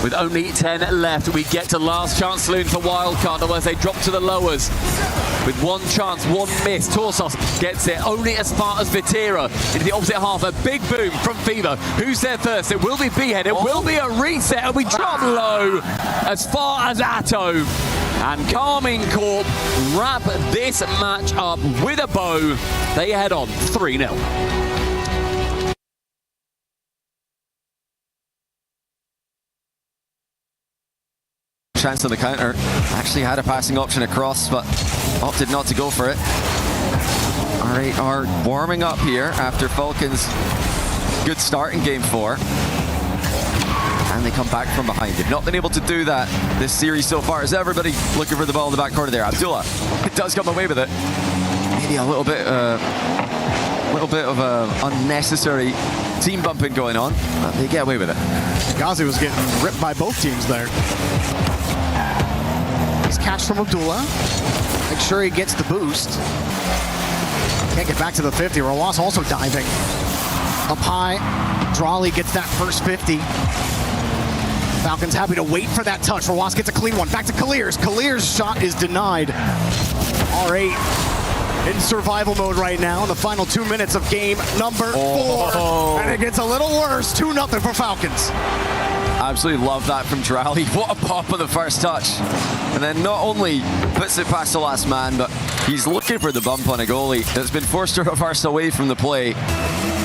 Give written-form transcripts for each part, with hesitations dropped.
With only 10 left, we get to last chance saloon for wildcard, otherwise they drop to the lowers. With one chance, one miss, Torsos gets it only as far as Vitera into the opposite half. A big boom from Fever. Who's there first? It will be B-Head. It will be a reset, and we drop low as far as Atto. And Carmine Corp wrap this match up with a bow. They head on 3-0. Chance on the counter. Actually had a passing option across, but opted not to go for it. R8 are warming up here after Falcons' good start in Game 4. And they come back from behind. They've not been able to do that this series so far. Is everybody looking for the ball in the back corner there? Abdullah does come away with it. Maybe a little bit of unnecessary team bumping going on, but they get away with it. Ghazi was getting ripped by both teams there. He's catch from Abdullah. Make sure he gets the boost. Can't get back to the 50. Rawas also diving. Up high. Drawley gets that first 50. Falcons happy to wait for that touch. Rawas gets a clean one. Back to Kaliers. Kaliers' shot is denied. R8 in survival mode right now in the final 2 minutes of game number 4. And it gets a little worse. 2-0 for Falcons. Absolutely love that from Drawley. What a pop on the first touch. And then not only puts it past the last man, but he's looking for the bump on a goalie that's been forced to reverse away from the play.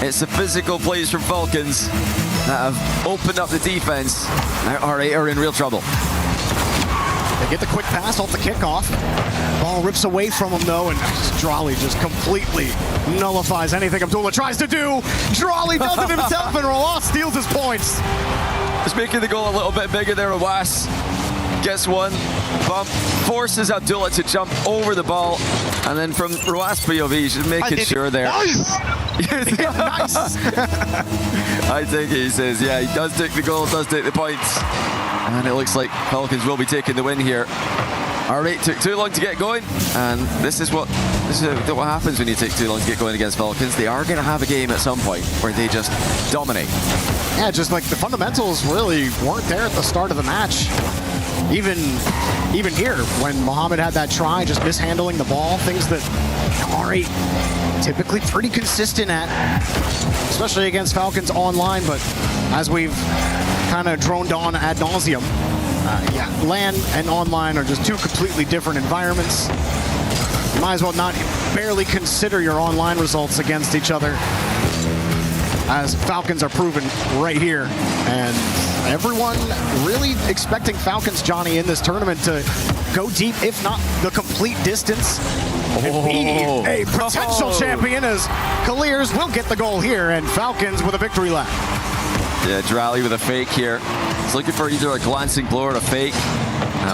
It's the physical plays from Falcons that have opened up the defense. Now R8 are in real trouble. They get the quick pass off the kickoff. Ball rips away from him though, and Drawley just completely nullifies anything Abdullah tries to do. Drawley does it himself, and Rawas steals his points. Just making the goal a little bit bigger there. Rawas gets one bump, forces Abdullah to jump over the ball, and then from Rawas POV, just making sure there. Nice! Nice! I think he says, yeah, he does take the goal, does take the points. And it looks like Falcons will be taking the win here. R8 took too long to get going, and this is what happens when you take too long to get going against Falcons. They are going to have a game at some point where they just dominate. Yeah, just like the fundamentals really weren't there at the start of the match. Even here, when Mohamed had that try, just mishandling the ball, things that R8 typically pretty consistent at, especially against Falcons online, but as we've kind of droned on ad nauseum, yeah, LAN and online are just two completely different environments. You might as well not barely consider your online results against each other, as Falcons are proven right here. And everyone really expecting Falcons, Johnny, in this tournament to go deep, if not the complete distance. And be a potential champion, as Kaliers will get the goal here, and Falcons with a victory lap. Yeah, Drawley with a fake here. He's looking for either a glancing blow or a fake.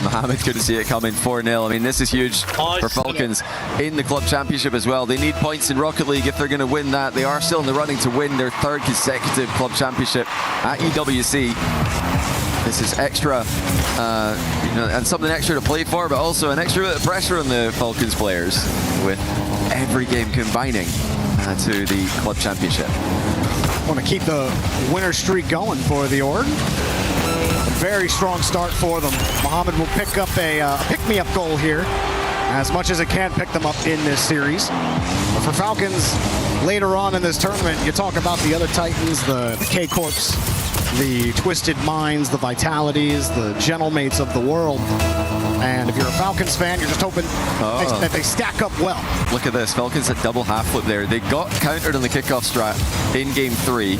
Mohamed couldn't see it coming. 4-0. I mean, this is huge for Falcons in the club championship as well. They need points in Rocket League if they're going to win that. They are still in the running to win their 3rd consecutive club championship at EWC. This is extra, and something extra to play for, but also an extra bit of pressure on the Falcons players with every game combining to the club championship. Want to keep the winner streak going for the org. Very strong start for them. Mohamed will pick up a pick-me-up goal here, as much as it can pick them up in this series. But for Falcons, later on in this tournament, you talk about the other Titans, the K-Corps, the Twisted Minds, the Vitalities, the Gentlemates of the world. And if you're a Falcons fan, you're just hoping that they stack up well. Look at this. Falcons had double half flip there. They got countered on the kickoff strat in Game 3.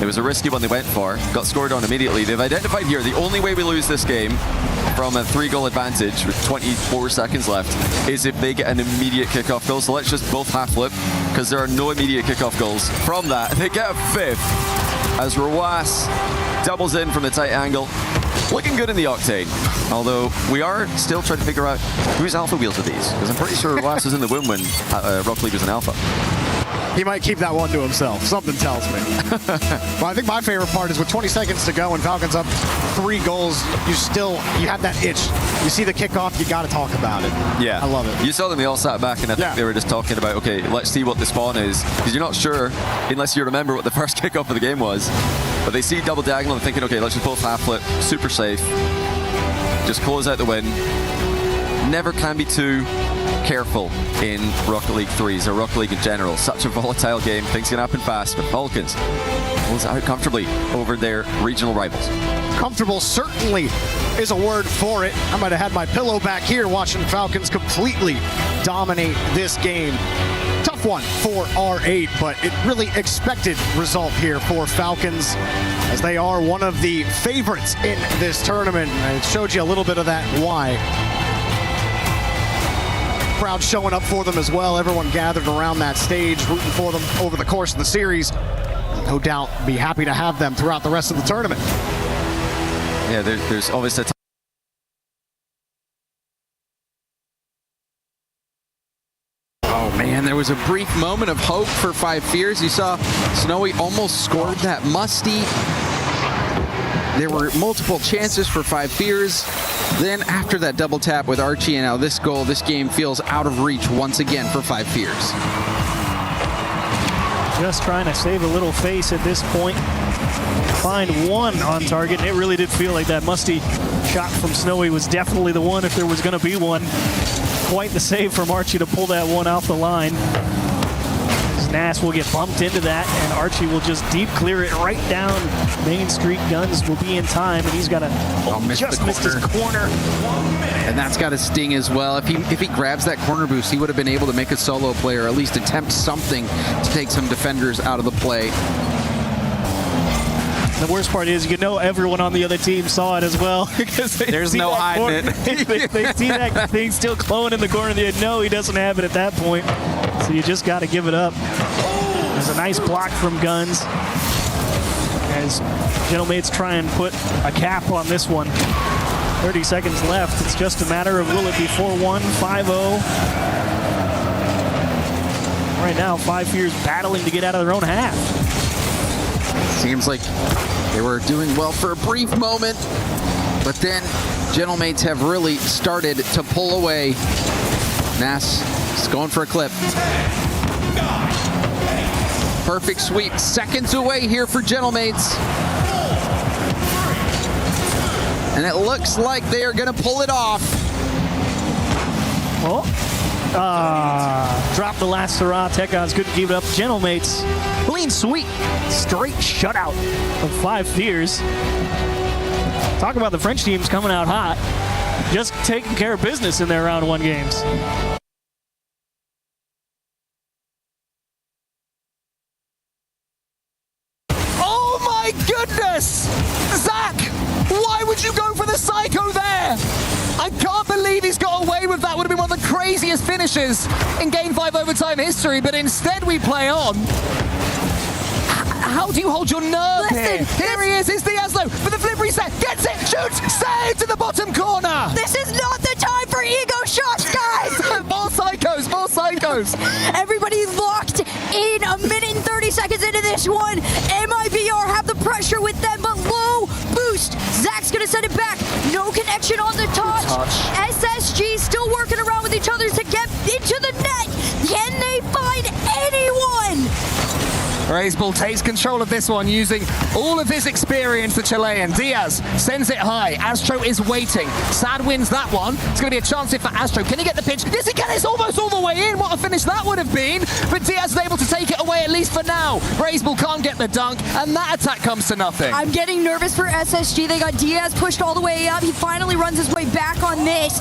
It was a risky one they went for. Got scored on immediately. They've identified here the only way we lose this game from a 3-goal advantage with 24 seconds left is if they get an immediate kickoff goal. So let's just both half flip, because there are no immediate kickoff goals. From that, they get a 5th as Rawas doubles in from the tight angle. Looking good in the octane, although we are still trying to figure out whose alpha wheels are these, because I'm pretty sure Rawas was in the win when Rocket League was an alpha. He might keep that one to himself. Something tells me. Well, I think my favorite part is with 20 seconds to go and Falcons up 3 goals, you have that itch. You see the kickoff, you got to talk about it. Yeah. I love it. You saw them, they all sat back, and I think they were just talking about, okay, let's see what the spawn is, because you're not sure unless you remember what the first kickoff of the game was. But they see double diagonal and thinking, okay, let's just both half flip, super safe. Just close out the win. Never can be too careful in Rocket League 3s or Rocket League in general. Such a volatile game, things can happen fast, but Falcons pulls out comfortably over their regional rivals. Comfortable certainly is a word for it. I might have had my pillow back here watching Falcons completely dominate this game. Tough one for R8, but it really expected result here for Falcons, as they are one of the favorites in this tournament. And it showed you a little bit of that why. Crowd showing up for them as well. Everyone gathered around that stage, rooting for them over the course of the series. No doubt be happy to have them throughout the rest of the tournament. Yeah, there's obviously Oh man, there was a brief moment of hope for Five Fears. You saw Snowy almost scored that Musty. There were multiple chances for Five Fears. Then after that double tap with Archie and now this goal, this game feels out of reach once again for Five Fears. Just trying to save a little face at this point. Find one on target, and it really did feel like that Musty shot from Snowy was definitely the one if there was going to be one. Quite the save from Archie to pull that one off the line. Nass will get bumped into that, and Archie will just deep clear it right down Main Street. Guns will be in time, and he's got to missed his corner. And that's got to sting as well. If he grabs that corner boost, he would have been able to make a solo play or at least attempt something to take some defenders out of the play. The worst part is, you know, everyone on the other team saw it as well. Because there's no hiding it. they see that thing still glowing in the corner. They know he doesn't have it at that point. So you just got to give it up. There's a nice block from Guns. As Gentlemates try and put a cap on this one. 30 seconds left. It's just a matter of, will it be 4-1, 5-0? Right now, Five Fears battling to get out of their own half. Seems like they were doing well for a brief moment, but then Gentlemates have really started to pull away. Nass is going for a clip. Perfect sweep, seconds away here for Gentlemates. And it looks like they are going to pull it off. Dropped the last hurrah. Tekons couldn't keep it up. Gentlemates, clean sweep. Straight shutout of Five Fears. Talk about the French teams coming out hot. Just taking care of business in their round one games. Oh my goodness! Zach, why would you go for the psycho there? I can't believe he's got away with that. Would have been one of the craziest finishes in Game 5 overtime history, but instead we play on. How do you hold your nerve here? Here he is, it's Diazlo for the flip reset. Gets it, shoots, save to the bottom corner. This is not the time for ego shots, guys. More psychos, more psychos. Everybody's locked in. A minute and 30 seconds into this one. MIBR have the pressure with them, but low boost. Zach's gonna send it back. No connection on the touch. SSG still working around with each other to get into the net. Can they find anyone? Raisbull takes control of this one using all of his experience, the Chilean. Diaz sends it high. Astro is waiting. Sad wins that one. It's going to be a chance here for Astro. Can he get the pitch? Yes, he can. It's almost all the way in. What a finish that would have been. But Diaz is able to take it away, at least for now. Raisbull can't get the dunk, and that attack comes to nothing. I'm getting nervous for SSG. They got Diaz pushed all the way up. He finally runs his way back on this.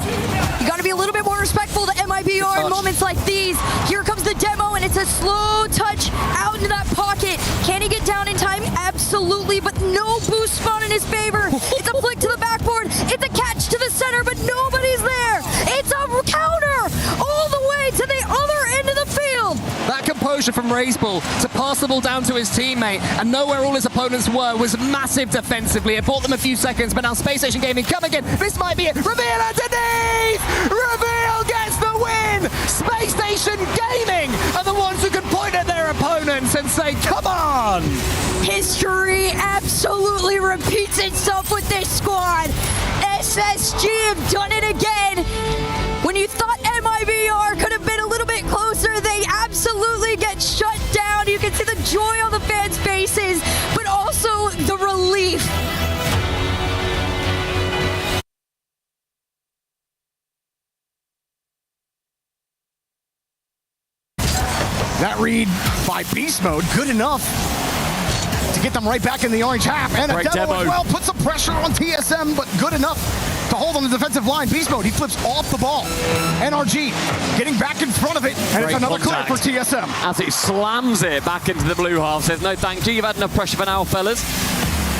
You got to be a little bit more respectful to MIBR in moments like these. Here comes the demo, and it's a slow touch out into that pocket. Can he get down in time? Absolutely, but no boost spawn in his favor. It's a flick to the backboard. It's a catch to the center, but nobody's there. It's a counter all the way to the other end of the field. That composure from Raisbull to pass the ball down to his teammate and know where all his opponents were was massive defensively. It bought them a few seconds, but now Space Station Gaming come again. This might be it. Reveal underneath! Reveal gets the win! Space Station Gaming are the ones who can point at their opponents and say, come on! History absolutely repeats itself with this squad. SSG have done it again. When you thought MIBR could have been a little bit closer, they absolutely get shut down. You can see the joy on the fans' faces, but also the That read by Beast Mode, good enough to get them right back in the orange half. And a demo as well, put some pressure on TSM, but good enough to hold on the defensive line. Beast Mode, he flips off the ball. NRG getting back in front of it, and it's another clear for TSM. As he slams it back into the blue half, says no thank you, you've had enough pressure for now, fellas.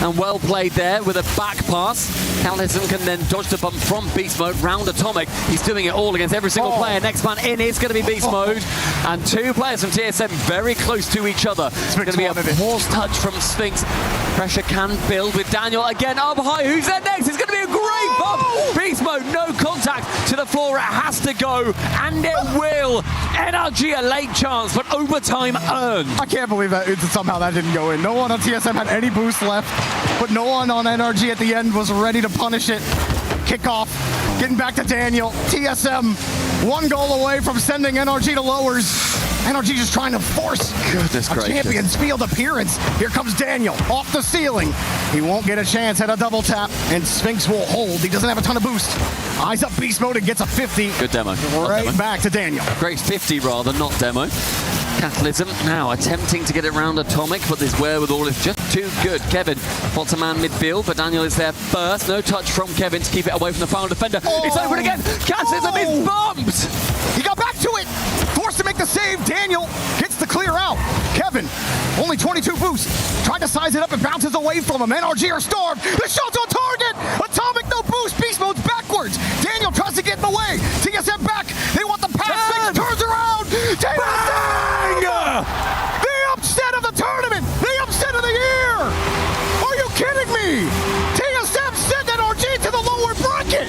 And well played there with a back pass. Callison can then dodge the bump from Beast Mode round Atomic. He's doing it all against every single player. Next man in is going to be Beast Mode. And two players from TSM very close to each other. It's going to be a force touch from Sphinx. Pressure can build with Daniel again up high. Who's there next? It's going to be a great bump. Beast Mode, no contact to the floor. It has to go, and it will. NRG a late chance, but overtime earned. I can't believe that somehow that didn't go in. No one on TSM had any boost left, but no one on NRG at the end was ready to punish it. Kickoff, getting back to Daniel. TSM, one goal away from sending NRG to lowers. NRG just trying to force a Champions Field appearance. Here comes Daniel off the ceiling. He won't get a chance at a double tap, and Sphinx will hold. He doesn't have a ton of boost. Eyes up Beast Mode and gets a 50. Good demo. Right back to Daniel. Great 50 rather, not demo. Catalysm now attempting to get it round Atomic, but this wherewithal is just too good. Kevin wants a man midfield, but Daniel is there first. No touch from Kevin to keep it away from the final defender. It's open again. Catalysm is bumped. He got back to it. Forced to make the save. Daniel gets the clear out. Kevin, only 22 boost. Tried to size it up and bounces away from him. NRG are starved. The shot's on target. Atomic, no boost. Beast Mode's backwards. Daniel tries to get in the way. TSM back. They want the pass. Sphinx turns around. TSM! The upset of the tournament. The upset of the year. Are you kidding me? TSM sent NRG to the lower bracket.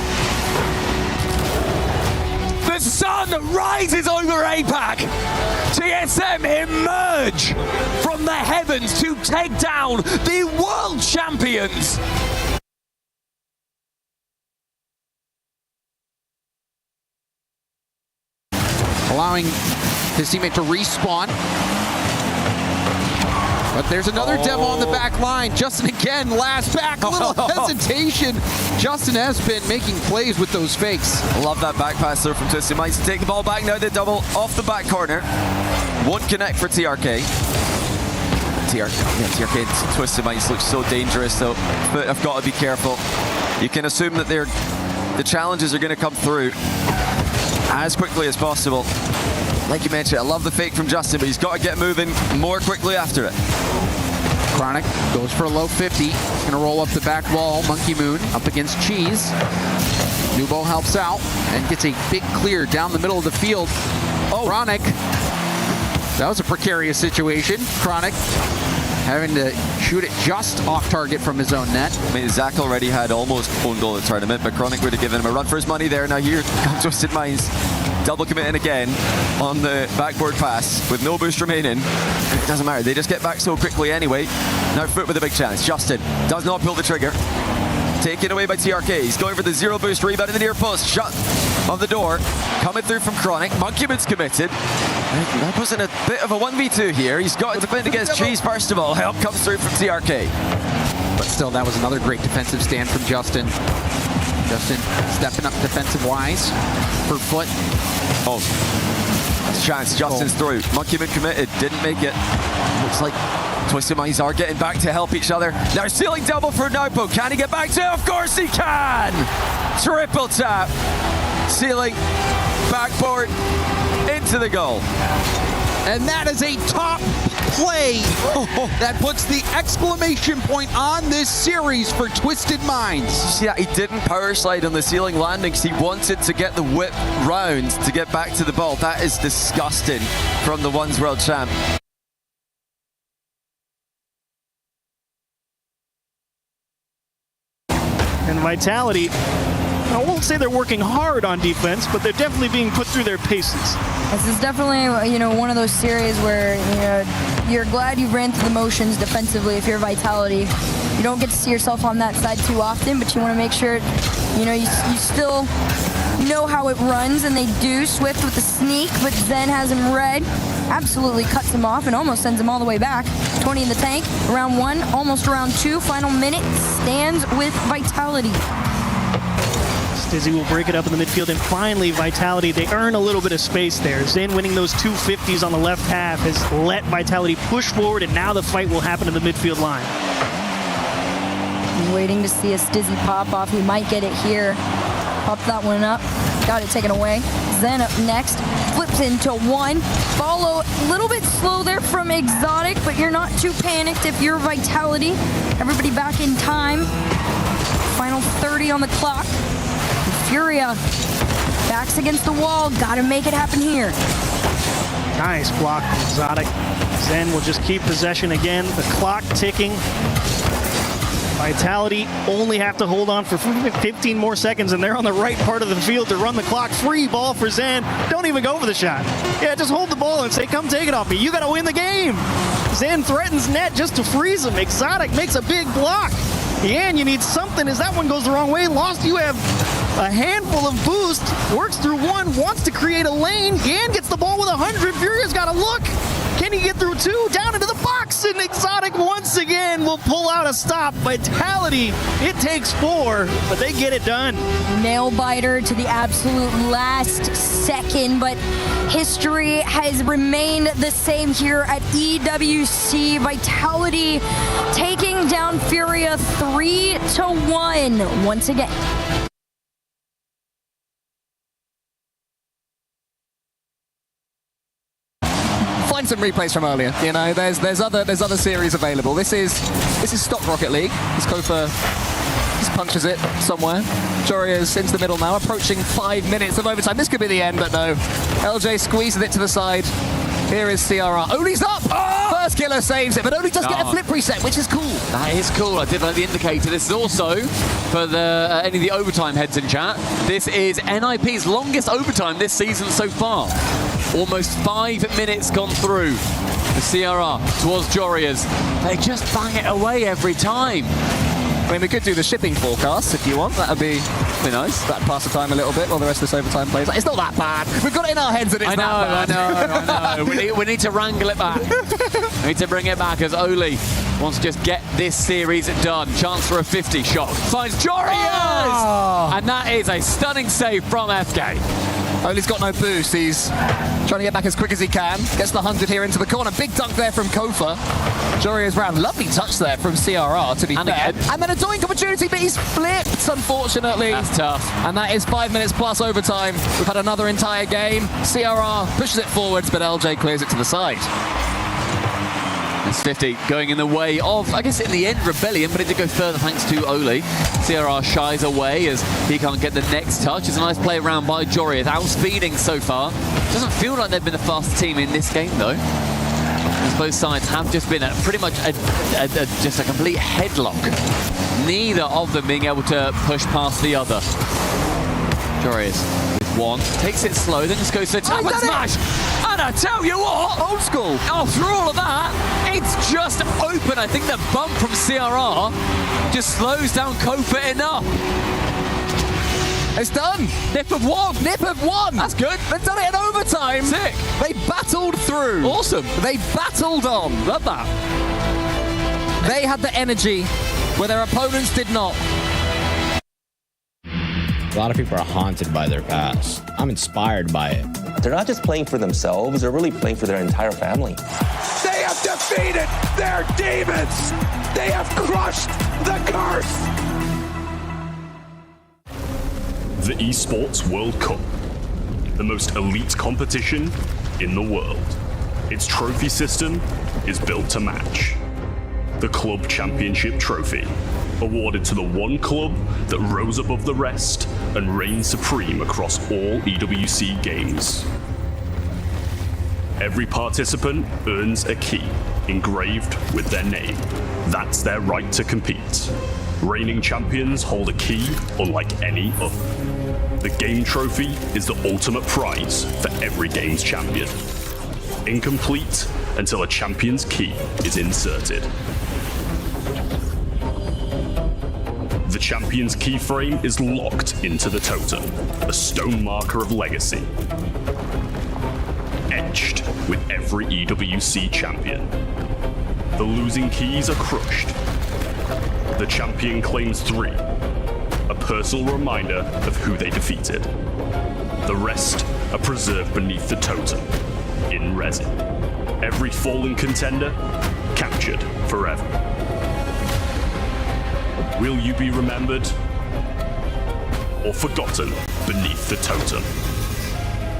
The sun rises over APAC. TSM emerge from the heavens to take down the world champions. Allowing his teammate to respawn. But there's another demo on the back line. Justin again, last back, a little hesitation. Justin has been making plays with those fakes. Love that back pass there from Twisted Minds to take the ball back. Now they double off the back corner. Won't connect for TRK. TRK Twisted Minds looks so dangerous though, but I've got to be careful. You can assume that the challenges are going to come through as quickly as possible. Like you mentioned, I love the fake from Justin, but he's got to get moving more quickly after it. Chronic goes for a low 50. He's going to roll up the back wall. Monkey Moon up against Cheese. Nubo helps out and gets a big clear down the middle of the field. Chronic. That was a precarious situation. Chronic having to shoot it just off target from his own net. I mean, Zach already had almost own goal in the tournament, but Chronic would have given him a run for his money there. Now here comes Twisted Minds. Double committing again on the backboard pass with no boost remaining. It doesn't matter, they just get back so quickly anyway. Now Foot with a big chance. Justin does not pull the trigger. Taken away by TRK. He's going for the zero boost rebound in the near post. Shot on the door. Coming through from Chronic. Monkey Moon's committed. That wasn't a bit of a 1v2 here. He's got to defend against Cheese first of all. Help comes through from TRK. But still, that was another great defensive stand from Justin. Justin stepping up defensive-wise for Foot. That's a chance. Justin's through. Monkey Moon committed. Didn't make it. Looks like Twisted Minds are getting back to help each other. Now ceiling double for Naupo. Can he get back to it? Of course he can! Triple tap. Ceiling, backboard, into the goal. And that is a top play that puts the exclamation point on this series for Twisted Minds. Yeah, he didn't power slide on the ceiling landing because he wanted to get the whip round to get back to the ball. That is disgusting from the Ones World Champ. And Vitality, I won't say they're working hard on defense, but they're definitely being put through their paces. This is definitely, one of those series where, you're glad you ran through the motions defensively if you're Vitality. You don't get to see yourself on that side too often, but you want to make sure, you still know how it runs, and they do. Swift with the sneak, but Zen has him read. Absolutely cuts him off and almost sends him all the way back. 20 in the tank. Round 1, almost round 2. Final minute stands with Vitality. Stizzy will break it up in the midfield, and finally Vitality, they earn a little bit of space there. Zen winning those 250s on the left half has let Vitality push forward, and now the fight will happen in the midfield line. I'm waiting to see a Stizzy pop off. He might get it here. Pop that one up. Got it taken away. Zen up next. Flips into one. Follow a little bit slow there from Exotic, but you're not too panicked if you're Vitality. Everybody back in time. Final 30 on the clock. Furia backs against the wall. Gotta make it happen here. Nice block from Exotic. Zen will just keep possession again. The clock ticking. Vitality only have to hold on for 15 more seconds, and they're on the right part of the field to run the clock. Free ball for Zen. Don't even go for the shot. Yeah, just hold the ball and say, come take it off me. You got to win the game. Zen threatens net just to freeze him. Exotic makes a big block. And you need something as that one goes the wrong way. Lost, you have a handful of boost. Works through one, wants to create a lane. Yan gets the ball with 100. Furia's got to look. Can he get through two? Down into the box, and Exotic once again will pull out a stop. Vitality, it takes 4, but they get it done. Nail biter to the absolute last second, but history has remained the same here at EWC. Vitality taking down Furia 3-1 once again. Find some replays from earlier. You know, there's other series available. This is Stock Rocket League. This Kofa just punches it somewhere. Joria's into the middle now, approaching 5 minutes of overtime. This could be the end, but no. LJ squeezes it to the side. Here is CRR. Oli's up! Oh! First killer saves it, but Oli does get a flip reset, which is cool. That is cool. I did like the indicator. This is also, for the any of the overtime heads in chat, this is NIP's longest overtime this season so far. Almost 5 minutes gone through. The CRR towards Joria's. They just bang it away every time. I mean, we could do the shipping forecast if you want. That'd be nice. That'd pass the time a little bit while the rest of this overtime plays. It's not that bad. We've got it in our heads that it's that bad. I know. We need to wrangle it back. We need to bring it back as Oli wants to just get this series done. Chance for a 50 shot. Finds Joria's! Oh! And that is a stunning save from FK. Oli's got no boost. He's trying to get back as quick as he can. Gets the 100 here into the corner. Big dunk there from Kofa. Joria's round. Lovely touch there from CRR, to be fair. Again. And then a doink opportunity, but he's flipped, unfortunately. That's tough. And that is 5 minutes plus overtime. We've had another entire game. CRR pushes it forwards, but LJ clears it to the side. It's 50 going in the way of, I guess in the end, Rebellion, but it did go further thanks to Oli. CRR shies away as he can't get the next touch. It's a nice play around by Joria. Outspeeding so far. Doesn't feel like they've been the fastest team in this game, though. As both sides have just been pretty much just a complete headlock. Neither of them being able to push past the other. Joria's with one. Takes it slow, then just goes to tap and smash. And I tell you what, Old school. After all of that, it's just open. I think the bump from CRR just slows down Kofa enough. It's done. Nip of one. Nip of one. That's good. They've done it in overtime. Sick. They battled through. Awesome. They battled on. Love that. They had the energy where their opponents did not. A lot of people are haunted by their past. I'm inspired by it. They're not just playing for themselves, they're really playing for their entire family. They have defeated their demons! They have crushed the curse! The Esports World Cup, the most elite competition in the world. Its trophy system is built to match. The Club Championship Trophy, awarded to the one club that rose above the rest and reigned supreme across all EWC games. Every participant earns a key engraved with their name. That's their right to compete. Reigning champions hold a key unlike any other. The game trophy is the ultimate prize for every game's champion. Incomplete until a champion's key is inserted. The champion's keyframe is locked into the totem, a stone marker of legacy. Etched with every EWC champion. The losing keys are crushed. The champion claims 3. a personal reminder of who they defeated. The rest are preserved beneath the totem, in resin. Every fallen contender, captured forever. Will you be remembered or forgotten beneath the totem?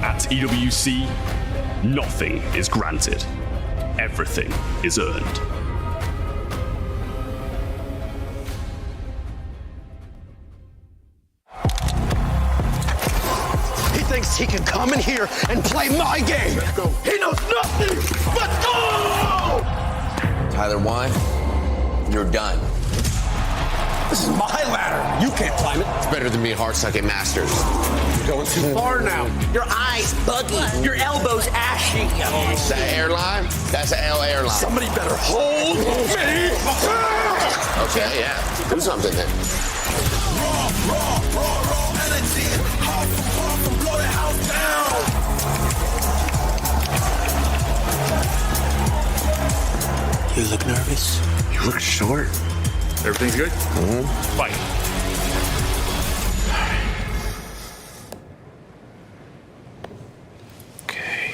At EWC, nothing is granted. Everything is earned. He thinks he can come in here and play my game. He knows nothing but go! Tyler 1, you're done. This is my ladder. You can't climb it. It's better than me hard-sucking masters. You're going too far now. Your eyes buggy. Your elbows ashy. Is that airline? That's an L airline. Somebody better hold me. Okay, yeah. Do something then. Raw energy. Hard from blow the house down. You look nervous. You look short. Everything's good? Mm-hmm. Fight. Okay.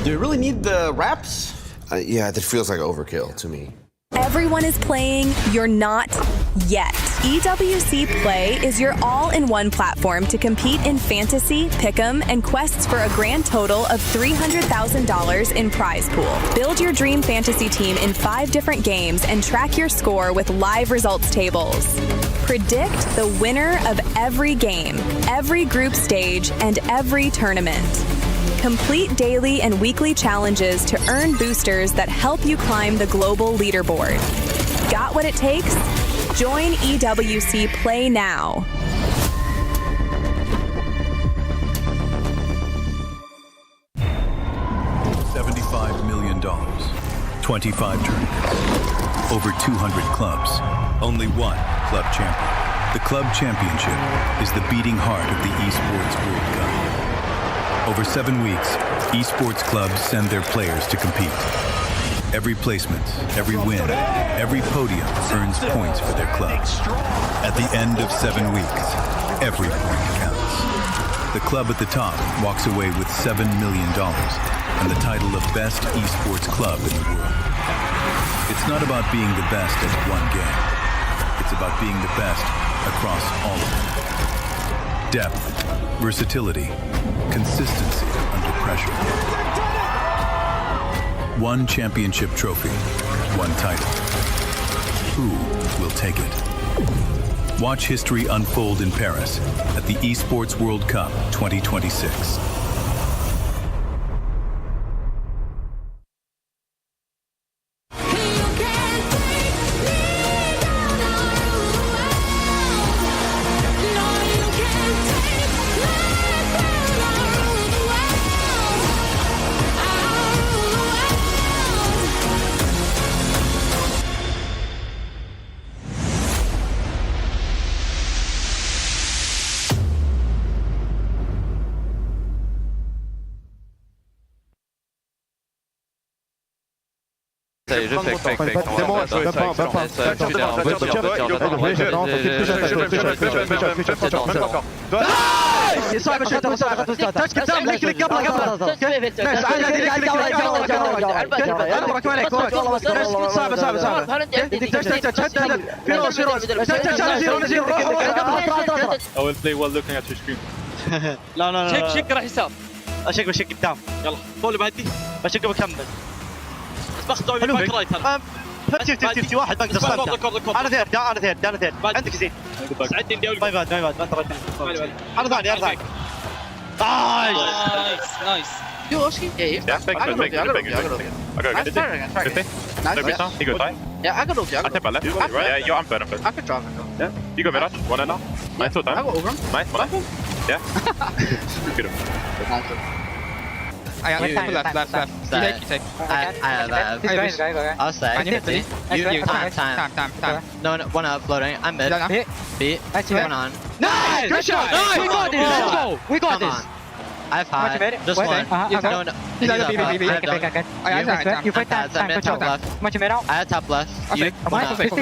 Do you really need the wraps? Yeah, that feels like overkill to me. Everyone is playing, you're not yet. EWC Play is your all-in-one platform to compete in fantasy, pick'em, and quests for a grand total of $300,000 in prize pool. Build your dream fantasy team in 5 different games and track your score with live results tables. Predict the winner of every game, every group stage, and every tournament. Complete daily and weekly challenges to earn boosters that help you climb the global leaderboard. Got what it takes? Join EWC Play now. $75 million, 25 tournaments, over 200 clubs, only one club champion. The club championship is the beating heart of the Esports World Cup. Over 7 weeks, esports clubs send their players to compete. Every placement, every win, every podium earns points for their club. At the end of 7 weeks, every point counts. The club at the top walks away with $7 million and the title of Best Esports Club in the world. It's not about being the best at one game. It's about being the best across all of them. Depth, versatility, consistency under pressure. One championship trophy, one title. Who will take it? Watch history unfold in Paris at the Esports World Cup 2026. I will play while looking at your screen. لا لا لا شك راح يسار. اشك بشك قدام. يلا فول بهدي. بشك بكمل. بس باخذ دوري باك رايت انا. 50 واحد بقدر استمتع. انا ثيرد عندك زين. ساعدني اني اقول ما يبعد ما انت انا ثاني نايس نايس. You Oski? Yeah. I got look. He goes right. Yeah, I got look. I take my left. Yeah, you're I'm better. I can drive. Yeah. You go Mirage. 1 and 0. Nice time. I got over. Nice. Yeah. Good. I got left. You take. I'll stay. You time. No, one up floating. I'm mid. Beat. One on. Nice! Good shot! We got this. Let's go. We got this. I've had just one. No, no. He's on the B. You fight that. Top left. I had top left. You.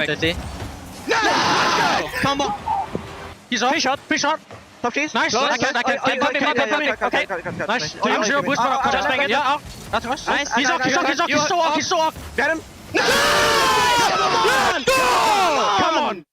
City. Come on. He's off. Free shot. Top cheese. Nice. Okay. Nice. 2-0 boost for just bang it. Yeah, that's us. Nice. He's so off. Get him. Come on.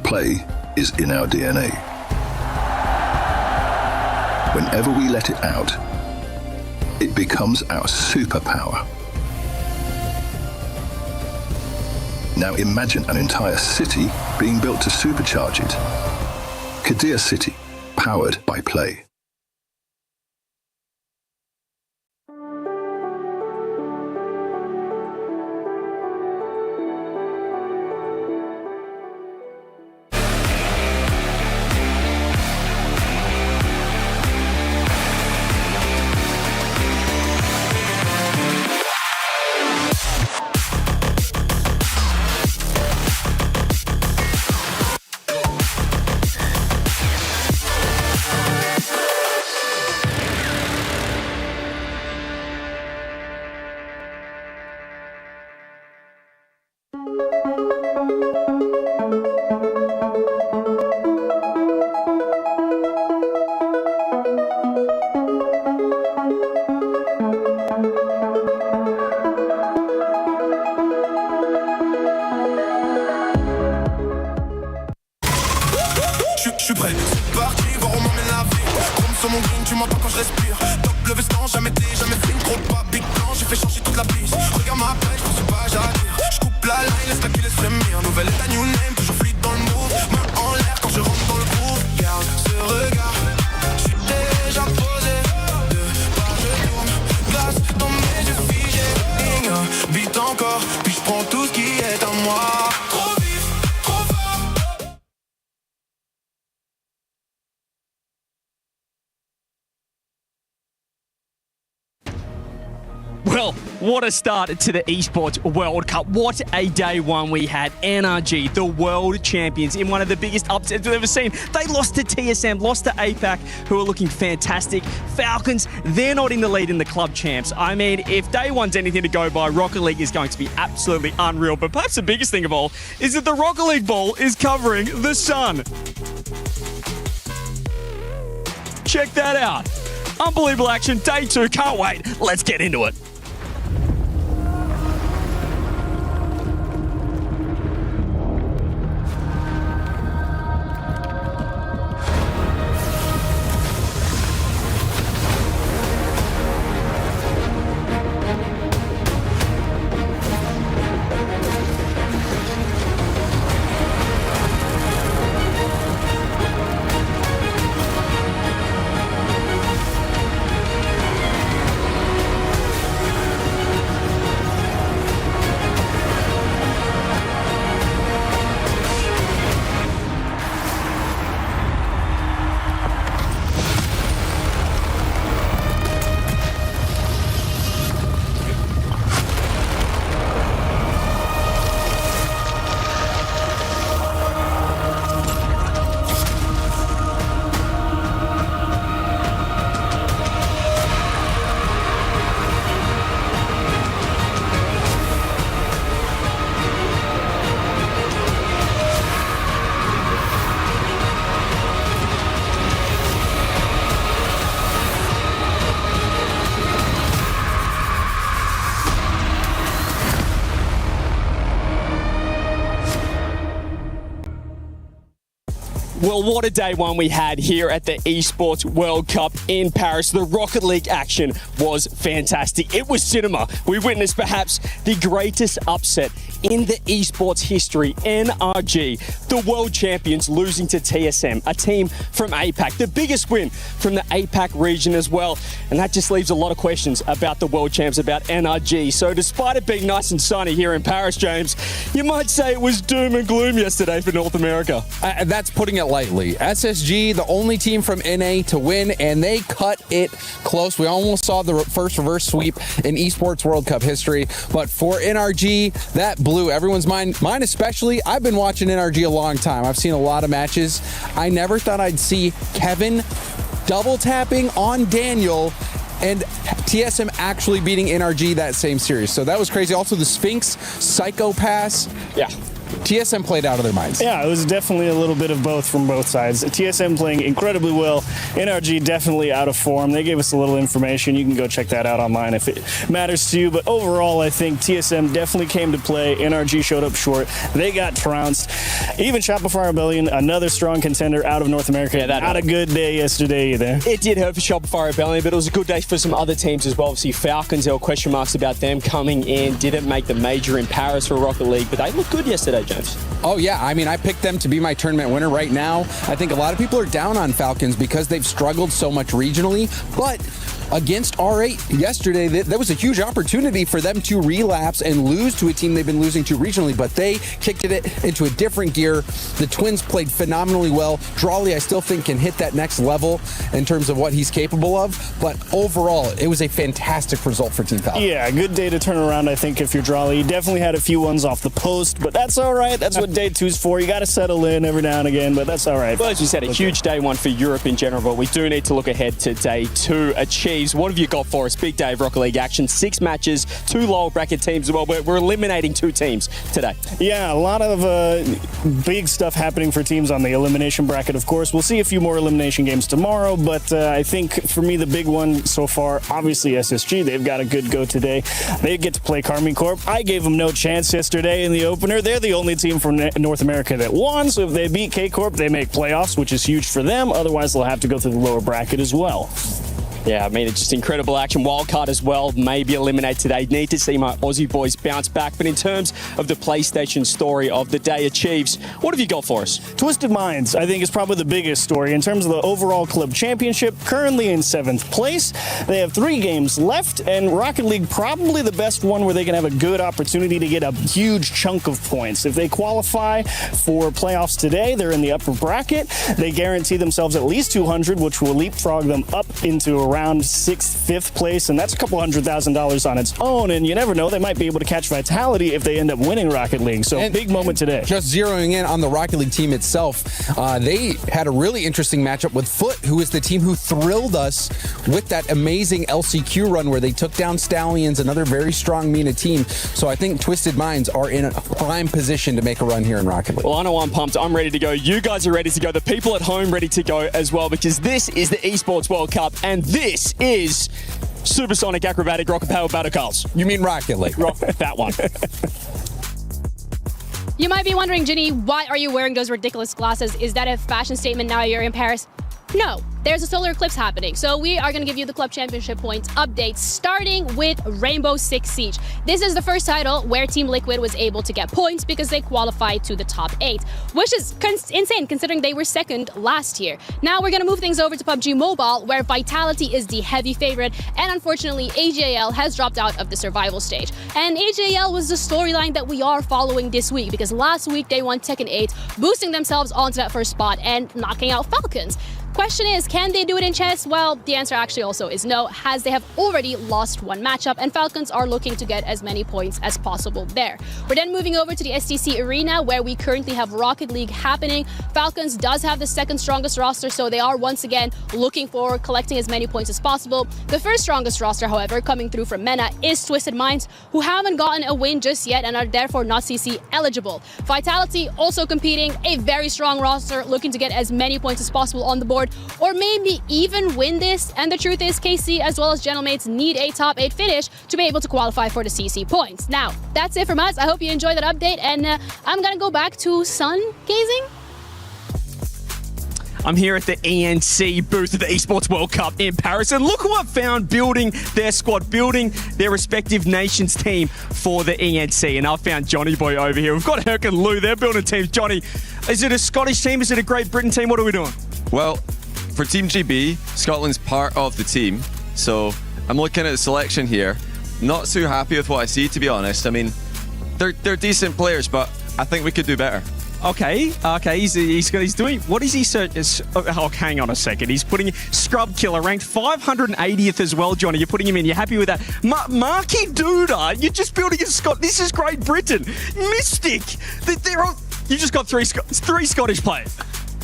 Play is in our DNA. Whenever we let it out, it becomes our superpower. Now imagine an entire city being built to supercharge it. Kadir City, powered by Play. Je suis prêt, c'est parti, voir on m'emmène la vie. Chrome sur mon green, tu m'entends quand je respire. Top le veston, jamais t'es, jamais fait une gros pas. Big plan, j'ai fait changer toute la piste. Regarde ma pêche, je sais pas, j'attire. Je coupe la line, laisse la qui laisse frémir. Nouvelle état, new name, toujours fluide dans le move. Main en l'air quand je rentre dans le groove. Garde ce regard, je suis déjà posé. Deux pas, je tourne, glace dans mes yeux figés. Beat encore, puis je prends tout ce qui est à moi. Trop vif, trop fort. Well, what a start to the Esports World Cup. What a day one we had. NRG, the world champions, in one of the biggest upsets we've ever seen. They lost to TSM, lost to APAC, who are looking fantastic. Falcons, they're not in the lead in the club champs. I mean, if day one's anything to go by, Rocket League is going to be absolutely unreal. But perhaps the biggest thing of all is that the Rocket League ball is covering the sun. Check that out. Unbelievable action, day two, can't wait. Let's get into it. Well, what a day one we had here at the Esports World Cup in Paris. The Rocket League action was fantastic. It was cinema. We witnessed perhaps the greatest upset in the esports history. NRG, the world champions, losing to TSM, a team from APAC. The biggest win from the APAC region as well. And that just leaves a lot of questions about the world champs, about NRG. So despite it being nice and sunny here in Paris, James, you might say it was doom and gloom yesterday for North America. That's putting it lightly. SSG, the only team from NA to win, and they cut it close. We almost saw the first reverse sweep in Esports World Cup history, but for NRG, that blew everyone's mind. Mine especially. I've been watching NRG a long time. I've seen a lot of matches. I never thought I'd see Kevin double tapping on Daniel and TSM actually beating NRG that same series. So that was crazy. Also the Sphinx Psycho Pass. Yeah. TSM played out of their minds. Yeah, it was definitely a little bit of both from both sides. TSM playing incredibly well. NRG definitely out of form. They gave us a little information. You can go check that out online if it matters to you. But overall, I think TSM definitely came to play. NRG showed up short. They got trounced. Even Shopify Rebellion, another strong contender out of North America. Yeah, not a good day yesterday either. It did hurt for Shopify Rebellion, but it was a good day for some other teams as well. Obviously, Falcons, there were question marks about them coming in. Didn't make the major in Paris for Rocket League, but they looked good yesterday, James. Oh, yeah. I mean, I picked them to be my tournament winner right now. I think a lot of people are down on Falcons because they've struggled so much regionally, but against R8 yesterday, there was a huge opportunity for them to relapse and lose to a team they've been losing to regionally, but they kicked it into a different gear. The Twins played phenomenally well. Drawley, I still think, can hit that next level in terms of what he's capable of, but overall, it was a fantastic result for Team Falcon. Yeah, good day to turn around, I think, if you're Drawley. You definitely had a few ones off the post, but that's all right. That's what day two's for. You got to settle in every now and again, but that's all right. Well, as you said, a huge day one for Europe in general, but we do need to look ahead to day two. Achieves. What have you got for us? Big day of Rocket League action. 6 matches, 2 lower bracket teams. Well, we're eliminating 2 teams today. Yeah, a lot of big stuff happening for teams on the elimination bracket, of course. We'll see a few more elimination games tomorrow, but I think for me the big one so far, obviously SSG. They've got a good go today. They get to play Carmine Corp. I gave them no chance yesterday in the opener. They're the only team from North America that won, so if they beat K-Corp, they make playoffs, which is huge for them. Otherwise, they'll have to go through the lower bracket as well. Yeah, I mean, it's just incredible action. Wildcard as well, maybe eliminated today. Need to see my Aussie boys bounce back. But in terms of the PlayStation story of the day achieves, what have you got for us? Twisted Minds, I think, is probably the biggest story. In terms of the overall club championship, currently in 7th place. They have 3 games left, and Rocket League probably the best one where they can have a good opportunity to get a huge chunk of points. If they qualify for playoffs today, they're in the upper bracket. They guarantee themselves at least 200, which will leapfrog them up into around 6th, 5th place, and that's a couple $100,000 on its own, and you never know, they might be able to catch Vitality if they end up winning Rocket League. So and big moment today. Just zeroing in on the Rocket League team itself, they had a really interesting matchup with Foot, who is the team who thrilled us with that amazing LCQ run where they took down Stallions, another very strong MENA team. So I think Twisted Minds are in a prime position to make a run here in Rocket League. Well, I know I'm pumped. I'm ready to go. You guys are ready to go. The people at home ready to go as well, because this is the Esports World Cup, and this is Supersonic Acrobatic Rocket Power Battle Cars. You mean Rocket League? That one. You might be wondering, Ginny, why are you wearing those ridiculous glasses? Is that a fashion statement now you're in Paris? No, there's a solar eclipse happening. So we are going to give you the club championship points update, starting with Rainbow Six Siege. This is the first title where Team Liquid was able to get points because they qualified to the top 8, which is insane considering they were 2nd last year. Now we're going to move things over to PUBG Mobile, where Vitality is the heavy favorite, and unfortunately AJL has dropped out of the survival stage. And AJL was the storyline that we are following this week, because last week they won Tekken 8, boosting themselves onto that first spot and knocking out Falcons. Question is, can they do it in chess? Well, the answer actually also is no, as they have already lost 1 matchup, and Falcons are looking to get as many points as possible there. We're then moving over to the STC Arena, where we currently have Rocket League happening. Falcons does have the 2nd strongest roster, so they are once again looking for collecting as many points as possible. The 1st strongest roster, however, coming through from MENA is Twisted Minds, who haven't gotten a win just yet and are therefore not CC eligible. Vitality also competing, a very strong roster, looking to get as many points as possible on the board, or maybe even win this. And the truth is, KC as well as Gentlemates need a top 8 finish to be able to qualify for the CC points. Now, that's it from us. I hope you enjoyed that update, and I'm gonna go back to sun gazing. I'm here at the ENC booth of the Esports World Cup in Paris, and look who I've found building their squad, building their respective nations team for the ENC. And I've found Johnny Boy over here. We've got Herc and Lou. They're building teams. Johnny, is it a Scottish team? Is it a Great Britain team? What are we doing? Well, for Team GB, Scotland's part of the team. So I'm looking at the selection here. Not too happy with what I see, to be honest. I mean, they're decent players, but I think we could do better. Okay. He's doing. What is he? Oh, hang on a second. He's putting Scrub Killer ranked 580th as well, Johnny. You're putting him in. You're happy with that? Marky Duda. You're just building a Scott. This is Great Britain. Mystic. You just got three Scottish players.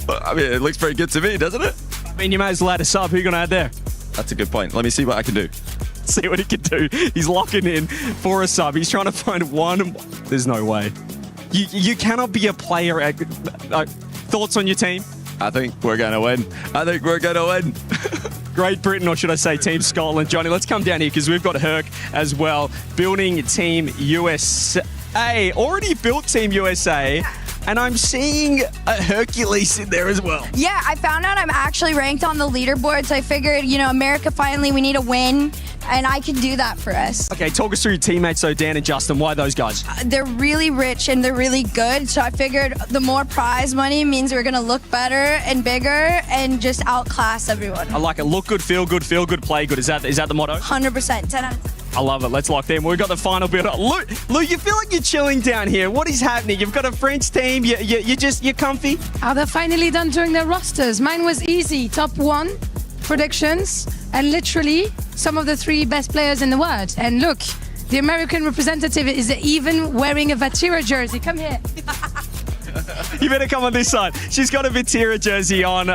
I mean, it looks pretty good to me, doesn't it? I mean, you may as well add a sub. Who are you going to add there? That's a good point. Let me see what I can do. See what he can do. He's locking in for a sub. He's trying to find one. There's no way. You cannot be a player. Thoughts on your team? I think we're going to win. Great Britain, or should I say Team Scotland. Johnny, let's come down here because we've got Herc as well. Building Team USA. Already built Team USA. And I'm seeing a Hercules in there as well. Yeah, I found out I'm actually ranked on the leaderboard, so I figured, America, finally, we need a win, and I can do that for us. Okay, talk us through your teammates, so Dan and Justin. Why those guys? They're really rich and they're really good, so I figured the more prize money means we're going to look better and bigger and just outclass everyone. I like it. Look good, feel good, play good. Is that the motto? 100%, 10 out of 10. I love it. Let's lock them. We've got the final build up. Lou, you feel like you're chilling down here. What is happening? You've got a French team. You're comfy? Oh, they're finally done doing their rosters. Mine was easy. Top 1 predictions and literally some of the 3 best players in the world. And look, the American representative is even wearing a Vatira jersey. Come here. You better come on this side. She's got a Vatira jersey on.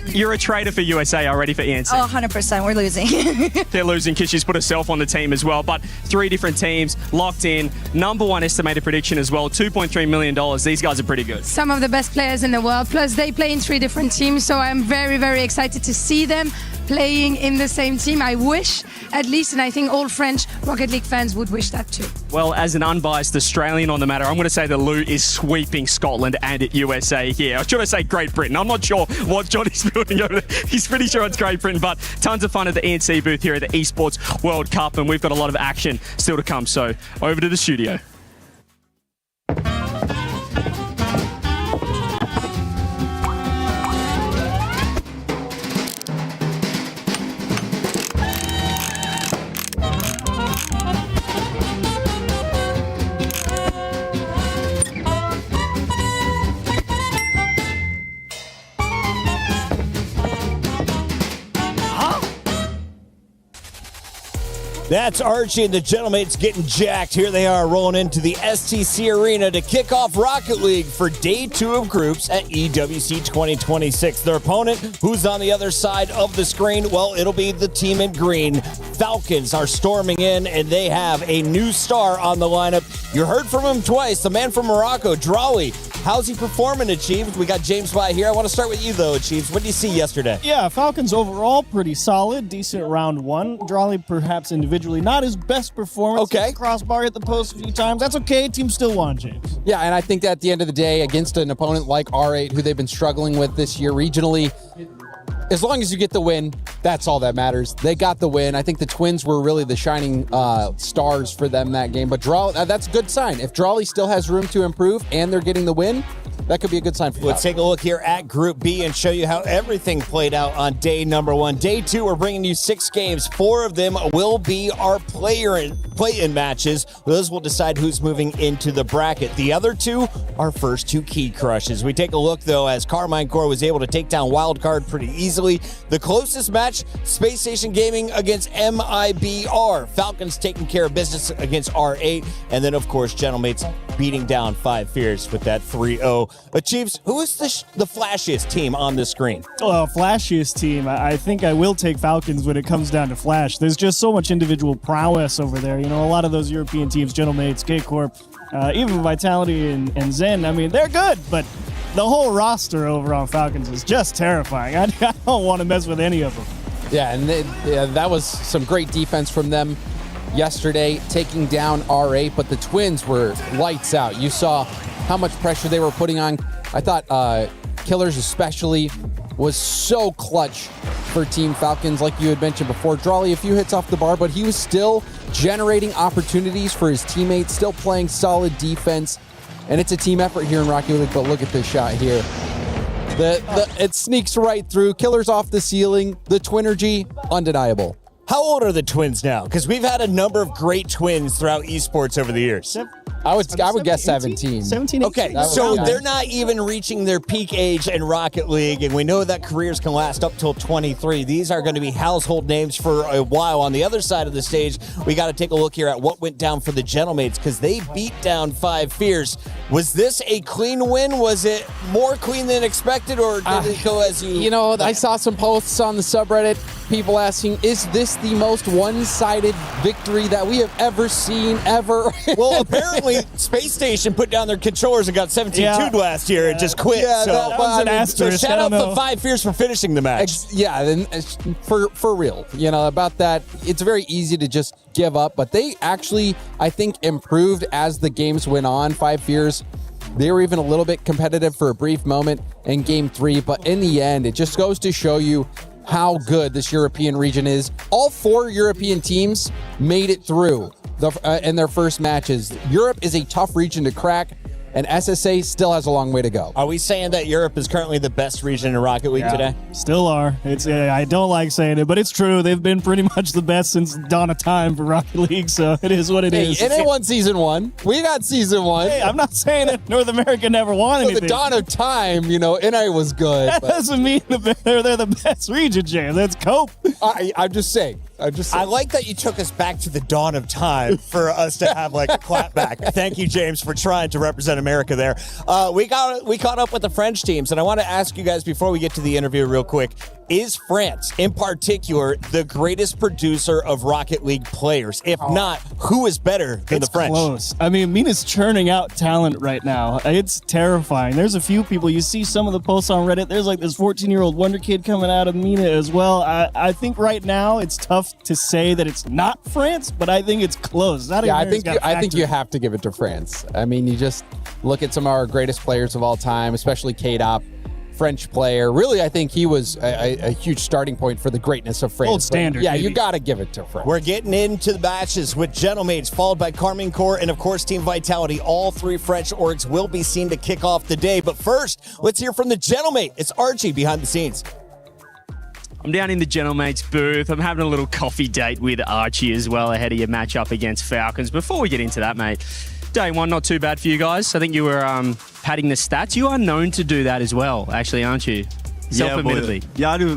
You're a traitor for USA already for ENC. Oh, 100%. We're losing. They're losing because she's put herself on the team as well. But 3 different teams locked in. Number 1 estimated prediction as well. $2.3 million. These guys are pretty good. Some of the best players in the world. Plus, they play in 3 different teams. So I'm very, very excited to see them playing in the same team. I wish, at least, and I think all French Rocket League fans would wish that too. Well, as an unbiased Australian on the matter, I'm going to say that Lou is sweeping Scotland and USA here. Or should I say Great Britain? I'm not sure what Johnny's building over there. He's pretty sure it's Great Britain, but tons of fun at the ENC booth here at the Esports World Cup, and we've got a lot of action still to come. So over to the studio. That's Archie and the Gentlemates getting jacked. Here they are rolling into the STC Arena to kick off Rocket League for Day 2 of groups at EWC 2026. Their opponent, who's on the other side of the screen, well, it'll be the team in green. Falcons are storming in, and they have a new star on the lineup. You heard from him twice, the man from Morocco, Drawley. How's he performing, Achieved? We got James by here. I want to start with you, though, Achieved. What did you see yesterday? Yeah, Falcons overall pretty solid. Decent round 1. Drawley perhaps individually not his best performance. Okay. Crossbar hit the post a few times. That's okay. Team still won, James. Yeah, and I think that at the end of the day, against an opponent like R8, who they've been struggling with this year regionally, as long as you get the win, that's all that matters. They got the win. I think the Twins were really the shining stars for them that game. But that's a good sign. If Drawley still has room to improve and they're getting the win, that could be a good sign for Let's take a look here at Group B and show you how everything played out on day number 1. Day 2, we're bringing you 6 games. 4 of them will be our play-in matches. Those will decide who's moving into the bracket. The other 2 are first 2 key crushes. We take a look, though, as Carmine Core was able to take down Wildcard pretty easily. The closest match, Space Station Gaming against MIBR. Falcons taking care of business against R8. And then, of course, Gentlemates beating down 5 Fears with that 3-0. Achieves, who is the flashiest team on the screen? Oh, flashiest team. I think I will take Falcons when it comes down to flash. There's just so much individual prowess over there. You know, a lot of those European teams, Gentlemates, K-Corp, even Vitality and Zen, I mean, they're good, but the whole roster over on Falcons is just terrifying. I don't want to mess with any of them. Yeah, and that was some great defense from them yesterday, taking down R8, but the Twins were lights out. You saw how much pressure they were putting on. I thought Killers especially was so clutch for Team Falcons, like you had mentioned before. Drawley a few hits off the bar, but he was still generating opportunities for his teammates, still playing solid defense, and it's a team effort here in Rocket League, but look at this shot here. It sneaks right through. Killers off the ceiling. The Twinergy, undeniable. How old are the Twins now? Because we've had a number of great Twins throughout esports over the years. I would guess 17. 17, 18. Okay, That was so young. they're not even reaching their peak age in Rocket League, and we know that careers can last up till 23. These are going to be household names for a while. On the other side of the stage, we got to take a look here at what went down for the Gentlemates, because they beat down 5 Fears. Was this a clean win? Was it more clean than expected, or did it go as you... You know, I saw some posts on the subreddit, people asking, is this the most one-sided victory that we have ever seen, ever? Well, apparently, Space Station put down their controllers and got 17-2 last year and just quit. Yeah, so that was an asterisk. So shout I out don't the know. 5 Fears for finishing the match. Yeah, and for real, you know, about that, it's very easy to just give up, but they actually, I think, improved as the games went on. 5 Fears, they were even a little bit competitive for a brief moment in Game 3, but in the end, it just goes to show you how good this European region is. All 4 European teams made it through in their first matches. Europe is a tough region to crack, and SSA still has a long way to go. Are we saying that Europe is currently the best region in Rocket League today? Still are. It's I don't like saying it, but it's true. They've been pretty much the best since dawn of time for Rocket League, so it is what it is. And they won Season 1. We got Season 1. Hey, I'm not saying that North America never won anything. The dawn of time, you know, NA was good. That doesn't mean they're the best region, James. That's cope. I'm just saying. I like that you took us back to the dawn of time for us to have like a clap back. Thank you, James, for trying to represent America there. We caught up with the French teams, and I want to ask you guys before we get to the interview real quick, is France, in particular, the greatest producer of Rocket League players? If not, who is better than the French? Close. I mean, Mina's churning out talent right now. It's terrifying. There's a few people. You see some of the posts on Reddit. There's like this 14-year-old wonder kid coming out of Mina as well. I think right now it's tough to say that it's not France, but I think it's close. I think you have to give it to France. I mean, you just look at some of our greatest players of all time, especially K-Dop. French player. Really, I think he was a huge starting point for the greatness of France. Gold standard. Yeah, maybe. you got to give it to France. We're getting into the matches with Gentlemates, followed by Carmine Corps, and of course Team Vitality. All 3 French orgs will be seen to kick off the day. But first, let's hear from the Gentlemate. It's Archie behind the scenes. I'm down in the Gentlemates booth. I'm having a little coffee date with Archie as well ahead of your matchup against Falcons. Before we get into that, mate, day 1 not too bad for you guys. I think you were padding the stats. You are known to do that as well, actually, aren't you? Self-admittedly. Yeah, I do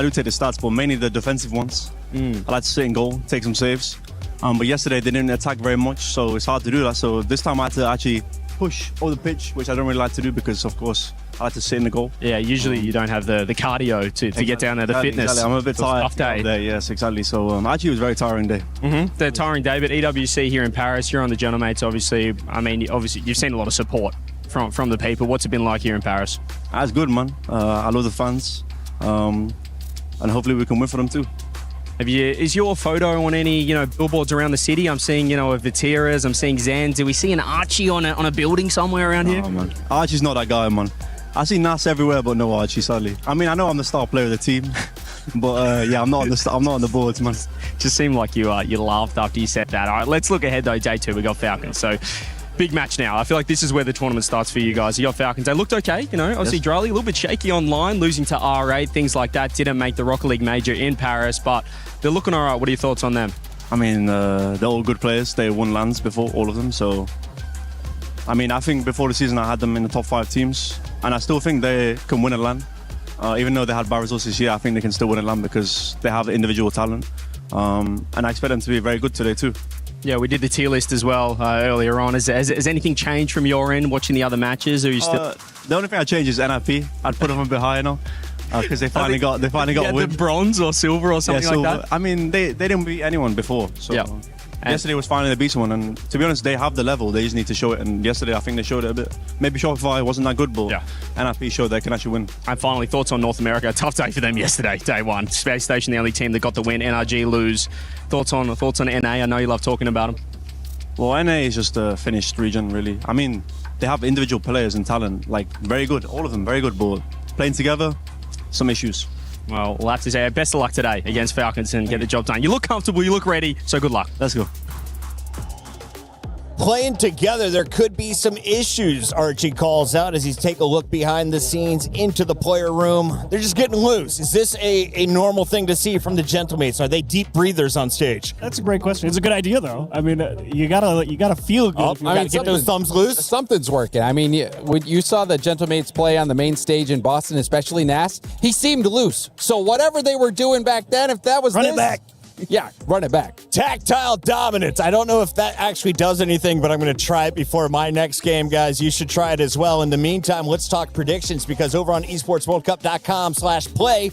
take the stats, but mainly the defensive ones. I like to sit in goal, take some saves. But yesterday they didn't attack very much, so it's hard to do that. So this time I had to actually push over the pitch, which I don't really like to do because, of course, I like to sit in the goal. Yeah, usually you don't have the cardio to get down there, the fitness. Exactly. I'm a bit tired. Tough day. There, yes, exactly. So actually it was a very tiring day. The tiring day, but EWC here in Paris, you're on the Gentlemates, obviously. I mean, obviously you've seen a lot of support from the people. What's it been like here in Paris? That's good, man. I love the fans, and hopefully we can win for them too. Is your photo on any billboards around the city? I'm seeing of Vitiras, I'm seeing Zan. Do we see an Archie on a building somewhere around here? Man. Archie's not that guy, man. I see Nas everywhere, but no Archie, sadly. I mean, I know I'm the star player of the team, but yeah, I'm not on the boards, man. Just seemed like you laughed after you said that. All right, let's look ahead though. Day 2, we got Falcons. So big match now. I feel like this is where the tournament starts for you guys. You got Falcons. They looked okay, obviously Drolly, a little bit shaky online, losing to R8, things like that. Didn't make the Rocket League major in Paris, but they're looking all right. What are your thoughts on them? I mean, they're all good players. They won lands before, all of them. So, I mean, I think before the season I had them in the top 5 teams, and I still think they can win a LAN. Even though they had bad results this year, I think they can still win a LAN because they have individual talent. And I expect them to be very good today too. Yeah, we did the tier list as well earlier on. Has anything changed from your end watching the other matches? Or are you still? The only thing I changed is NIP. I'd put them a bit higher now because they finally got a win. The bronze or silver or something like that. I mean, they didn't beat anyone before. So yesterday was finally the beat one, and to be honest, they have the level. They just need to show it. And yesterday, I think they showed it a bit. Maybe Shopify wasn't that good, but NIP showed they can actually win. And finally, thoughts on North America. Tough day for them yesterday, day 1. Space Station, the only team that got the win. NRG lose. Thoughts on NA? I know you love talking about them. Well, NA is just a finished region, really. I mean, they have individual players and talent, like very good, all of them very good, but playing together, some issues. Well, we'll have to say best of luck today against Falcons and get the job done. You look comfortable, you look ready, so good luck. Let's go. Playing together, there could be some issues, Archie calls out as he's taking a look behind the scenes into the player room. They're just getting loose. Is this a normal thing to see from the Gentlemates? Are they deep breathers on stage? That's a great question. It's a good idea, though. I mean, you gotta feel good. You gotta get those thumbs loose. Something's working. I mean, when you saw the Gentlemates play on the main stage in Boston, especially Nass, he seemed loose. So whatever they were doing back then, if that was Run it back. Yeah, run it back. Tactile dominance. I don't know if that actually does anything, but I'm going to try it before my next game, guys. You should try it as well. In the meantime, let's talk predictions, because over on esportsworldcup.com/play,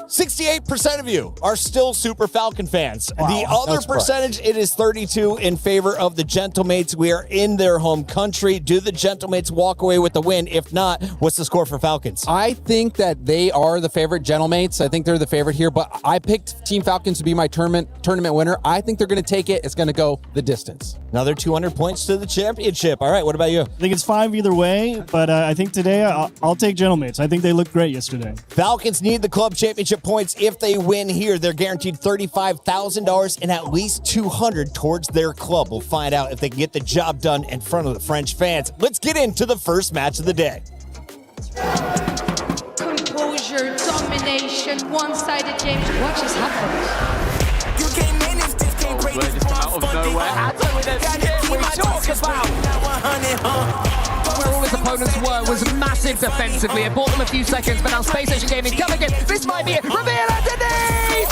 68% of you are still Super Falcon fans. Wow, the other that's percentage, it is 32 in favor of the Gentlemates. We are in their home country. Do the Gentlemates walk away with the win? If not, what's the score for Falcons? I think that they are the favorite Gentlemates. I think they're the favorite here, but I picked Team Falcons to be my tournament winner. I think they're going to take it. It's going to go the distance. Another 200 points to the championship. All right, what about you? I think it's 5 either way, but I think today I'll take Gentlemates. I think they looked great yesterday. Falcons need the club championship points. If they win here, they're guaranteed $35,000 and at least $200 towards their club. We'll find out if they can get the job done in front of the French fans. Let's get into the first match of the day. Composure, domination, one-sided games. What just happened? Out of nowhere. Atto with a skip we talk about. Where all his opponents were was massive defensively. It bought them a few seconds, but now Space Ocean Gaming coming in. This might be it. Reveal underneath!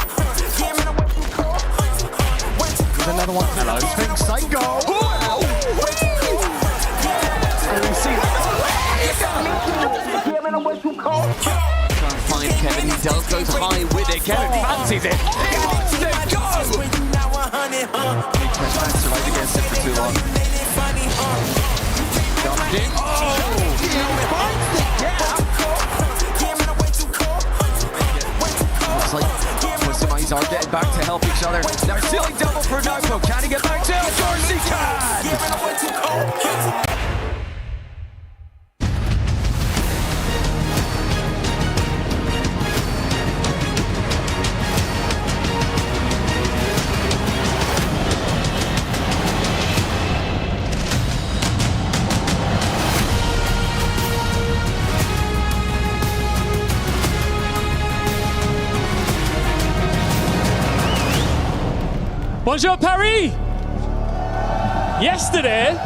There's another one. Hello, Sphinx Psycho. And we see trying to find Kevin. He does go high with it. Kevin fancies it. He wants to go! Tried to get set for too long. Dunking. Oh! Finds the gap! Looks like Muslims are getting back to help each other. They're stealing double for Nopo. Can he get back to? Of course he can! Bonjour Paris! Yesterday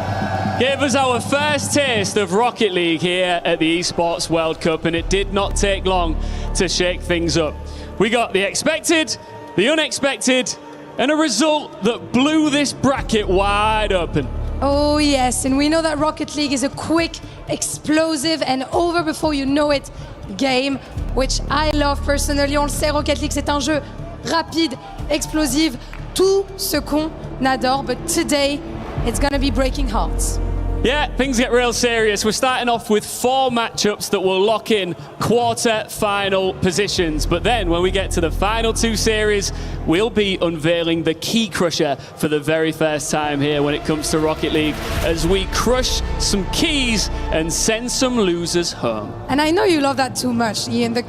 gave us our first taste of Rocket League here at the Esports World Cup, and it did not take long to shake things up. We got the expected, the unexpected, and a result that blew this bracket wide open. Oh yes, and we know that Rocket League is a quick, explosive, and over before you know it game, which I love personally. On le sait, Rocket League, c'est un jeu rapide, explosif, tout ce qu'on adore, but today it's gonna be breaking hearts. Yeah, things get real serious. We're starting off with 4 matchups that will lock in quarter-final positions. But then when we get to the final 2 series, we'll be unveiling the key crusher for the very first time here when it comes to Rocket League, as we crush some keys and send some losers home. And I know you love that too much, Ian. The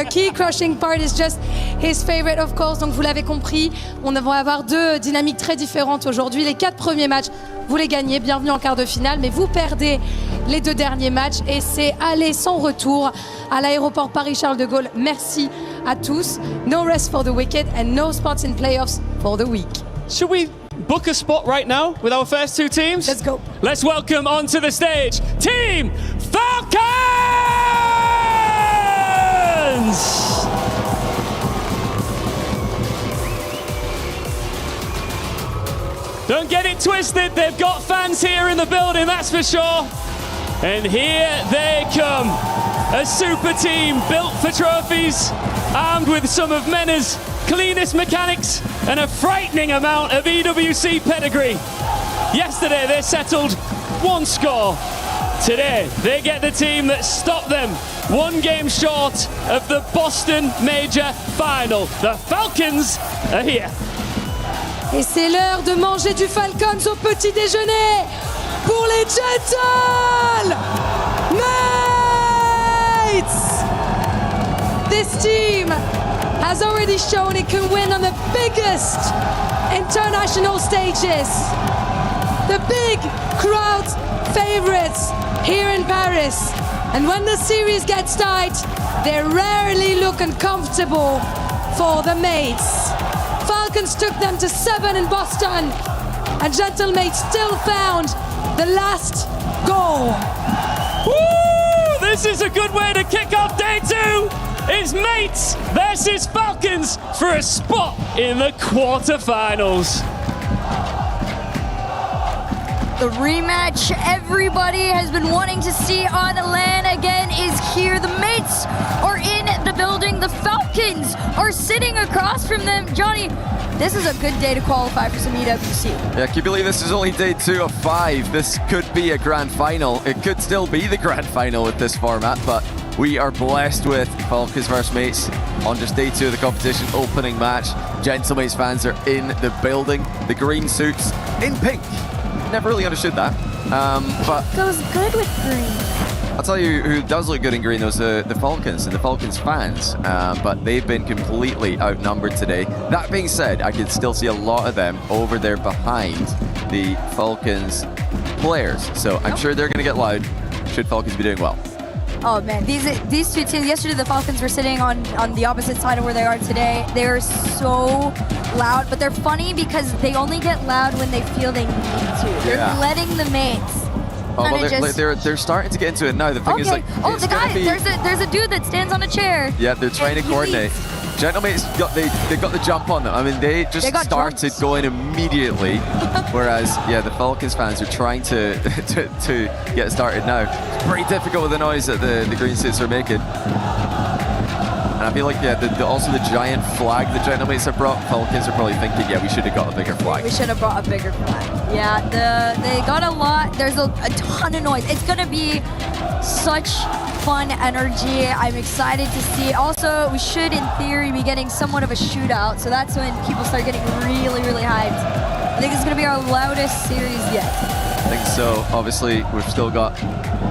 key crushing part is just his favorite, of course. Donc vous l'avez compris, on va avoir 2 dynamiques très différentes aujourd'hui. Les 4 premiers matchs, vous les gagnez, bienvenue en quart de finale, mais vous perdez les 2 derniers matchs et c'est aller sans retour à l'aéroport Paris-Charles de Gaulle. Merci à tous. No rest for the wicked and no spots in playoffs for the weak. Should we book a spot right now with our first 2 teams? Let's go. Let's welcome onto the stage Team Falcons! Don't get it twisted, they've got fans here in the building, that's for sure. And here they come. A super team built for trophies, armed with some of MENA's cleanest mechanics and a frightening amount of EWC pedigree. Yesterday they settled 1 score. Today they get the team that stopped them 1 game short of the Boston Major Final. The Falcons are here. Et c'est l'heure de manger du Falcons au petit déjeuner pour les Gentle Mates! This team has already shown it can win on the biggest international stages. the big crowd favorites here in Paris. And when the series gets tight, they rarely look uncomfortable for the mates. Falcons took them to 7 in Boston, and Gentlemates still found the last goal. Woo! This is a good way to kick off day 2. It's Mates versus Falcons for a spot in the quarterfinals. The rematch everybody has been wanting to see on the LAN again is here. The Mates are in the building. The Falcons are sitting across from them. Johnny, this is a good day to qualify for some EWC. Yeah, can you believe this is only day 2 of 5? This could be a grand final. It could still be the grand final with this format, but we are blessed with Falcons versus Mates on just day 2 of the competition, opening match. Gentlemates fans are in the building. The green suits in pink. Never really understood that, but goes good with green. I'll tell you who does look good in green, those are the Falcons and the Falcons fans, but they've been completely outnumbered today. That being said, I can still see a lot of them over there behind the Falcons players, so I'm sure they're going to get loud should Falcons be doing well. Oh man, these two teams, yesterday the Falcons were sitting on the opposite side of where they are today. They're so loud, but they're funny because they only get loud when they feel they need to. They're letting the mates. Oh, well, they're starting to get into it now. The thing is, like, the guy, there's a dude that stands on a chair. Yeah, they're trying to coordinate. Gentlemates they got the jump on them. I mean, they just started going immediately, whereas the Falcons fans are trying to get started now. It's pretty difficult with the noise that the green suits are making. And I feel like also the giant flag the Gentlemates have brought. Falcons are probably thinking, we should have got a bigger flag. We should have brought a bigger flag. Yeah, they got a lot. There's a ton of noise. It's gonna be such fun energy. I'm excited to see. Also, we should, in theory, be getting somewhat of a shootout. So that's when people start getting really, really hyped. I think it's going to be our loudest series yet. I think so. Obviously, we've still got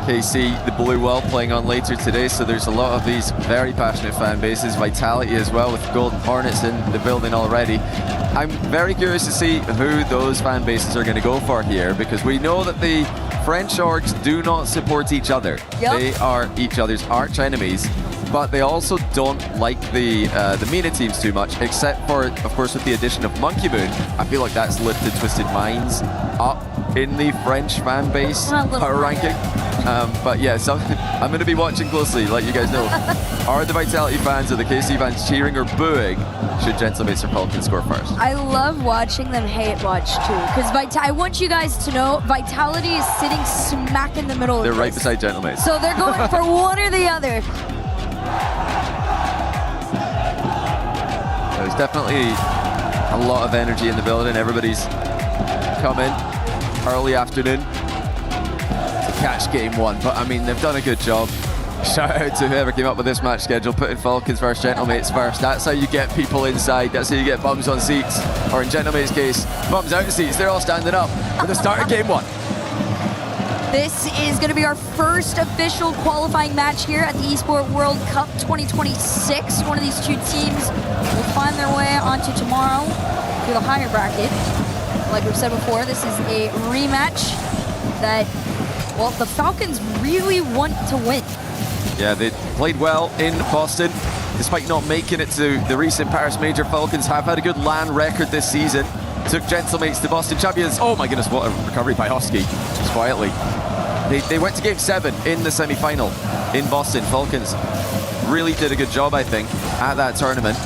KC, the Blue Well, playing on later today. So there's a lot of these very passionate fan bases. Vitality as well, with Golden Hornets in the building already. I'm very curious to see who those fan bases are going to go for here, because we know that the French orgs do not support each other. They are each other's arch enemies, but they also don't like the MENA teams too much, except for, of course, with the addition of Monkey Moon. I feel like that's lifted Twisted Minds up in the French fan base power ranking. But yeah, so I'm going to be watching closely, let you guys know. Are the Vitality fans or the KC fans cheering or booing should Gentlemates or Falcons score first? I love watching them hate watch too, because I want you guys to know Vitality is sitting smack in the middle of They're this. right beside Gentlemates. So they're going for one or the other. There's definitely a lot of energy in the building. Everybody's coming early afternoon to catch game 1, but I mean, they've done a good job. Shout out to whoever came up with this match schedule, putting Falcons versus Gentlemates first. That's how you get people inside. That's how you get bums on seats, or in Gentlemates' case, bums out of seats. They're all standing up for the start of game 1. This is going to be our first official qualifying match here at the Esports World Cup 2026. One of these two teams will find their way onto tomorrow to the higher bracket. Like we've said before, this is a rematch that, well, the Falcons really want to win. Yeah, they played well in Boston, despite not making it to the recent Paris Major. Falcons have had a good LAN record this season. Took Gentlemates to Boston champions. Oh my goodness, what a recovery by Husky, just quietly. They went to game 7 in the semi-final in Boston. Falcons really did a good job, I think, at that tournament,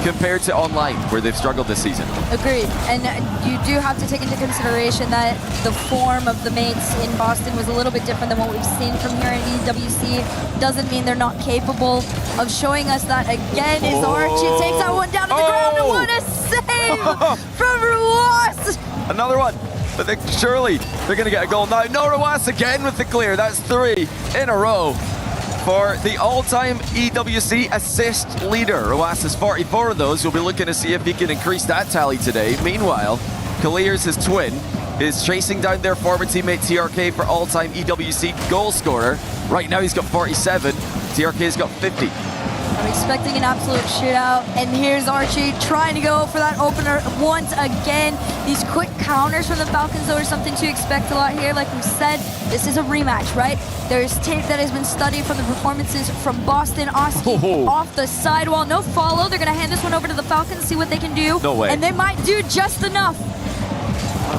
compared to online, where they've struggled this season. Agreed. And you do have to take into consideration that the form of the mates in Boston was a little bit different than what we've seen from here in EWC. Doesn't mean they're not capable of showing us that again. Is Archie takes that one down to the ground, and what a save from Ruas! Another one, but surely they're going to get a goal now. No, Ruas again with the clear. That's 3 in a row for the all-time EWC assist leader. Ruas has 44 of those. We'll be looking to see if he can increase that tally today. Meanwhile, Kaliers, his twin, is chasing down their former teammate TRK for all-time EWC goal scorer. Right now he's got 47. TRK's got 50. I'm expecting an absolute shootout, and here's Archie trying to go for that opener once again. These quick counters from the Falcons, though, are something to expect a lot here. Like we said, this is a rematch, right? There's tape that has been studied from the performances from Boston. Oski off the sidewall, no follow. They're gonna hand this one over to the Falcons, see what they can do. No way. And they might do just enough.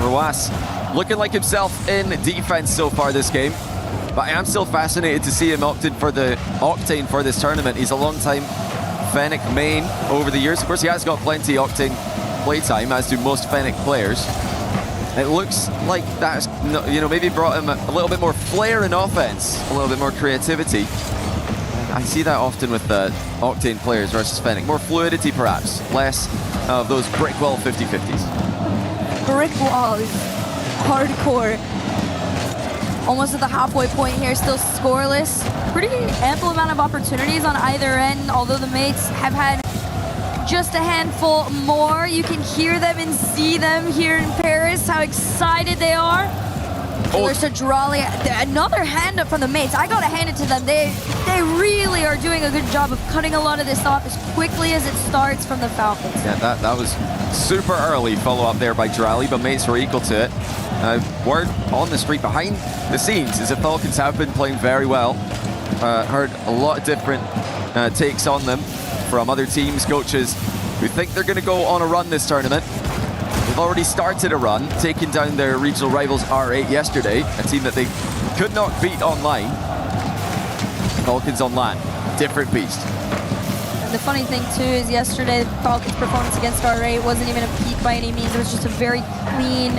Rawas looking like himself in defense so far this game. But I am still fascinated to see him octane for this tournament. He's a long-time Fennec main over the years. Of course, he has got plenty octane playtime, as do most Fennec players. It looks like that's, you know, maybe brought him a little bit more flair in offense, a little bit more creativity. I see that often with octane players versus Fennec. More fluidity, perhaps. Less of those brick wall 50-50s. Brick wall is hardcore. Almost at the halfway point here, still scoreless. Pretty ample amount of opportunities on either end, although the mates have had just a handful more. You can hear them and see them here in Paris, how excited they are. There's a Drali, another hand up from the mates. I gotta hand it to them. They really are doing a good job of cutting a lot of this off as quickly as it starts from the Falcons. Yeah, that was super early follow-up there by Drali, but mates were equal to it. Word on the street behind the scenes is the Falcons have been playing very well. Heard a lot of different takes on them from other teams, coaches who think they're going to go on a run this tournament. They've already started a run, taking down their regional rivals R8 yesterday, a team that they could not beat online. Falcons on land, different beast. And the funny thing too is yesterday the Falcons' performance against R8 wasn't even a peak by any means. It was just a very clean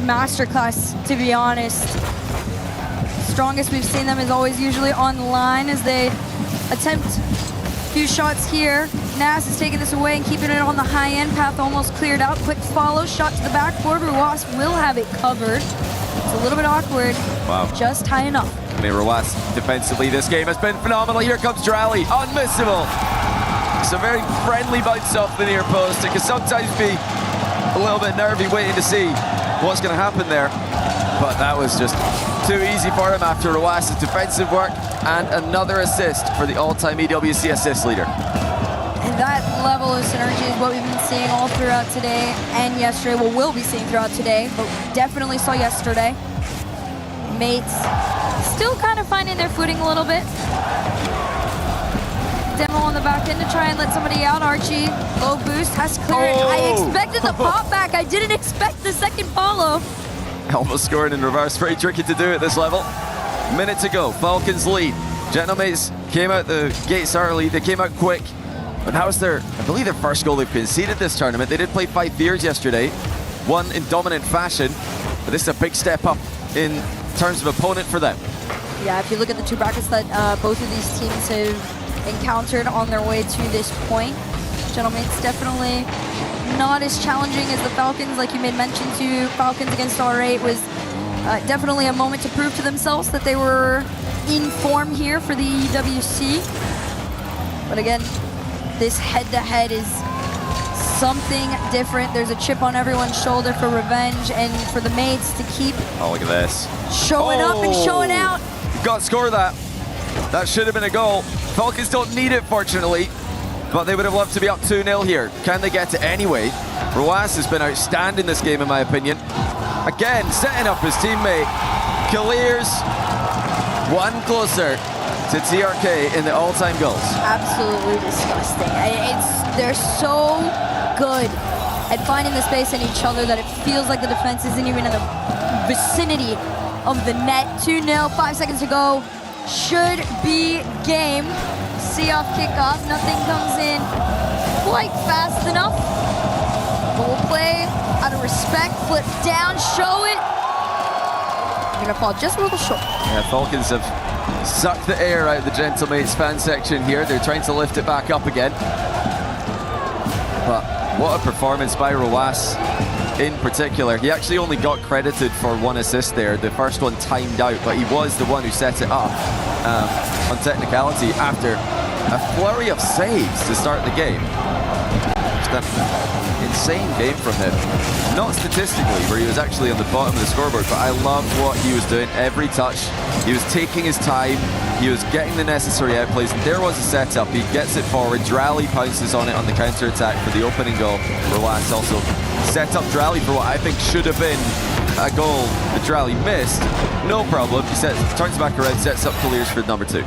masterclass, to be honest. Strongest we've seen them is always usually online as they attempt a few shots here. Nas is taking this away and keeping it on the high end. Path almost cleared out. Quick follow, shot to the backboard. Rawas will have it covered. It's a little bit awkward. Wow. Just high enough. I mean, Rawas defensively this game has been phenomenal. Here comes Drali, unmissable. It's a very friendly bounce off the near post. It can sometimes be a little bit nervy waiting to see what's going to happen there. But that was just too easy for him after Rawas' defensive work and another assist for the all-time EWC assist leader. And that level of synergy is what we've been seeing all throughout today and yesterday. Well, we'll be seeing throughout today, but definitely saw yesterday. Mates still kind of finding their footing a little bit. Demo on the back end to try and let somebody out. Archie, low boost, has to clear it. I expected the pop back. I didn't expect the second follow. Almost scored in reverse. Very tricky to do at this level. Minute to go. Falcons lead. Genomates came out the gates early. They came out quick. But that was I believe their first goal they've conceded this tournament. They did play 5 fears yesterday. Won in dominant fashion. But this is a big step up in terms of opponent for them. Yeah, if you look at the two brackets that both of these teams have encountered on their way to this point, Genomates definitely not as challenging as the Falcons. Like you made mention to, Falcons against R8 was definitely a moment to prove to themselves that they were in form here for the EWC. But again, this head-to-head is something different. There's a chip on everyone's shoulder for revenge and for the mates to keep look at this. Showing up and showing out. Got to score that. That should have been a goal. Falcons don't need it, fortunately, but they would have loved to be up 2-0 here. Can they get it anyway? Rawas has been outstanding this game, in my opinion. Again, setting up his teammate. Clears one closer to TRK in the all-time goals. Absolutely disgusting. They're so good at finding the space in each other that it feels like the defense isn't even in the vicinity of the net. 2-0, 5 seconds to go. Should be game. See off kickoff. Nothing comes in quite fast enough. But we'll play out of respect. Flip down, show it. You're gonna fall just a little short. Yeah, Falcons have sucked the air out of the Gentlemates fan section here. They're trying to lift it back up again. But what a performance by Rawas in particular. He actually only got credited for 1 assist there. The first one timed out, but he was the one who set it up on technicality after a flurry of saves to start the game. That insane game from him. Not statistically, where he was actually on the bottom of the scoreboard, but I loved what he was doing. Every touch, he was taking his time, he was getting the necessary outplays, and there was a setup. He gets it forward, Drally pounces on it on the counter-attack for the opening goal. Roas also set up Drally for what I think should have been a goal that Drally missed. No problem, he turns back around, sets up Colliers for number 2.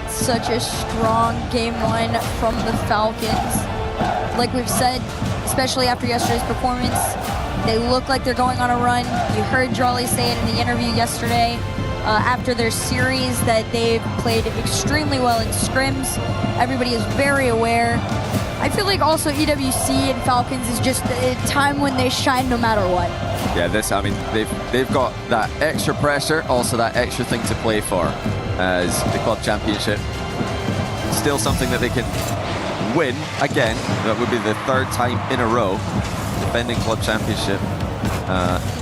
Such a strong game one from the Falcons. Like we've said, especially after yesterday's performance, they look like they're going on a run. You heard Drally say it in the interview yesterday after their series that they've played extremely well in scrims. Everybody is very aware. I feel like also EWC and Falcons is just a time when they shine no matter what. Yeah, they've got that extra pressure, also that extra thing to play for as the club championship. Still something that they can win again. That would be the 3rd time in a row defending club championship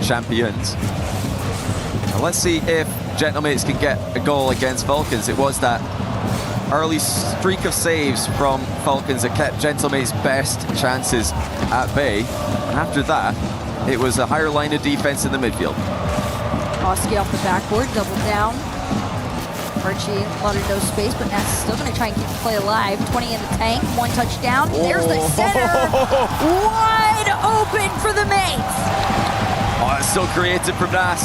champions. And let's see if Gentlemates can get a goal against Falcons. It was that early streak of saves from Falcons that kept Gentlemates' best chances at bay. And after that, it was a higher line of defense in the midfield. Oski off the backboard, double down. Archie, a lot of no space, but Nats is still going to try and keep the play alive. 20 in the tank, 1 touchdown. There's the center. Wide open for the Mates. Oh, it's so creative from Nas.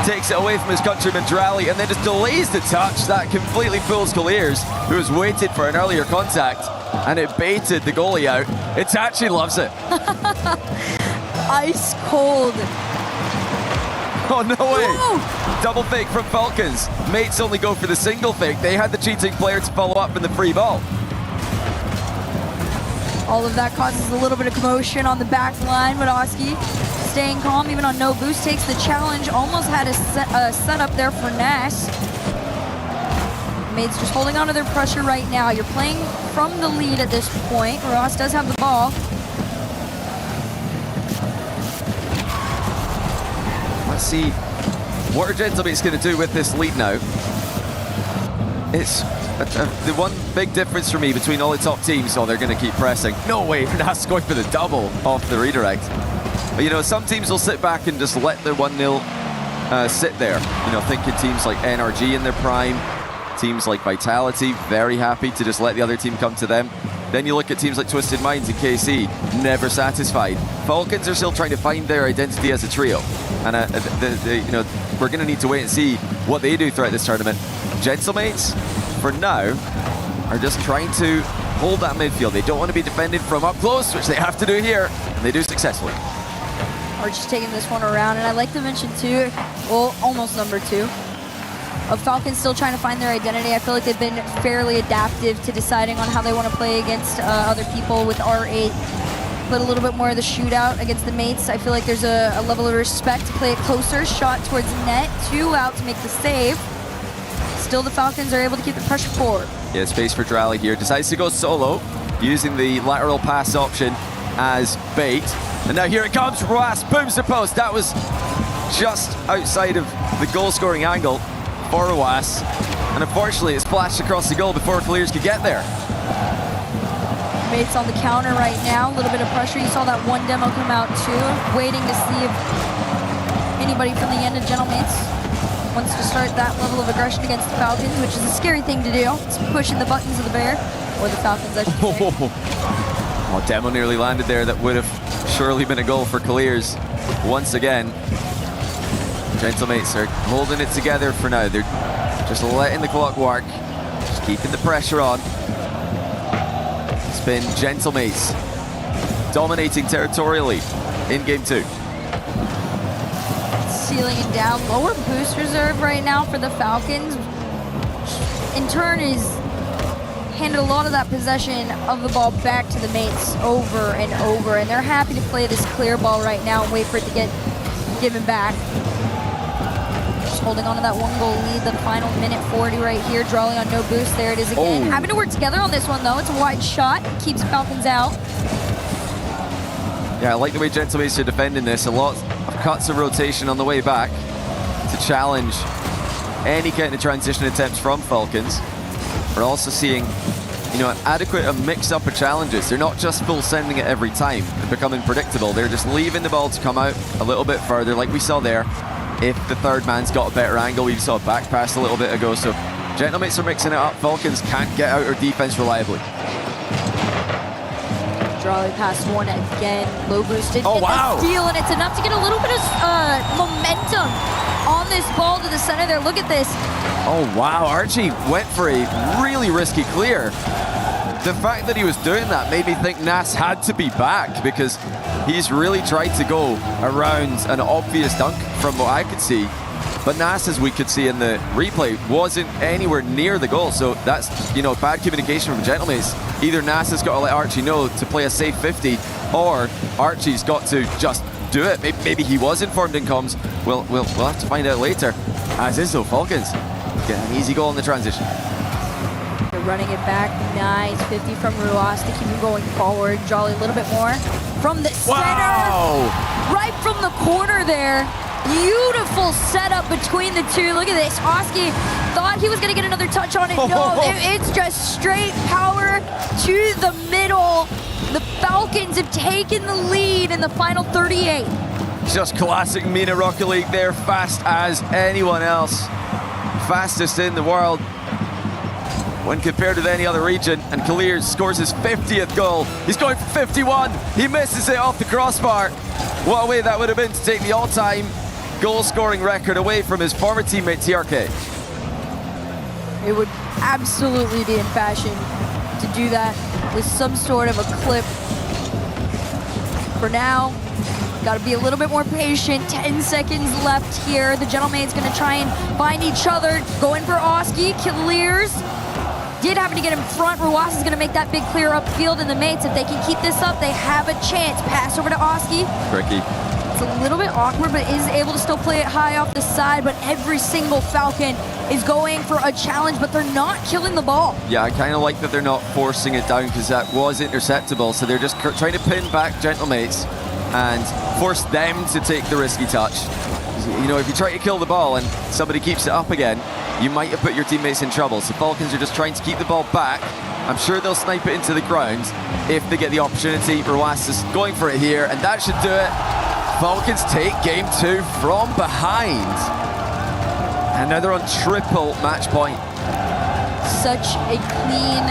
Takes it away from his countryman Drally and then just delays the touch. That completely fools Colliers, who has waited for an earlier contact, and it baited the goalie out. Itachi loves it. Ice cold. Oh, no way. Whoa. Double fake from Falcons. Mates only go for the single fake. They had the cheating player to follow up in the free ball. All of that causes a little bit of commotion on the back line, but Oski staying calm even on no boost, takes the challenge. Almost had a setup there for Nash. Mates just holding on to their pressure right now. You're playing from the lead at this point. Ross does have the ball. Let's see what are Gentlemates going to do with this lead now. It's the one big difference for me between all the top teams. Oh, they're going to keep pressing. No way, Nas going for the double off the redirect. But, you know, some teams will sit back and just let the 1-0 sit there. You know, thinking teams like NRG in their prime, teams like Vitality, very happy to just let the other team come to them. Then you look at teams like Twisted Minds and KC, never satisfied. Falcons are still trying to find their identity as a trio. And you know, we're going to need to wait and see what they do throughout this tournament. Gentlemates, for now, are just trying to hold that midfield. They don't want to be defended from up close, which they have to do here, and they do successfully. Archie's taking this one around, and I'd like to mention too, well, almost number 2, of Falcons still trying to find their identity. I feel like they've been fairly adaptive to deciding on how they want to play against other people with R8. But a little bit more of the shootout against the Mates. I feel like there's a level of respect to play it closer. Shot towards the net, 2 out to make the save. Still the Falcons are able to keep the pressure forward. Yeah, space for Drally here. Decides to go solo, using the lateral pass option as bait. And now here it comes, Roas booms the post. That was just outside of the goal-scoring angle for Roas. And unfortunately, it splashed across the goal before Colliers could get there. Mates on the counter right now, a little bit of pressure. You saw that one demo come out too, waiting to see if anybody from the end of Gentlemates wants to start that level of aggression against the Falcons, which is a scary thing to do. It's pushing the buttons of the Bear, or the Falcons, I should say. Oh, demo nearly landed there. That would have surely been a goal for Colliers. Once again, Gentlemates are holding it together for now. They're just letting the clock work, just keeping the pressure on. It's been Gentlemates dominating territorially in game 2. Sealing it down. Lower boost reserve right now for the Falcons. In turn is handed a lot of that possession of the ball back to the Mates over and over. And they're happy to play this clear ball right now and wait for it to get given back. Just holding on to that 1-goal lead, the final minute 40 right here. Drawing on no boost. There it is again. Oh. Having to work together on this one though. It's a wide shot. Keeps Falcons out. Yeah, I like the way Gentlemates are defending this. A lot of cuts of rotation on the way back to challenge any kind of transition attempts from Falcons. We're also seeing an adequate mix up of challenges. They're not just full sending it every time and becoming predictable. They're just leaving the ball to come out a little bit further, like we saw there. If the third man's got a better angle, we saw a back pass a little bit ago. So Gentlemates are mixing it up. Falcons can't get out their defense reliably. Drawley passed one again, low boosted. Oh, wow. Steal, and it's enough to get a little bit of momentum on this ball to the center there. Look at this. Oh, wow. Archie went for a really risky clear. The fact that he was doing that made me think Nas had to be back, because he's really tried to go around an obvious dunk from what I could see. But Nas, as we could see in the replay, wasn't anywhere near the goal. So that's, bad communication from Gentlemates. Either Nas has got to let Archie know to play a safe 50, or Archie's got to just do it. Maybe he was informed in comms. We'll have to find out later. As is though, Falcons get an easy goal in the transition. They're running it back. Nice 50 from Ruas to keep him going forward. Drawley a little bit more from the center. Right from the corner there. Beautiful setup between the two. Look at this. Oski thought he was going to get another touch on it. No, it's just straight power to the middle. The Falcons have taken the lead in the final 38. Just classic MENA Rocket League there. Fast as anyone else. Fastest in the world when compared with any other region. And Kalir scores his 50th goal. He's going for 51. He misses it off the crossbar. What a way that would have been to take the all-time goal-scoring record away from his former teammate TRK. It would absolutely be in fashion to do that with some sort of a clip. For now, got to be a little bit more patient. 10 seconds left here. The Gentlemate's going to try and find each other. Going for Oski. Clears. Did happen to get in front. Ruas is going to make that big clear upfield, and the mates, if they can keep this up, they have a chance. Pass over to Oski. Tricky. It's a little bit awkward, but is able to still play it high off the side. But every single Falcon is going for a challenge, but they're not killing the ball. Yeah, I kind of like that they're not forcing it down, because that was interceptable. So they're just trying to pin back Gentlemates and force them to take the risky touch. If you try to kill the ball and somebody keeps it up again, you might have put your teammates in trouble. So Falcons are just trying to keep the ball back. I'm sure they'll snipe it into the ground if they get the opportunity. Ruas is going for it here, and that should do it. Falcons take game 2 from behind. And now they're on triple match point. Such a clean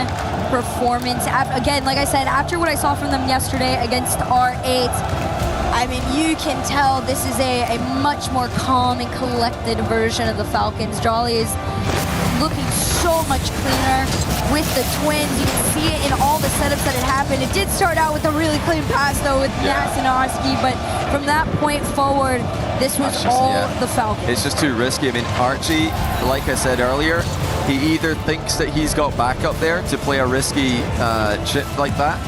performance. Again, like I said, after what I saw from them yesterday against R8, I mean, you can tell this is a much more calm and collected version of the Falcons. Drawley is looking so much cleaner with the twins. You can see it in all the setups that had happened. It did start out with a really clean pass, though, with Nas and Oski, but from that point forward, this was the Falcons. It's just too risky. I mean, Archie, like I said earlier, he either thinks that he's got backup there to play a risky chip like that,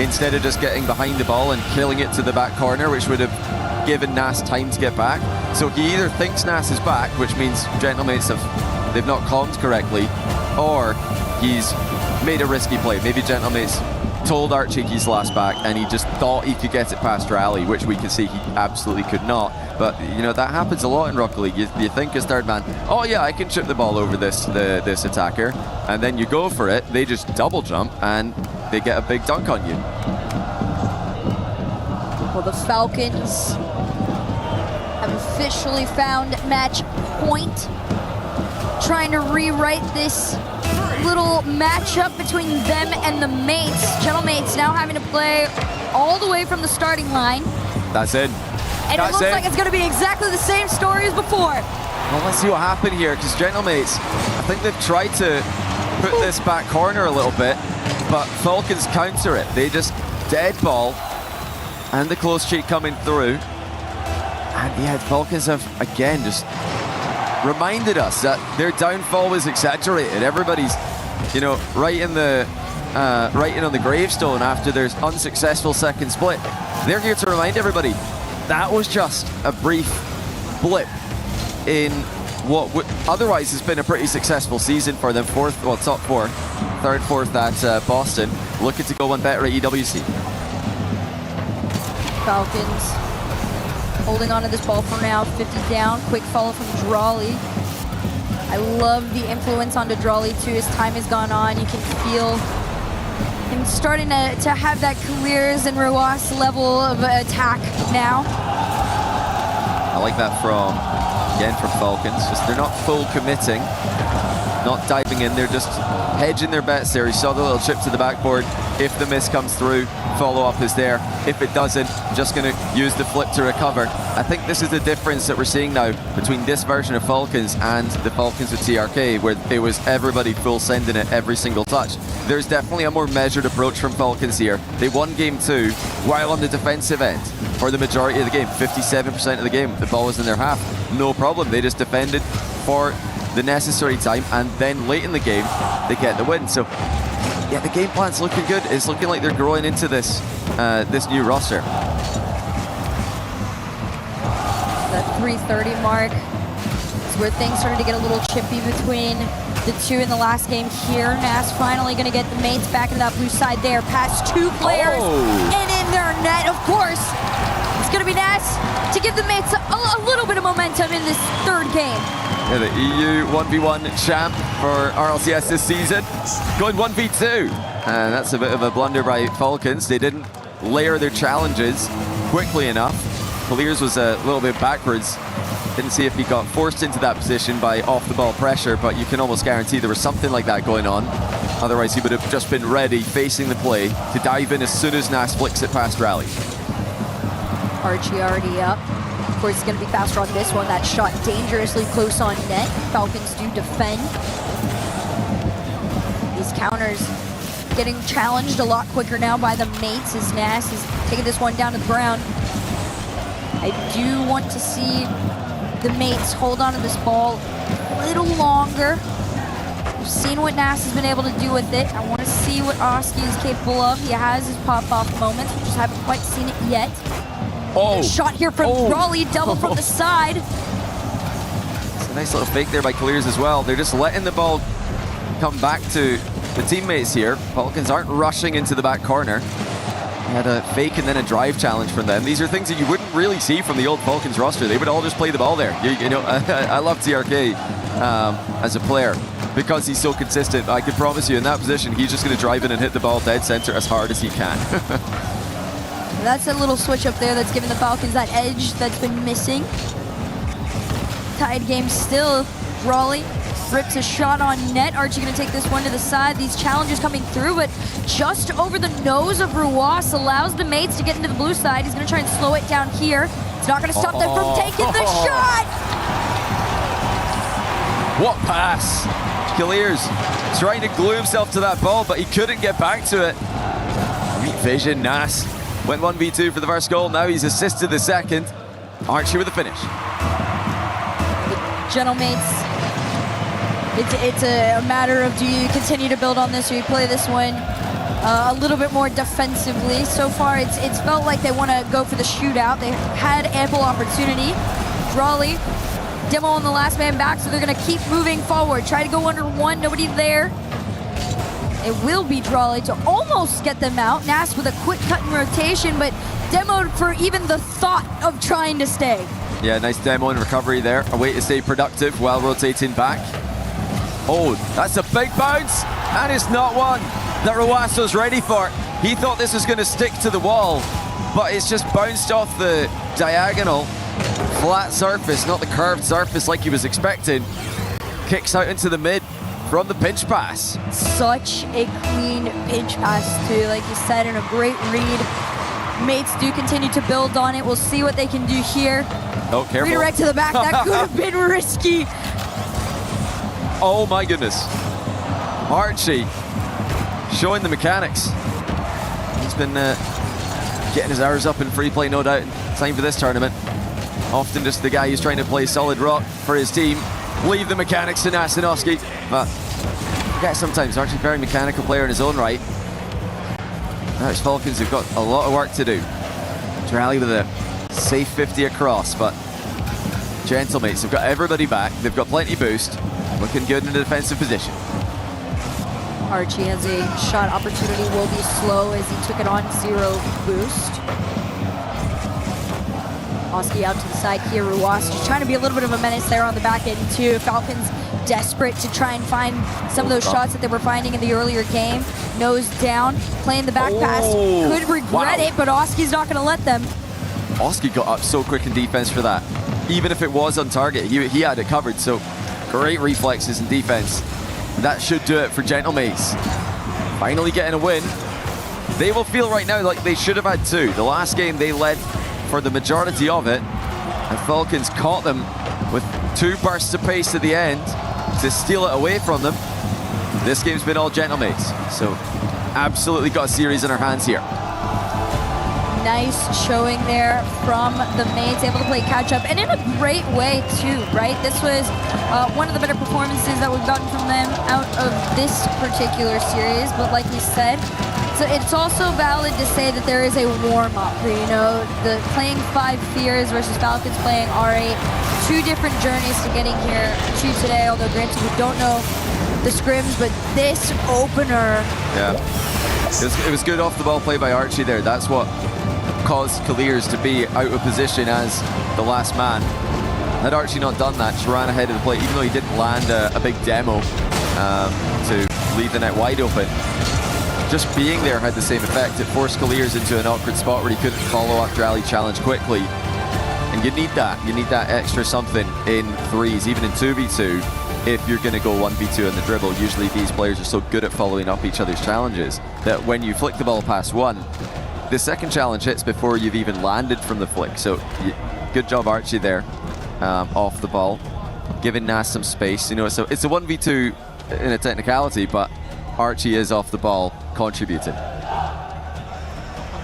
instead of just getting behind the ball and killing it to the back corner, which would have given Nas time to get back. So he either thinks Nas is back, which means Gentlemates they've not calmed correctly, or he's made a risky play. Maybe Gentlemates told Archie he's last back and he just thought he could get it past Rally, which we can see he absolutely could not. But that happens a lot in Rocket League. You think as third man, oh yeah, I can chip the ball over this attacker, and then you go for it, they just double jump and they get a big dunk on you. Well, the Falcons have officially found match point, trying to rewrite this little matchup between them and the mates. Gentlemates now having to play all the way from the starting line. That's it. And it looks like it's going to be exactly the same story as before. Well, let's see what happened here, because Gentlemates, I think they've tried to put this back corner a little bit, but Falcons counter it. They just dead ball, and the close cheat coming through. And yeah, Falcons have, again, just reminded us that their downfall was exaggerated. Everybody's, right in on the gravestone after their unsuccessful second split. They're here to remind everybody that was just a brief blip in what would otherwise has been a pretty successful season for them. Top four, third, fourth at Boston, looking to go one better at EWC. Falcons holding on to this ball for now, 50 down, quick follow from Drawley. I love the influence onto Drawley too as time has gone on. You can feel I'm starting to have that Clears and Roas level of attack now. I like that from Falcons. Just they're not full committing, not diving in. They're just hedging their bets there. You saw the little chip to the backboard. If the miss comes through, follow-up is there. If it doesn't, just going to use the flip to recover. I think this is the difference that we're seeing now between this version of Falcons and the Falcons with TRK, where it was everybody full sending it every single touch. There's definitely a more measured approach from Falcons here. They won game 2 while on the defensive end for the majority of the game. 57% of the game, the ball was in their half. No problem. They just defended for the necessary time, and then late in the game, they get the win. So yeah, the game plan's looking good. It's looking like they're growing into this this new roster. The 3:30 mark is where things started to get a little chippy between the two in the last game here. Nas finally going to get the mates back in that blue side there, past 2 players, and in their net, of course. It's going to be Nas to give the mates a little bit of momentum in this 3rd game. Yeah, the EU 1v1 champ for RLCS this season, going 1v2. And that's a bit of a blunder by Falcons. They didn't layer their challenges quickly enough. Clears was a little bit backwards. Didn't see if he got forced into that position by off-the-ball pressure, but you can almost guarantee there was something like that going on. Otherwise, he would have just been ready, facing the play, to dive in as soon as Nas flicks it past Rally. Archie already up. Of course, it's going to be faster on this one. That shot dangerously close on net. Falcons do defend. These counters getting challenged a lot quicker now by the mates as Nas is taking this one down to the ground. I do want to see the mates hold on to this ball a little longer. We've seen what Nas has been able to do with it. I want to see what Oski is capable of. He has his pop-off moments. We just haven't quite seen it yet. Oh, shot here from Raleigh, double from the side. It's a nice little fake there by Clears as well. They're just letting the ball come back to the teammates here. Falcons aren't rushing into the back corner. They had a fake and then a drive challenge from them. These are things that you wouldn't really see from the old Falcons roster. They would all just play the ball there. You know, I love TRK as a player because he's so consistent. I can promise you, in that position, he's just going to drive in and hit the ball dead center as hard as he can. That's a little switch up there that's giving the Falcons that edge that's been missing. Tied game still. Raleigh rips a shot on net. Archie going to take this one to the side. These challenges coming through, but just over the nose of Ruas allows the mates to get into the blue side. He's going to try and slow it down here. It's not going to stop them from taking the shot. What pass! Clears trying to glue himself to that ball, but he couldn't get back to it. Great vision, Nas. Went 1v2 for the first goal. Now he's assisted the second. Archie with the finish. Gentlemates, it's a matter of, do you continue to build on this or you play this one a little bit more defensively? So far, it's felt like they want to go for the shootout. They had ample opportunity. Raleigh, demo on the last man back, so they're going to keep moving forward. Try to go under one, nobody there. It will be Raleigh to almost get them out. Nas with a quick cut in rotation, but demoed for even the thought of trying to stay. Yeah, nice demo and recovery there. A way to stay productive while rotating back. Oh, that's a big bounce, and it's not one that Ruaso's ready for. He thought this was going to stick to the wall, but it's just bounced off the diagonal flat surface, not the curved surface like he was expecting. Kicks out into the mid from the pinch pass. Such a clean pinch pass too, like you said, and a great read. Mates do continue to build on it. We'll see what they can do here. Oh, careful. Redirect to the back, that could have been risky. Oh my goodness. Archie showing the mechanics. He's been getting his hours up in free play, no doubt. Time for this tournament. Often just the guy who's trying to play solid rock for his team. Leave the mechanics to Nasinoski. But I forget sometimes, Archie's a very mechanical player in his own right. Now it's Falcons who've got a lot of work to do. Rally with a safe 50 across, but Gentlemates have got everybody back. They've got plenty boost. Looking good in a defensive position. Archie has a shot opportunity, will be slow as he took it on 0 boost. Oski out to the side here. Ruas just trying to be a little bit of a menace there on the back end too. Falcons desperate to try and find some of those shots that they were finding in the earlier game. Nose down, playing the back pass. Could regret it, but Oski's not going to let them. Oski got up so quick in defense for that. Even if it was on target, he had it covered. So great reflexes in defense. That should do it for Gentlemates. Finally getting a win. They will feel right now like they should have had two. The last game they led for the majority of it, and Falcons caught them with 2 bursts of pace at the end to steal it away from them. This game's been all Gentlemates, so absolutely got a series in our hands here. Nice showing there from the mates, able to play catch up, and in a great way too, right? This was one of the better performances that we've gotten from them out of this particular series, but like we said, so it's also valid to say that there is a warm-up, you know, the playing 5 Fears versus Falcons playing R8, 2 different journeys to getting here to today, although granted we don't know the scrims, but this opener. Yeah, it was good off the ball play by Archie there. That's what caused Clears to be out of position as the last man. Had Archie not done that, she ran ahead of the play, even though he didn't land a big demo to leave the net wide open. Just being there had the same effect. It forced Clears into an awkward spot where he couldn't follow up rally challenge quickly. And you need that. You need that extra something in 3s, even in 2v2, if you're going to go 1v2 in the dribble. Usually these players are so good at following up each other's challenges that when you flick the ball past one, the second challenge hits before you've even landed from the flick. So good job Archie there, off the ball, giving Nas some space. You know, so it's a 1v2 in a technicality, but Archie is off the ball contributing.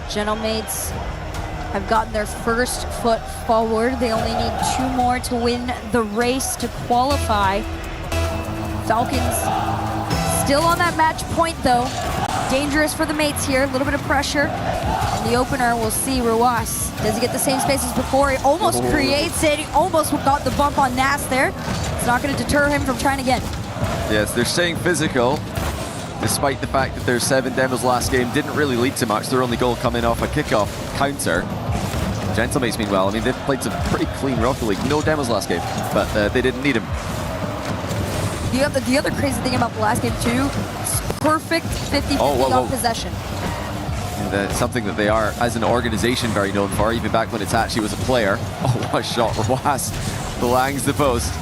Gentlemates have gotten their first foot forward. They only need 2 more to win the race to qualify. Falcons still on that match point though. Dangerous for the mates here, a little bit of pressure. In the opener, we'll see Ruas. Does he get the same space as before? He almost creates it. He almost got the bump on Nas there. It's not going to deter him from trying again. Yes, they're staying physical, despite the fact that their 7 demos last game didn't really lead to much. Their only goal coming off a kickoff counter. Gentlemates, meanwhile, I mean, they've played some pretty clean Rocket League. No demos last game, but they didn't need him. The other crazy thing about the last game too, perfect 50-50 on possession. And something that they are, as an organization, very known for, even back when Itachi was a player. Oh, what a shot, Ruas blangs the post.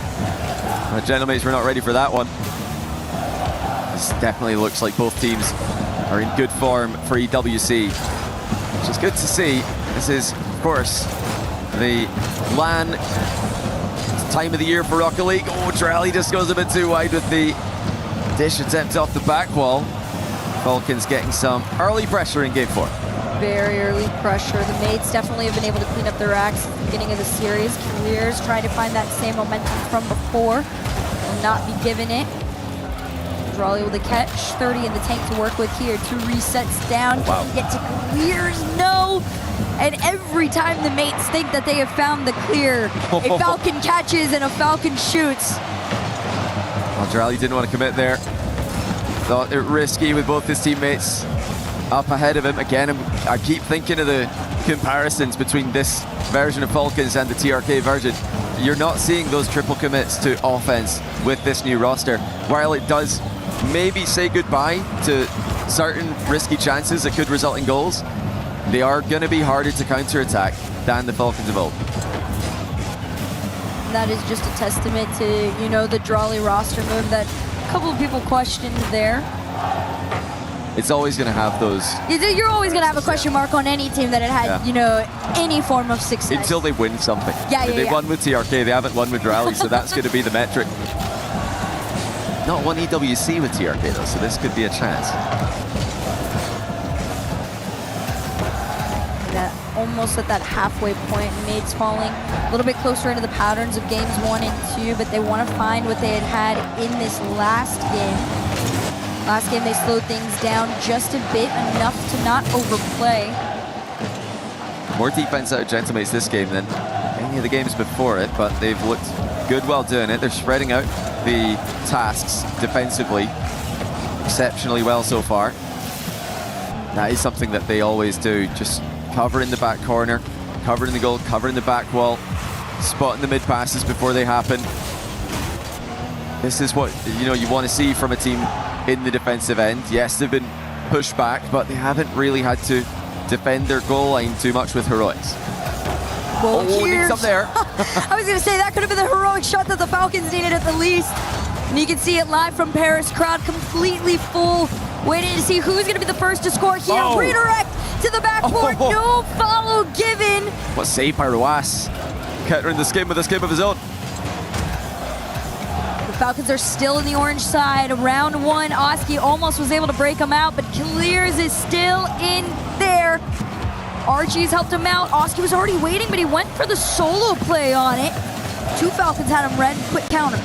Gentlemates were not ready for that one. This definitely looks like both teams are in good form for EWC, which is good to see. This is, of course, the LAN time of the year for Rocket League. Oh, Drally just goes a bit too wide with the dish attempt off the back wall. Falcons getting some early pressure in game 4. Very early pressure. The mates definitely have been able to clean up their acts at the beginning of the series. Clears trying to find that same momentum from before. Will not be given it. Drally with a catch. 30 in the tank to work with here. 2 resets down. Can he get to Clears? No! And every time the mates think that they have found the clear, a Falcon catches and a Falcon shoots. Well, Drally didn't want to commit there. Thought it risky with both his teammates up ahead of him. Again, I keep thinking of the comparisons between this version of Falcons and the TRK version. You're not seeing those triple commits to offense with this new roster. While it does maybe say goodbye to certain risky chances that could result in goals, they are going to be harder to counter-attack than the Falcons of old. That is just a testament to, you know, the Drally roster move that a couple of people questioned there. It's always going to have those. You're always going to have a question mark on any team that had, you know, any form of success. Until they win something. They won with TRK, they haven't won with Drally, so that's going to be the metric. Not one EWC with TRK though, so this could be a chance. Almost at that halfway point, mates falling a little bit closer into the patterns of games 1 and 2, but they want to find what they had in this last game. Last game they slowed things down just a bit, enough to not overplay. More defense out of Gentlemates this game than any of the games before it, but they've looked good while doing it. They're spreading out the tasks defensively exceptionally well so far. That is something that they always do, just cover in the back corner, cover in the goal, cover in the back wall. spotting the mid passes before they happen. This is what you want to see from a team in the defensive end. Yes, they've been pushed back, but they haven't really had to defend their goal line too much with heroics. Well, needs up there. I was going to say that could have been the heroic shot that the Falcons needed at the least. And you can see it live from Paris. Crowd completely full, waiting to see who's going to be the first to score here. Redirect to the backboard. No follow given. What save by Ruas. Countering the skim with a skim of his own. The Falcons are still in the orange side. Round one, Oski almost was able to break him out, but Clears is still in there. Archie's helped him out. Oski was already waiting, but he went for the solo play on it. Two Falcons had him red. Quick counter.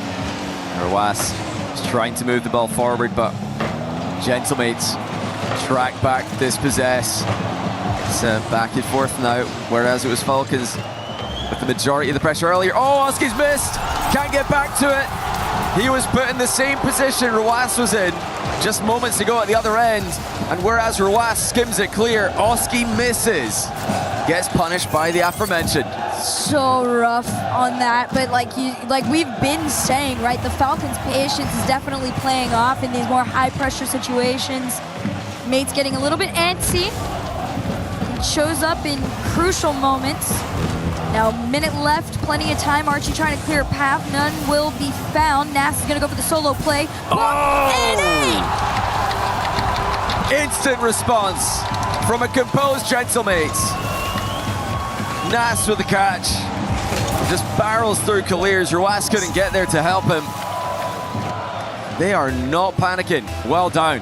Ruas is trying to move the ball forward, but Gentlemates track back, dispossess. It's back and forth now, whereas it was Falcons with the majority of the pressure earlier. Oh, Oski's missed. Can't get back to it. He was put in the same position Ruas was in just moments ago at the other end. And whereas Ruas skims it clear, Oski misses. Gets punished by the aforementioned. So rough on that, but like we've been saying, right? The Falcons' patience is definitely playing off in these more high-pressure situations. Mate's getting a little bit antsy. It shows up in crucial moments. Now, minute left, plenty of time. Archie trying to clear a path. None will be found. Nass is going to go for the solo play. Instant response from a composed Gentlemates. Nass with the catch. Just barrels through Clears. Ruas couldn't get there to help him. They are not panicking. Well down.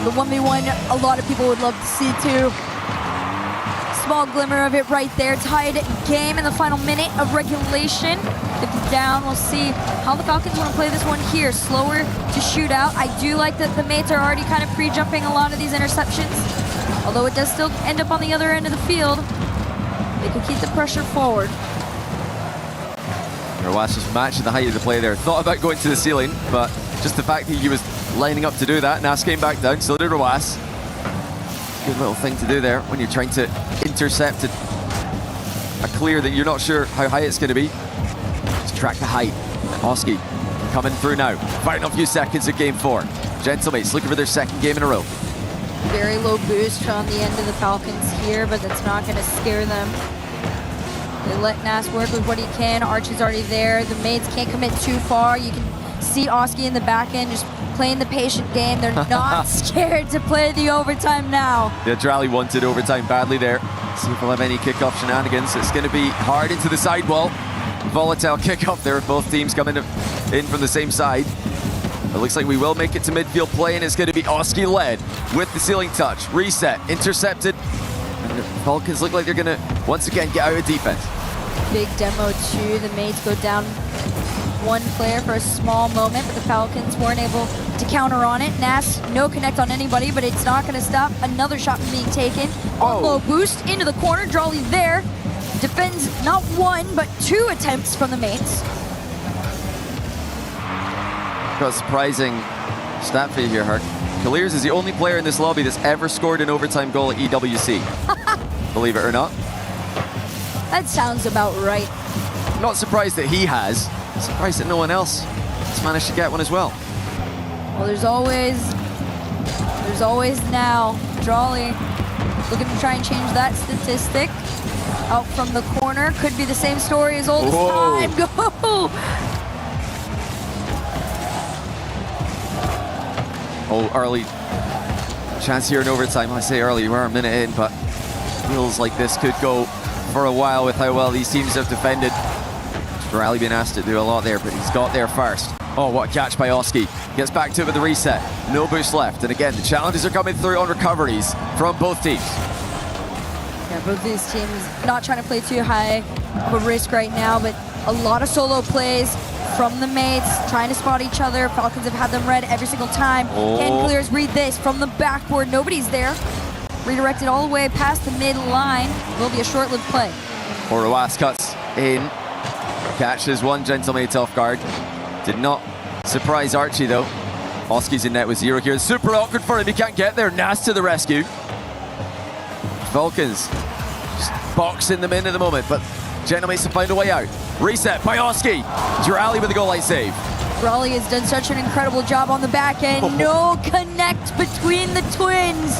The 1v1 a lot of people would love to see too. Small glimmer of it right there. Tied game in the final minute of regulation. 50 down. We'll see how the Falcons want to play this one here. Slower to shoot out. I do like that the mates are already kind of pre-jumping a lot of these interceptions. Although it does still end up on the other end of the field. They can keep the pressure forward. Ruas just matching the height of the play there. Thought about going to the ceiling, but just the fact that he was lining up to do that. Nass came back down, so did Ruas. Good little thing to do there when you're trying to intercept a clear that you're not sure how high it's going to be. Just track the height. Oski coming through now. Final few seconds of game 4. Gentlemates looking for their second game in a row. Very low boost on the end of the Falcons here, but that's not going to scare them. They let Nass work with what he can. Archie's already there. The mates can't commit too far. You can see Oski in the back end just playing the patient game. They're not scared to play the overtime now. Yeah, Drally wanted overtime badly there. See if we'll have any kickoff shenanigans. It's going to be hard into the sidewall. Volatile kickoff there. Both teams coming in from the same side. It looks like we will make it to midfield play, and it's going to be Oski led with the ceiling touch. Reset, intercepted. And the Falcons look like they're going to once again get out of defense. Big demo too. The mates go down one player for a small moment, but the Falcons weren't able to counter on it. Nass, no connect on anybody, but it's not going to stop another shot from being taken. On low boost into the corner. Drawley there. Defends not one, but 2 attempts from the mates. Got a surprising stat for you here, Herc. Clears is the only player in this lobby that's ever scored an overtime goal at EWC. Believe it or not. That sounds about right. Not surprised that he has. Surprised that no one else has managed to get one as well. Well, there's always now. Drawley looking to try and change that statistic. Out from the corner. Could be the same story as old time. Go! Oh, early chance here in overtime. I say early, we're a minute in, but feels like this could go for a while with how well these teams have defended. Rally being asked to do a lot there, but he's got there first. Oh, what a catch by Oski. Gets back to it with the reset. No boost left. And again, the challenges are coming through on recoveries from both teams. Yeah, both these teams not trying to play too high of a risk right now, but a lot of solo plays from the mates, trying to spot each other. Falcons have had them read every single time. Can Clears read this from the backboard? Nobody's there. Redirected all the way past the mid-line. Will be a short-lived play. Ruas cuts in. Catches one Gentlemate off guard. Did not surprise Archie though. Oski's in net with 0 here. Super awkward for him. He can't get there. Nass to the rescue. Falcons just boxing them in at the moment, but Gentlemates have found a way out. Reset by Oski. Drally with the goal line save. Raleigh has done such an incredible job on the back end. No connect between the twins.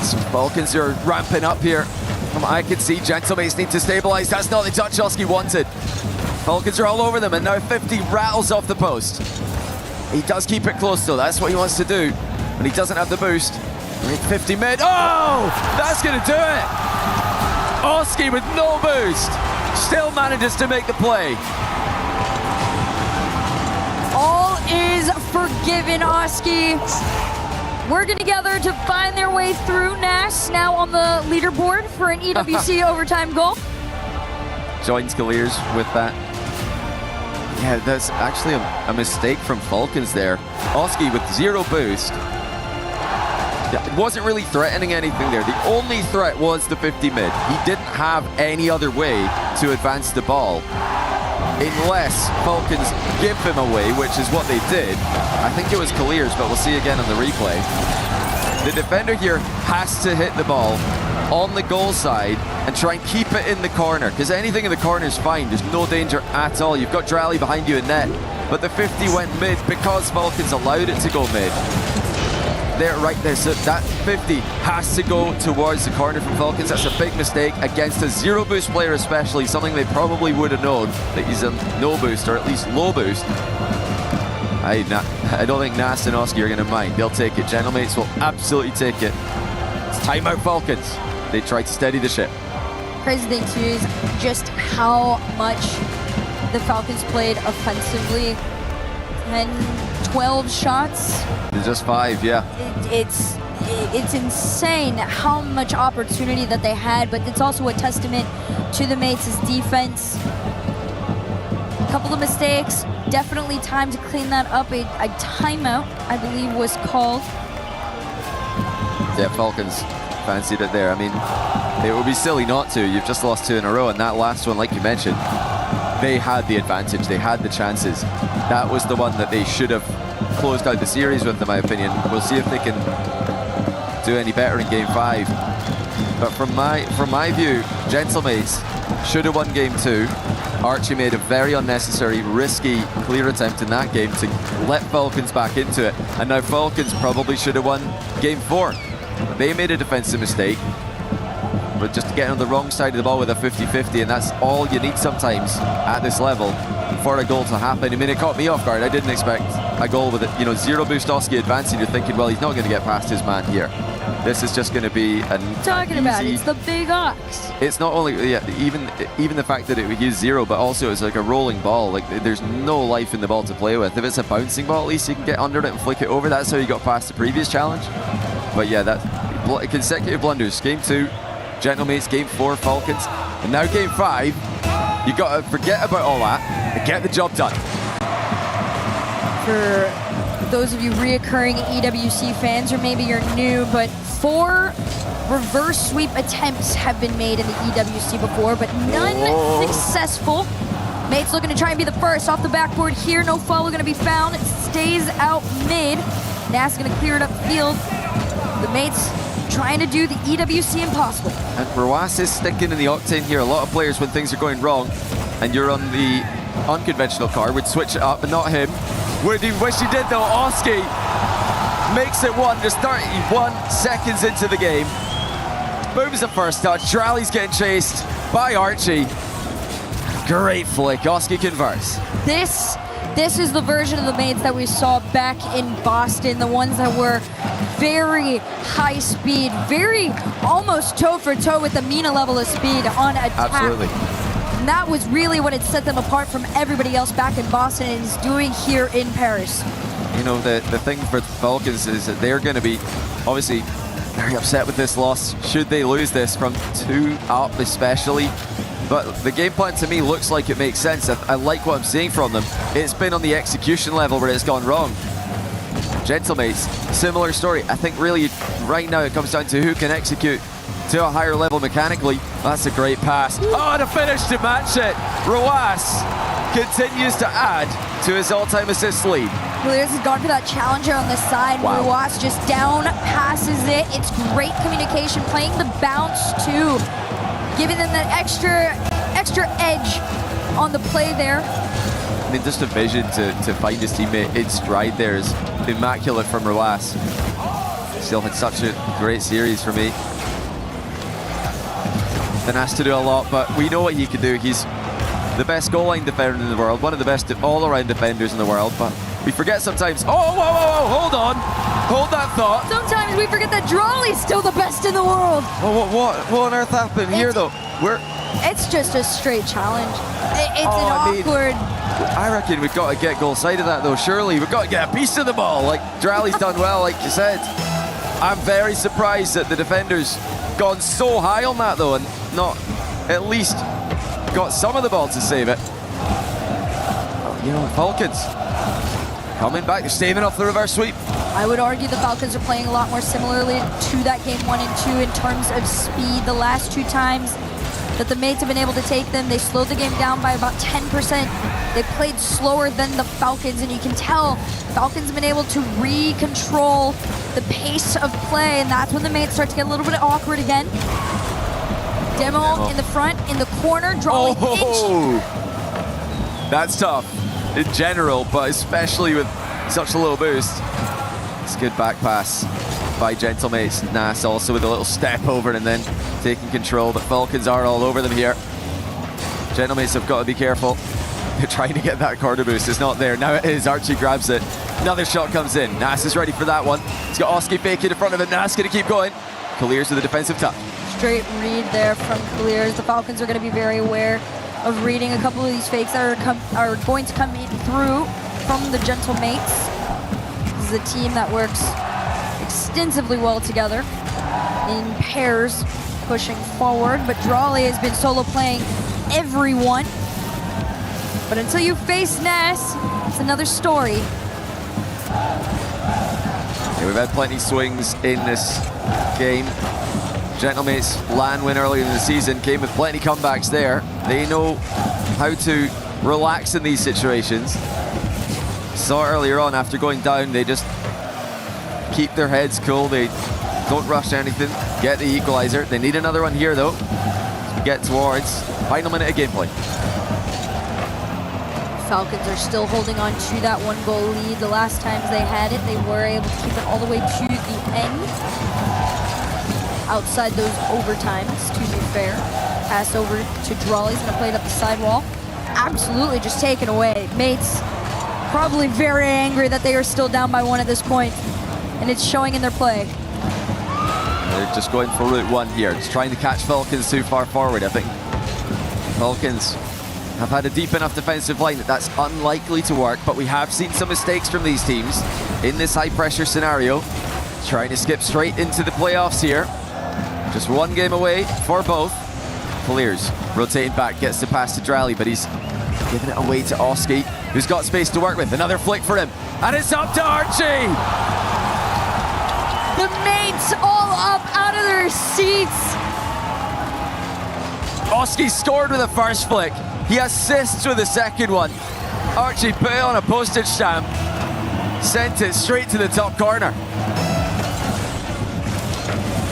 Some Falcons are ramping up here. From what I can see, Gentlemates need to stabilize. That's not the touch Oski wanted. Falcons are all over them, and now 50 rattles off the post. He does keep it close though, that's what he wants to do. But he doesn't have the boost. 50 mid, oh! That's gonna do it! Oski with no boost, still manages to make the play. All is forgiven, Oski. Working together to find their way through. Nash now on the leaderboard for an EWC overtime goal. Joins Galeers with that. Yeah, that's actually a mistake from Falcons there. Oski with 0 boost. Yeah, it wasn't really threatening anything there. The only threat was the 50 mid. He didn't have any other way to advance the ball. Unless Falcons give him away, which is what they did. I think it was Clears, but we'll see again on the replay. The defender here has to hit the ball on the goal side and try and keep it in the corner, because anything in the corner is fine. There's no danger at all. You've got Drally behind you in net, but the 50 went mid because Falcons allowed it to go mid. There, right there, so that 50 has to go towards the corner from Falcons. That's a big mistake against a 0 boost player, especially something they probably would have known, that he's a no boost or at least low boost. I don't think Nas and Oski are going to mind. They'll take it. Gentlemates will absolutely take it. It's timeout Falcons. They try to steady the ship. Crazy thing too is just how much the Falcons played offensively. 10, 12 shots. Just 5, yeah. It's insane how much opportunity that they had, but it's also a testament to the Mates' defense. A couple of mistakes, definitely time to clean that up. A timeout, I believe, was called. Yeah, Falcons fancied it there. I mean, it would be silly not to. You've just lost 2 in a row, and that last one, like you mentioned, they had the advantage. They had the chances. That was the one that they should have closed out the series with, in my opinion. We'll see if they can do any better in game 5. But from my view, Gentlemates should have won game 2. Archie made a very unnecessary, risky clear attempt in that game to let Falcons back into it. And now Falcons probably should have won game 4. They made a defensive mistake, but just getting on the wrong side of the ball with a 50-50, and that's all you need sometimes at this level for a goal to happen. I mean, it caught me off guard. I didn't expect a goal with it, 0 boost Oski advancing. You're thinking, well, he's not going to get past his man here. This is just going to be It's the big ox. It's not only, even the fact that it used 0, but also it's like a rolling ball. Like, there's no life in the ball to play with. If it's a bouncing ball, at least you can get under it and flick it over. That's how you got past the previous challenge. But yeah, that consecutive blunders. Game 2, Gentlemates. Game 4, Falcons. And now game 5, you got to forget about all that and get the job done. For those of you reoccurring EWC fans, or maybe you're new, but 4 reverse sweep attempts have been made in the EWC before, but none successful. Mates looking to try and be the first off the backboard here. No follow going to be found. It stays out mid. Nas going to clear it up field. The Mates trying to do the EWC impossible. And Rawas is sticking in the octane here. A lot of players, when things are going wrong and you're on the unconventional card, would switch it up, but not him. Would he wish he did though? Oski makes it 1, just 31 seconds into the game. Moves the first touch. Drally's getting chased by Archie. Great flick. Oski converts. This is the version of the Mates that we saw back in Boston, the ones that were very high speed, very almost toe for toe with the Mina level of speed on attack. Absolutely. And that was really what had set them apart from everybody else back in Boston and is doing here in Paris. The thing for Falcons is that they're going to be obviously very upset with this loss. Should they lose this from 2 up especially? But the game plan to me looks like it makes sense. I like what I'm seeing from them. It's been on the execution level where it's gone wrong. Gentlemates, similar story. I think really right now it comes down to who can execute to a higher level mechanically. That's a great pass. Oh, the finish to match it. Rawas continues to add to his all-time assist lead. Clears has gone for that challenger on the side. Wow. Rawas just down passes it. It's great communication, playing the bounce too. giving them that extra edge on the play there. I mean, just a vision to find his teammate in stride there is immaculate from Ruas. Still had such a great series for me. Been asked to do a lot, but we know what he can do. He's the best goal line defender in the world, one of the best all-around defenders in the world, but we forget sometimes. Oh, whoa, hold on. Hold that thought. Sometimes we forget that Drolley's still the best in the world. Oh, what on earth happened here, though? It's just a straight challenge. It's an awkward... I reckon we've got to get goal side of that, though. Surely we've got to get a piece of the ball. Like, Drolley's done well, like you said. I'm very surprised that the defender's gone so high on that, though, and not at least got some of the ball to save it. You know, Falcons coming back, they're staving off the reverse sweep. I would argue the Falcons are playing a lot more similarly to that game 1 and 2 in terms of speed. The last 2 times that the mates have been able to take them, they slowed the game down by about 10%. They played slower than the Falcons, and you can tell Falcons have been able to re-control the pace of play, and that's when the mates start to get a little bit awkward again. Demo in the front, in the corner, Drolley inch. That's tough in general, but especially with such a low boost. It's a good back pass by Gentlemates. Nas also with a little step over and then taking control, but Falcons are all over them here. Gentlemates have got to be careful. They're trying to get that corner boost. It's not there. Now it is. Archie grabs it. Another shot comes in. Nas is ready for that one. He's got Oski faking in front of him. Nas going to keep going. Clears with a defensive touch. Straight read there from Clears. The Falcons are going to be very aware of reading a couple of these fakes that are going to come in through from the Gentlemates. This is a team that works extensively well together in pairs, pushing forward, but Drolley has been solo playing everyone. But until you face Nas, it's another story. Yeah, we've had plenty swings in this game. Gentlemates LAN win earlier in the season came with plenty comebacks there. They know how to relax in these situations. Saw earlier on, after going down, they just keep their heads cool. They don't rush anything, get the equalizer. They need another one here though. Get towards final minute of gameplay. Falcons are still holding on to that 1-goal lead. The last times they had it, they were able to keep it all the way to the end. Outside those overtimes, to be fair. Pass over to Drolley's gonna play it up the sidewall. Absolutely just taken away. Mates probably very angry that they are still down by 1 at this point, and it's showing in their play. They're just going for route 1 here, just trying to catch Falcons too far forward, I think. Falcons have had a deep enough defensive line that that's unlikely to work, but we have seen some mistakes from these teams in this high-pressure scenario. Trying to skip straight into the playoffs here. Just 1 game away for both. Clears, rotating back, gets the pass to Drolley, but he's giving it away to Oski, who's got space to work with. Another flick for him, and it's up to Archie! The mates all up out of their seats. Oski scored with the first flick. He assists with the second one. Archie put it on a postage stamp, sent it straight to the top corner.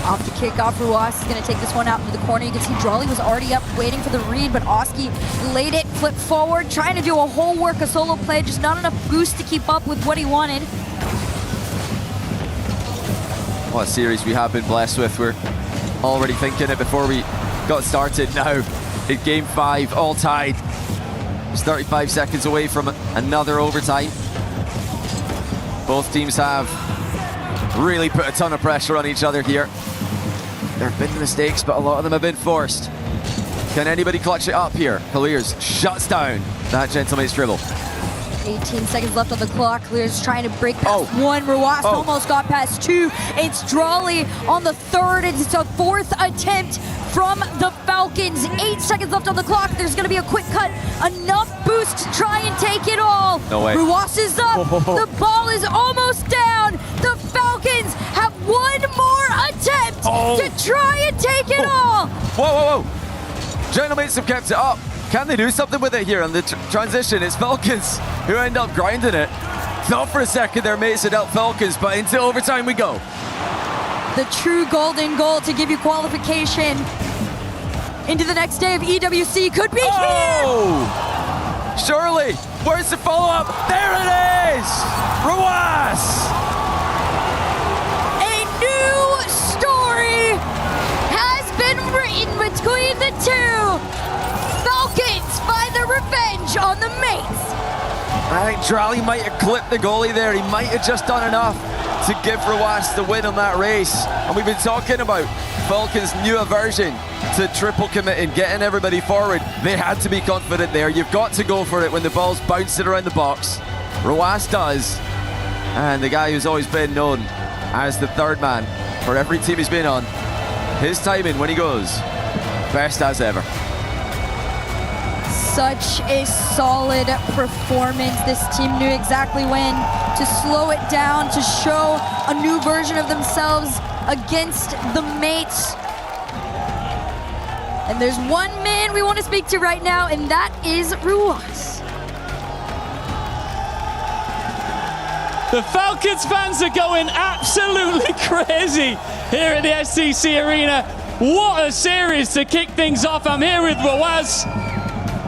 Off the kickoff, Ruas is going to take this one out into the corner. You can see Drolley was already up waiting for the read, but Oski laid it, flipped forward, trying to do a whole work of solo play, just not enough boost to keep up with what he wanted. What a series we have been blessed with. We're already thinking it before we got started now. In game 5, all tied. Just 35 seconds away from another overtime. Both teams have really put a ton of pressure on each other here. There have been mistakes, but a lot of them have been forced. Can anybody clutch it up here? Clears shuts down that Gentlemate's dribble. 18 seconds left on the clock. Clears trying to break past 1. Ruas almost got past 2. It's Drolley on the 3rd. It's a 4th attempt from the Falcons. 8 seconds left on the clock. There's going to be a quick cut. Enough boost to try and take it all. No way. Ruas is up. The ball is almost down. The Falcons have 1 more attempt to try and take it all. Whoa. Gentlemates have kept it up. Can they do something with it here on the transition? It's Falcons who end up grinding it. Thought for a second their mates had out Falcons, but into overtime we go. The true golden goal to give you qualification into the next day of EWC could be Oh! Surely! Where's the follow-up? There it is! Ruas! A new story has been written between the two. Falcons find their revenge on the mates. I think Drally might have clipped the goalie there. He might have just done enough to give Ruas the win on that race. And we've been talking about Falcons' new aversion to triple committing, getting everybody forward. They had to be confident there. You've got to go for it when the ball's bouncing around the box. Ruas does. And the guy who's always been known as the third man for every team he's been on, his timing when he goes, best as ever. Such a solid performance. This team knew exactly when to slow it down, to show a new version of themselves against the mates. And there's one man we want to speak to right now, and that is Ruas. The Falcons fans are going absolutely crazy here at the SCC Arena. What a series to kick things off. I'm here with Ruas.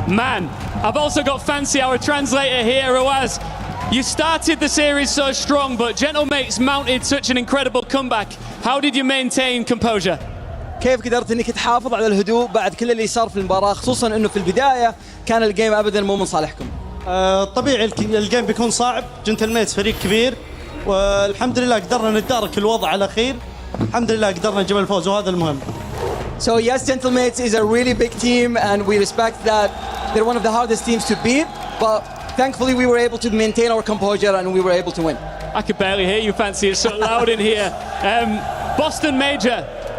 Man, I've also got Fancy, our translator here. Ruas, you started the series so strong, but Gentlemates mounted such an incredible comeback. How did you maintain composure? كيف قدرت انك تحافظ على الهدوء بعد كل اللي صار في المباراة، خصوصا انه في البداية كان الجيم ابدا مو من صالحكم؟ طبيعي الجيم بيكون صعب، جنتلميتس فريق كبير والحمد لله قدرنا نتدارك الوضع على خير. الحمد لله قدرنا نجيب الفوز وهذا المهم. So yes, Gentlemates is a really big team and we respect that they're one of the hardest teams to beat, but thankfully we were able to maintain our composure and we were able to win. I could barely hear you, Fancy, it's so loud in here. Boston Major,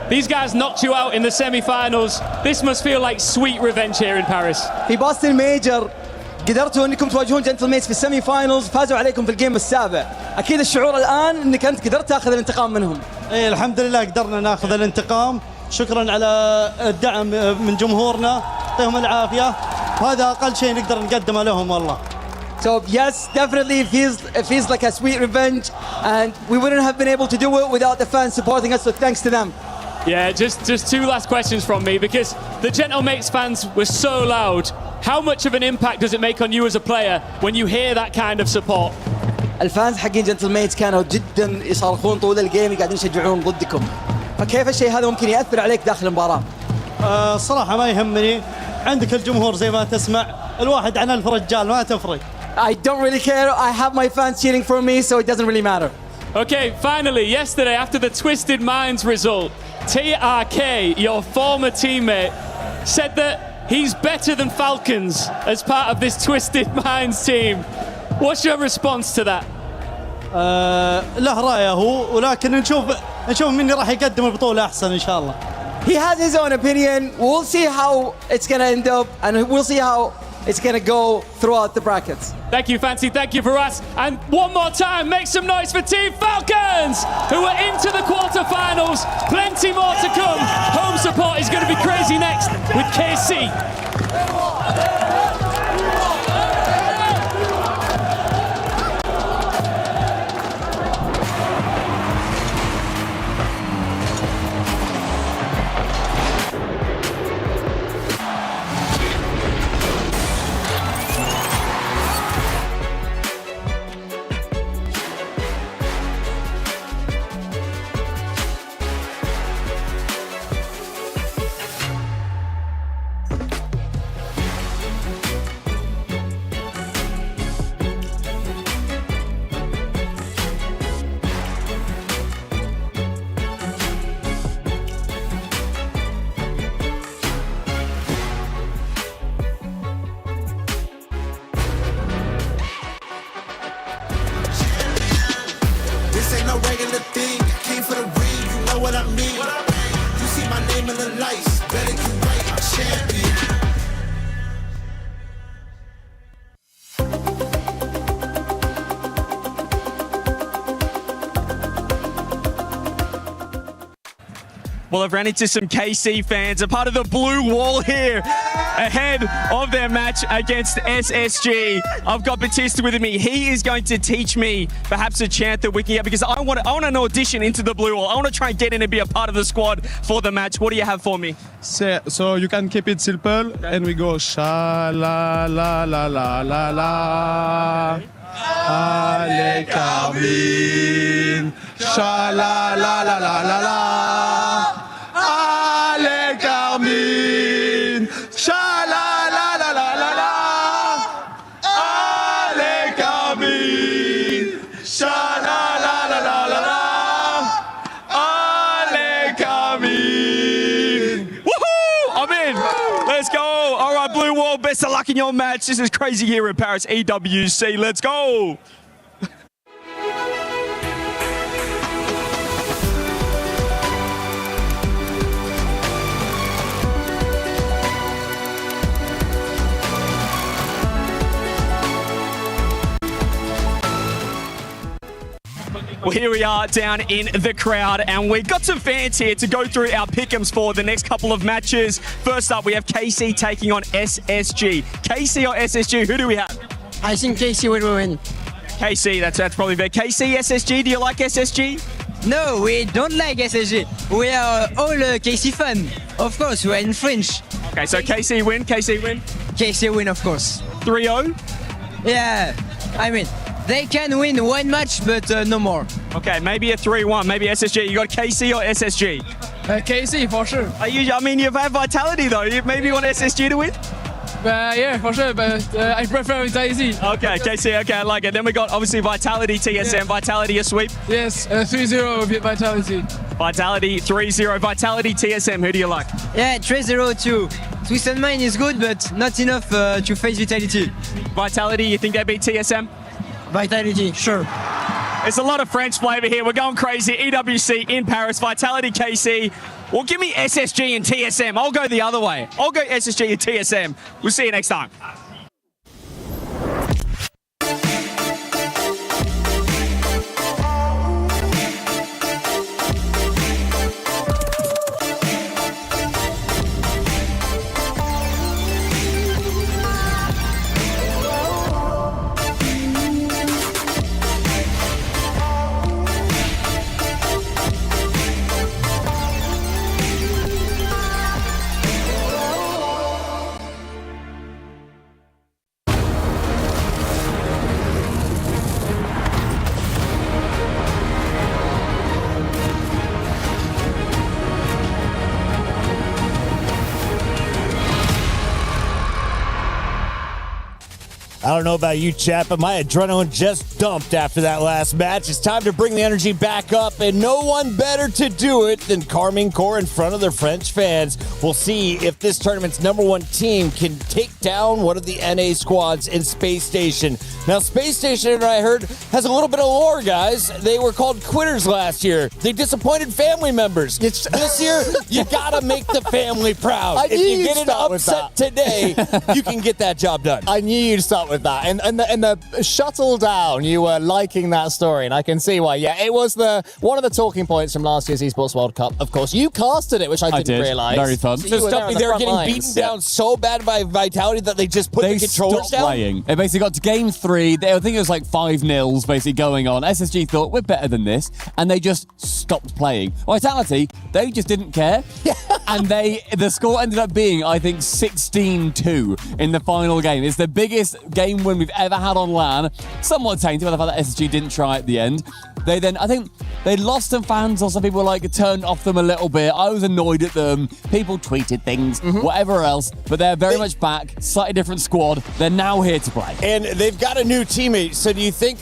these guys knocked you out in the semi-finals. This must feel like sweet revenge here in Paris. في Boston Major قدرتوا انكم تواجهون جنتلميتس في السيمي فاينلز، فازوا عليكم في الجيم السابع. اكيد الشعور الان انك انت قدرت تاخذ الانتقام منهم. ايه الحمد لله قدرنا ناخذ الانتقام، شكرا على الدعم من جمهورنا، يعطيهم العافيه، وهذا اقل شيء نقدر نقدمه لهم والله. So yes, definitely it feels like a sweet revenge, and we wouldn't have been able to do it without the fans supporting us. So thanks to them. Yeah, just two last questions from me, because the Gentlemates fans were so loud. How much of an impact does it make on you as a player when you hear that kind of support? الفانز حقين جنتلميتس كانوا جدا يصرخون طول الجيم، قاعدين يشجعون ضدكم. فكيف الشيء هذا ممكن يأثر عليك داخل المباراة؟ الصراحة ما يهمني، عندك الجمهور زي ما تسمع، الواحد عن ألف رجال ما تفرق. I don't really care. I have my fans cheering for me, so it doesn't really matter. Okay, finally, yesterday after the Twisted Minds result, TRK, your former teammate, said that he's better than Falcons as part of this Twisted Minds team. What's your response to that? له رأيه هو، ولكن نشوف مين راح يقدم البطولة أحسن إن شاء الله. He has his own opinion. We'll see how it's going to end up, and we'll see how it's going to go throughout the brackets. Thank you, Fancy. Thank you for us. And one more time, make some noise for Team Falcons, who are into the quarterfinals. Plenty more to come. Home support is going to be crazy next with KC. Well, I've ran into some KC fans, a part of the blue wall here, ahead of their match against SSG. I've got Batista with me. He is going to teach me perhaps a chant that we can get, because I want an audition into the blue wall. I want to try and get in and be a part of the squad for the match. What do you have for me? So you can keep it simple, and we go sha la la la la la la. Ale Carmine, sha la la la la la la. Ale Carmine, sha la la la la la la. Ale Carmine, sha la la la la la la. Ale Carmine. Woohoo! I'm in. Let's go. All right, blue wall. Best of luck in your match. This is crazy here in Paris EWC. Let's go. Well, here we are down in the crowd, and we've got some fans here to go through our pick'ems for the next couple of matches. First up, we have KC taking on SSG. KC or SSG, who do we have? I think KC will win. KC, that's probably fair. KC, SSG, do you like SSG? No, we don't like SSG. We are all KC fan. Of course, we are in French. Okay, so KC win, KC win? KC win, of course. 3-0? Yeah, I mean, they can win one match, but no more. Okay, maybe a 3-1, maybe SSG. You got KC or SSG? KC, for sure. I mean, you've had Vitality, though. Maybe you want SSG to win? Yeah, for sure, but I prefer Vitality. Okay, KC, okay, I like it. Then we got, obviously, Vitality, TSM. Yeah. Vitality, a sweep? Yes, 3-0 Vitality. Vitality, 3-0. Vitality, TSM, who do you like? Yeah, 3-0 too. Swiss and Mine is good, but not enough to face Vitality. Vitality, you think they beat TSM? Vitality, sure. It's a lot of French flavour here. We're going crazy. EWC in Paris. Vitality KC. Well, give me SSG and TSM. I'll go the other way. I'll go SSG and TSM. We'll see you next time. I don't know about you, chat, but my adrenaline just dumped after that last match. It's time to bring the energy back up, and no one better to do it than Carmine Corps in front of their French fans. We'll see if this tournament's #1 team can take down one of the NA squads in Space Station. Now, Space Station, I heard, has a little bit of lore, guys. They were called quitters last year. They disappointed family members. This year, you gotta make the family proud. If you get an upset today, you can get that job done. I knew you'd start with that. And the shuttle down, you were liking that story, and I can see why. Yeah, it was one of the talking points from last year's Esports World Cup. Of course, you casted it, which I didn't realize. Very fun. So Stumpy, they were getting beaten down so bad by Vitality that they just put the controllers down. Playing. They basically got to game 3. I think it was like 5-0 basically going on. SSG thought, we're better than this, and they just stopped playing. Vitality, they just didn't care. And the score ended up being, I think, 16-2 in the final game. It's the biggest game win we've ever had on LAN. Somewhat tainted by the fact that SSG didn't try at the end. They then, I think, they lost some fans, or some people turned off them a little bit. I was annoyed at them. People tweeted things, whatever else. But they're very much back. Slightly different squad. They're now here to play. And they've got a new teammate. So do you think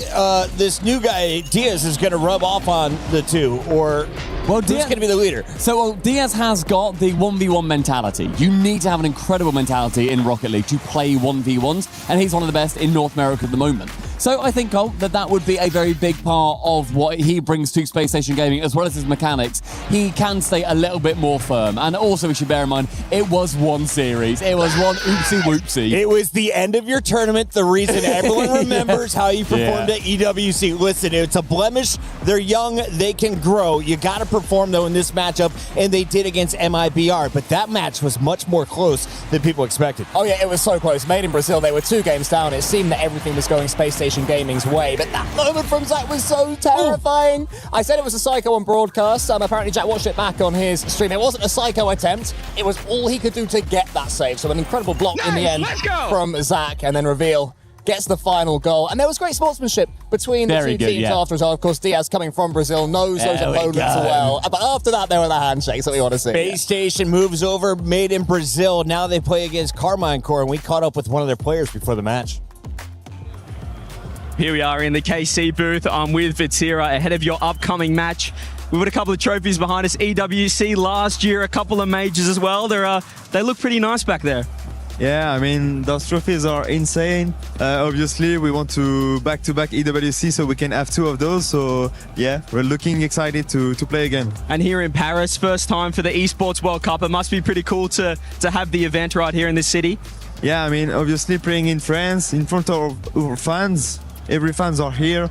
this new guy, Diaz, is going to rub off on the two? Or who's going to be the leader? So Diaz has got the 1v1 mentality. You need to have an incredible mentality in Rocket League to play 1v1s. And he's one of the best in North America at the moment. So I think, Cole, that would be a very big part of what he brings to Space Station Gaming, as well as his mechanics. He can stay a little bit more firm. And also, we should bear in mind, it was one series. It was one oopsie whoopsie. It was the end of your tournament, the reason everyone remembers how you performed at EWC. Listen, it's a blemish. They're young. They can grow. You got to perform, though, in this matchup, and they did against MIBR. But that match was much more close than people expected. Oh yeah, it was so close. Made in Brazil, they were 2 games down. It seemed that everything was going Space Station Gaming's way, but that moment from Zach was so terrifying. Ooh. I said it was a psycho on broadcast. Apparently Jack watched it back on his stream. It wasn't a psycho attempt. It was all he could do to get that save. So an incredible block in the end from Zach, and then Reveal gets the final goal. And there was great sportsmanship between the two teams after as well. Of course, Diaz, coming from Brazil, knows those opponents well. But after that, there were the handshakes that we want to see. Space Station moves over, made in Brazil. Now they play against Carmine Corps, and we caught up with one of their players before the match. Here we are in the KC booth. I'm with Vatira ahead of your upcoming match. We've got a couple of trophies behind us. EWC last year, a couple of majors as well. They look pretty nice back there. Yeah, I mean, those trophies are insane. Obviously, we want to back-to-back EWC so we can have 2 of those. So, yeah, we're looking excited to play again. And here in Paris, first time for the Esports World Cup. It must be pretty cool to have the event right here in this city. Yeah, I mean, obviously playing in France, in front of our fans. Every fans are here.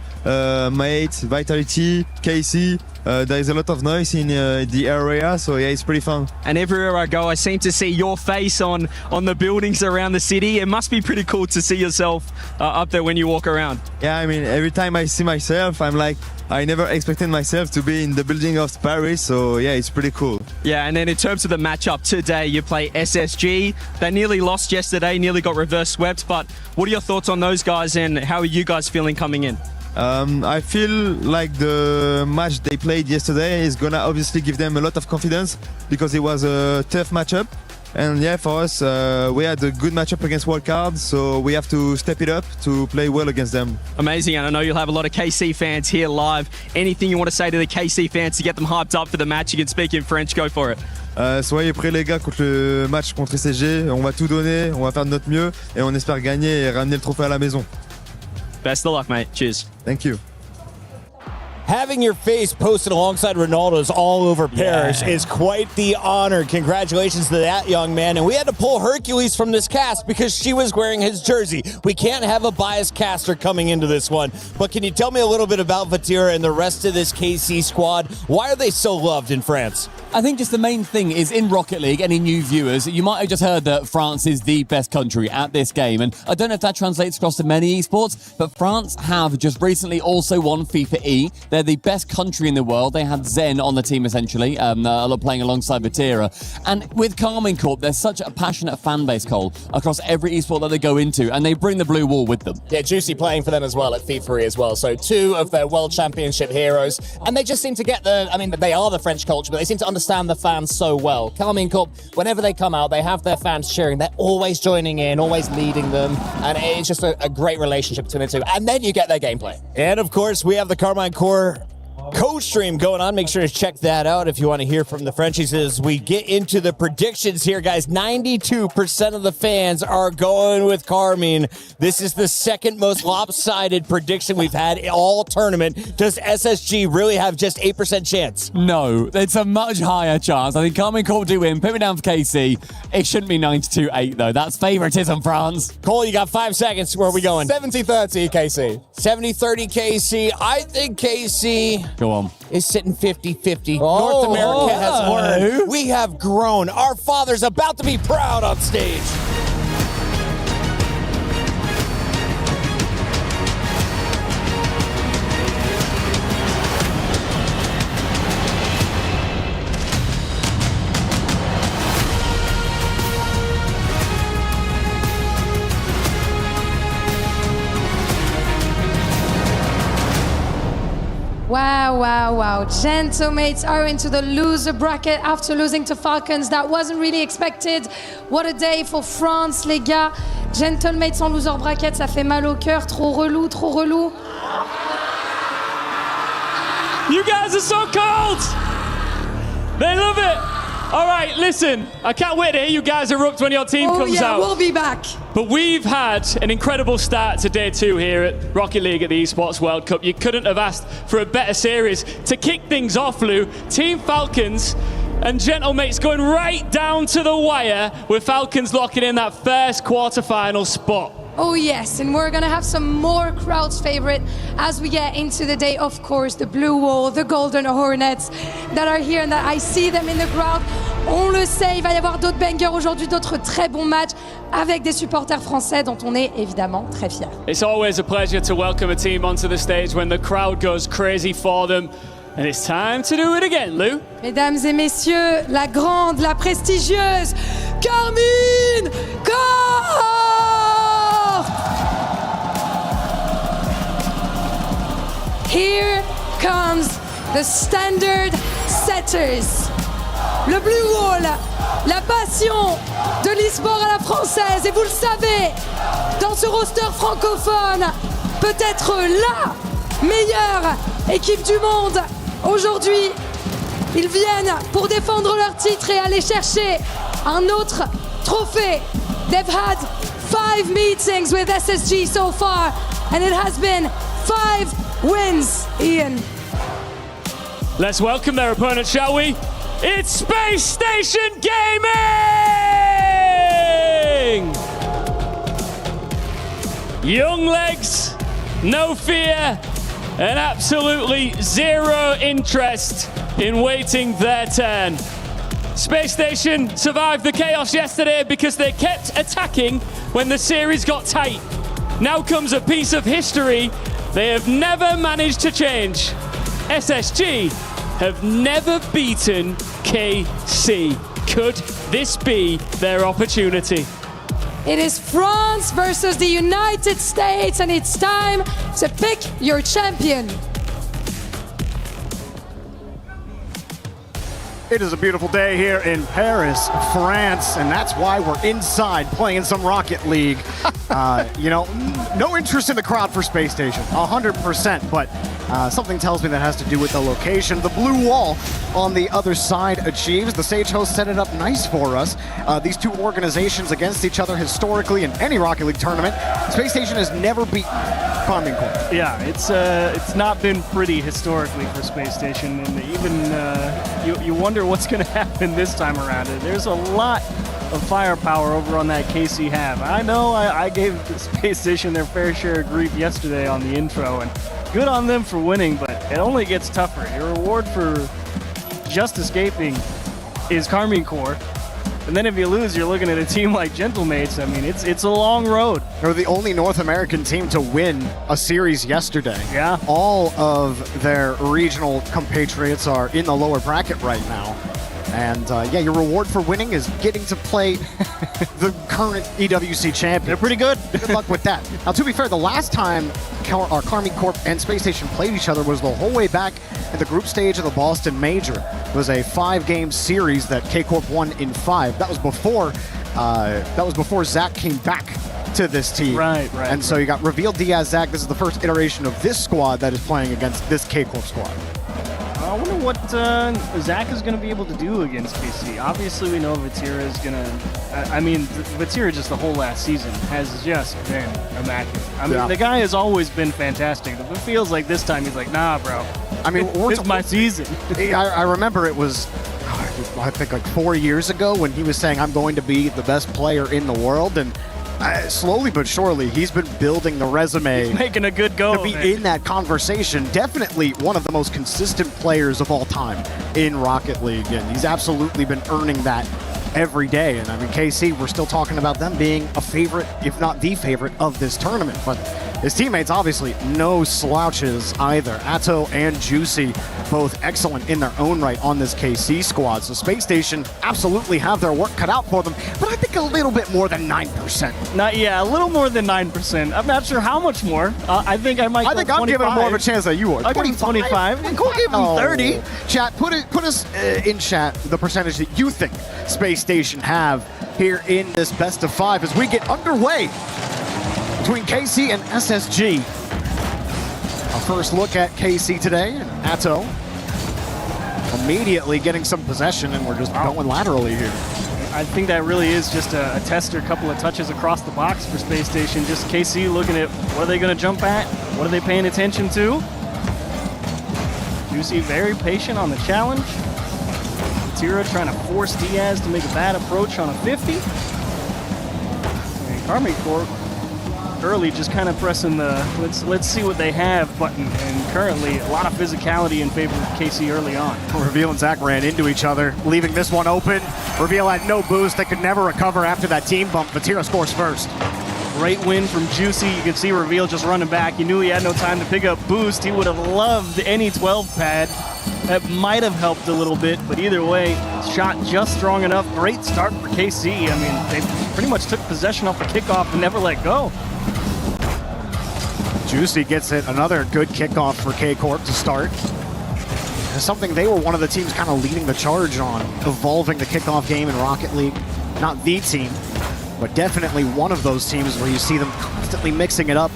Mate, Vitality, KC. There is a lot of noise in the area, so yeah, it's pretty fun. And everywhere I go, I seem to see your face on the buildings around the city. It must be pretty cool to see yourself up there when you walk around. Yeah, I mean, every time I see myself, I'm like, I never expected myself to be in the building of Paris, so yeah, it's pretty cool. Yeah, and then in terms of the matchup today, you play SSG. They nearly lost yesterday, nearly got reverse swept, but what are your thoughts on those guys and how are you guys feeling coming in? I feel like the match they played yesterday is gonna obviously give them a lot of confidence because it was a tough matchup. And yeah, for us, we had a good matchup against Wildcard, so we have to step it up to play well against them. Amazing, and I know you'll have a lot of KC fans here live. Anything you want to say to the KC fans to get them hyped up for the match? You can speak in French, go for it. Soyez prêts les gars contre le match contre SSG, on va tout donner, on va faire de notre mieux et on espère gagner et ramener le trophée à la maison. Best of luck, mate. Cheers. Thank you. Having your face posted alongside Ronaldo's all over Paris is quite the honor. Congratulations to that young man. And we had to pull Hercules from this cast because she was wearing his jersey. We can't have a biased caster coming into this one. But can you tell me a little bit about Vatira and the rest of this KC squad? Why are they so loved in France? I think just the main thing is in Rocket League, any new viewers, you might have just heard that France is the best country at this game. And I don't know if that translates across to many esports, but France have just recently also won FIFA E. They're the best country in the world. They had Zen on the team, essentially, playing alongside Vatira. And with Carmine Corp, there's such a passionate fan base, Cole, across every esport that they go into, and they bring the blue wall with them. Yeah, Juicy playing for them as well at FIFA E as well. So 2 of their World Championship heroes. And they just seem to get they are the French culture, but they seem to understand the fans so well. Carmine Corp, whenever they come out, they have their fans cheering. They're always joining in, always leading them. And it's just a great relationship between the two. And then you get their gameplay. And of course, we have the Carmine Corps co-stream going on. Make sure to check that out if you want to hear from the Frenchies as we get into the predictions here, guys. 92% of the fans are going with Carmine. This is the second most lopsided prediction we've had all tournament. Does SSG really have just 8% chance? No, it's a much higher chance. I think Carmine Corp do win. Put me down for KC. It shouldn't be 92-8 though. That's favoritism, France. Cole, you got 5 seconds. Where are we going? 70-30 KC. 70-30 KC. I think KC... Go on. Is sitting 50-50. North America has learned. We have grown. Our father's about to be proud on stage. Wow, wow, wow. Gentlemates are into the loser bracket after losing to Falcons. That wasn't really expected. What a day for France, les gars. Gentlemates en loser bracket, ça fait mal au cœur. Trop relou, trop relou. You guys are so cold. They love it. All right, listen, I can't wait to hear you guys erupt when your team comes out. We'll be back. But we've had an incredible start to day 2 here at Rocket League at the Esports World Cup. You couldn't have asked for a better series. To kick things off, Lou, Team Falcons and Gentlemates going right down to the wire with Falcons locking in that first quarterfinal spot. Oh yes, and we're gonna have some more crowds favorite as we get into the day. Of course, the Blue Wall, the Golden Hornets that are here and that I see them in the crowd. On le sait, il va y avoir d'autres bangers aujourd'hui, d'autres très bons matchs avec des supporters français dont on est évidemment très fiers. It's always a pleasure to welcome a team onto the stage when the crowd goes crazy for them. And it's time to do it again, Lou. Mesdames et messieurs, la grande, la prestigieuse Carmine Corp! Here comes the standard setters. Le Blue Wall, la passion de l'e-sport à la française. Et vous le savez, dans ce roster francophone, peut-être la meilleure équipe du monde. Aujourd'hui, ils viennent pour défendre leur titre et aller chercher un autre trophée. They've had 5 meetings with SSG so far, and it has been 5 wins, Ian. Let's welcome their opponent, shall we? It's Space Station Gaming! Young legs, no fear, and absolutely zero interest in waiting their turn. Space Station survived the chaos yesterday because they kept attacking when the series got tight. Now comes a piece of history they have never managed to change. SSG have never beaten KC. Could this be their opportunity? It is France versus the United States, and it's time to pick your champion. It is a beautiful day here in Paris, France, and that's why we're inside playing some Rocket League. You know, no interest in the crowd for Space Station, 100%, but something tells me that has to do with the location. The blue wall on the other side achieves. The stage host set it up nice for us. These two organizations against each other historically in any Rocket League tournament. Space Station has never beaten Carmine Corp. Yeah, it's not been pretty historically for Space Station, and even you wonder what's going to happen this time around. There's a lot of firepower over on that KC half. I know I gave the Space Station their fair share of grief yesterday on the intro, and good on them for winning, but it only gets tougher. Your reward for just escaping is Carmine Corp. And then if you lose, you're looking at a team like Gentlemates. I mean, it's a long road. They're the only North American team to win a series yesterday. Yeah. All of their regional compatriots are in the lower bracket right now. And yeah, your reward for winning is getting to play the current EWC champion. They're pretty good. Good luck with that. Now, to be fair, the last time Carmine Corp and Space Station played each other was the whole way back in the group stage of the Boston Major. It was a 5-game series that K-Corp won in 5. That was before Zach came back to this team. Right. And so you got Revealed Diaz Zach. This is the first iteration of this squad that is playing against this K-Corp squad. I wonder what Zach is going to be able to do against KC. Obviously, we know Vatira is going to... I mean, Vatira just the whole last season has just been immaculate. I mean, the guy has always been fantastic. It feels like this time he's like, nah, bro. I mean, it's my season. I remember it was, I think, like 4 years ago when he was saying, I'm going to be the best player in the world. And slowly but surely, he's been building the resume. He's making a good go. To be in that conversation. Definitely one of the most consistent players of all time in Rocket League. And he's absolutely been earning that every day. And I mean, KC, we're still talking about them being a favorite, if not the favorite, of this tournament. But his teammates, obviously, no slouches either. Atto and Juicy, both excellent in their own right on this KC squad. So Space Station absolutely have their work cut out for them, but I think a little bit more than 9%. Yeah, a little more than 9%. I'm not sure how much more. I think I might. I think I'm giving him more of a chance than you are. I'll give him 25. Go give him 30. Chat, put us in chat the percentage that you think Space Station have here in this best of 5 as we get underway between KC and SSG. Our first look at KC today, and Atto, a immediately getting some possession, and we're just going laterally here. I think that really is just a tester, a couple of touches across the box for Space Station. Just KC looking at what are they going to jump at, what are they paying attention to. Juicy very patient on the challenge. Tira trying to force Diaz to make a bad approach on a 50. And Carmine Corp early just kind of pressing the let's see what they have button, and currently a lot of physicality in favor of KC early on. Reveal and Zach ran into each other, leaving this one open. Reveal had no boost. They could never recover after that team bump. Vatira scores first. Great win from Juicy. You can see Reveal just running back. You knew he had no time to pick up boost. He would have loved any 12 pad. That might have helped a little bit, but either way, shot just strong enough. Great start for KC. I mean, they pretty much took possession off the kickoff and never let go. Juicy gets it. Another good kickoff for K-Corp to start. It's something they were one of the teams kind of leading the charge on, evolving the kickoff game in Rocket League. Not the team, but definitely one of those teams where you see them constantly mixing it up.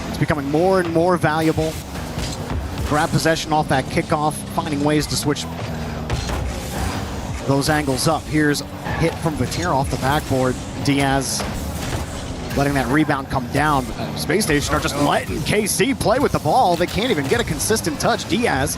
It's becoming more and more valuable. Grab possession off that kickoff, finding ways to switch those angles up. Here's a hit from Vatira off the backboard. Diaz letting that rebound come down. Space Station are just letting KC play with the ball. They can't even get a consistent touch. Diaz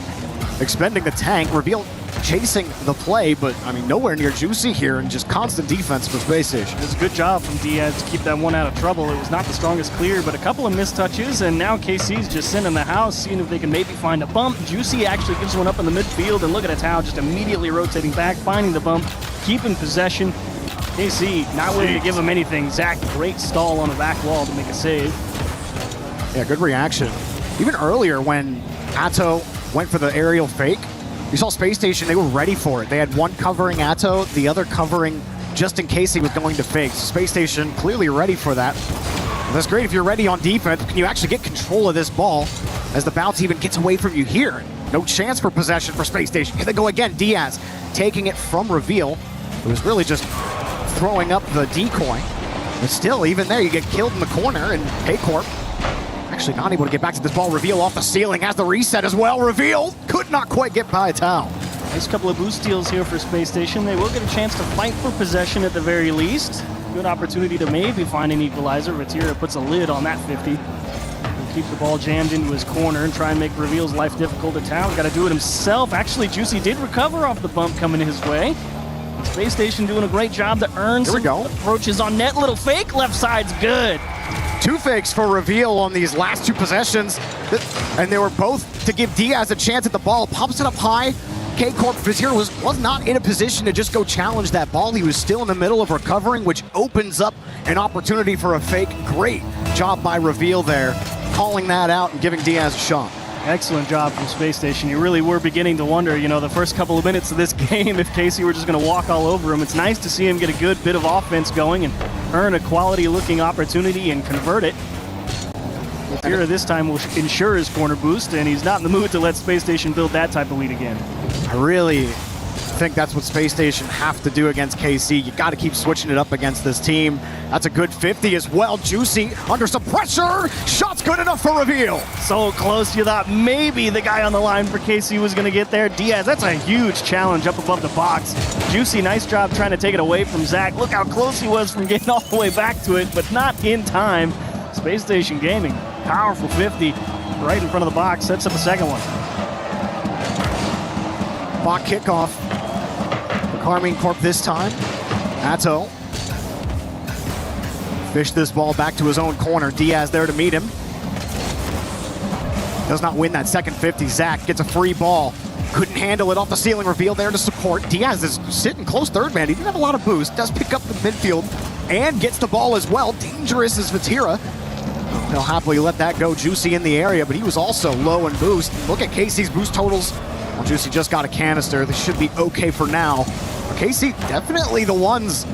expending the tank. Reveal chasing the play, but I mean, nowhere near Juicy here, and just constant defense for Space Station. It was a good job from Diaz to keep that one out of trouble. It was not the strongest clear, but a couple of missed touches, and now KC's just sitting in the house, seeing if they can maybe find a bump. Juicy actually gives one up in the midfield, and look at Tao just immediately rotating back, finding the bump, keeping possession. KC not willing to give him anything. Zach, great stall on the back wall to make a save. Yeah, good reaction. Even earlier when Atto went for the aerial fake, you saw Space Station, they were ready for it. They had one covering Atto, the other covering just in case he was going to fake. So Space Station clearly ready for that. And that's great if you're ready on defense. Can you actually get control of this ball as the bounce even gets away from you here? No chance for possession for Space Station. Here they go again. Diaz taking it from Reveal. It was really just throwing up the decoy. But still, even there, you get killed in the corner, and K-Corp actually not able to get back to this ball. Reveal off the ceiling, has the reset as well. Reveal could not quite get by Tao. Nice couple of boost steals here for Space Station. They will get a chance to fight for possession at the very least. Good opportunity to maybe find an equalizer. Vatira puts a lid on that 50. He'll keep the ball jammed into his corner and try and make Reveal's life difficult at Tao. Got to do it himself. Actually, Juicy did recover off the bump coming his way. Space Station doing a great job to earn some approaches on net. Little fake, left side's good. Two fakes for Reveal on these last two possessions, and they were both to give Diaz a chance at the ball. Pops it up high. K-Corp Vizier was not in a position to just go challenge that ball. He was still in the middle of recovering, which opens up an opportunity for a fake. Great job by Reveal there, calling that out and giving Diaz a shot. Excellent job from Space Station. You really were beginning to wonder, you know, the first couple of minutes of this game if KC were just going to walk all over him. It's nice to see him get a good bit of offense going and earn a quality-looking opportunity and convert it. Vatira this time will ensure his corner boost, and he's not in the mood to let Space Station build that type of lead again. I really think that's what Space Station have to do against KC. You got to keep switching it up against this team. That's a good 50 as well. Juicy under some pressure. Shot's good enough for Reveal. So close, you thought maybe the guy on the line for KC was going to get there. Diaz, that's a huge challenge up above the box. Juicy, nice job trying to take it away from Zach. Look how close he was from getting all the way back to it, but not in time. Space Station Gaming, powerful 50 right in front of the box. Sets up a second one. Mock kickoff. Carmine Corp this time. Atto. Fish this ball back to his own corner. Diaz there to meet him. Does not win that second 50. Zach gets a free ball. Couldn't handle it off the ceiling. Reveal there to support. Diaz is sitting close third man. He didn't have a lot of boost. Does pick up the midfield and gets the ball as well. Dangerous as Vatira. They'll happily let that go. Juicy in the area, but he was also low in boost. Look at KC's boost totals. Well, Juicy just got a canister. This should be okay for now. KC definitely the ones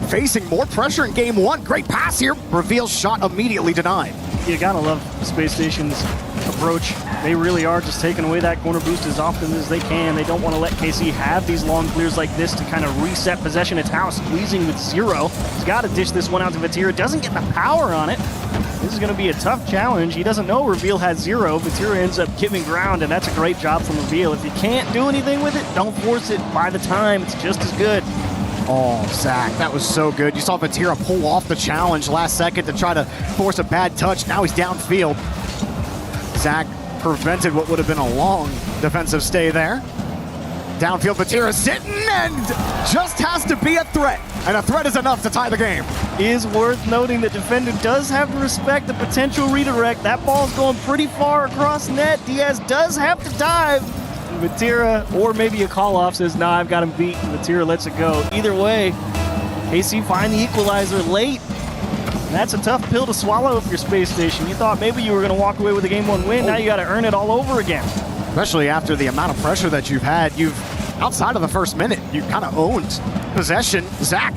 facing more pressure in game one. Great pass here. Reveal shot immediately denied. You gotta love Space Station's approach. They really are just taking away that corner boost as often as they can. They don't want to let KC have these long clears like this to kind of reset possession. It's how squeezing with zero. He's got to dish this one out to Vatira. Doesn't get the power on it. This is going to be a tough challenge. He doesn't know Reveal has zero. Vatira ends up giving ground, and that's a great job from Reveal. If you can't do anything with it, don't force it. By the time, it's just as good. Oh, Zach, that was so good. You saw Vatira pull off the challenge last second to try to force a bad touch. Now he's downfield. Zach prevented what would have been a long defensive stay there. Downfield, Vatira sitting and just has to be a threat. And a threat is enough to tie the game. Is worth noting that defender does have to respect the potential redirect. That ball's going pretty far across net. Diaz does have to dive. Vatira, or maybe a call-off, says, nah, I've got him beat. Vatira lets it go. Either way, KC find the equalizer late. That's a tough pill to swallow if you're Space Station. You thought maybe you were going to walk away with a Game 1 win. Now you got to earn it all over again. Especially after the amount of pressure that you've had. Outside of the first minute, you kind of owned possession. Zach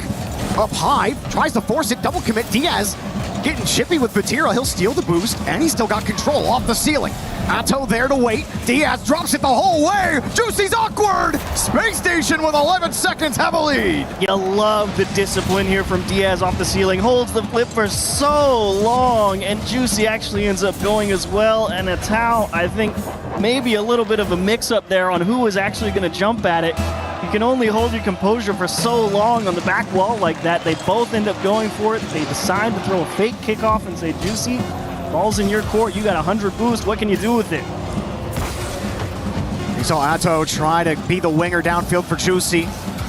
up high, tries to force it, double commit. Diaz getting chippy with Vatira. He'll steal the boost, and he's still got control off the ceiling. Atto there to wait. Diaz drops it the whole way. Juicy's awkward. Space Station with 11 seconds have a lead. You love the discipline here from Diaz off the ceiling. Holds the flip for so long, and Juicy actually ends up going as well. And Atto, I think, maybe a little bit of a mix-up there on who was actually going to jump at it. You can only hold your composure for so long on the back wall like that. They both end up going for it. They decide to throw a fake kickoff and say, Juicy, ball's in your court. You got 100 boost. What can you do with it? You saw Atto try to be the winger downfield for Juicy.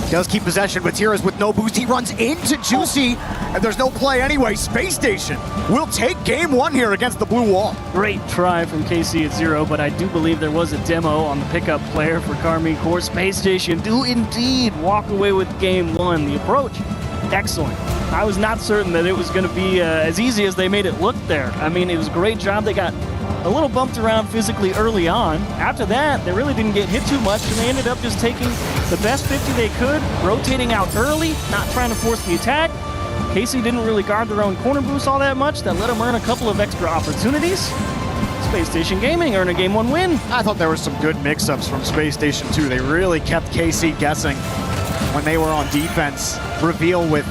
Does keep possession, but Tira's with no boost. He runs into Juicy, and there's no play anyway. Space Station will take game 1 here against the blue wall. Great try from KC at 0, but I do believe there was a demo on the pickup player for Carmine Corps. Space Station do indeed walk away with game 1. The approach, excellent. I was not certain that it was going to be as easy as they made it look there. I mean, it was a great job. They got a little bumped around physically early on. After that, they really didn't get hit too much, and they ended up just taking the best 50 they could, rotating out early, not trying to force the attack. KC didn't really guard their own corner boost all that much. That let them earn a couple of extra opportunities. Space Station Gaming earn a Game 1 win. I thought there were some good mix-ups from Space Station 2. They really kept KC guessing when they were on defense. Reveal with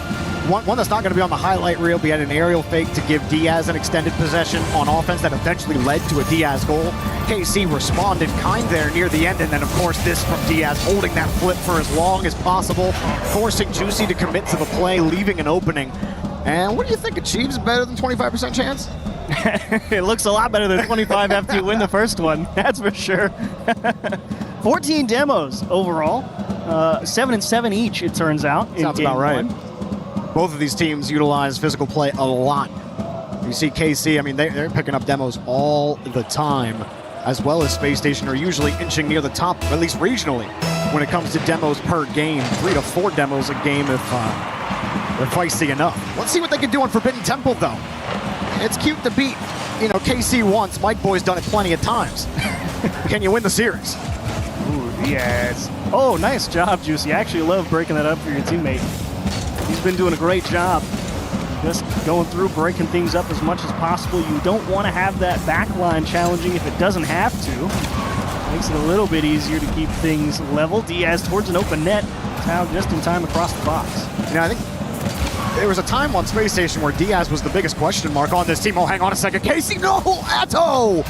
one that's not going to be on the highlight reel. We had an aerial fake to give Diaz an extended possession on offense that eventually led to a Diaz goal. KC responded kind there near the end, and then of course this from Diaz, holding that flip for as long as possible, forcing Juicy to commit to the play, leaving an opening. And what do you think? Achieves better than 25% chance? It looks a lot better than 25 after you win the first one, that's for sure. 14 demos overall, 7 and 7 each, it turns out. Sounds about right. Both of these teams utilize physical play a lot. You see KC, I mean, they're picking up demos all the time, as well as Space Station are usually inching near the top, at least regionally, when it comes to demos per game. 3 to 4 demos a game if they're feisty enough. Let's see what they can do on Forbidden Temple, though. It's cute to beat, KC once. Mike Boy's done it plenty of times. Can you win the series? Ooh, yes. Oh, nice job, Juicy. I actually love breaking that up for your teammate. He's been doing a great job just going through, breaking things up as much as possible. You don't want to have that back line challenging if it doesn't have to. Makes it a little bit easier to keep things level. Diaz towards an open net. Now just in time across the box. I think there was a time on Space Station where Diaz was the biggest question mark on this team. Oh, hang on a second. KC, no! Atto!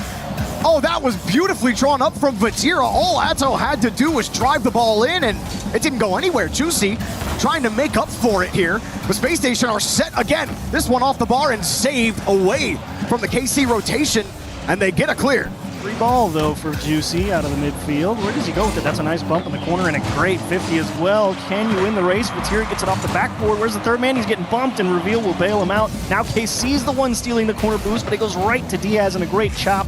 Oh, that was beautifully drawn up from Vatira. All Atto had to do was drive the ball in, and it didn't go anywhere. Juicy trying to make up for it here. But Space Station are set again. This one off the bar and saved away from the KC rotation, and they get a clear. Free ball, though, for Juicy out of the midfield. Where does he go with it? That's a nice bump in the corner and a great 50 as well. Can you win the race? Vatira gets it off the backboard. Where's the third man? He's getting bumped, and Reveal will bail him out. Now KC's the one stealing the corner boost, but it goes right to Diaz and a great chop.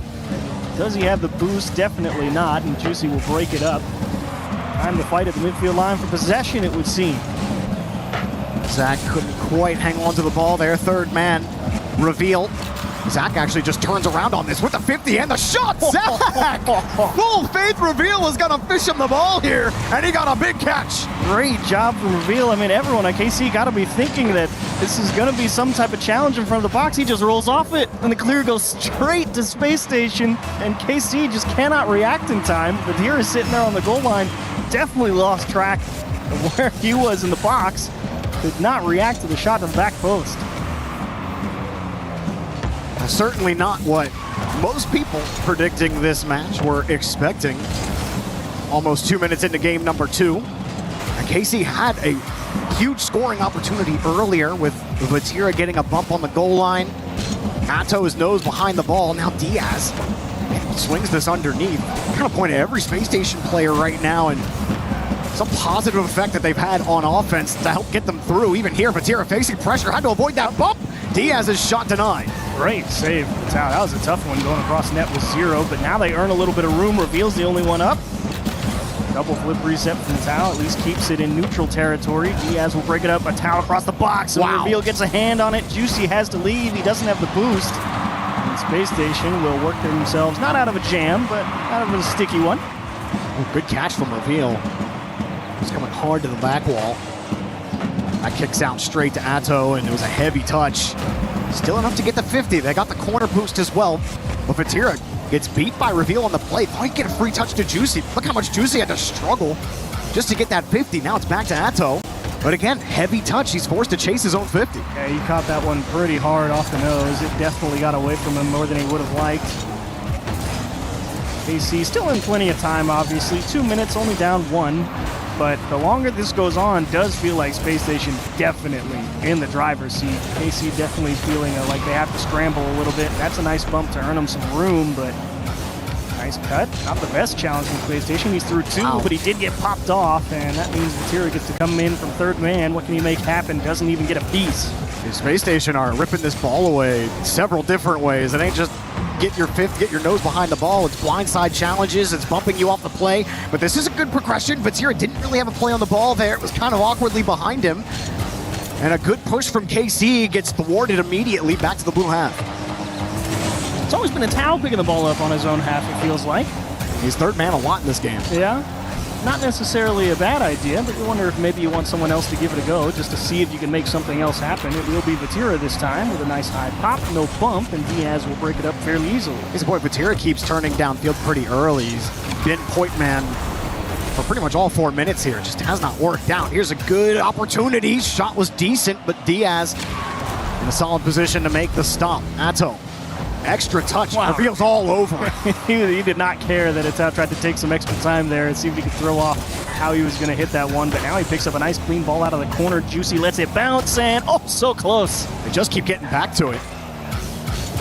Does he have the boost? Definitely not, and Juicy will break it up. Time to fight at the midfield line for possession, it would seem. Zach couldn't quite hang on to the ball there. Third man, Reveal. Zach actually just turns around on this with the 50 and the shot. Zach! Full faith Reveal is going to fish him the ball here, and he got a big catch. Great job from Reveal. I mean, everyone at KC got to be thinking that This is going to be some type of challenge in front of the box. He just rolls off it, and the clear goes straight to Space Station, and KC just cannot react in time. Vatira is sitting there on the goal line, definitely lost track of where he was in the box. Did not react to the shot to the back post. Certainly not what most people predicting this match were expecting. Almost 2 minutes into game number 2. And KC had a huge scoring opportunity earlier with Vatira getting a bump on the goal line. Atto's nose behind the ball. Now Diaz swings this underneath. Kind of point at every Space Station player right now, and some positive effect that they've had on offense to help get them through. Even here, Vatira facing pressure, had to avoid that bump. Diaz's shot denied. Great save. That was a tough one going across net with 0, but now they earn a little bit of room. Reveal's the only one up. Double flip reset from Tao, at least keeps it in neutral territory. Diaz will break it up, a Tao across the box, and Reveal gets a hand on it. Juicy has to leave, he doesn't have the boost. And Space Station will work themselves, not out of a jam, but out of a sticky one. Oh, good catch from Reveal. He's coming hard to the back wall. That kicks out straight to Atto, and it was a heavy touch. Still enough to get the 50. They got the corner boost as well. But Vatira gets beat by Reveal on the play. Thought he'd get a free touch to Juicy. Look how much Juicy had to struggle just to get that 50. Now it's back to Atto. But again, heavy touch. He's forced to chase his own 50. Yeah, he caught that one pretty hard off the nose. It definitely got away from him more than he would have liked. KC still in plenty of time, obviously. 2 minutes, only down 1. But the longer this goes on, does feel like Space Station definitely in the driver's seat. KC definitely feeling like they have to scramble a little bit. That's a nice bump to earn them some room, but nice cut. Not the best challenge from Space Station. He's through 2, but he did get popped off, and that means Vatira gets to come in from third man. What can he make happen? Doesn't even get a piece. The Space Station are ripping this ball away several different ways. It ain't just get your fifth, get your nose behind the ball. It's blindside challenges. It's bumping you off the play. But this is a good progression. Vatira didn't really have a play on the ball there. It was kind of awkwardly behind him. And a good push from KC gets thwarted immediately back to the blue half. It's always been a Tao picking the ball up on his own half, it feels like. He's third man a lot in this game. Yeah. Not necessarily a bad idea, but you wonder if maybe you want someone else to give it a go just to see if you can make something else happen. It will be Vatira this time with a nice high pop, no bump, and Diaz will break it up fairly easily. His boy Vatira keeps turning downfield pretty early. He's been point man for pretty much all 4 minutes here. It just has not worked out. Here's a good opportunity. Shot was decent, but Diaz in a solid position to make the stop. Atto. Extra touch. Wow. Reveals all over. He did not care that Atao tried to take some extra time there and see if he could throw off how he was going to hit that one. But now he picks up a nice clean ball out of the corner. Juicy lets it bounce, and oh, so close. They just keep getting back to it.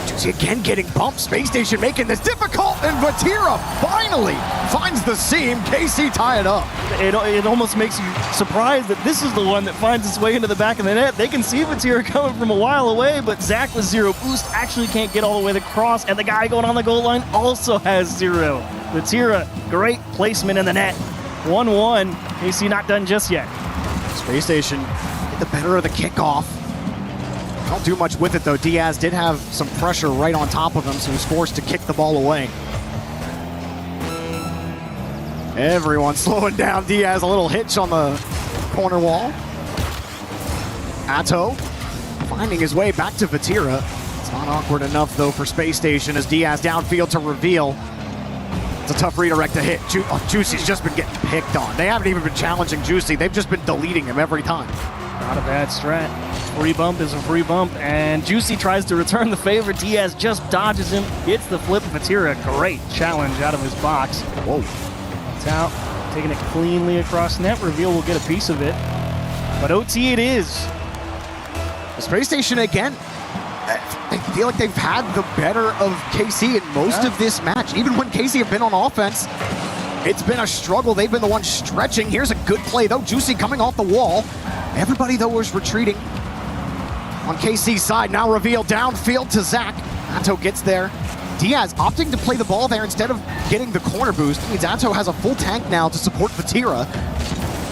Juicy again getting bumped. Space Station making this difficult, and Vatira finally finds the seam. KC tie it up. It almost makes you surprised that this is the one that finds its way into the back of the net. They can see Vatira coming from a while away, but Zach with 0 boost actually can't get all the way across, and the guy going on the goal line also has 0. Vatira, great placement in the net. 1-1. KC not done just yet. Space Station get the better of the kickoff. Don't do much with it though. Diaz did have some pressure right on top of him, so he was forced to kick the ball away. Everyone slowing down. Diaz a little hitch on the corner wall. Atto finding his way back to Vatira. It's not awkward enough though for Space Station as Diaz downfield to Reveal. It's a tough redirect to hit. Juicy's just been getting picked on. They haven't even been challenging Juicy. They've just been deleting him every time. Not a bad strat. Free bump is a free bump, and Juicy tries to return the favor. Diaz just dodges him, gets the flip. Vatira, great challenge out of his box. Whoa. It's out, taking it cleanly across net. Reveal will get a piece of it, but OT it is. The Space Station again. They feel like they've had the better of KC in most of this match. Even when KC have been on offense, it's been a struggle. They've been the ones stretching. Here's a good play though. Juicy coming off the wall. Everybody though was retreating on KC's side. Now Reveal downfield to Zach. Atto gets there. Diaz opting to play the ball there instead of getting the corner boost. It means Atto has a full tank now to support Vatira.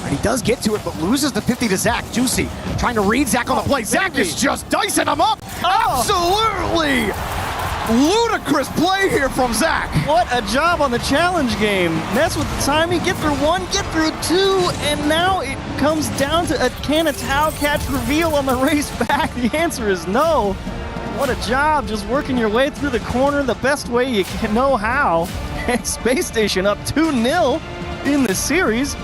And he does get to it, but loses the 50 to Zach. Juicy trying to read Zach on the play. Zach is just dicing him up. Absolutely ludicrous play here from Zach. What a job on the challenge game. Mess with the timing, get through one, get through two, and now it comes down to a can of towel catch reveal on the race back. The answer is no. What a job just working your way through the corner the best way you can know how. And Space Station up 2-0 in the series.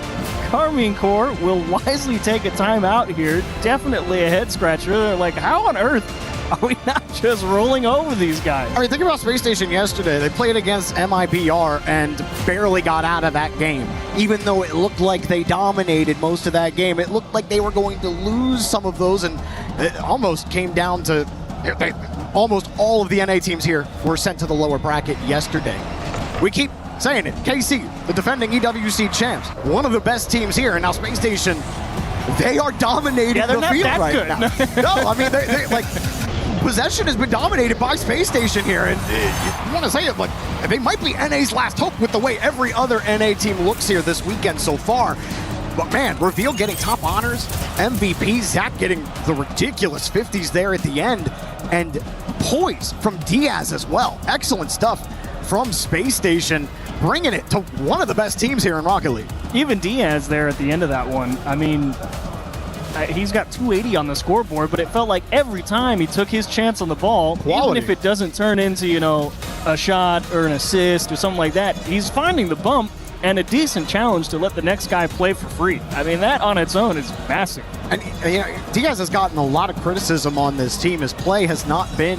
Carmine Corps will wisely take a timeout here. Definitely a head scratcher. They're like, how on earth are we not just rolling over these guys? I mean, think about Space Station yesterday. They played against MIBR and barely got out of that game. Even though it looked like they dominated most of that game, it looked like they were going to lose some of those, and it almost came down to almost all of the NA teams here were sent to the lower bracket yesterday. We keep saying it. KC, the defending EWC champs, one of the best teams here, and now Space Station, they are dominating the field right now. No, I mean, they like, possession has been dominated by Space Station here, and you want to say it, but they might be NA's last hope with the way every other NA team looks here this weekend so far. But man, Reveal getting top honors, MVP, Zach getting the ridiculous 50s there at the end, and poise from Diaz as well. Excellent stuff from Space Station, bringing it to one of the best teams here in Rocket League. Even Diaz there at the end of that one, I mean, he's got 280 on the scoreboard, but it felt like every time he took his chance on the ball, even if it doesn't turn into, you know, a shot or an assist or something like that, he's finding the bump and a decent challenge to let the next guy play for free. I mean, that on its own is massive. And you know, Diaz has gotten a lot of criticism on this team. His play has not been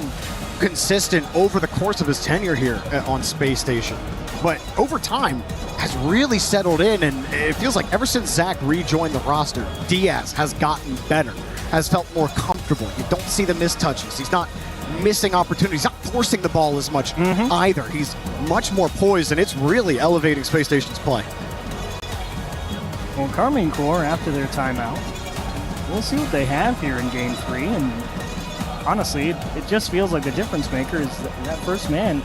consistent over the course of his tenure here on Space Station. But over time, has really settled in, and it feels like ever since Zach rejoined the roster, Diaz has gotten better, has felt more comfortable. You don't see the missed touches. He's not missing opportunities, not forcing the ball as much either. He's much more poised, and it's really elevating Space Station's play. Well, Carmine Corps, after their timeout, we'll see what they have here in Game 3, and honestly, it just feels like the difference maker is that first man.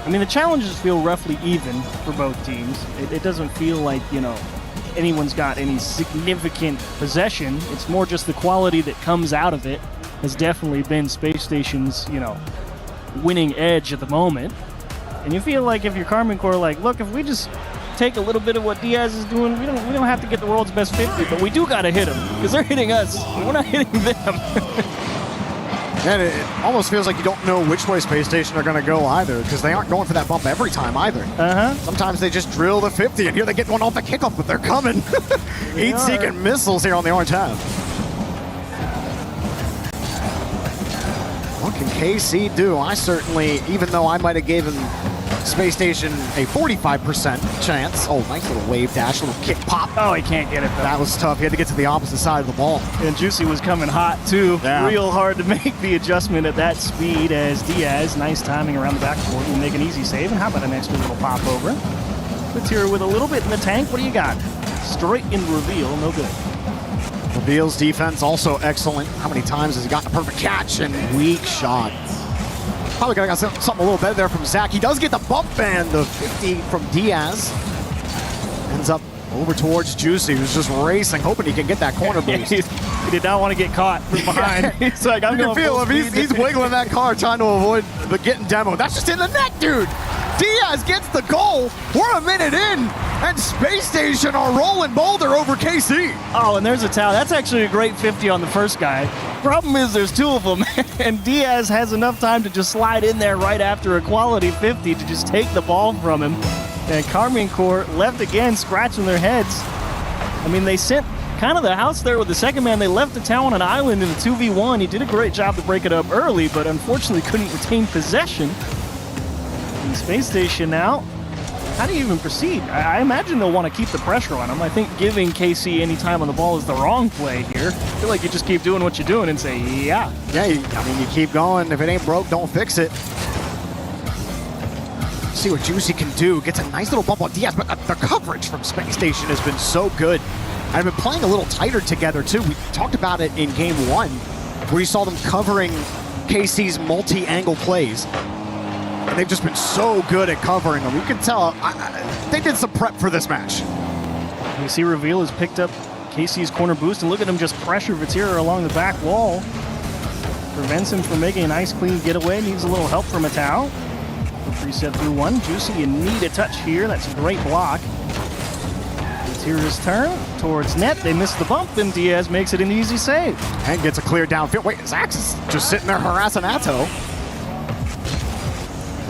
I mean, the challenges feel roughly even for both teams. It doesn't feel like, you know, anyone's got any significant possession. It's more just the quality that comes out of it has definitely been Space Station's, you know, winning edge at the moment. And you feel like if you're Carmine Corps, like, look, if we just take a little bit of what Diaz is doing, we don't have to get the world's best 50, but we do got to hit them because they're hitting us. We're not hitting them. And it almost feels like you don't know which way Space Station are going to go either, because they aren't going for that bump every time either. Sometimes they just drill the 50, and here they get one off the kickoff, but they're coming. Heat-seeking missiles here on the orange half. What can KC do? I certainly, even though I might have given Space Station a 45% chance. Oh, nice little wave dash, little kick pop. Oh, he can't get it though. That was tough. He had to get to the opposite side of the ball. And Juicy was coming hot too. Yeah. Real hard to make the adjustment at that speed as Diaz, nice timing around the backboard, will make an easy save. And how about an extra little pop over? Puts here with a little bit in the tank. What do you got? Straight in Reveal, no good. Reveal's defense also excellent. How many times has he gotten a perfect catch and weak shot? Probably could have got something a little better there from Zach. He does get the bump and the 50 from Diaz. Ends up over towards Juicy, who's just racing, hoping he can get that corner boost. He did not want to get caught from behind. He's like, I'm going to feel him. He's wiggling that car, trying to avoid the getting demo. That's just in the net, dude. Diaz gets the goal. We're a minute in, and Space Station are rolling Boulder over KC. Oh, and there's a towel. That's actually a great 50 on the first guy. Problem is there's two of them, and Diaz has enough time to just slide in there right after a quality 50 to just take the ball from him. And Carmine Corps left again, scratching their heads. I mean, they sent kind of the house there with the second man. They left the town on an island in the 2v1. He did a great job to break it up early, but unfortunately couldn't retain possession. And Space Station now, how do you even proceed? I imagine they'll want to keep the pressure on him. I think giving KC any time on the ball is the wrong play here. I feel like you just keep doing what you're doing and say, yeah. Yeah, I mean, you keep going. If it ain't broke, don't fix it. See what Juicy can do. Gets a nice little bump on Diaz, but the coverage from Space Station has been so good. I've been playing a little tighter together, too. We talked about it in Game 1, where you saw them covering KC's multi-angle plays. And they've just been so good at covering them. You can tell they did some prep for this match. You see Reveal has picked up KC's corner boost, and look at him just pressure Vatira along the back wall. Prevents him from making a nice clean getaway. Needs a little help from Matau. Reset through one. Juicy, you need a touch here. That's a great block. Tira's turn towards net. They miss the bump, and Diaz makes it an easy save. And gets a clear downfield. Wait, Zax is just sitting there harassing Atto.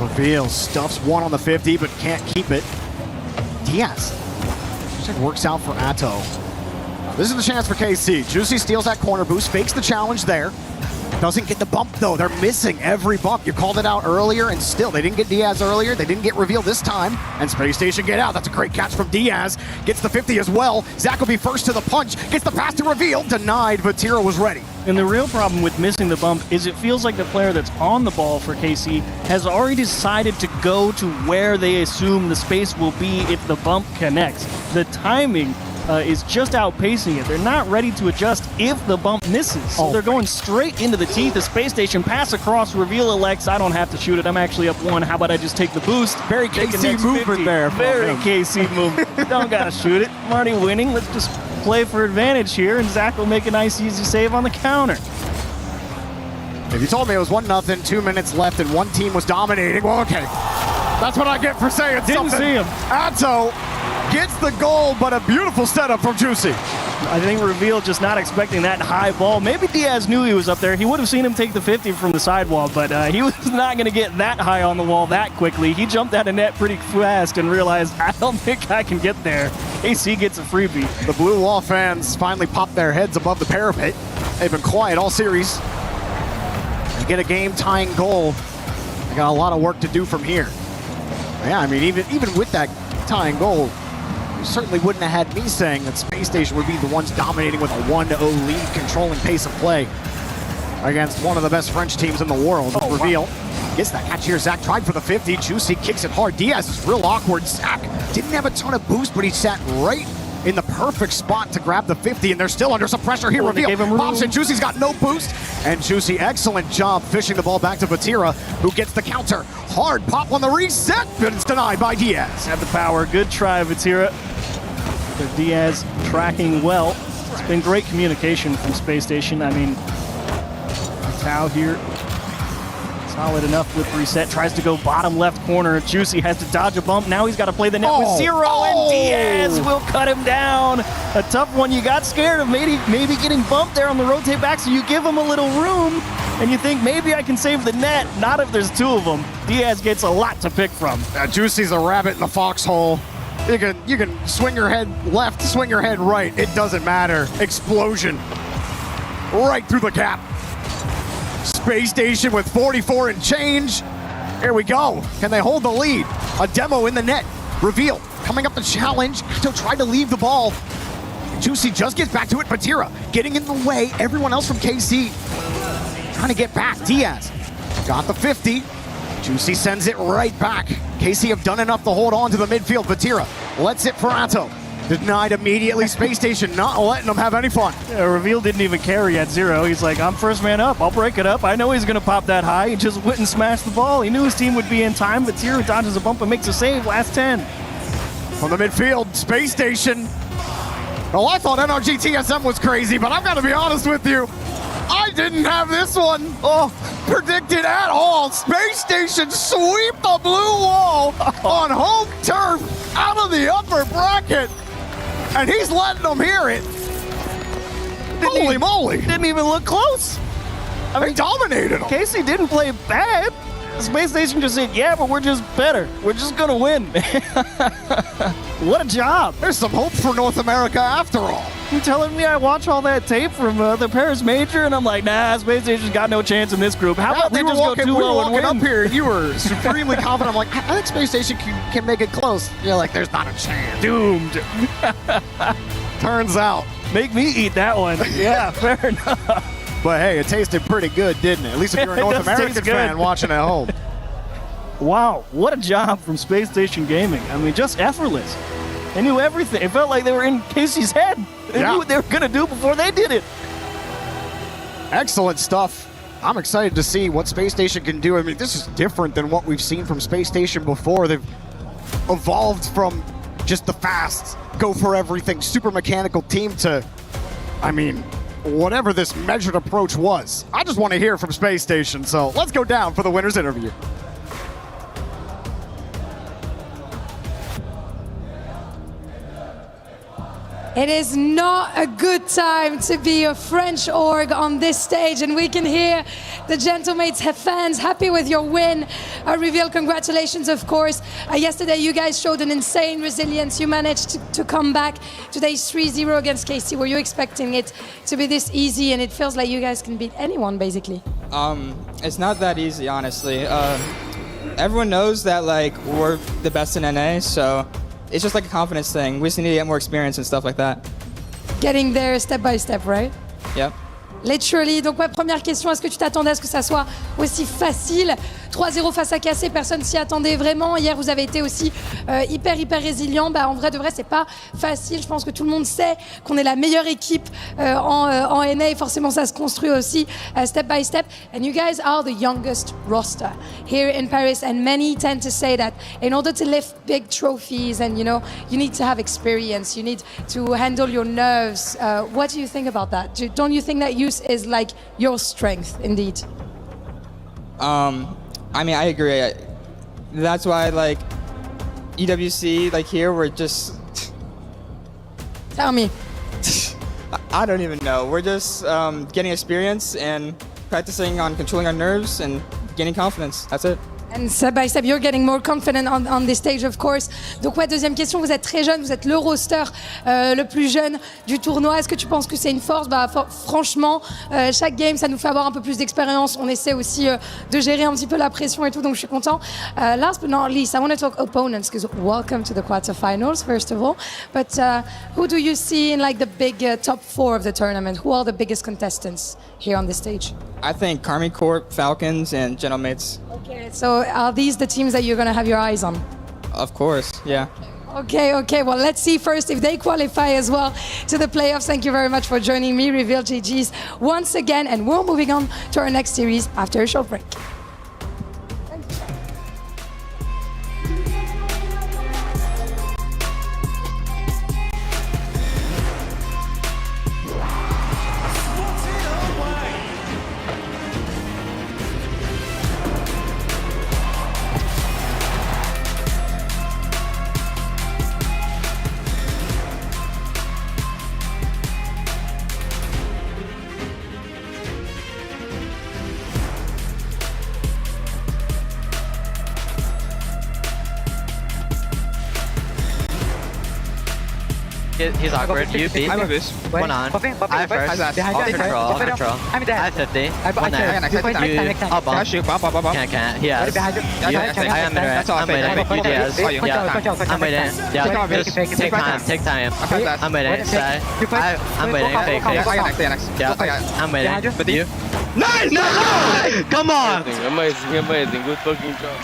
Reveal stuffs one on the 50, but can't keep it. Diaz. Just works out for Atto. This is the chance for KC. Juicy steals that corner boost, fakes the challenge there. Doesn't get the bump, though. They're missing every bump. You called it out earlier, and still, they didn't get Diaz earlier. They didn't get Reveal this time. And Space Station get out. That's a great catch from Diaz. Gets the 50 as well. Zach will be first to the punch. Gets the pass to Reveal. Denied, but Tira was ready. And the real problem with missing the bump is it feels like the player that's on the ball for KC has already decided to go to where they assume the space will be if the bump connects. The timing is just outpacing it. They're not ready to adjust if the bump misses. So they're going straight into the teeth. The Space Station pass across. Reveal elects, I don't have to shoot it. I'm actually up one. How about I just take the boost? Very KC movement there. Very KC movement. Don't gotta shoot it. I'm already winning. Let's just play for advantage here, and Zach will make a nice, easy save on the counter. If you told me it was 1-0, 2 minutes left, and one team was dominating, well, okay. That's what I get for saying Didn't something. see him. Atto gets the goal, but a beautiful setup from Juicy. I think Reveal just not expecting that high ball. Maybe Diaz knew he was up there. He would have seen him take the 50 from the sidewall, but he was not going to get that high on the wall that quickly. He jumped out of net pretty fast and realized, I don't think I can get there. AC gets a freebie. The Blue Wall fans finally popped their heads above the parapet. They've been quiet all series. You get a game-tying goal. They got a lot of work to do from here. Yeah, I mean, even with that tying goal, you certainly wouldn't have had me saying that Space Station would be the ones dominating with a 1-0 lead, controlling pace of play against one of the best French teams in the world. Reveal. Gets that catch here. Zach tried for the 50. Juicy kicks it hard. Diaz is real awkward. Zach didn't have a ton of boost, but he sat right in the perfect spot to grab the 50, and they're still under some pressure here. Reveal pops it. Juicy's got no boost, and Juicy, excellent job fishing the ball back to Batira, who gets the counter. Hard pop on the reset, but it's denied by Diaz. Had the power. Good try, Batira. But Diaz tracking well. It's been great communication from Space Station. I mean, Tao here, solid enough with reset. Tries to go bottom left corner. Juicy has to dodge a bump. Now he's got to play the net with zero, and Diaz will cut him down. A tough one. You got scared of maybe getting bumped there on the rotate back, so you give him a little room, and you think maybe I can save the net. Not if there's two of them. Diaz gets a lot to pick from. Juicy's a rabbit in the foxhole. You can swing your head left, swing your head right. It doesn't matter. Explosion. Right through the cap. Space Station with 44 and change. Here we go. Can they hold the lead? A demo in the net. Reveal. Coming up the challenge. Still tried to leave the ball. Juicy just gets back to it. Batira getting in the way. Everyone else from KC trying to get back. Diaz got the 50. Juicy sends it right back. KC have done enough to hold on to the midfield. Batira lets it for Atto. Denied immediately. Space Station not letting them have any fun. Yeah, Reveal didn't even carry at zero. He's like, I'm first man up. I'll break it up. I know he's going to pop that high. He just went and smashed the ball. He knew his team would be in time, but Batira dodges a bump and makes a save. Last 10. From the midfield, Space Station. Well, I thought NRG TSM was crazy, but I've got to be honest with you. I didn't have this one predicted at all. Space Station sweep the Blue Wall on home turf out of the upper bracket. And he's letting them hear it. Holy moly. Didn't even look close. I mean, dominated them. Casey didn't play bad. Space Station just said, yeah, but we're just better. We're just going to win. What a job. There's some hope for North America after all. You telling me I watch all that tape from the Paris Major, and I'm like, nah, Space Station's got no chance in this group. How about they just go 2-0 and win? We were walking up here, you were supremely confident. I'm like, I think Space Station can make it close. You're like, there's not a chance. Doomed. Turns out. Make me eat that one. Yeah, fair enough. But hey, it tasted pretty good, didn't it? At least if you're a North American fan watching at home. Wow, what a job from Space Station Gaming. I mean, just effortless. They knew everything. It felt like they were in Casey's head. They knew what they were going to do before they did it. Excellent stuff. I'm excited to see what Space Station can do. I mean, this is different than what we've seen from Space Station before. They've evolved from just the fast, go for everything, super mechanical team to, I mean, whatever this measured approach was. I just want to hear from Space Station, so let's go down for the winner's interview. It is not a good time to be a French org on this stage, and we can hear the Gentlemates fans happy with your win. Reveal, congratulations, of course. Yesterday, you guys showed an insane resilience. You managed to come back. Today's 3-0 against KC. Were you expecting it to be this easy? And it feels like you guys can beat anyone, basically. It's not that easy, honestly. Everyone knows that like we're the best in NA, so it's just like a confidence thing. We just need to get more experience and stuff like that. Getting there step by step, right? Yep. Literally. Donc, ouais, première question, est-ce que tu t'attendais à ce que ça soit aussi facile? 3-0 face à KC, personne s'y attendait vraiment. Hier, vous avez été aussi hyper résilient. Bah, en vrai de vrai, c'est pas facile. Je pense que tout le monde sait qu'on est la meilleure équipe en NA. Et forcément, ça se construit aussi step by step. And you guys are the youngest roster here in Paris. And many tend to say that in order to lift big trophies and, you know, you need to have experience. You need to handle your nerves. What do you think about that? Don't you think that youth is like your strength, indeed? I mean, I agree. That's why, like, EWC, like here, we're just... Tell me. I don't even know. We're just getting experience and practicing on controlling our nerves and gaining confidence. That's it. And step by step, you're getting more confident on this stage, of course. Donc ouais, deuxième question, vous êtes très jeune, vous êtes le roster le plus jeune du tournoi. Est-ce que tu penses que c'est une force? Bah, franchement, chaque game, ça nous fait avoir un peu plus d'expérience. On essaie aussi de gérer un petit peu la pression et tout, donc je suis content. Last but not least, I want to talk opponents, because welcome to the quarterfinals, first of all. But who do you see in like the big top 4 of the tournament? Who are the biggest contestants here on this stage? I think Karmi Corp, Falcons, and Gentlemates. Okay, so are these the teams that you're going to have your eyes on? Of course, yeah. Okay. Well, let's see first if they qualify as well to the playoffs. Thank you very much for joining me, Reveal GGs, once again. And we're moving on to our next series after a short break. He's awkward. You beat. I'm a boost. One on. I first. All control. I'm dead. I 50. One there. I'll bump. Can't. He has. I am in red. I'm waiting. He has. Yeah. I'm waiting. Yeah. Just take time. I'm waiting. I'm waiting. Fake. Yeah. I'm waiting. With you. Nice! No! Come on! Amazing. Good fucking job.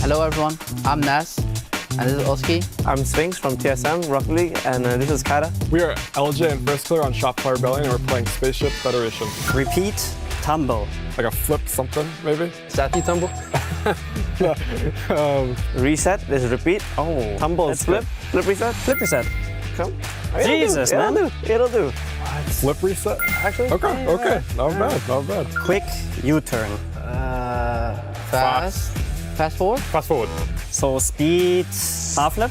Hello everyone, I'm Nas, and this is Oski. I'm Sphinx from TSM, Rocket League, and this is Kata. We are LJ and First Clear on Shopfire Rebellion, and we're playing Spaceship Federation. Repeat, tumble. Like a flip something, maybe? Stacky tumble? Reset, this is repeat. Oh, tumble, flip, flip reset? Flip reset. Come. Jesus, man. It'll do. Flip reset? Actually? Okay. Not bad. Quick U-turn. Fast. Fast forward? Fast forward. So speed, half flip.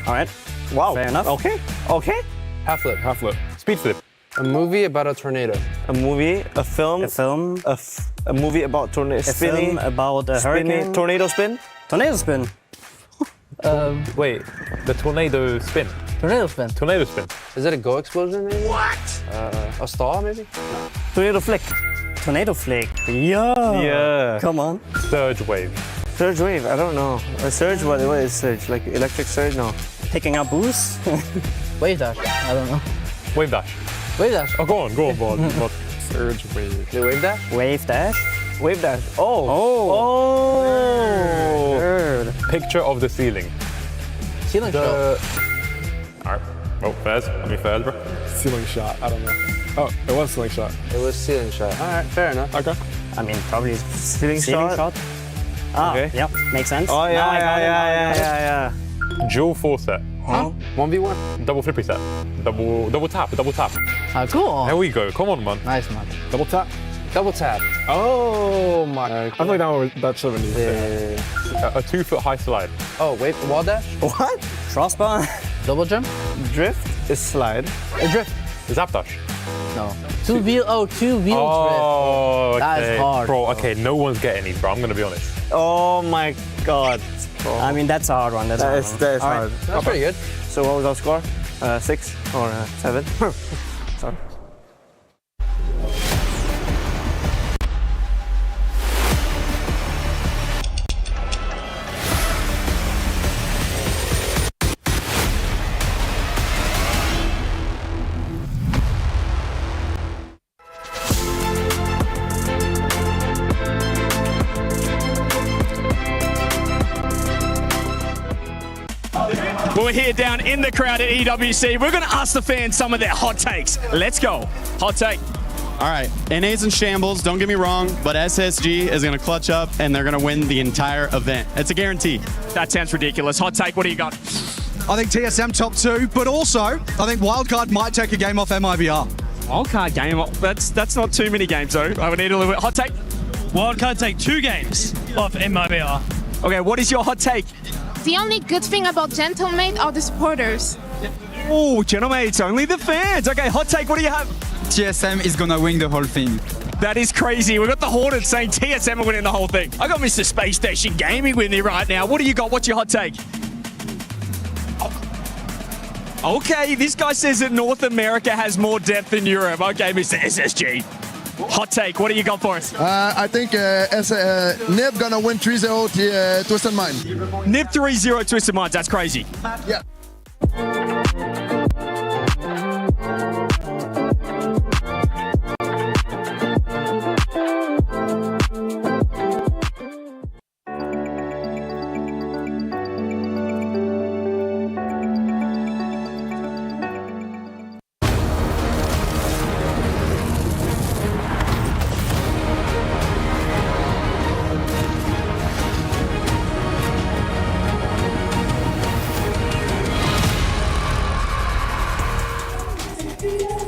All right. Wow. Fair enough. Okay. Half flip. Speed flip. A movie about a tornado. A movie, a film. A movie about tornado. A film about a hurricane. Tornado spin. Tornado spin. Wait, the tornado spin. Tornado spin. Is it a go explosion maybe? What? A star maybe? No. Tornado flick. Tornado flick. Yeah. Come on. Surge wave. Surge wave, I don't know. A surge, what is surge? Like electric surge? No. Taking out boost? Wave dash, I don't know. Wave dash. Wave dash. Oh, go on, bud. Surge wave. The wave dash? Wave dash. Wave dash. Oh. Picture of the ceiling. Ceiling shot. Alright. Oh, Fez. Let me Fez, bro. Ceiling shot. I don't know. Oh, it was ceiling shot. It was ceiling shot. All right, fair enough. Okay. I mean, probably ceiling shot. Ah, Okay. yep, makes sense. Oh, Now I got it, now I got it. yeah. Dual four set. Huh? 1v1. Double flippy set. Double tap. Cool. There we go. Come on, man. Nice, man. Double tap. Double tap. Oh my! Okay. I feel like that should have been Yeah. a 2 foot high slide. Oh, wait, wall dash? What? Crossbar. Double jump? Drift is slide. Drift. Zap dash. No. Two wheel drift. Oh, okay. That is hard. Bro, okay, no one's getting these, bro. I'm gonna be honest. Oh my god. I mean, that's a hard one. That is hard. That's pretty good. So what was our score? 6 or 7? Sorry. Well, we're here down in the crowd at EWC. We're going to ask the fans some of their hot takes. Let's go. Hot take. All right, NA's in shambles, don't get me wrong, but SSG is going to clutch up and they're going to win the entire event. It's a guarantee. That sounds ridiculous. Hot take, what do you got? I think TSM top 2, but also I think Wildcard might take a game off MIBR. Wildcard game? That's not too many games, though. I would need a little bit. Hot take? Wildcard take 2 games off MIBR. Okay, what is your hot take? The only good thing about Gentlemate are the supporters. Oh, gentlemen, it's only the fans. Okay, hot take, what do you have? TSM is gonna win the whole thing. That is crazy. We've got the Hornets saying TSM are winning the whole thing. I got Mr. Space Station Gaming with me right now. What do you got? What's your hot take? Okay, this guy says that North America has more depth than Europe. Okay, Mr. SSG. Hot take, what do you got for us? I think Nib gonna win 3-0 Twisted Mind. Nib 3-0 Twisted Minds, that's crazy. Yeah.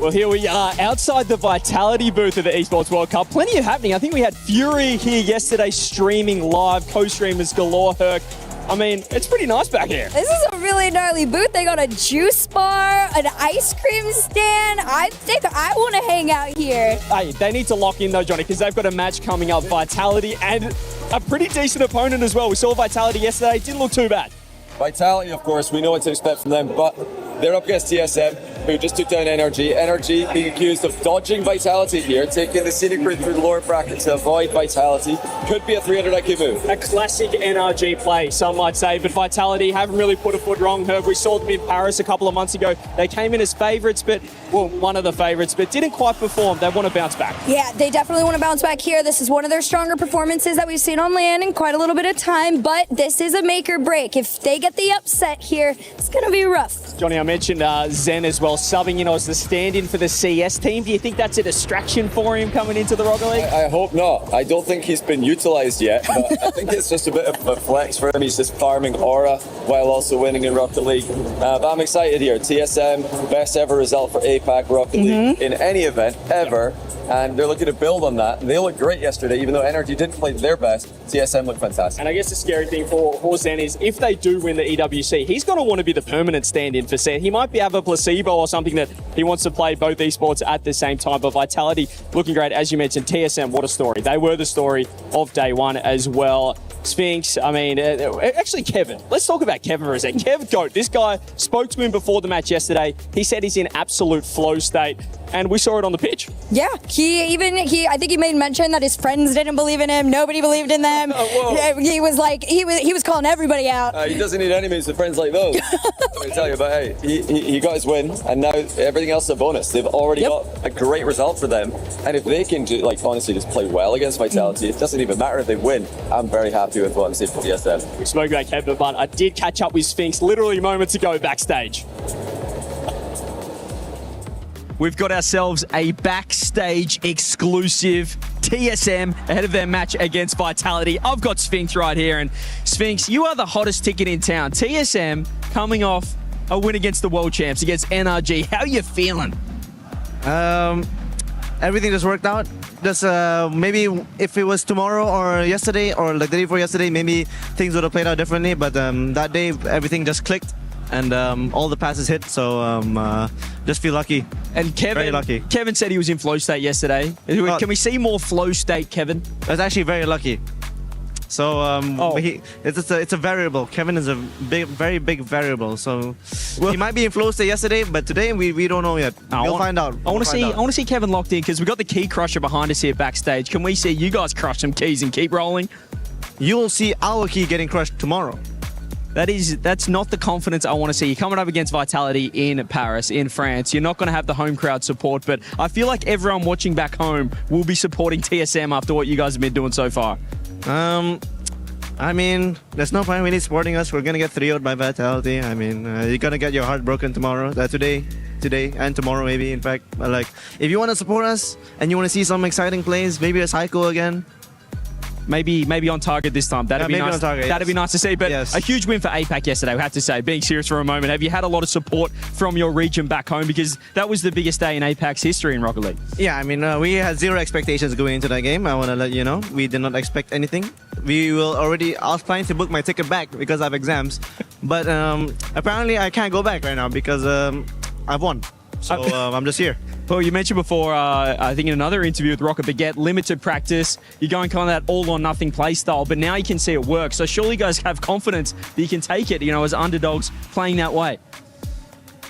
Well, here we are outside the Vitality booth of the Esports World Cup. Plenty of happening. I think we had Fury here yesterday streaming live, co-streamers galore, Herc. I mean, it's pretty nice back here. This is a really gnarly booth. They got a juice bar, an ice cream stand. I think I want to hang out here. Hey, they need to lock in though, Johnny, because they've got a match coming up, Vitality, and a pretty decent opponent as well. We saw Vitality yesterday. Didn't look too bad. Vitality, of course, we know what to expect from them, but they're up against TSM, who just took down Energy. Energy being accused of dodging Vitality here, taking the scenic route through the lower bracket to avoid Vitality. Could be a 300 IQ move. A classic NRG play, some might say, but Vitality haven't really put a foot wrong, Herb. We saw them in Paris a couple of months ago. They came in as favourites, one of the favourites, but didn't quite perform. They want to bounce back. Yeah, they definitely want to bounce back here. This is one of their stronger performances that we've seen on LAN in quite a little bit of time, but this is a make or break. If they get the upset here, it's going to be rough. Johnny, I mentioned Zen as well, subbing in as the stand-in for the CS team. Do you think that's a distraction for him coming into the Rocket League? I hope not. I don't think he's been utilised yet, but I think it's just a bit of a flex for him. He's just farming aura while also winning in Rocket League. But I'm excited here. TSM, best ever result for APAC Rocket League in any event ever. And they're looking to build on that. They looked great yesterday, even though Energy didn't play their best. TSM looked fantastic. And I guess the scary thing for Zen is if they do win the EWC, he's going to want to be the permanent stand-in for Zen. He might have a placebo or something that he wants to play both esports at the same time. But Vitality looking great. As you mentioned, TSM, what a story. They were the story of day one as well. Sphinx, I mean, actually Kevin. Let's talk about Kevin for a second. Kev Goat, this guy spoke to him before the match yesterday. He said he's in absolute flow state, and we saw it on the pitch. Yeah, I think he made mention that his friends didn't believe in him. Nobody believed in them. He was like, he was calling everybody out. He doesn't need enemies with friends like those. Let me tell you, but hey, he got his win, and now everything else is a bonus. They've already got a great result for them, and if they can do, honestly, just play well against Vitality, it doesn't even matter if they win. I'm very happy with what I'm seeing from TSM. We spoke about Kevin, but I did catch up with Sphinx literally moments ago backstage. We've got ourselves a backstage exclusive. TSM ahead of their match against Vitality. I've got Sphinx right here, and Sphinx, you are the hottest ticket in town. TSM coming off a win against the world champs, against NRG. How are you feeling? Everything just worked out. Just maybe if it was tomorrow or yesterday or like the day before yesterday, maybe things would have played out differently. But that day, everything just clicked. And all the passes hit, so just feel lucky. And Kevin, very lucky. Kevin said he was in flow state yesterday. Can we see more flow state, Kevin? I was actually very lucky. So it's a variable. Kevin is a very big variable. So he might be in flow state yesterday, but today we don't know yet. We'll find out. I want to see Kevin locked in because we got the key crusher behind us here backstage. Can we see you guys crush some keys and keep rolling? You'll see our key getting crushed tomorrow. That's not the confidence I want to see. You're coming up against Vitality in Paris, in France. You're not going to have the home crowd support, but I feel like everyone watching back home will be supporting TSM after what you guys have been doing so far. I mean, there's no point really supporting us. We're going to get 3-0 by Vitality. I mean, you're going to get your heart broken tomorrow, today and tomorrow maybe, in fact. Like, if you want to support us and you want to see some exciting plays, maybe a cycle again. Maybe on target this time. That'd be nice. On target, That'd be nice to see. But a huge win for APAC yesterday, we have to say. Being serious for a moment, have you had a lot of support from your region back home? Because that was the biggest day in APAC's history in Rocket League. Yeah, I mean, we had zero expectations going into that game. I want to let you know. We did not expect anything. I was planning to book my ticket back because I have exams. But apparently I can't go back right now because I've won. So I'm just here. Well, you mentioned before, I think in another interview with Rocket Baguette, limited practice. You're going kind of that all-or-nothing play style, but now you can see it work. So surely you guys have confidence that you can take it, as underdogs playing that way.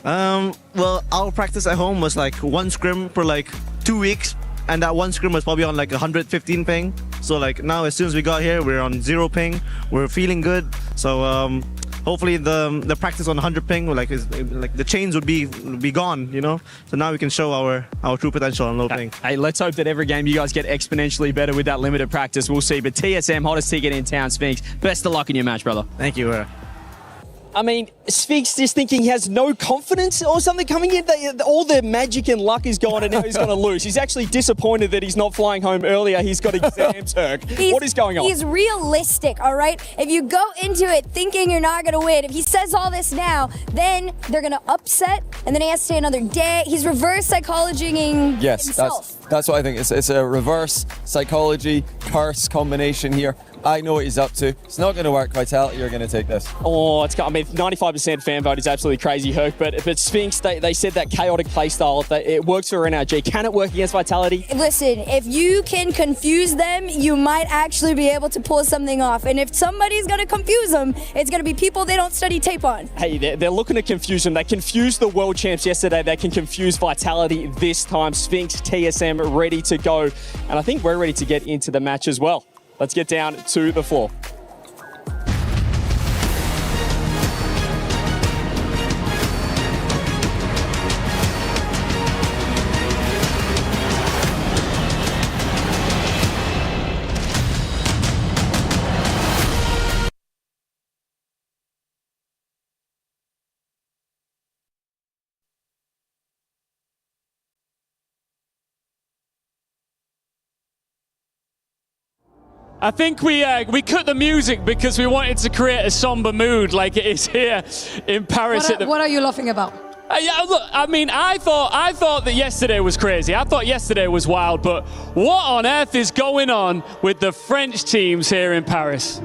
Well, our practice at home was like one scrim for like 2 weeks, and that one scrim was probably on like 115 ping. So like now, as soon as we got here, we're on 0 ping. We're feeling good. So hopefully the practice on 100 ping, like the chains would be gone, So now we can show our true potential on low ping. Hey, let's hope that every game you guys get exponentially better with that limited practice. We'll see. But TSM, hottest ticket in town, Sphinx. Best of luck in your match, brother. Thank you. I mean, Sphinx just thinking he has no confidence or something coming in. All the magic and luck is gone and now he's going to lose. He's actually disappointed that he's not flying home earlier. He's got exams, Herc. What is going on? He's realistic, all right? If you go into it thinking you're not going to win, if he says all this now, then they're going to upset and then he has to stay another day. He's reverse psychologying himself. That's what I think. It's a reverse psychology curse combination here. I know what he's up to. It's not going to work. Vitality are going to take this. Oh, 95% fan vote is absolutely crazy, Herc. But Sphinx, they said that chaotic play style, it works for NRG. Can it work against Vitality? Listen, if you can confuse them, you might actually be able to pull something off. And if somebody's going to confuse them, it's going to be people they don't study tape on. Hey, they're looking to confuse them. They confused the world champs yesterday. They can confuse Vitality this time. Sphinx, TSM, ready to go. And I think we're ready to get into the match as well. Let's get down to the floor. I think we cut the music because we wanted to create a somber mood like it is here in Paris. What are you laughing about? Yeah, look, I mean, I thought that yesterday was crazy. I thought yesterday was wild, but what on earth is going on with the French teams here in Paris?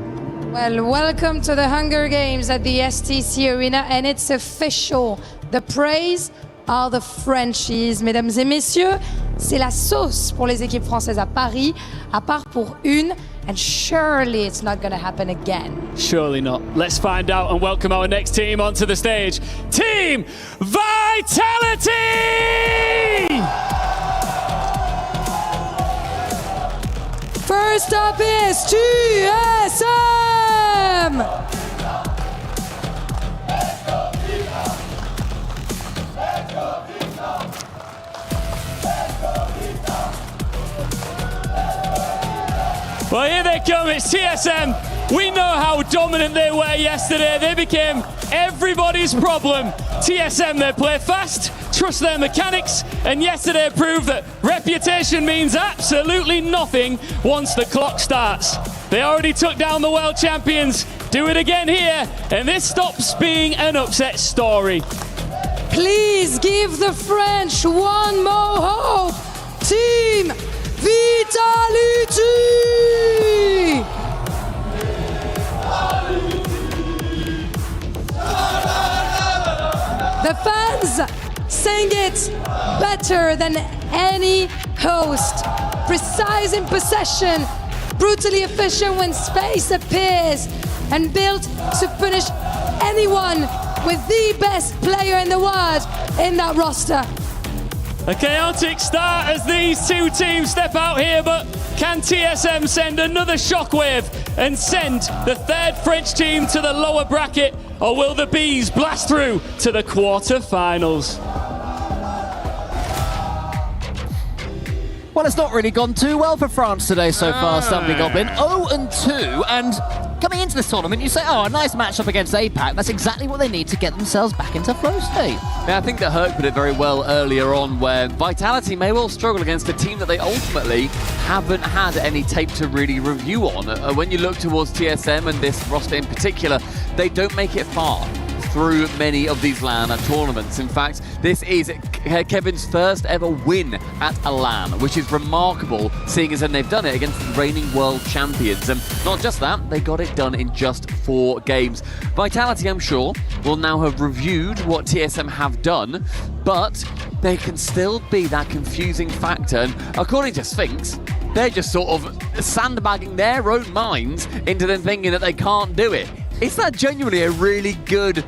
Well, welcome to the Hunger Games at the STC Arena, and it's official. The praise are the Frenchies, mesdames et messieurs. C'est la sauce pour les équipes françaises à Paris, à part pour une. And surely it's not going to happen again. Surely not. Let's find out and welcome our next team onto the stage. Team Vitality! First up is TSM! Let's go, Well, here they come. It's TSM. We know how dominant they were yesterday. They became everybody's problem. TSM, they play fast, trust their mechanics, and yesterday proved that reputation means absolutely nothing once the clock starts. They already took down the world champions. Do it again here, and this stops being an upset story. Please give the French one more hope. Team Vitality! The fans sing it better than any host. Precise in possession, brutally efficient when space appears, and built to punish anyone with the best player in the world in that roster. A chaotic start as these two teams step out here, but can TSM send another shockwave and send the third French team to the lower bracket, or will the Bees blast through to the quarter-finals? Well, it's not really gone too well for France today so far, Stumpy Goblin. 0-2, and coming into this tournament, you say, oh, a nice matchup against APAC. That's exactly what they need to get themselves back into flow state. Yeah, I think that Herc put it very well earlier on, where Vitality may well struggle against a team that they ultimately haven't had any tape to really review on. When you look towards TSM and this roster in particular, they don't make it far through many of these LAN tournaments. In fact, this is Kevin's first ever win at a LAN, which is remarkable, seeing as they've done it against the reigning world champions. And not just that, they got it done in just 4 games. Vitality, I'm sure, will now have reviewed what TSM have done, but there can still be that confusing factor. And according to Sphinx, they're just sort of sandbagging their own minds into them thinking that they can't do it. Is that genuinely a really good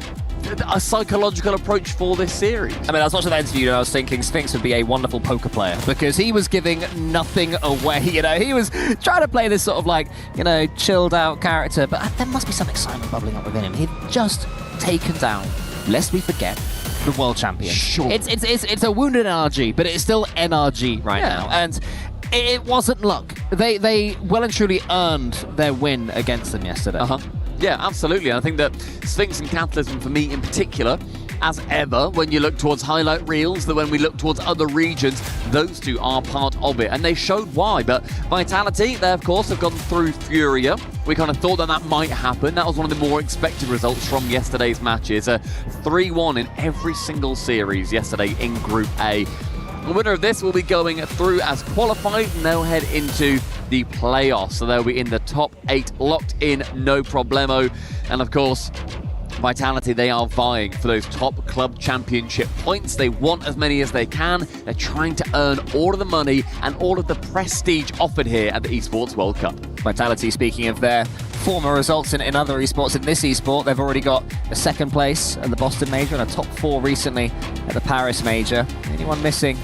psychological approach for this series? I mean, I was watching that interview and I was thinking Sphinx would be a wonderful poker player because he was giving nothing away. You know, he was trying to play this sort of like, you know, chilled out character, but there must be some excitement bubbling up within him. He'd just taken down, lest we forget, the world champion. Sure. It's a wounded NRG, but it's still NRG right now. And it wasn't luck. They well and truly earned their win against them yesterday. Yeah, absolutely. And I think that Sphinx and Catalysm, for me in particular, as ever, when you look towards highlight reels, that when we look towards other regions, those two are part of it. And they showed why. But Vitality, they, of course, have gone through Furia. We kind of thought that that might happen. That was one of the more expected results from yesterday's matches. 3-1 in every single series yesterday in Group A. The winner of this will be going through as qualified, and they'll head into the playoffs. So they'll be in the top 8, locked in, no problemo. And of course, Vitality, they are vying for those top club championship points. They want as many as they can. They're trying to earn all of the money and all of the prestige offered here at the Esports World Cup. Vitality, speaking of their former results in other esports, in this esport, they've already got a 2nd place at the Boston Major and a top 4 recently at the Paris Major. Anyone missing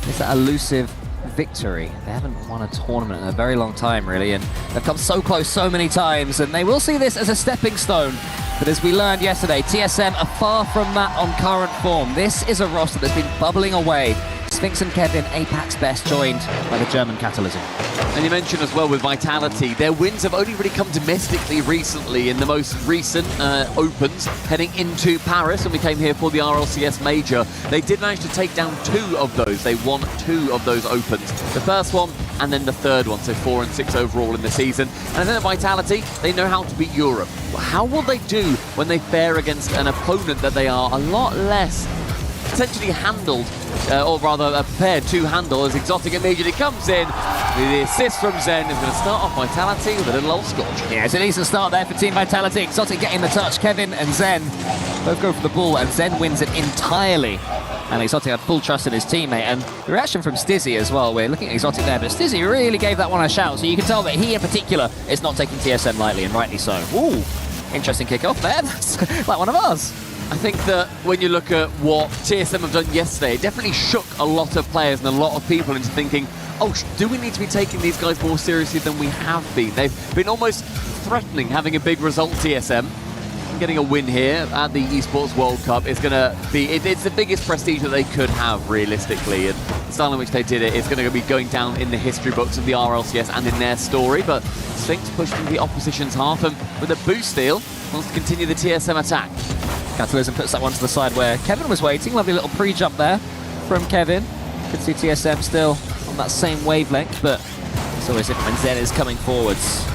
is that elusive victory. They haven't won a tournament in a very long time, really, and they've come so close so many times, and they will see this as a stepping stone. But as we learned yesterday, TSM are far from that on current form. This is a roster that's been bubbling away. Sphinx and Kevin, APAC's best, joined by the German Catalysm. And you mentioned as well with Vitality, their wins have only really come domestically recently in the most recent Opens, heading into Paris when we came here for the RLCS Major. They did manage to take down 2 of those. They won 2 of those Opens. The first one and then the third one, so 4 and 6 overall in the season. And then at Vitality, they know how to beat Europe. How will they do when they fare against an opponent that they are a lot less potentially handled, or rather prepared to handle, as Exotic immediately comes in with the assist from Zen. Is going to start off Vitality with a little old scorch. Yeah, it's a decent start there for Team Vitality. Exotic getting the touch. Kevin and Zen both go for the ball, and Zen wins it entirely. And Exotic had full trust in his teammate, and the reaction from Stizzy as well. We're looking at Exotic there, but Stizzy really gave that one a shout, so you can tell that he in particular is not taking TSM lightly, and rightly so. Ooh, interesting kickoff there. That's like one of ours. I think that when you look at what TSM have done yesterday, it definitely shook a lot of players and a lot of people into thinking, oh, do we need to be taking these guys more seriously than we have been? They've been almost threatening having a big result, TSM. getting a win here at the Esports World Cup is going to be, it's the biggest prestige that they could have realistically, and the style in which they did it is going to be going down in the history books of the RLCS and in their story. But Sphinx pushed into the opposition's half, and with a boost steal, wants to continue the TSM attack. Catalysm puts that one to the side where Kevin was waiting. Lovely little pre-jump there from Kevin. Could see TSM still on that same wavelength, but it's always different when Zen is coming forwards.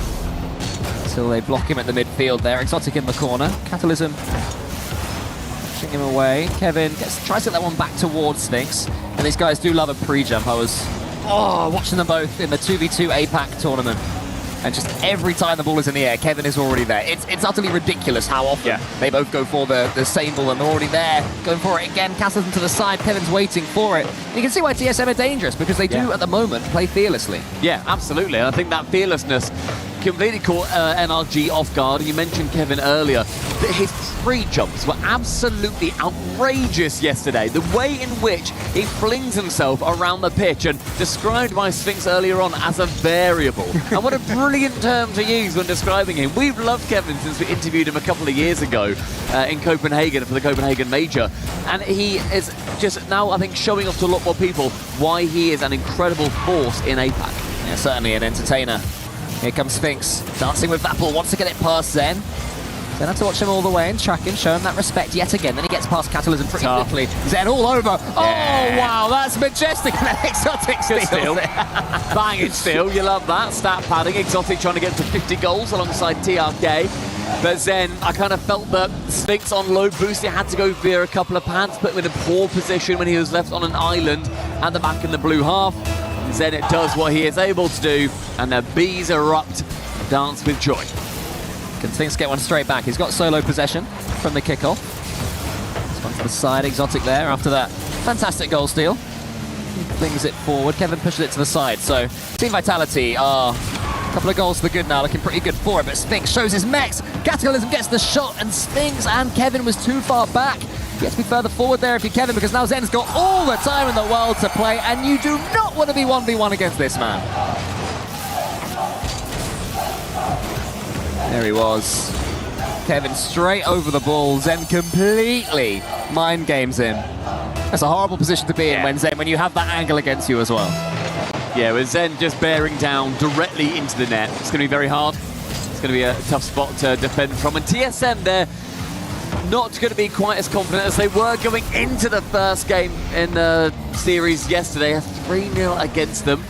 Until they block him at the midfield there. Exotic in the corner. Catalysm pushing him away. Kevin tries to get that one back towards Sphinx. And these guys do love a pre-jump. I was watching them both in the 2v2 APAC tournament. And just every time the ball is in the air, Kevin is already there. It's utterly ridiculous how often they both go for the same ball and they're already there. Going for it again, Catalysm to the side, Kevin's waiting for it. And you can see why TSM are dangerous, because they do at the moment play fearlessly. Yeah, absolutely. And I think that fearlessness completely caught NRG off guard. You mentioned Kevin earlier. His free jumps were absolutely outrageous yesterday. The way in which he flings himself around the pitch, and described by Sphinx earlier on as a variable. And what a brilliant term to use when describing him. We've loved Kevin since we interviewed him a couple of years ago in Copenhagen for the Copenhagen Major. And he is just now, I think, showing off to a lot more people why he is an incredible force in APAC. Yeah, certainly an entertainer. Here comes Sphinx, dancing with Vapple, wants to get it past Zen. Zen had to watch him all the way and track him, show him that respect yet again. Then he gets past Catalysm pretty quickly. Zen all over. Yeah. Oh, wow, that's majestic. Exotic steal. Banging steal, you love that. Stat padding, Exotic trying to get to 50 goals alongside TRK. But Zen, I kind of felt that Sphinx on low boost, he had to go via a couple of pads, put him in a poor position when he was left on an island at the back in the blue half. Zen it does what he is able to do, and the bees erupt, dance with joy. Can Sphinx get one straight back? He's got solo possession from the kickoff. This one to the side, Exotic there after that fantastic goal steal. He flings it forward, Kevin pushes it to the side. So Team Vitality are a couple of goals to the good now, looking pretty good for it, but Sphinx shows his mechs. Catalysm gets the shot, and Sphinx and Kevin was too far back. You have to be further forward there if you're Kevin, because now Zen's got all the time in the world to play, and you do not want to be 1v1 against this man. There he was. Kevin straight over the ball. Zen completely mind games him. That's a horrible position to be in when you have that angle against you as well. Yeah, with Zen just bearing down directly into the net. It's going to be very hard. It's going to be a tough spot to defend from. And TSM, they're not going to be quite as confident as they were going into the first game in the series yesterday. 3-0 against them.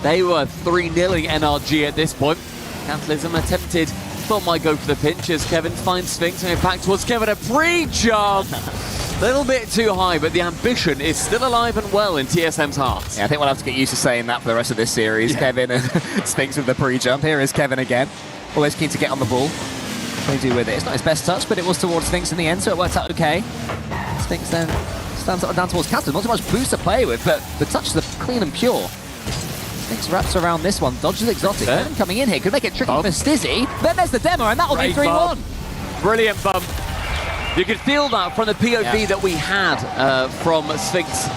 They were 3-0ing NRG at this point. Catalysm attempted, thought might go for the pinch as Kevin finds Sphinx and back towards Kevin. A pre-jump! A little bit too high, but the ambition is still alive and well in TSM's hearts. Yeah, I think we'll have to get used to saying that for the rest of this series. Kevin and Sphinx with the pre-jump. Here is Kevin again. Always keen to get on the ball. What do you do with it? It's not his best touch, but it was towards Sphinx in the end, so it worked out okay. Sphinx then stands down towards Catalysm. Not too much boost to play with, but the touches are clean and pure. Sphinx wraps around this one, dodges Exotic. Kevin coming in here, could make it tricky for Stizzy. Then there's the demo, and that'll be 3-1. Brilliant bump. You could feel that from the POV that we had from Sphinx.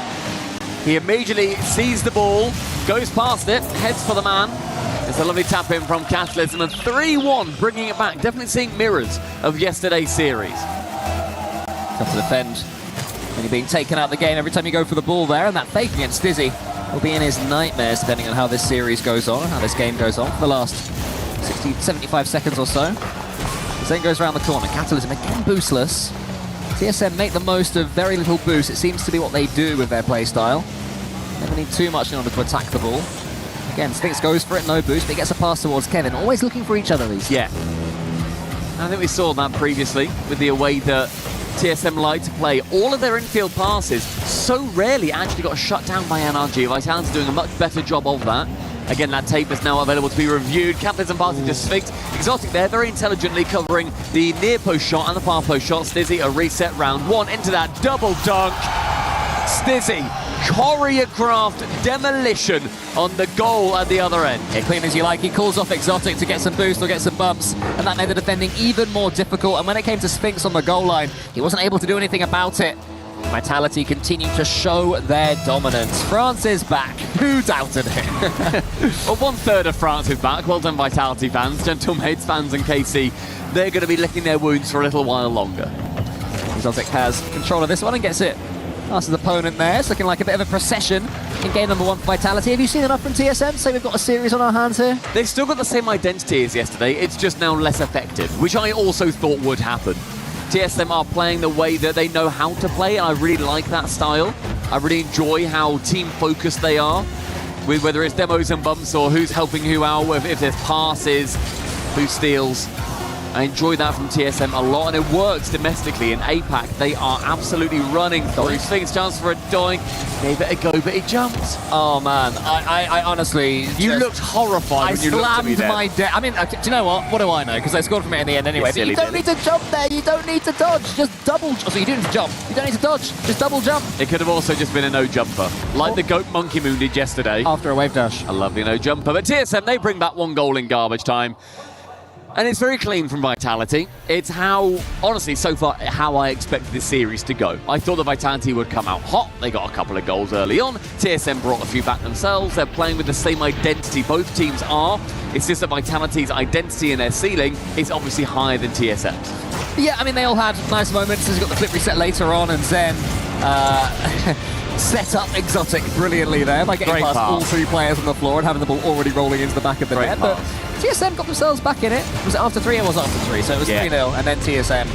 He immediately sees the ball, goes past it, heads for the man. It's a lovely tap in from Catalysm, and 3-1, bringing it back. Definitely seeing mirrors of yesterday's series. Tough to defend when you're being taken out of the game every time you go for the ball there, and that fake against Stizzy will be in his nightmares depending on how this series goes on and how this game goes on for the last 60, 75 seconds or so. Zen goes around the corner. Catalysm again boostless. TSM make the most of very little boost. It seems to be what they do with their playstyle. Never need too much in order to attack the ball. Again, Sphinx goes for it, no boost, but he gets a pass towards Kevin. Always looking for each other, these. Yeah. I think we saw that previously with the way that TSM like to play. All of their infield passes so rarely actually got shut down by NRG. Vital's doing a much better job of that. Again, that tape is now available to be reviewed. Catalysm passing to Sphinx. Exotic there, very intelligently covering the near post shot and the far post shot. Stizzy, a reset round one into that double dunk. Stizzy, choreographed demolition on the goal at the other end. Yeah, clean as you like. He calls off Exotic to get some boost or get some bumps, and that made the defending even more difficult. And when it came to Sphinx on the goal line, he wasn't able to do anything about it. Vitality continue to show their dominance. France is back. Who doubted it? Well, 1/3 of France is back. Well done, Vitality fans, Gentlemates fans, and KC. They're going to be licking their wounds for a little while longer. Exotic has control of this one and gets it past his opponent there. It's looking like a bit of a procession in game number 1 for Vitality. Have you seen enough from TSM? Say we've got a series on our hands here? They've still got the same identity as yesterday. It's just now less effective, which I also thought would happen. TSM are playing the way that they know how to play, and I really like that style. I really enjoy how team-focused they are, with whether it's demos and bumps or who's helping who out, if there's passes, who steals. I enjoy that from TSM a lot, and it works domestically. In APAC, they are absolutely running through. Sphinx chance for a doink. Gave it a go, but it jumped. Oh, man. I honestly... You looked horrified when you looked at me there. I slammed my... I mean, do you know what? What do I know? Because they scored from it in the end anyway. But you don't need to jump there. You don't need to dodge. Just double... So you do need to jump. You don't need to dodge. Just double jump. It could have also just been a no-jumper, like the Goat Monkey Moon did yesterday. After a wave dash. A lovely no-jumper. But TSM, they bring back 1 goal in garbage time. And it's very clean from Vitality. It's how, honestly, so far, how I expected this series to go. I thought the Vitality would come out hot. They got a couple of goals early on. TSM brought a few back themselves. They're playing with the same identity both teams are. It's just that Vitality's identity and their ceiling is obviously higher than TSM's. Yeah, I mean, they all had nice moments. He's got the flip reset later on, and Zen set up Exotic brilliantly there by getting past all 3 players on the floor and having the ball already rolling into the back of the net. But TSM got themselves back in it. Was it after 3? It was after 3, so it was 3-0, and then TSM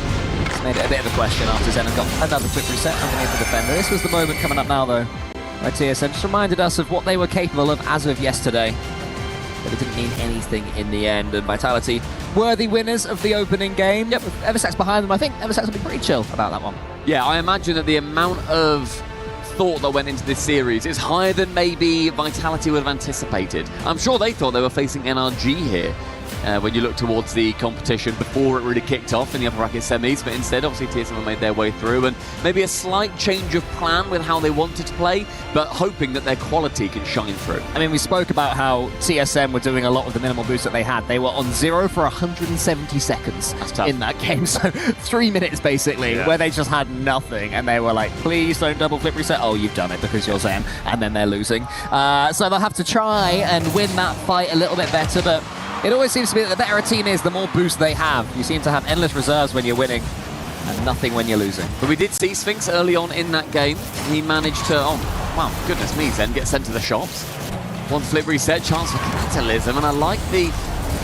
made it a bit of a question after Zen got another quick reset underneath the defender. This was the moment coming up now, though, where TSM just reminded us of what they were capable of as of yesterday. But it didn't mean anything in the end, and Vitality worthy winners of the opening game. Yep, with Eversax behind them, I think Eversax will be pretty chill about that one. Yeah, I imagine that the amount of thought that went into this series is higher than maybe Vitality would have anticipated. I'm sure they thought they were facing NRG here when you look towards the competition before it really kicked off in the upper bracket semis, but instead obviously TSM made their way through, and maybe a slight change of plan with how they wanted to play, but hoping that their quality can shine through. I mean, we spoke about how TSM were doing a lot of the minimal boost that they had. They were on 0 for 170 seconds in that game, so 3 minutes basically, where they just had nothing, and they were like, please don't double flip reset. Oh, you've done it because you're Zen, and then they're losing. So they'll have to try and win that fight a little bit better, but it always seems to be that the better a team is, the more boost they have. You seem to have endless reserves when you're winning, and nothing when you're losing. But we did see Sphinx early on in that game. He managed to, oh, wow, goodness me, Zen get sent to the shops. 1 flip reset, chance for Catalysm, and I like the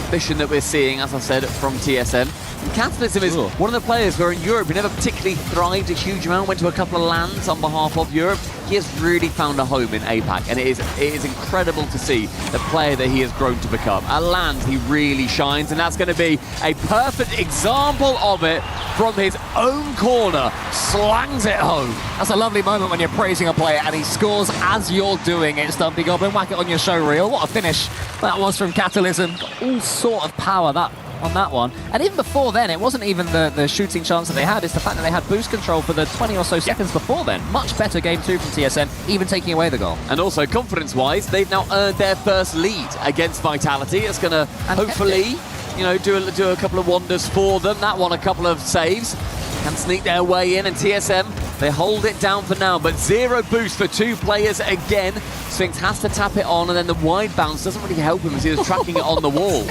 ambition that we're seeing, as I said, from TSM. And Catalysm is one of the players where in Europe he never particularly thrived a huge amount, went to a couple of lands on behalf of Europe. He has really found a home in APAC, and it is incredible to see the player that he has grown to become. At lands, he really shines, and that's going to be a perfect example of it from his own corner. Slangs it home. That's a lovely moment when you're praising a player and he scores as you're doing it. Stumpy Goblin, whack it on your show reel. What a finish that was from Catalysm. Got all sort of power on that one. And even before then, it wasn't even the shooting chance that they had, it's the fact that they had boost control for the 20 or so seconds before then. Much better game 2 from TSM, even taking away the goal. And also, confidence-wise, they've now earned their first lead against Vitality. It's going to hopefully, you know, do a couple of wonders for them. That one, a couple of saves. Can sneak their way in, and TSM, they hold it down for now, but 0 boost for 2 players again. Sphinx has to tap it on, and then the wide bounce doesn't really help him as he was tracking it on the wall.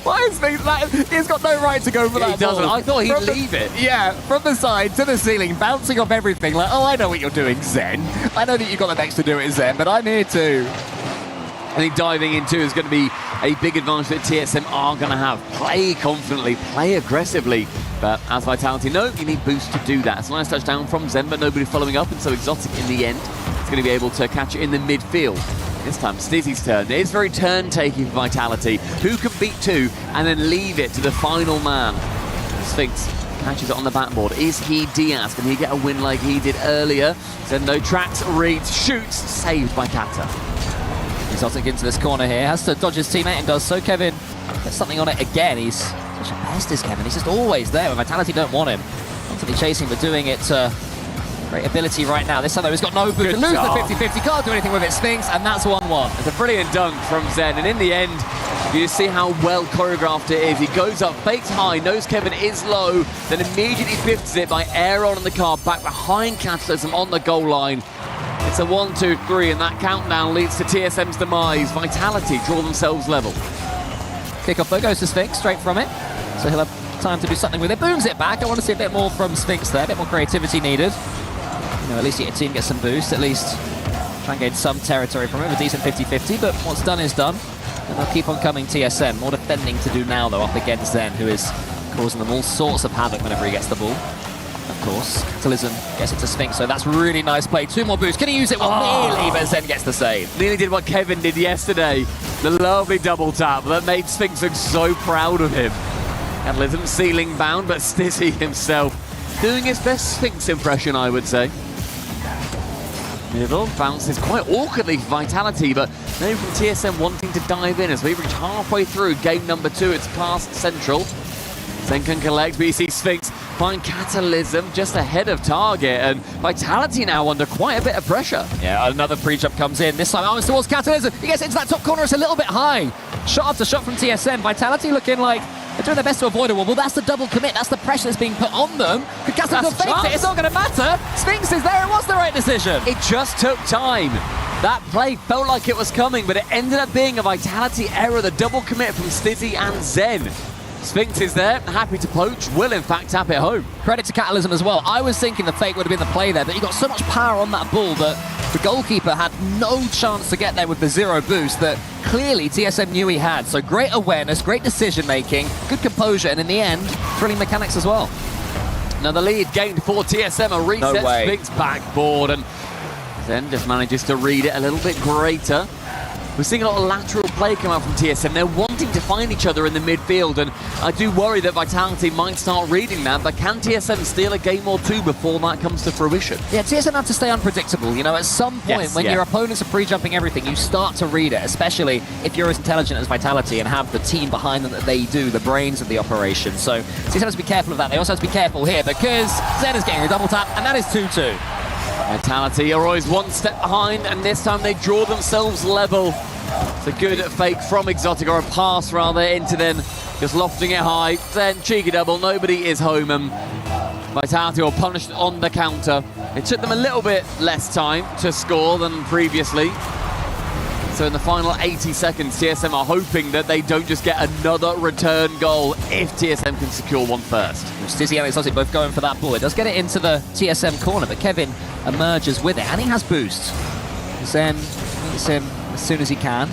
Why is Sphinx he's got no right to go for that He doesn't. ball. I thought he'd leave it. Yeah, from the side to the ceiling, bouncing off everything, like, oh, I know what you're doing, Zen. I know that you've got the next to do it, Zen, but I'm here too. I think diving into is going to be a big advantage that TSM are going to have. Play confidently, play aggressively. But as Vitality, no, you need boost to do that. It's a nice touchdown from Zen, but nobody following up, and so Exotic in the end is going to be able to catch it in the midfield. This time, Stizzy's turn. It's very turn-taking for Vitality. Who can beat 2 and then leave it to the final man? Sphinx catches it on the backboard. Is he Diaz? Can he get a win like he did earlier? Zendo tracks, reads, shoots, saved by Kata. Exotic into this corner here, has to dodge his teammate and does so. Kevin gets something on it again. He's such a pest, is Kevin. He's just always there when Vitality don't want him. Constantly chasing, but doing it great ability right now. This time though, he's got no boost. Lose the 50-50, can't do anything with it. Sphinx, and that's 1-1. It's a brilliant dunk from Zen, and in the end, You see how well choreographed it is. He goes up, fakes high, knows Kevin is low, then immediately pivots it by air on the car, back behind Catalysm on the goal line. It's a 1, 2, 3, and that countdown leads to TSM's demise. Vitality draw themselves level. Kickoff though goes to Sphinx straight from it, so he'll have time to do something with it. Booms it back. I want to see a bit more from Sphinx there, a bit more creativity needed. You know, at least your team gets some boost, at least try and gain some territory from it, a decent 50-50, but what's done is done. And they'll keep on coming TSM. More defending to do now though, up against Zen, who is causing them all sorts of havoc whenever he gets the ball. Of course, Catalysm gets it to Sphinx, so that's really nice play. 2 more boosts. Can he use it? Well, nearly, but Zen gets the save. Nearly did what Kevin did yesterday. The lovely double tap that made Sphinx look so proud of him. Catalysm ceiling bound, but Stizzy himself doing his best Sphinx impression, I would say. Middle bounces quite awkwardly for Vitality, but maybe from TSM wanting to dive in as we reach halfway through game number 2. It's past Central. Zen can collect, but you see Sphinx find Catalysm just ahead of target, and Vitality now under quite a bit of pressure. Yeah, another pre-jump comes in. This time arms towards Catalysm. He gets into that top corner. It's a little bit high. Shot after shot from TSM. Vitality looking like they're doing their best to avoid it. Well, that's the double commit. That's the pressure that's being put on them. Could Catalysm fake it? It's not going to matter. Sphinx is there. It was the right decision. It just took time. That play felt like it was coming, but it ended up being a Vitality error. The double commit from Stizzy and Zen. Sphinx is there, happy to poach, will in fact tap it home. Credit to Catalysm as well. I was thinking the fake would have been the play there, but he got so much power on that ball that the goalkeeper had no chance to get there with the 0 boost that clearly TSM knew he had. So great awareness, great decision making, good composure, and in the end, thrilling mechanics as well. Now the lead gained for TSM, a reset Sphinx backboard, and Zen just manages to read it a little bit greater. We're seeing a lot of lateral play come out from TSM. They're wanting to find each other in the midfield, and I do worry that Vitality might start reading that, but can TSM steal a game or 2 before that comes to fruition? Yeah, TSM have to stay unpredictable. You know, at some point when your opponents are pre-jumping everything, you start to read it, especially if you're as intelligent as Vitality and have the team behind them that they do, the brains of the operation. So TSM has to be careful of that. They also have to be careful here because Zen is getting a double tap, and that is 2-2. Vitality are always one step behind, and this time they draw themselves level. It's a good fake from Exotic, or a pass rather, into them, just lofting it high. Then cheeky double, nobody is home, and Vitality are punished on the counter. It took them a little bit less time to score than previously. So in the final 80 seconds, TSM are hoping that they don't just get another return goal if TSM can secure one first. Stizzy and Exotic both going for that ball. It does get it into the TSM corner, but Kevin emerges with it, and he has boost. Zen meets him as soon as he can.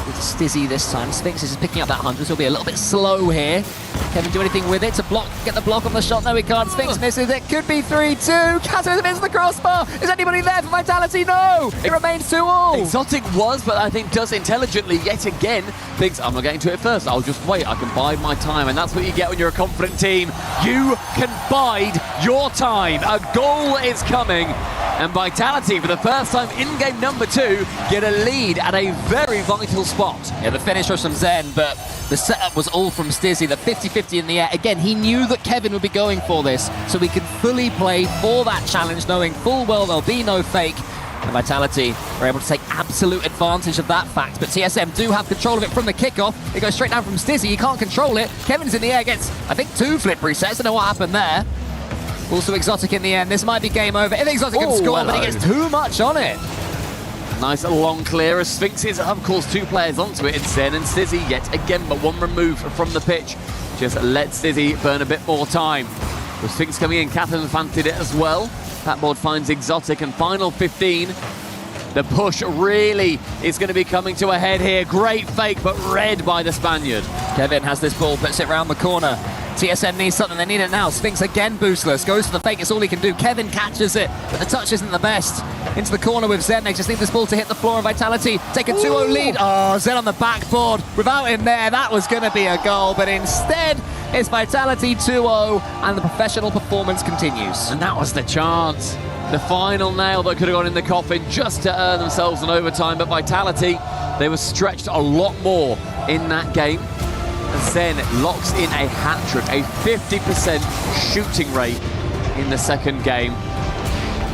With Stizzy this time. Sphinx is picking up that 100, so he'll be a little bit slow here. Kevin do anything with it to block, get the block on the shot? No, he can't. Sphinx misses. It could be 3-2. Catalysm hits the crossbar. Is anybody there for Vitality? No! It remains 2-2. Exotic was, but I think does intelligently yet again. Thinks, I'm not getting to it first. I'll just wait. I can bide my time. And that's what you get when you're a confident team. You can bide your time. A goal is coming. And Vitality, for the first time in game number 2, get a lead at a very vital spot. Yeah, the finish was from Zen, but the setup was all from Stizzy. The 50-50 in the air. Again, he knew that Kevin would be going for this, so he could fully play for that challenge, knowing full well there'll be no fake. And Vitality are able to take absolute advantage of that fact, but TSM do have control of it from the kickoff. It goes straight down from Stizzy. He can't control it. Kevin's in the air, gets, I think, 2 flip resets. Don't know what happened there. Also Exotic in the end. This might be game over. If Exotic can score, but he gets too much on it. Nice long clear as Sphinx is, of course, 2 players onto it. It's Zen and Stizzy yet again, but 1 removed from the pitch. Just let Stizzy burn a bit more time. With Sphinx coming in, Catherine fancied it as well. That board finds Exotic, and final 15. The push really is going to be coming to a head here. Great fake, but read by the Spaniard. Kevin has this ball, puts it round the corner. TSM needs something, they need it now. Sphinx again boostless, goes for the fake, it's all he can do. Kevin catches it, but the touch isn't the best. Into the corner with Zen, they just need this ball to hit the floor, and Vitality take a 2-0 lead. Oh, Zen on the backboard. Without him there, that was going to be a goal, but instead, it's Vitality 2-0, and the professional performance continues. And that was the chance. The final nail that could have gone in the coffin just to earn themselves an overtime, but Vitality, they were stretched a lot more in that game. Zen locks in a hat-trick, a 50% shooting rate in the second game.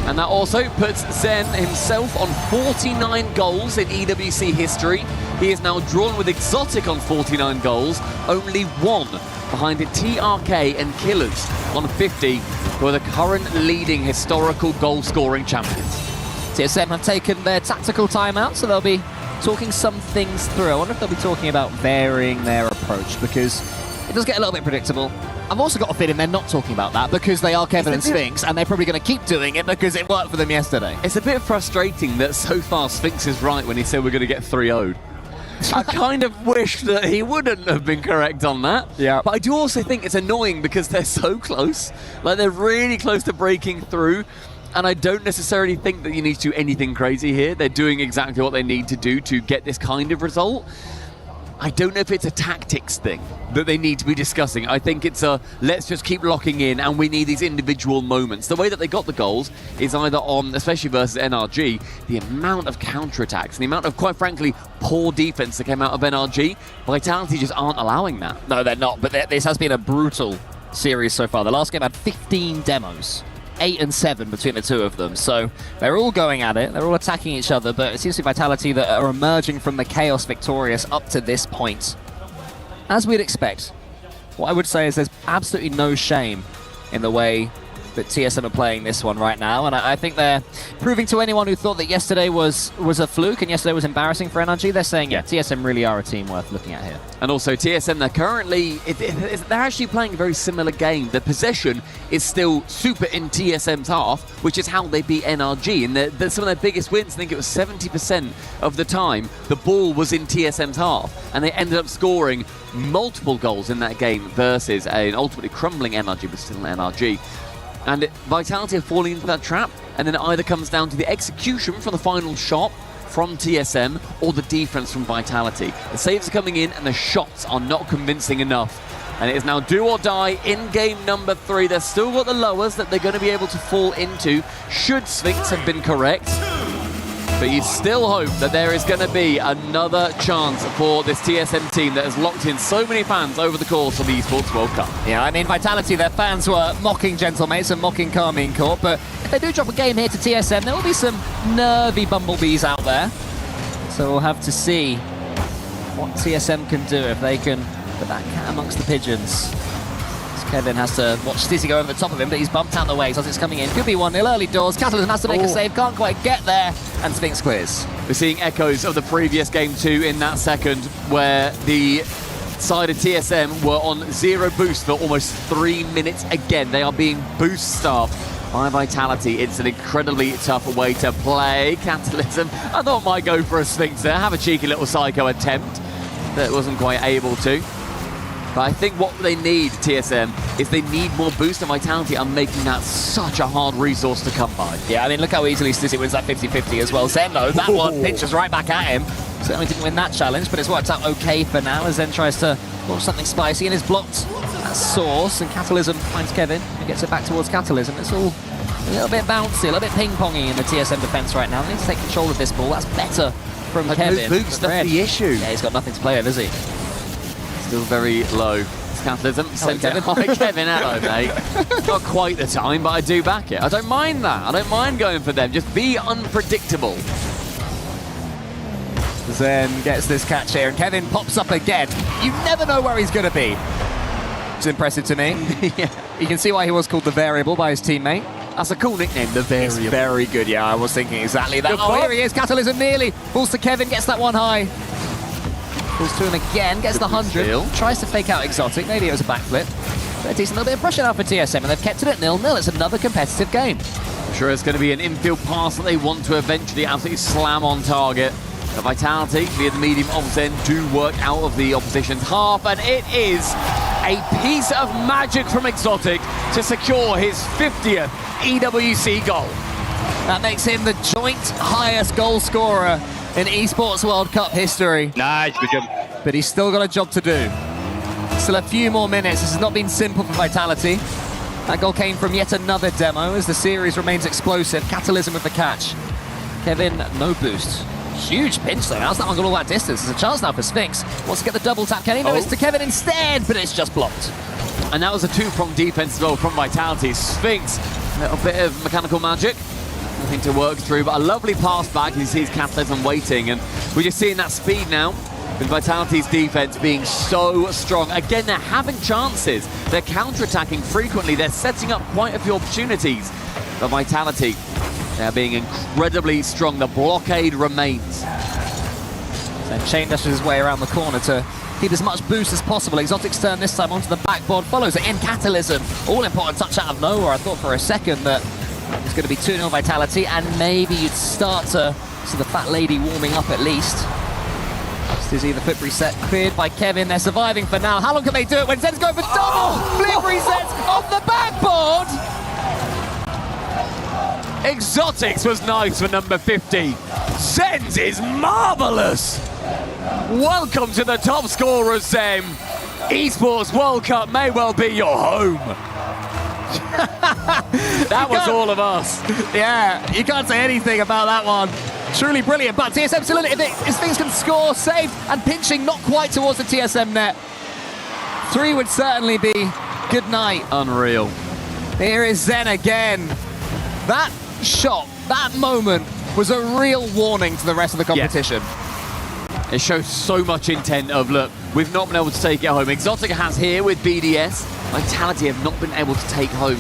And that also puts Zen himself on 49 goals in EWC history. He is now drawn with Exotic on 49 goals, only one behind TRK and Killers on 50, who are the current leading historical goal-scoring champions. TSM have taken their tactical timeout, so they'll be talking some things through. I wonder if they'll be talking about varying their approach, because it does get a little bit predictable. I've also got a feeling they're not talking about that because they are Kevin and Sphinx, and they're probably going to keep doing it because it worked for them yesterday. It's a bit frustrating that so far Sphinx is right when he said we're going to get 3-0'd. I kind of wish that he wouldn't have been correct on that. Yeah. But I do also think it's annoying because they're so close. Like, they're really close to breaking through. And I don't necessarily think that you need to do anything crazy here. They're doing exactly what they need to do to get this kind of result. I don't know if it's a tactics thing that they need to be discussing. I think it's a let's just keep locking in and we need these individual moments. The way that they got the goals is either on, especially versus NRG, the amount of counterattacks and the amount of, quite frankly, poor defense that came out of NRG. Vitality just aren't allowing that. No, they're not, but this has been a brutal series so far. The last game had 15 demos. 8 and 7 between the two of them, so they're all going at it, they're all attacking each other, but it seems to be Vitality that are emerging from the chaos victorious up to this point. As we'd expect, what I would say is there's absolutely no shame in the way that TSM are playing this one right now, and I think they're proving to anyone who thought that yesterday was a fluke and yesterday was embarrassing for NRG, they're saying, yeah, TSM really are a team worth looking at here. And also TSM, they're currently, they're actually playing a very similar game. The possession is still super in TSM's half, which is how they beat NRG. And some of their biggest wins, I think it was 70% of the time, the ball was in TSM's half. And they ended up scoring multiple goals in that game versus an ultimately crumbling NRG, but still an NRG. And Vitality are falling into that trap, and then it either comes down to the execution from the final shot from TSM or the defense from Vitality. The saves are coming in and the shots are not convincing enough. And it is now do or die in game number 3. They've still got the lowers that they're going to be able to fall into should Sphinx have been correct. But you still hope that there is going to be another chance for this TSM team that has locked in so many fans over the course of the Esports World Cup. Yeah, I mean, Vitality, their fans were mocking Gentlemates and mocking Carmine Corp, but if they do drop a game here to TSM, there will be some nervy bumblebees out there. So we'll have to see what TSM can do if they can put that cat amongst the pigeons. Kevin has to watch Stizzy go over the top of him, but he's bumped out the way as it's coming in. Could be 1-0 early doors. Catalysm has to make a save, can't quite get there, and Sphinx clears. We're seeing echoes of the previous game 2 in that second, where the side of TSM were on 0 boost for almost 3 minutes again. They are being boost staffed by Vitality. It's an incredibly tough way to play. Catalysm, I thought might go for a Sphinx there, have a cheeky little psycho attempt, but wasn't quite able to. But I think what they need, TSM, is they need more boost, and Vitality are making that such a hard resource to come by. Yeah, I mean, look how easily Stizzy wins that 50-50 as well. Zen, though, that one pinches right back at him. Certainly didn't win that challenge, but it's worked out okay for now as Zen tries to launch something spicy and is blocked at source, and Catalysm finds Kevin and gets it back towards Catalysm. It's all a little bit bouncy, a little bit ping-pongy in the TSM defense right now. They need to take control of this ball. That's better from Kevin. No boost, that's the issue. Yeah, he's got nothing to play with, is he? Still very low. Catalysm sent it high. Kevin, hello, mate. Not quite the time, but I do back it. I don't mind that. I don't mind going for them. Just be unpredictable. Zen gets this catch here, and Kevin pops up again. You never know where he's going to be. It's impressive to me. Yeah. You can see why he was called the Variable by his teammate. That's a cool nickname, the Variable. It's very good, yeah. I was thinking exactly that. Oh, here he is. Catalysm nearly falls to Kevin, gets that one high. Pulls to him again, gets the 100, tries to fake out Exotic, maybe it was a backflip. But a decent little bit of pressure now for TSM, and they've kept it at 0-0. It's another competitive game. I'm sure it's going to be an infield pass that they want to eventually absolutely slam on target. The Vitality, via the medium of Zen, do work out of the opposition's half, and it is a piece of magic from Exotic to secure his 50th EWC goal. That makes him the joint highest goal scorer in Esports World Cup history. Nice, good job. But he's still got a job to do. Still a few more minutes. This has not been simple for Vitality. That goal came from yet another demo as the series remains explosive. Catalysm with the catch. Kevin, no boost. Huge pinch though. How's that one got all that distance? There's a chance now for Sphinx. Wants to get the double tap. Can he? No, it's to Kevin instead, but it's just blocked. And that was a two-pronged defense as well from Vitality. Sphinx, a little bit of mechanical magic. Nothing to work through, but a lovely pass back. He sees Catalysm waiting, and we're just seeing that speed now with Vitality's defense being so strong. Again, they're having chances. They're counter-attacking frequently. They're setting up quite a few opportunities. But Vitality, they're being incredibly strong. The blockade remains. Then Chain dashes his way around the corner to keep as much boost as possible. Exotic's turn this time onto the backboard, follows it in Catalysm. All important touch out of nowhere. I thought for a second that it's going to be 2-0 Vitality, and maybe you'd start to see the fat lady warming up at least. Stizzy, the flip reset cleared by Kevin. They're surviving for now. How long can they do it when Zen's going for double flip resets on the backboard? Exotics was nice for number 50. Zen's is marvellous. Welcome to the top scorers, Zen. Esports World Cup may well be your home. That was all of us. Yeah, you can't say anything about that one. Truly brilliant, but TSM still in it. If things can score, safe, and pinching not quite towards the TSM net. 3 would certainly be good night. Unreal. Here is Zen again. That shot, that moment, was a real warning to the rest of the competition. Yeah. It shows so much intent of, look, we've not been able to take it home. Exotic has here with BDS. Vitality have not been able to take home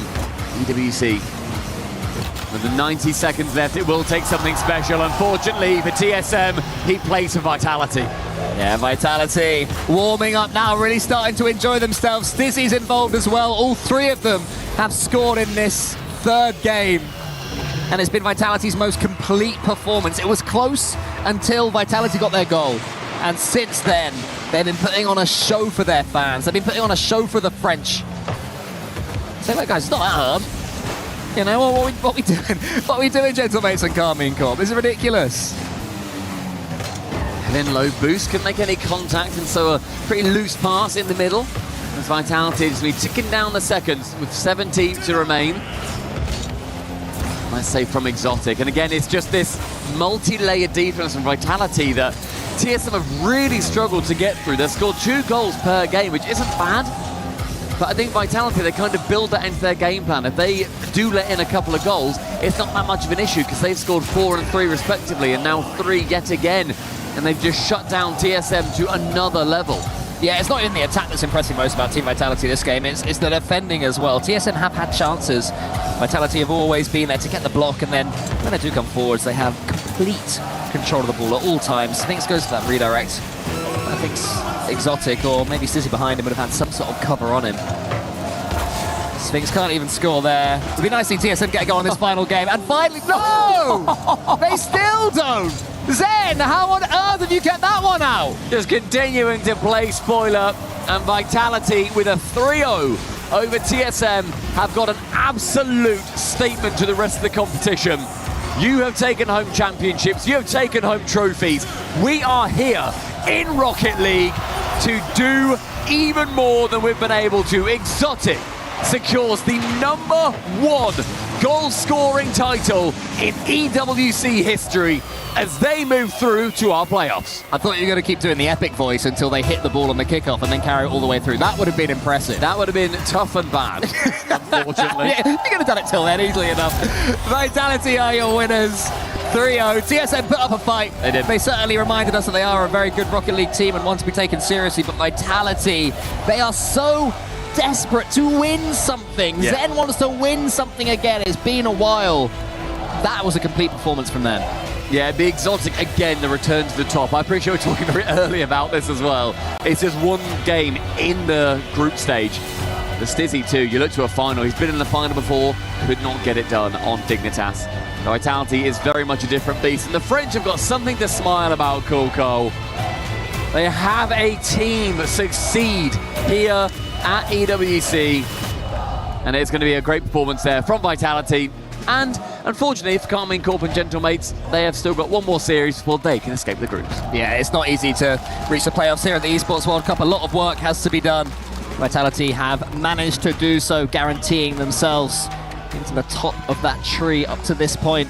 EWC. With the 90 seconds left, it will take something special. Unfortunately for TSM, he plays for Vitality. Yeah, Vitality warming up now, really starting to enjoy themselves. Stizzy's involved as well. All 3 of them have scored in this 3rd game. And it's been Vitality's most complete performance. It was close until Vitality got their goal. And since then, they've been putting on a show for their fans. They've been putting on a show for the French. Say that, guys, it's not that hard. You know, what we doing? What are we doing, Gentlemates and Carmine Corp? This is ridiculous. And then low boost, couldn't make any contact, and so a pretty loose pass in the middle. As Vitality is ticking down the seconds with 17 to remain. Nice save from Exotic. And again, it's just this multi-layered defense from Vitality that TSM have really struggled to get through. They've scored 2 goals per game, which isn't bad. But I think Vitality, they kind of build that into their game plan. If they do let in a couple of goals, it's not that much of an issue because they've scored 4 and 3 respectively, and now 3 yet again. And they've just shut down TSM to another level. Yeah, it's not even the attack that's impressing most about Team Vitality this game, it's the defending as well. TSM have had chances. Vitality have always been there to get the block, and then when they do come forwards, they have complete control of the ball at all times. I think it goes for that redirect. I think Exotic, or maybe Stizzy behind him, would have had some sort of cover on him. Sphinx can't even score there. It'd be nice to see TSM get a goal in this final game, and finally, no! They still don't! Zen, how on earth have you kept that one out? Just continuing to play spoiler, and Vitality with a 3-0 over TSM have got an absolute statement to the rest of the competition. You have taken home championships, you have taken home trophies. We are here in Rocket League to do even more than we've been able to. Exotic secures the #1 goal-scoring title in EWC history as they move through to our playoffs. I thought you were going to keep doing the epic voice until they hit the ball on the kickoff and then carry it all the way through. That would have been impressive. That would have been tough and bad, unfortunately. Yeah, you could have done it till then, easily enough. Vitality are your winners. 3-0. TSM put up a fight. They did. They certainly reminded us that they are a very good Rocket League team and want to be taken seriously, but Vitality, they are so desperate to win something. Yeah. Zen wants to win something again. It's been a while. That was a complete performance from them. Yeah, the Exotic, again, the return to the top. I appreciate we're talking very early about this as well. It's just one game in the group stage. The Stizzy too, you look to a final. He's been in the final before, could not get it done on Dignitas. The Vitality is very much a different beast, and the French have got something to smile about, Cool. They have a team succeed here at EWC, and it's going to be a great performance there from Vitality. And unfortunately for Carmine Corp and Gentlemates, they have still got one more series before they can escape the groups. Yeah, it's not easy to reach the playoffs here at the Esports World Cup. A lot of work has to be done. Vitality have managed to do so, guaranteeing themselves into the top of that tree up to this point,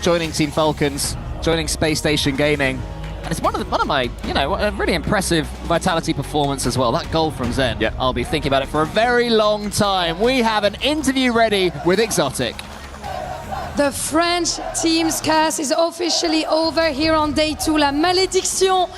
joining Team Falcons, joining Space Station Gaming. And it's one of my, a really impressive Vitality performance as well. That goal from Zen, yeah. I'll be thinking about it for a very long time. We have an interview ready with Exotic. The French team's curse is officially over here on day 2. La malédiction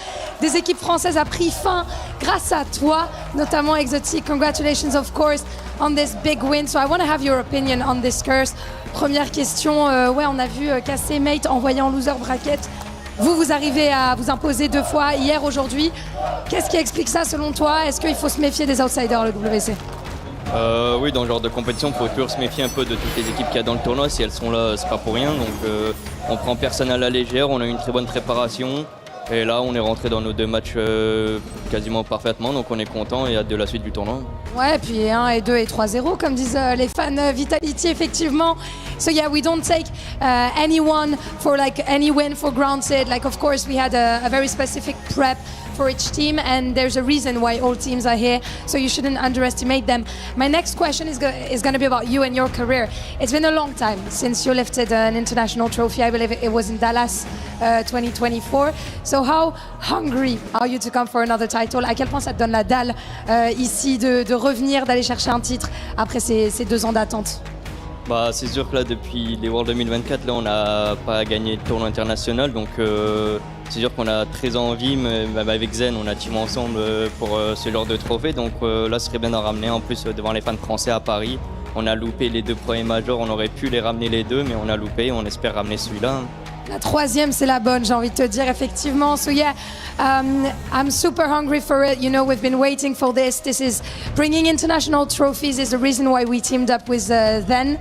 des équipes françaises a pris fin grâce à toi, notamment Exotic. Congratulations, of course, on this big win. So I want to have your opinion on this curse. Première question, on a vu Cassé Mate envoyer en loser bracket. Vous arrivez à vous imposer 2 fois, hier, aujourd'hui. Qu'est-ce qui explique ça selon toi? Est-ce qu'il faut se méfier des outsiders, le WC? Oui, dans ce genre de compétition, il faut toujours se méfier un peu de toutes les équipes qu'il y a dans le tournoi. Si elles sont là, c'est pas pour rien. Donc on prend personne à la légère, on a eu une très bonne préparation. Et là, on est rentré dans nos 2 matchs quasiment parfaitement, donc on est content et hâte de la suite du tournoi. Ouais, puis 1 et 2 et 3-0, comme disent les fans Vitality, effectivement. So yeah, we don't take anyone for like any win for granted. Like, of course, we had a very specific prep for each team, and there's a reason why all teams are here, so you shouldn't underestimate them. My next question is going to be about you and your career. It's been a long time since you lifted an international trophy. I believe it was in Dallas 2024. So how hungry are you to come for another title? À quel point ça te donne la dalle ici de revenir, d'aller chercher un titre après ces 2 ans d'attente? C'est sûr que là, depuis les Worlds 2024, là, on n'a pas gagné de tournoi international, donc c'est sûr qu'on a très envie, mais avec Zen, on a teamé ensemble pour ce genre de trophée, donc là, ce serait bien d'en ramener. En plus, devant les fans français à Paris, on a loupé les 2 premiers majors, on aurait pu les ramener les 2, mais on a loupé, on espère ramener celui-là. La 3e, c'est la bonne, j'ai envie de te dire, effectivement. So yeah, I'm super hungry for it. You know, we've been waiting for this. This is bringing international trophies is the reason why we teamed up with Zen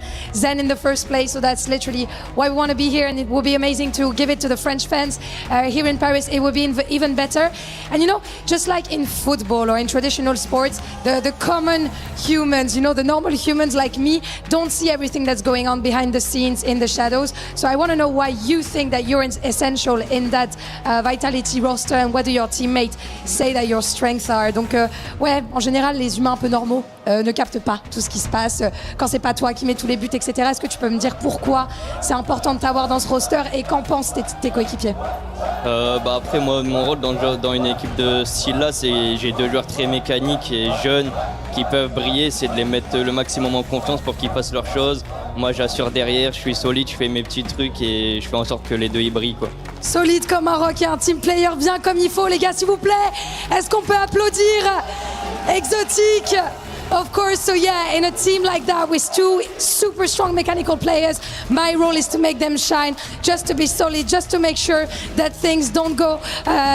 in the first place. So that's literally why we want to be here, and it will be amazing to give it to the French fans here in Paris. It will be even better. And you know, just like in football or in traditional sports, the common humans, you know, the normal humans like me, don't see everything that's going on behind the scenes in the shadows. So I want to know why you think that you're essential in that Vitality roster, and what do your teammates say that your strengths are? Donc ouais, en général, les humains un peu normaux ne captent pas tout ce qui se passe quand c'est pas toi qui mets tous les buts, etc. Est-ce que tu peux me dire pourquoi c'est important de t'avoir dans ce roster et qu'en pensent tes coéquipiers? Après, moi, mon rôle dans une équipe de ce style-là, c'est j'ai 2 joueurs très mécaniques et jeunes qui peuvent briller, c'est de les mettre le maximum en confiance pour qu'ils fassent leurs choses. Moi, j'assure derrière, je suis solide, je fais mes petits trucs et je fais en sorte que les 2 y brillent, quoi. Solide comme un rock et un team player bien comme il faut, les gars, s'il vous plaît. Est-ce qu'on peut applaudir Exotic? Of course, so yeah, in a team like that with 2 super strong mechanical players, my role is to make them shine, just to be solid, just to make sure that things don't go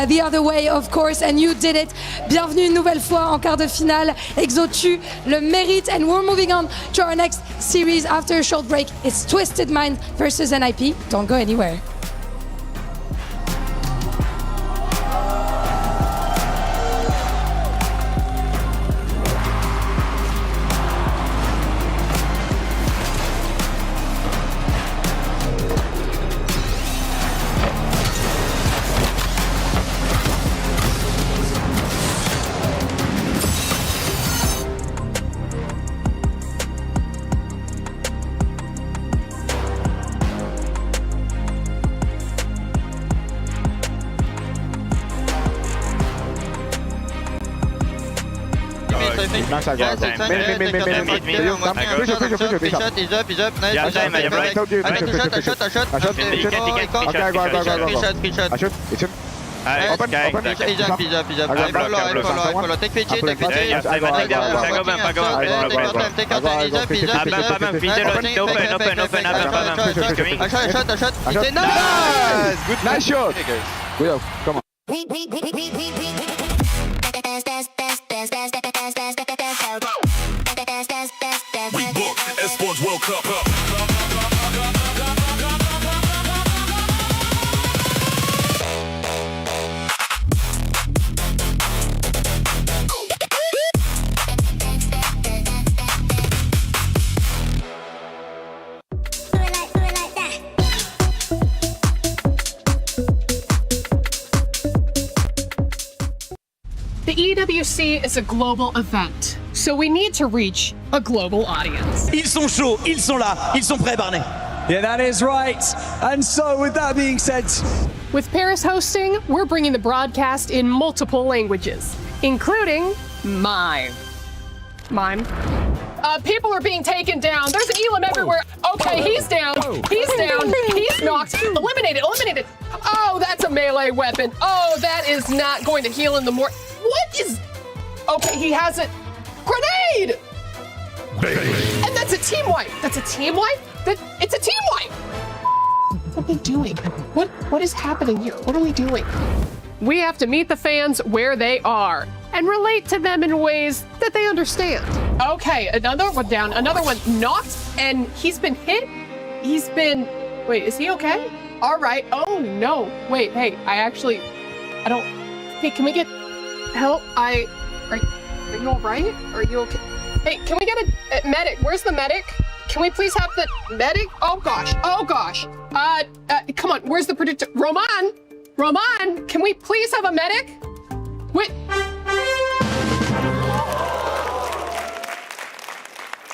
the other way, of course, and you did it. Bienvenue une nouvelle fois en quart de finale. Exo, tu le mérites, and we're moving on to our next series after a short break. It's Twisted Mind versus NIP. Don't go anywhere. Backside, he's up. Nice. Yeah, time, I follow. Take pitch. Nice shot. Come on. We book Esports World Cup. The EWC is a global event, so we need to reach a global audience. Ils sont chauds, ils sont là, ils sont prêts, Barney. Yeah, that is right. And so, with that being said, with Paris hosting, we're bringing the broadcast in multiple languages, including mime. People are being taken down. There's an Elam everywhere. Okay, he's down. He's down. He's knocked. Eliminated. Oh, that's a melee weapon. Oh, that is not going to heal in the more. What is? Okay, he has a grenade. And that's a team wipe. It's a team wipe. What are we doing? What is happening here? What are we doing? We have to meet the fans where they are and relate to them in ways that they understand. Okay, another one down, another one knocked, and he's been hit. Wait, is he okay? All right. Oh no. Wait, hey, I don't. Hey, can we get help? Are you all right? Are you okay? Hey, can we get a medic? Where's the medic? Can we please have the medic? Oh gosh. Come on, where's the predictor? Roman, can we please have a medic? Wait.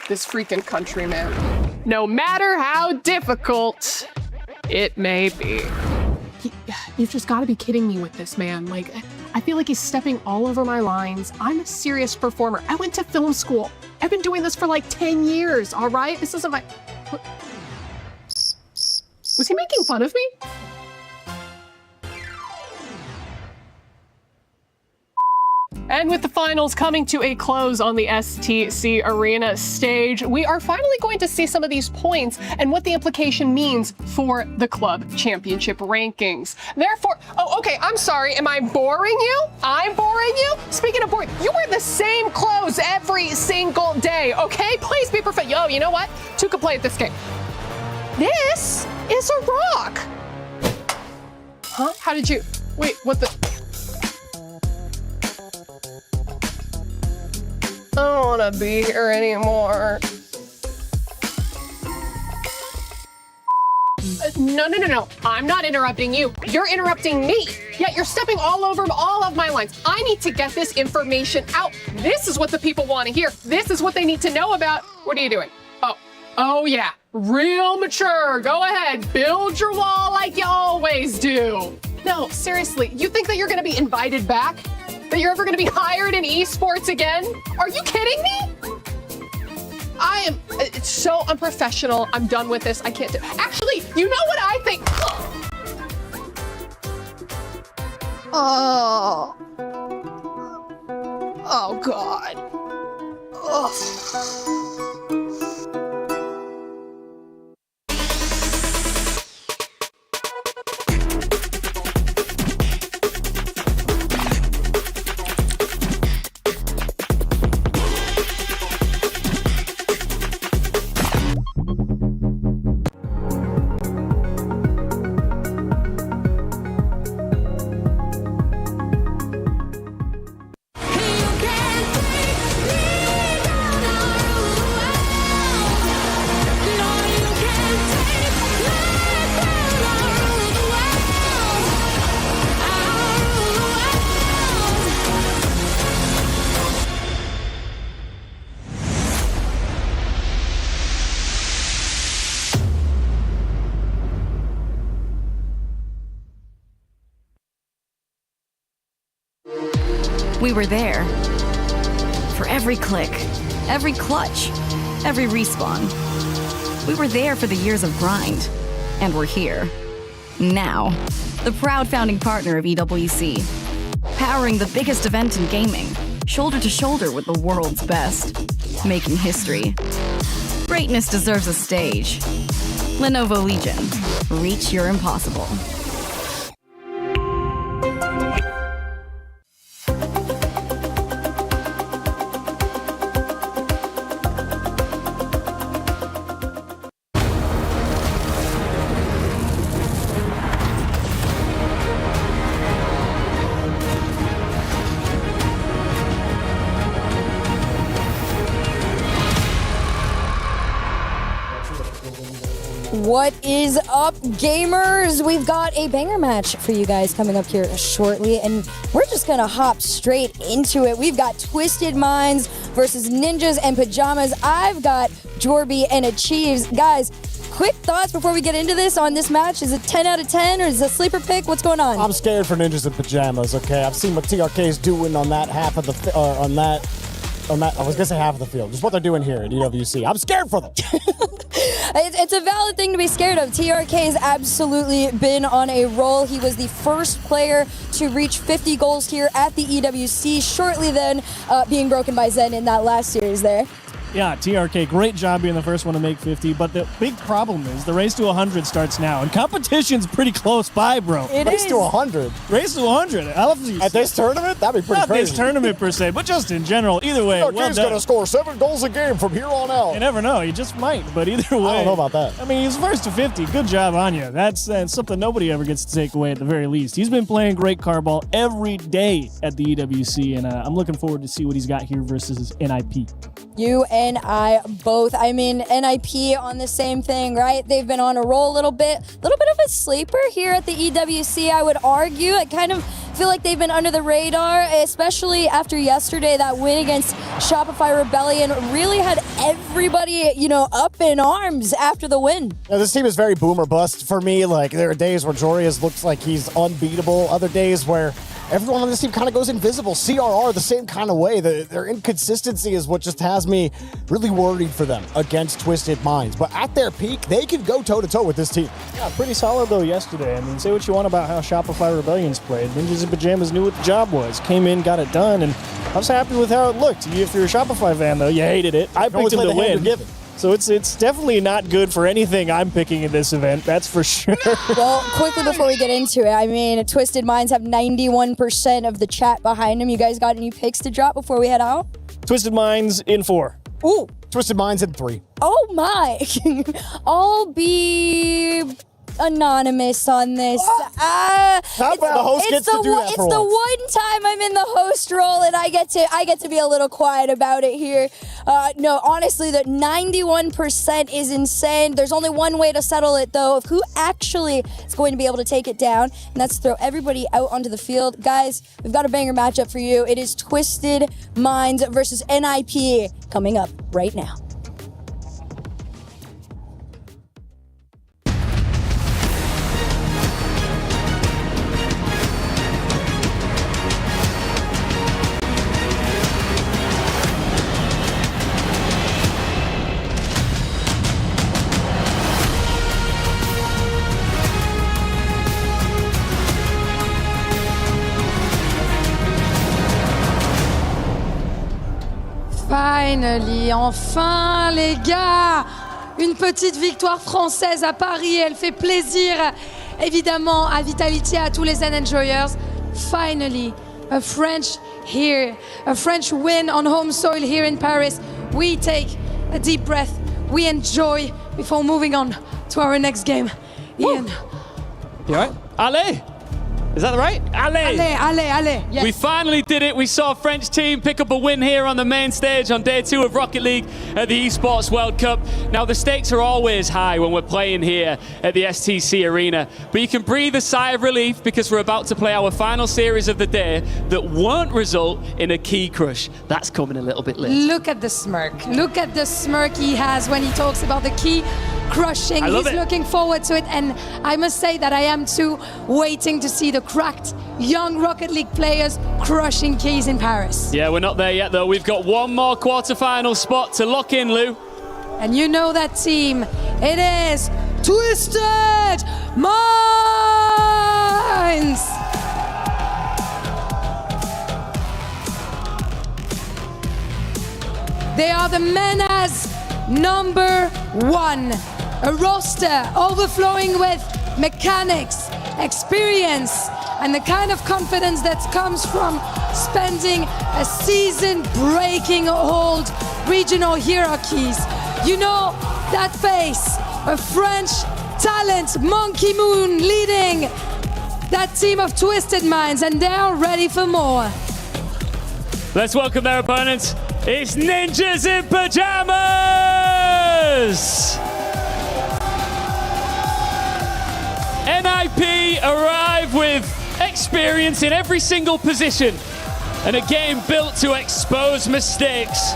This freaking country, man. No matter how difficult it may be. You've just got to be kidding me with this, man. Like, I feel like he's stepping all over my lines. I'm a serious performer. I went to film school. I've been doing this for like 10 years, all right? This isn't my... Was he making fun of me? And with the finals coming to a close on the STC Arena stage, we are finally going to see some of these points and what the implication means for the club championship rankings. Therefore, oh, okay, I'm sorry, am I boring you? I'm boring you? Speaking of boring, you wear the same clothes every single day, okay? Please be perfect. Yo, you know what? Two could play at this game. This is a rock. Huh? How did you, wait, what the? I don't want to be here anymore. No. I'm not interrupting you. You're interrupting me. Yeah, you're stepping all over all of my lines. I need to get this information out. This is what the people want to hear. This is what they need to know about. What are you doing? Oh yeah. Real mature. Go ahead. Build your wall like you always do. No, seriously. You think that you're going to be invited back? That you're ever going to be hired in esports again? Are you kidding me? It's so unprofessional. I'm done with this. I can't do. Actually, you know what I think? Oh God. Ugh. We were there. For every click, every clutch, every respawn. We were there for the years of grind. And we're here. Now. The proud founding partner of EWC. Powering the biggest event in gaming. Shoulder to shoulder with the world's best. Making history. Greatness deserves a stage. Lenovo Legion. Reach your impossible. What is up, gamers? We've got a banger match for you guys coming up here shortly, and we're just gonna hop straight into it. We've got Twisted Minds versus Ninjas and Pajamas. I've got Jorby and Achieves. Guys, quick thoughts before we get into this on this match. Is it 10 out of 10 or is it a sleeper pick? What's going on? I'm scared for Ninjas and Pajamas, okay? I've seen what TRK is doing on that half of the, on that I was going to say half of the field. Just what they're doing here at EWC. I'm scared for them. It's a valid thing to be scared of. TRK has absolutely been on a roll. He was the first player to reach 50 goals here at the EWC, shortly then being broken by Zen in that last series there. Yeah, TRK, great job being the first one to make 50, but the big problem is the race to 100 starts now, and competition's pretty close by, bro. Race to 100? Race to 100. At this tournament? That'd be pretty crazy. Not this tournament per se, but just in general. Either way, well he's going to score 7 goals a game from here on out. You never know. He just might, but either way. I don't know about that. I mean, he's first to 50. Good job on you. That's something nobody ever gets to take away at the very least. He's been playing great carball every day at the EWC, and I'm looking forward to see what he's got here versus NIP. You and I both. I mean, NIP on the same thing, right? They've been on a roll a little bit of a sleeper here at the EWC, I would argue. I kind of feel like they've been under the radar, especially after yesterday. That win against Shopify Rebellion really had everybody, up in arms after the win. Now, this team is very boom or bust for me. Like, there are days where Jorius looks like he's unbeatable. Other days where everyone on this team kind of goes invisible. CRR the same kind of way. Their inconsistency is what just has me really worried for them against Twisted Minds. But at their peak, they can go toe-to-toe with this team. Yeah, pretty solid, though, yesterday. I mean, say what you want about how Shopify Rebellion's played. Ninjas in Pajamas knew what the job was. Came in, got it done, and I was happy with how it looked. If you're a Shopify fan, though, you hated it. I picked him to win. So it's definitely not good for anything I'm picking in this event, that's for sure. Well, quickly before we get into it, I mean, Twisted Minds have 91% of the chat behind them. You guys got any picks to drop before we head out? Twisted Minds in 4. Ooh. Twisted Minds in 3. Oh my. I'll be anonymous on this. How about the host gets to do that It's for the once? one time I'm in the host role and I get to be a little quiet about it here. No, honestly, the 91% is insane. There's only one way to settle it, though, of who actually is going to be able to take it down, and that's throw everybody out onto the field. Guys, we've got a banger matchup for you. It is Twisted Minds versus NIP coming up right now. Finally, enfin les gars, une petite victoire française à Paris, elle fait plaisir évidemment à Vitality, à tous les Zen Enjoyers. Finally, a French win on home soil here in Paris. We take a deep breath, we enjoy before moving on to our next game. Ian. You all right? Allez! Is that right? Allez! Allez. Yes. We finally did it. We saw a French team pick up a win here on the main stage on day 2 of Rocket League at the Esports World Cup. Now, the stakes are always high when we're playing here at the STC Arena, but you can breathe a sigh of relief because we're about to play our final series of the day that won't result in a key crush. That's coming a little bit later. Look at the smirk. Look at the smirk he has when he talks about the key crushing. He's looking forward to it, and I must say that I am too, waiting to see the cracked young Rocket League players crushing keys in Paris. Yeah, we're not there yet, though. We've got one more quarterfinal spot to lock in, Lou. And you know that team. It is Twisted Minds! They are the menace number 1. A roster overflowing with mechanics, experience, and the kind of confidence that comes from spending a season breaking old regional hierarchies. You know that face, a French talent, Monkey Moon, leading that team of Twisted Minds, and they're ready for more. Let's welcome their opponents. It's Ninjas in Pajamas! NIP arrive with experience in every single position and a game built to expose mistakes.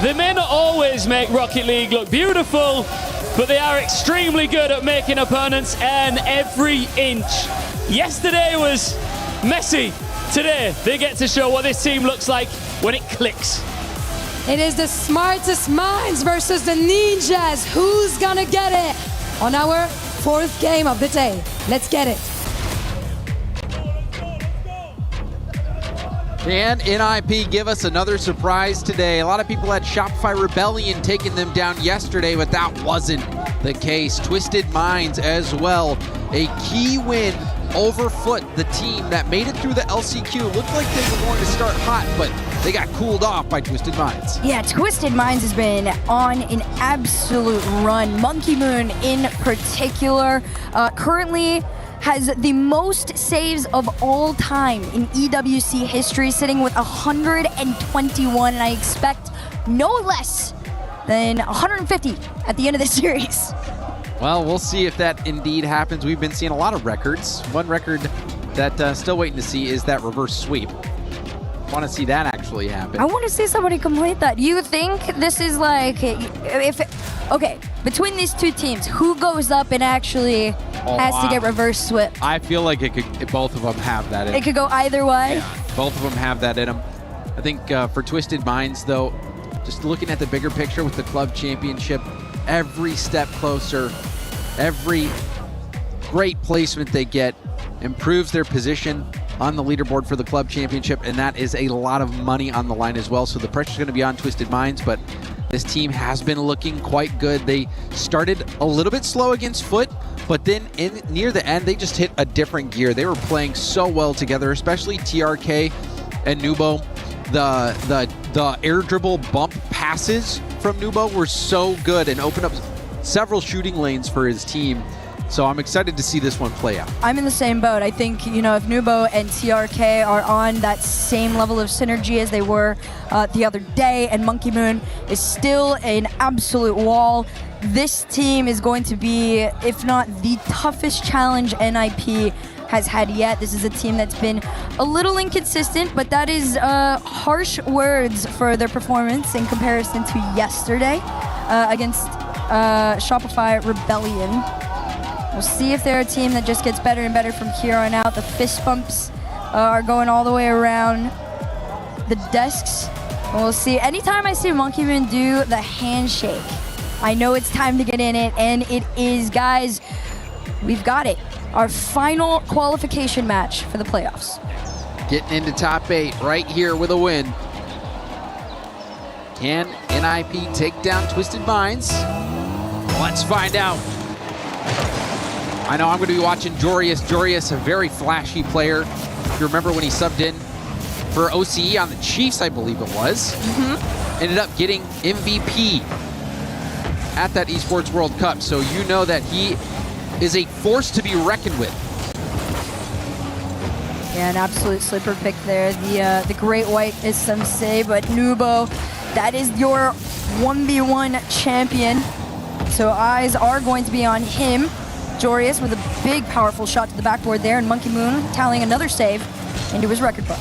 They may not always make Rocket League look beautiful, but they are extremely good at making opponents earn every inch. Yesterday was messy. Today, they get to show what this team looks like when it clicks. It is the smartest minds versus the ninjas. Who's gonna get it on our 4th game of the day? Let's get it. Can NIP give us another surprise today? A lot of people had Shopify Rebellion taking them down yesterday, but that wasn't the case. Twisted Minds as well. A key win over Foot, the team that made it through the LCQ. Looked like they were going to start hot, but they got cooled off by Twisted Minds. Yeah, Twisted Minds has been on an absolute run. Monkey Moon in particular currently has the most saves of all time in EWC history, sitting with 121, and I expect no less than 150 at the end of the series. Well, we'll see if that indeed happens. We've been seeing a lot of records. One record that still waiting to see is that reverse sweep. Want to see that actually happen. I want to see somebody complete that. You think this is like, okay, between these two teams, who goes up and actually has to get reverse swept? I feel like both of them have that in them. It could go either way. Yeah, both of them have that in them. I think for Twisted Minds, though, just looking at the bigger picture with the club championship, every step closer, every great placement they get improves their position on the leaderboard for the club championship, and that is a lot of money on the line as well. So the pressure's going to be on Twisted Minds, but this team has been looking quite good. They started a little bit slow against Foot, but then near the end, they just hit a different gear. They were playing so well together, especially TRK and Nubo. The air dribble bump passes from Nubo were so good and opened up several shooting lanes for his team. So I'm excited to see this one play out. I'm in the same boat. I think, you know, if Nubo and TRK are on that same level of synergy as they were the other day, and Monkey Moon is still an absolute wall, this team is going to be, if not the toughest challenge NIP has had yet. This is a team that's been a little inconsistent, but that is harsh words for their performance in comparison to yesterday against Shopify Rebellion. We'll see if they're a team that just gets better and better from here on out. The fist bumps are going all the way around the desks. And we'll see. Anytime I see Monkey Moon do the handshake, I know it's time to get in it, and it is, guys. We've got it. Our final qualification match for the playoffs. Getting into top 8 right here with a win. Can NIP take down Twisted Minds? Let's find out. I know I'm going to be watching Jorius. Jorius, a very flashy player. If you remember when he subbed in for OCE on the Chiefs, I believe it was. Ended up getting MVP at that Esports World Cup. So you know that he is a force to be reckoned with. Yeah, an absolute sleeper pick there. The Great White is some say, but Nubo, that is your 1v1 champion. So eyes are going to be on him. Jorius with a big, powerful shot to the backboard there, and Monkey Moon tallying another save into his record book.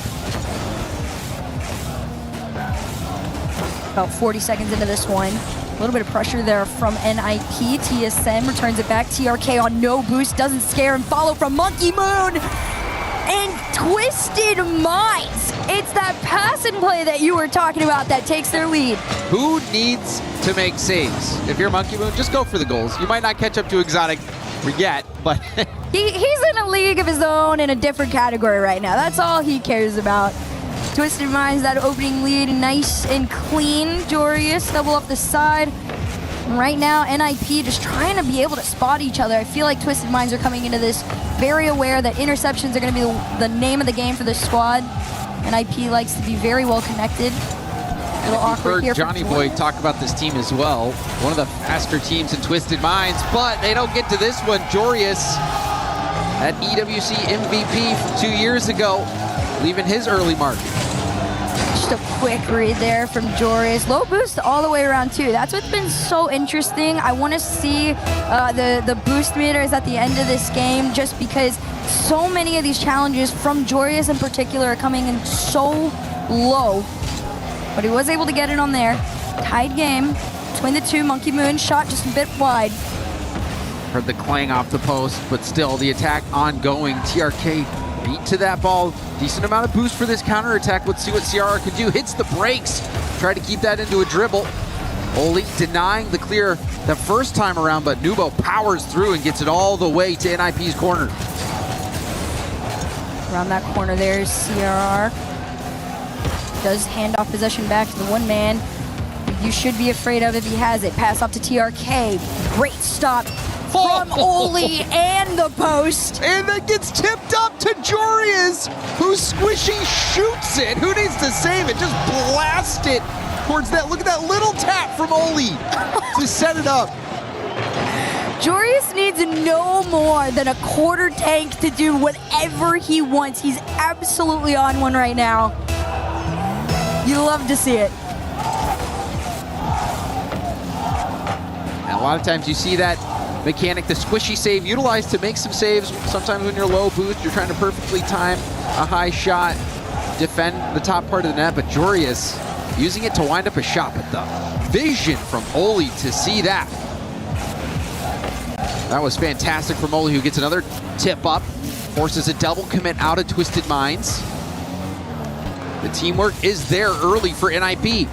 About 40 seconds into this one. A little bit of pressure there from NIP. TSM returns it back. TRK on no boost, doesn't scare him. Follow from Monkey Moon! And Twisted Minds! It's that pass and play that you were talking about that takes their lead. Who needs to make saves? If you're Monkey Moon, just go for the goals. You might not catch up to Exotic yet, but he's in a league of his own in a different category right now. That's all he cares about. Twisted Minds, that opening lead, nice and clean. Jorius double up the side. Right now, NIP just trying to be able to spot each other. I feel like Twisted Minds are coming into this very aware that interceptions are going to be the name of the game for this squad. NIP likes to be very well connected. A little awkward here. Johnny Boy talk about this team as well. One of the faster teams in Twisted Minds, but they don't get to this one. Jorius, at EWC MVP from 2 years ago, leaving his early mark. Just a quick read there from Jorius. Low boost all the way around too. That's what's been so interesting. I want to see the boost meters at the end of this game, just because so many of these challenges from Jorius in particular are coming in so low. But he was able to get it on there. Tied game between the two. Monkey Moon shot just a bit wide. Heard the clang off the post, but still the attack ongoing. TRK Beat to that ball. Decent amount of boost for this counterattack. Let's see what CRR can do. Hits the brakes. Try to keep that into a dribble. Oli denying the clear the first time around, but Nubo powers through and gets it all the way to NIP's corner. Around that corner there is CRR. Does hand off possession back to the one man you should be afraid of if he has it. Pass off to TRK. Great stop from Oli and the post. And that gets tipped up to Jorius, who squishy shoots it. Who needs to save it? Just blast it towards that. Look at that little tap from Oli to set it up. Jorius needs no more than a quarter tank to do whatever he wants. He's absolutely on one right now. You love to see it. And a lot of times you see that mechanic, the squishy save, utilized to make some saves. Sometimes when you're low boost, you're trying to perfectly time a high shot, defend the top part of the net, but Jorius using it to wind up a shot. But the vision from Oli to see that. That was fantastic from Oli, who gets another tip up, forces a double commit out of Twisted Minds. The teamwork is there early for NIP.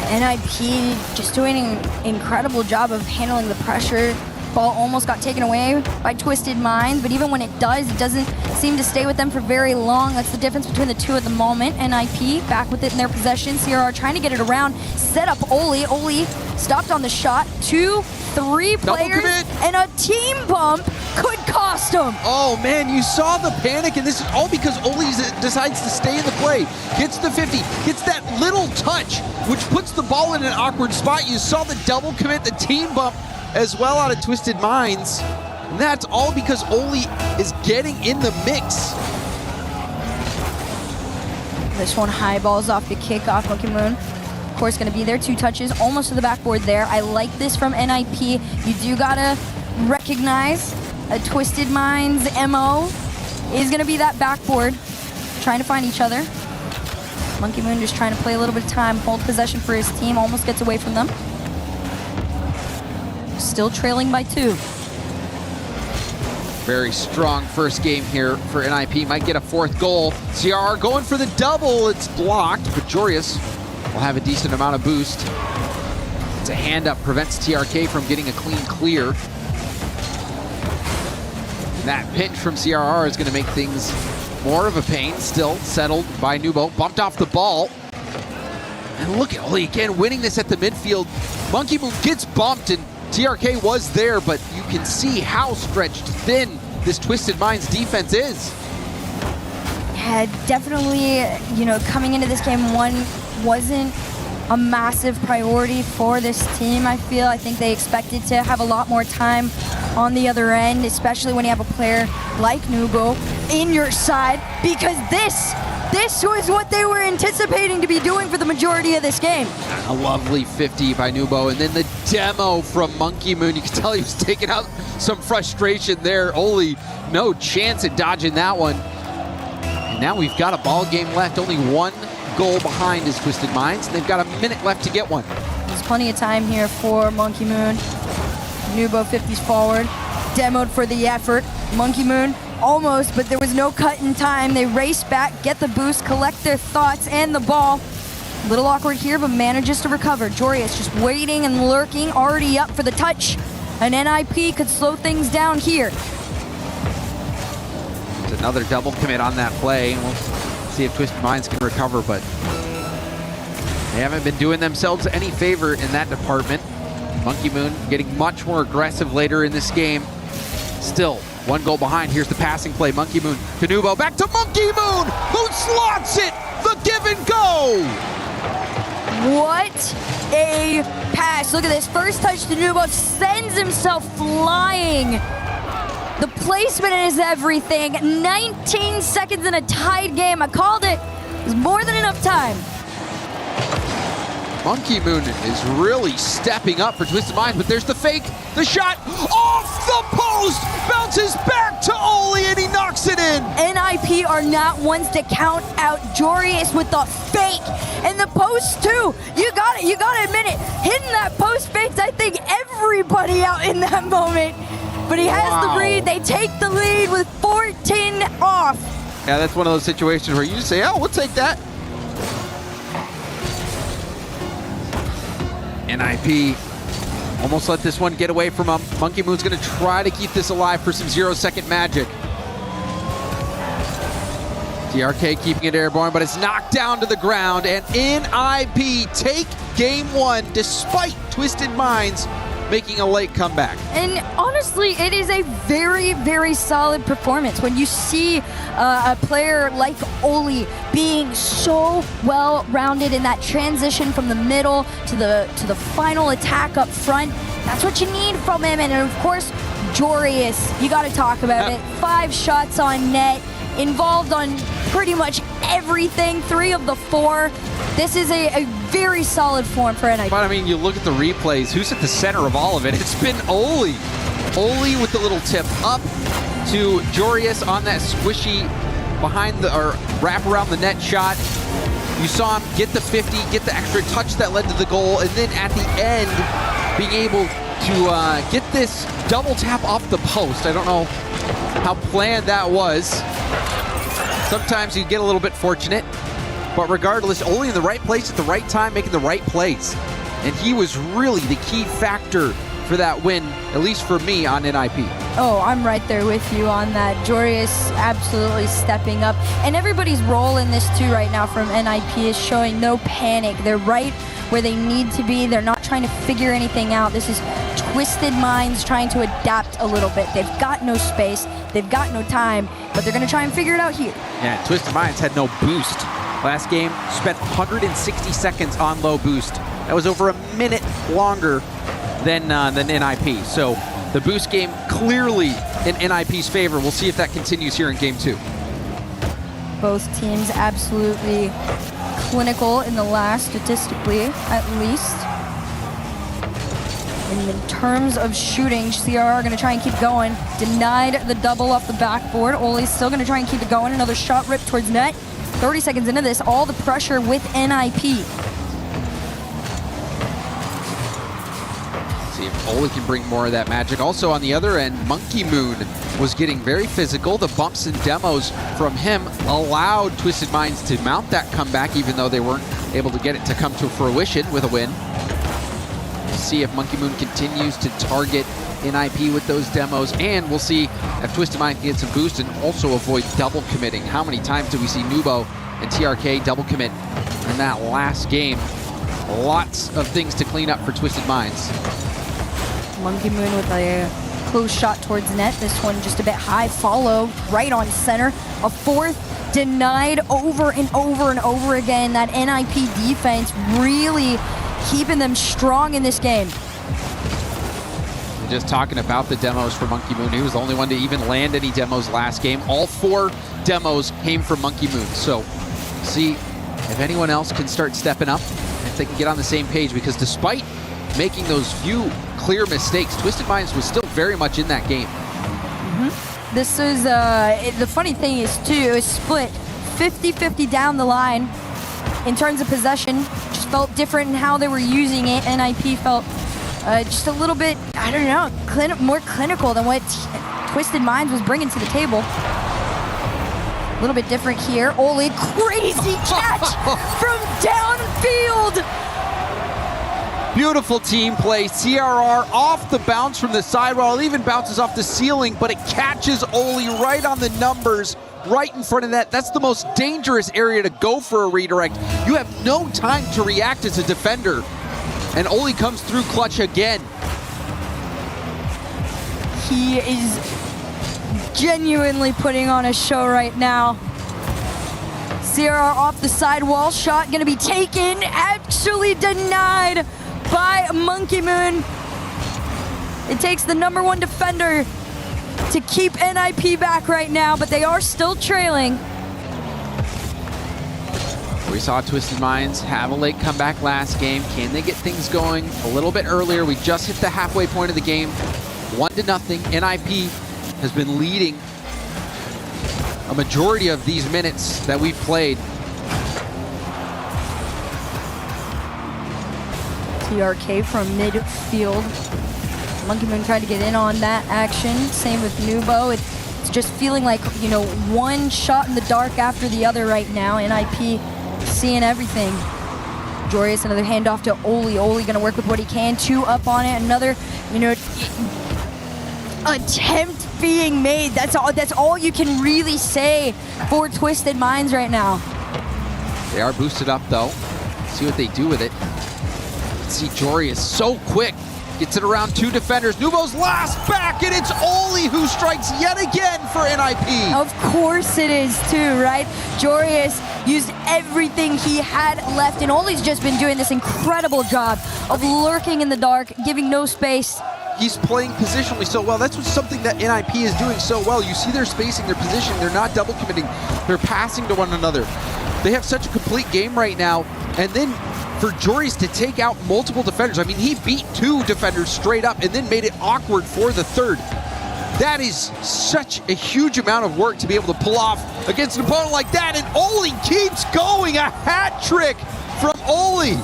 NIP just doing an incredible job of handling the pressure. Ball almost got taken away by Twisted Minds, but even when it doesn't seem to stay with them for very long. That's the difference between the two at the moment. NIP back with it in their possession. CRR trying to get it around, set up Oli. Oli stopped on the shot. 2, 3 players, and a team bump could cost him. Oh man, you saw the panic, and this is all because Oli decides to stay in the play. Gets the 50, gets that little touch, which puts the ball in an awkward spot. You saw the double commit, the team bump as well out of Twisted Minds. And that's all because Oli is getting in the mix. This one high balls off the kickoff. Monkey Moon, of course, going to be there. 2 touches, almost to the backboard there. I like this from NIP. You do gotta recognize a Twisted Minds MO is going to be that backboard, trying to find each other. Monkey Moon just trying to play a little bit of time, hold possession for his team, almost gets away from them. Still trailing by 2. Very strong first game here for NIP. Might get a 4th goal. CRR going for the double. It's blocked, but Jorius will have a decent amount of boost. It's a hand up, prevents TRK from getting a clean clear. And that pinch from CRR is going to make things more of a pain. Still settled by Nubo. Bumped off the ball. And look at Oli again winning this at the midfield. Monkey Moon gets bumped, and TRK was there, but you can see how stretched thin this Twisted Minds defense is. Yeah, definitely, coming into this game, 1 wasn't a massive priority for this team, I feel. I think they expected to have a lot more time on the other end, especially when you have a player like Nubo in your side, because this was what they were anticipating to be doing for the majority of this game. A lovely 50 by Nubo, and then the demo from Monkey Moon. You can tell he was taking out some frustration there. Oli, no chance at dodging that one. And now we've got a ball game left. Only 1 goal behind is Twisted Minds. They've got a minute left to get one. There's plenty of time here for Monkey Moon. Nubo 50s forward, demoed for the effort. Monkey Moon almost, but there was no cut in time. They race back, get the boost, collect their thoughts and the ball. A little awkward here, but manages to recover. Jorius just waiting and lurking, already up for the touch. And NIP could slow things down here. It's another double commit on that play, and we'll see if Twisted Minds can recover, but they haven't been doing themselves any favor in that department. Monkey Moon getting much more aggressive later in this game. Still 1 goal behind. Here's the passing play. Monkey Moon to Nubo. Back to Monkey Moon, who slots it. The give and go. What a pass. Look at this. First touch to Nubo, sends himself flying. The placement is everything. 19 seconds in a tied game. I called it. It was more than enough time. Monkey Moon is really stepping up for Twisted Minds, but there's the fake. The shot off the post, bounces back to Oli, and he knocks it in. NIP are not ones to count out. Jorius with the fake and the post too. You got it. You got to admit it. Hitting that post fakes, I think, everybody out in that moment. but he has the read. They take the lead with 14 off. Yeah, that's one of those situations where you just say, oh, we'll take that. NIP almost let this one get away from him. Monkey Moon's going to try to keep this alive for some 0-second magic. TRK keeping it airborne, but it's knocked down to the ground, and NIP take game one despite Twisted Minds making a late comeback. And honestly, it is a very, very solid performance when you see a player like Oli being so well-rounded in that transition from the middle to the final attack up front. That's what you need from him. And of course, Joreuz, you got to talk about it. 5 shots on net, involved on pretty much everything, 3 of the 4. This is a very solid form for NIP. But I mean, you look at the replays, who's at the center of all of it? It's been Oli. Oli with the little tip up to Joreuz on that squishy behind the, or wrap around the net shot. You saw him get the 50, get the extra touch that led to the goal, and then at the end, being able to get this double tap off the post. I don't know how planned that was. Sometimes you get a little bit fortunate. But regardless, Oli in the right place at the right time, making the right plays. And he was really the key factor for that win, at least for me, on NIP. Oh, I'm right there with you on that. Joreuz absolutely stepping up. And everybody's role in this too right now from NIP is showing no panic. They're right where they need to be. They're not trying to figure anything out. This is Twisted Minds trying to adapt a little bit. They've got no space, they've got no time, but they're gonna try and figure it out here. Yeah, Twisted Minds had no boost. Last game, spent 160 seconds on low boost. That was over a minute longer than NIP. So the boost game clearly in NIP's favor. We'll see if that continues here in game 2. Both teams absolutely clinical in the last, statistically at least. And in terms of shooting, CRR going to try and keep going. Denied the double off the backboard. Oli's still going to try and keep it going. Another shot ripped towards net. 30 seconds into this, all the pressure with NIP. See if Oli can bring more of that magic. Also on the other end, Monkey Moon was getting very physical. The bumps and demos from him allowed Twisted Minds to mount that comeback, even though they weren't able to get it to come to fruition with a win. We'll see if Monkey Moon continues to target NIP with those demos, and we'll see if Twisted Mind can get some boost and also avoid double committing. How many times do we see Nubo and TRK double commit in that last game? Lots of things to clean up for Twisted Minds. Monkey Moon with a close shot towards net. This one just a bit high, follow right on center. A 4th denied over and over and over again. That NIP defense really keeping them strong in this game. Just talking about the demos for Monkey Moon, he was the only one to even land any demos last game. All 4 demos came from Monkey Moon. So see if anyone else can start stepping up, if they can get on the same page, because despite making those few clear mistakes, Twisted Minds was still very much in that game. This is, the funny thing is too, it was split 50-50 down the line in terms of possession. Just felt different in how they were using it. NIP felt just a little bit, I don't know, more clinical than what Twisted Minds was bringing to the table. A little bit different here. Oli, crazy catch from downfield. Beautiful team play. CRR off the bounce from the sidewall. It even bounces off the ceiling, but it catches Oli right on the numbers, right in front of that. That's the most dangerous area to go for a redirect. You have no time to react as a defender. And Oli comes through clutch again. He is genuinely putting on a show right now. CRR off the sidewall, shot gonna be taken, actually denied by Monkey Moon. It takes the #1 defender to keep NIP back right now, but they are still trailing. We saw Twisted Minds have a late comeback last game. Can they get things going a little bit earlier? We just hit the halfway point of the game. 1-0. NIP has been leading a majority of these minutes that we've played. TRK from midfield Monkey Moon tried to get in on that action. Same with Nubo. It's just feeling like, you know, one shot in the dark after the other right now. NIP seeing everything. Joreous, another handoff to Oli. Oli gonna work with what he can. 2 up on it. Another, you know, attempt being made. That's all you can really say for Twisted Minds right now. They are boosted up though. See what they do with it. See Joreous so quick. Gets it around 2 defenders. Nubo's last back, and it's Oli who strikes yet again for NIP. Of course it is too, right? Joreous used everything he had left, and Oli's just been doing this incredible job of lurking in the dark, giving no space. He's playing positionally so well. That's something that NIP is doing so well. You see their spacing, their positioning. They're not double committing. They're passing to one another. They have such a complete game right now, and then for Joreous to take out multiple defenders. I mean, he beat 2 defenders straight up and then made it awkward for the 3rd. That is such a huge amount of work to be able to pull off against an opponent like that, and Oli keeps going. A hat trick from Oli.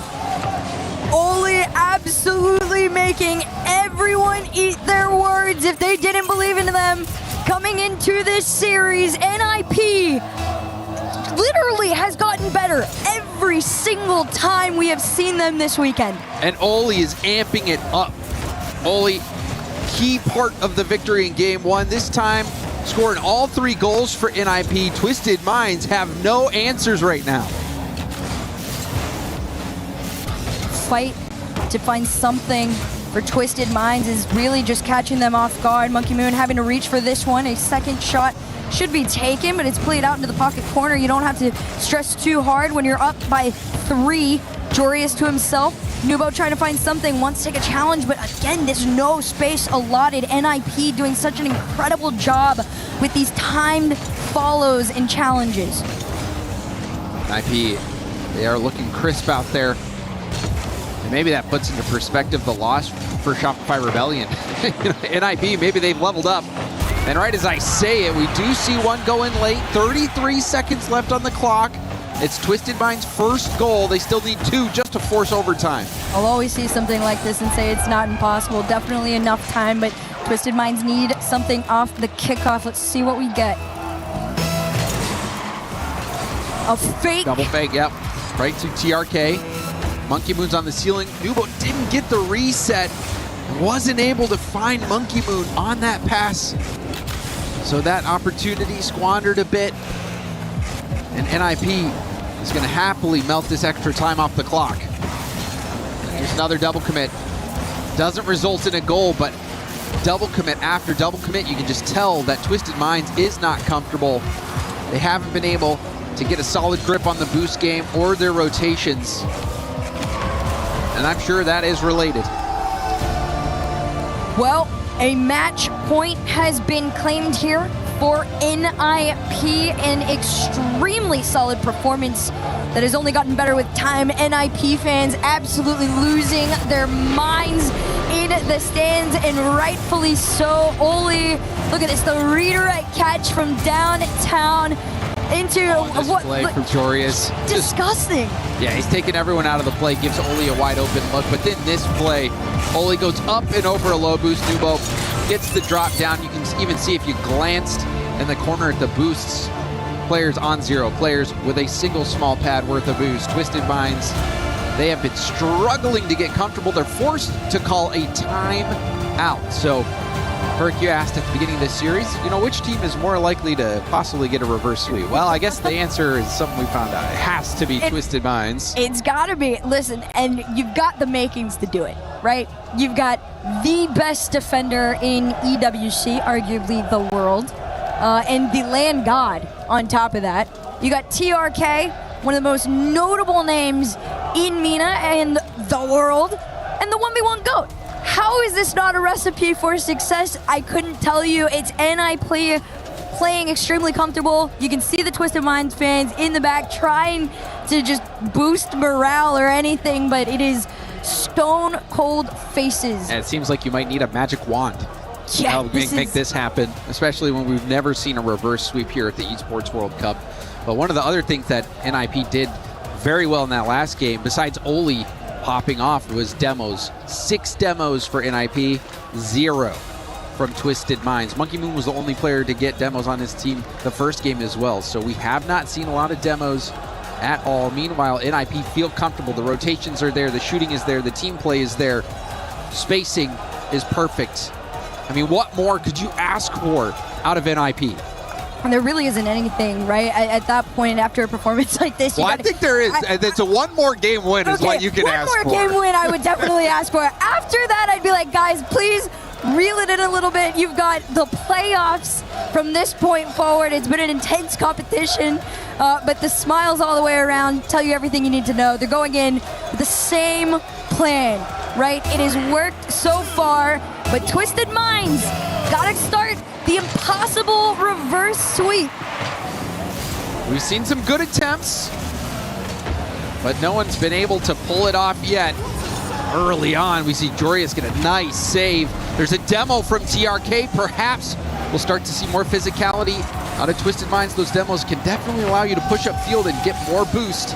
Oli absolutely making everyone eat their words if they didn't believe in them. Coming into this series, NIP literally has gotten better every single time we have seen them this weekend. And Oli is amping it up. Oli, key part of the victory in game 1. This time, scoring all 3 goals for NIP. Twisted Minds have no answers right now. Fight to find something for Twisted Minds is really just catching them off guard. Monkey Moon having to reach for this one. A second shot should be taken, but it's played out into the pocket corner. You don't have to stress too hard when you're up by 3. Joreous to himself. Nubo trying to find something, wants to take a challenge, but again, there's no space allotted. NIP doing such an incredible job with these timed follows and challenges. NIP, they are looking crisp out there. And maybe that puts into perspective the loss for Shopify Rebellion. NIP, maybe they've leveled up. And right as I say it, we do see one go in late. 33 seconds left on the clock. It's Twisted Minds' first goal. They still need 2 just to force overtime. I'll always see something like this and say it's not impossible. Definitely enough time, but Twisted Minds need something off the kickoff. Let's see what we get. A fake. Double fake, yep. Right to TRK. Monkey Moon's on the ceiling. Nubo didn't get the reset. Wasn't able to find Monkey Moon on that pass. So that opportunity squandered a bit. And NIP is going to happily melt this extra time off the clock. Here's another double commit. Doesn't result in a goal, but double commit after double commit, you can just tell that Twisted Minds is not comfortable. They haven't been able to get a solid grip on the boost game or their rotations. And I'm sure that is related. Well, a match point has been claimed here for NIP, an extremely solid performance that has only gotten better with time. NIP fans absolutely losing their minds in the stands, and rightfully so. Oli, look at this, the redirect catch from downtown into what play from Joreous. Disgusting. Yeah, he's taking everyone out of the play, gives Oli a wide open look, but then this play, Oli goes up and over a low boost. Nubo gets the drop down. You can even see if you glanced in the corner at the boosts, players on 0, players with a single small pad worth of boost. Twisted Minds, they have been struggling to get comfortable. They're forced to call a time out. So Herc, you asked at the beginning of this series, you know, which team is more likely to possibly get a reverse sweep? Well, I guess the answer is something we found out. It has to be Twisted Minds. It's got to be. Listen, and you've got the makings to do it, right? You've got the best defender in EWC, arguably the world, and the land god on top of that. You got TRK, one of the most notable names in MENA and the world, and the 1v1 GOAT. How is this not a recipe for success? I couldn't tell you. It's NIP playing extremely comfortable. You can see the Twisted Minds fans in the back trying to just boost morale or anything, but it is stone cold faces. And it seems like you might need a magic wand to help make this happen, especially when we've never seen a reverse sweep here at the Esports World Cup. But one of the other things that NIP did very well in that last game, besides Oli popping off was demos. 6 demos for NIP, 0 from Twisted Minds. Monkey Moon was the only player to get demos on his team the first game as well, so we have not seen a lot of demos at all. Meanwhile, NIP feel comfortable. The rotations are there, the shooting is there, the team play is there, spacing is perfect. I mean, what more could you ask for out of NIP? And there really isn't anything, right? At that point, after a performance like this, I think there is. It's a one more game win is what you can ask for. One more game win I would definitely ask for. After that, I'd be like, guys, please reel it in a little bit. You've got the playoffs from this point forward. It's been an intense competition, but the smiles all the way around tell you everything you need to know. They're going in with the same plan, right? It has worked so far, but Twisted Minds got to start the impossible reverse sweep. We've seen some good attempts, but no one's been able to pull it off yet. Early on, we see Jorius get a nice save. There's a demo from TRK. Perhaps we'll start to see more physicality out of Twisted Minds. Those demos can definitely allow you to push up field and get more boost.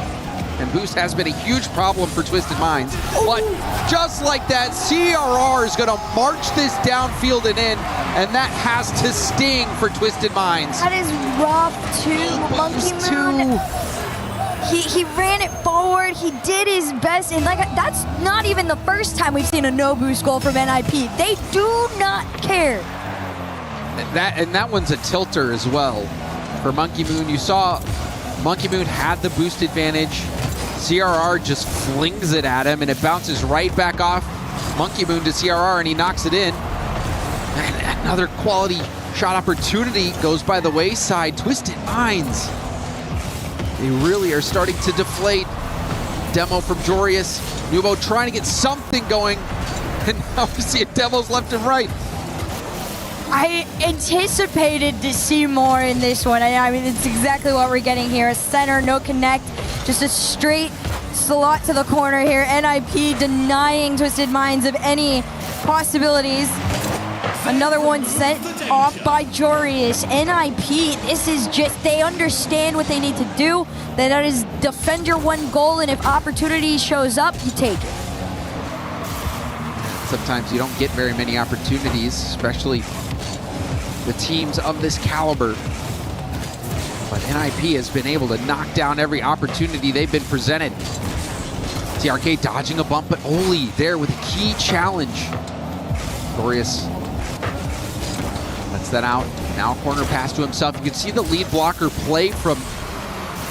And boost has been a huge problem for Twisted Minds. But just like that, CRR is going to march this downfield and in, and that has to sting for Twisted Minds. That is rough too, Monkey Moon. He ran it forward, he did his best, and that's not even the first time we've seen a no boost goal from NIP. They do not care. And that one's a tilter as well for Monkey Moon. You saw Monkey Moon had the boost advantage. CRR just flings it at him, and it bounces right back off Monkey Moon to CRR, and he knocks it in. And another quality shot opportunity goes by the wayside. Twisted Minds, they really are starting to deflate. Demo from Jorius. Nubo trying to get something going, and now we see demos left and right. I anticipated to see more in this one. I mean, it's exactly what we're getting here. A center, no connect, just a straight slot to the corner here. NIP denying Twisted Minds of any possibilities. Another one sent off by Jorius. NIP, this is just, they understand what they need to do. That is defend your one goal, and if opportunity shows up, you take it. Sometimes you don't get very many opportunities, especially the teams of this caliber. But NIP has been able to knock down every opportunity they've been presented. TRK dodging a bump, but Oli there with a key challenge. Jorius lets that out. Now corner pass to himself. You can see the lead blocker play from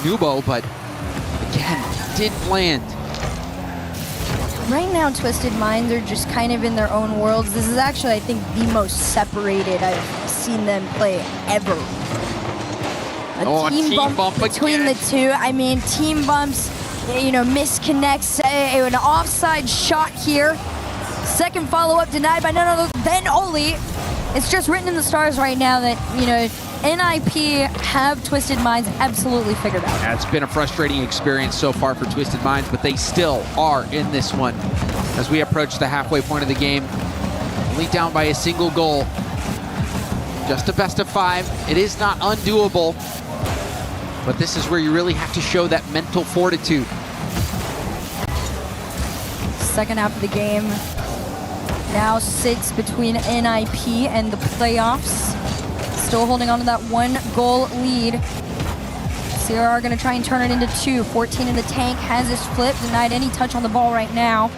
Nubo, but again, didn't land. Right now, Twisted Minds are just kind of in their own worlds. This is actually, I think, the most separated I've seen them play ever. A team bump between the two. I mean, team bumps, you know, misconnects, an offside shot here. Second follow-up denied by none other than Oli. It's just written in the stars right now that, you know, NIP have Twisted Minds absolutely figured out. Yeah, it's been a frustrating experience so far for Twisted Minds, but they still are in this one as we approach the halfway point of the game. Only down by a single goal. Just a best of 5. It is not undoable, but this is where you really have to show that mental fortitude. Second half of the game now sits between NIP and the playoffs. Still holding on to that 1-goal lead. CRR going to try and turn it into 2. 14 in the tank, has his flip, denied any touch on the ball right now.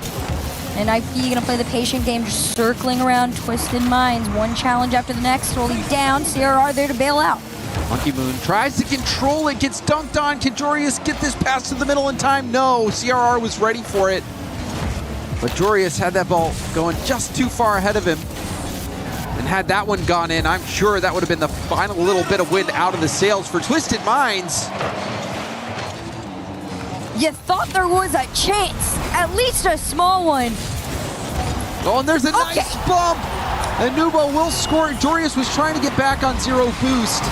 NIP going to play the patient game, just circling around Twisted Minds. One challenge after the next, Oli down, CRR there to bail out. Monkey Moon tries to control it, gets dunked on. Can Jorius get this pass to the middle in time? No, CRR was ready for it. But Jorius had that ball going just too far ahead of him. And had that one gone in, I'm sure that would have been the final little bit of wind out of the sails for Twisted Minds. You thought there was a chance, at least a small one. Oh, and there's a nice bump. And Nubo will score. Jorius was trying to get back on 0 boost.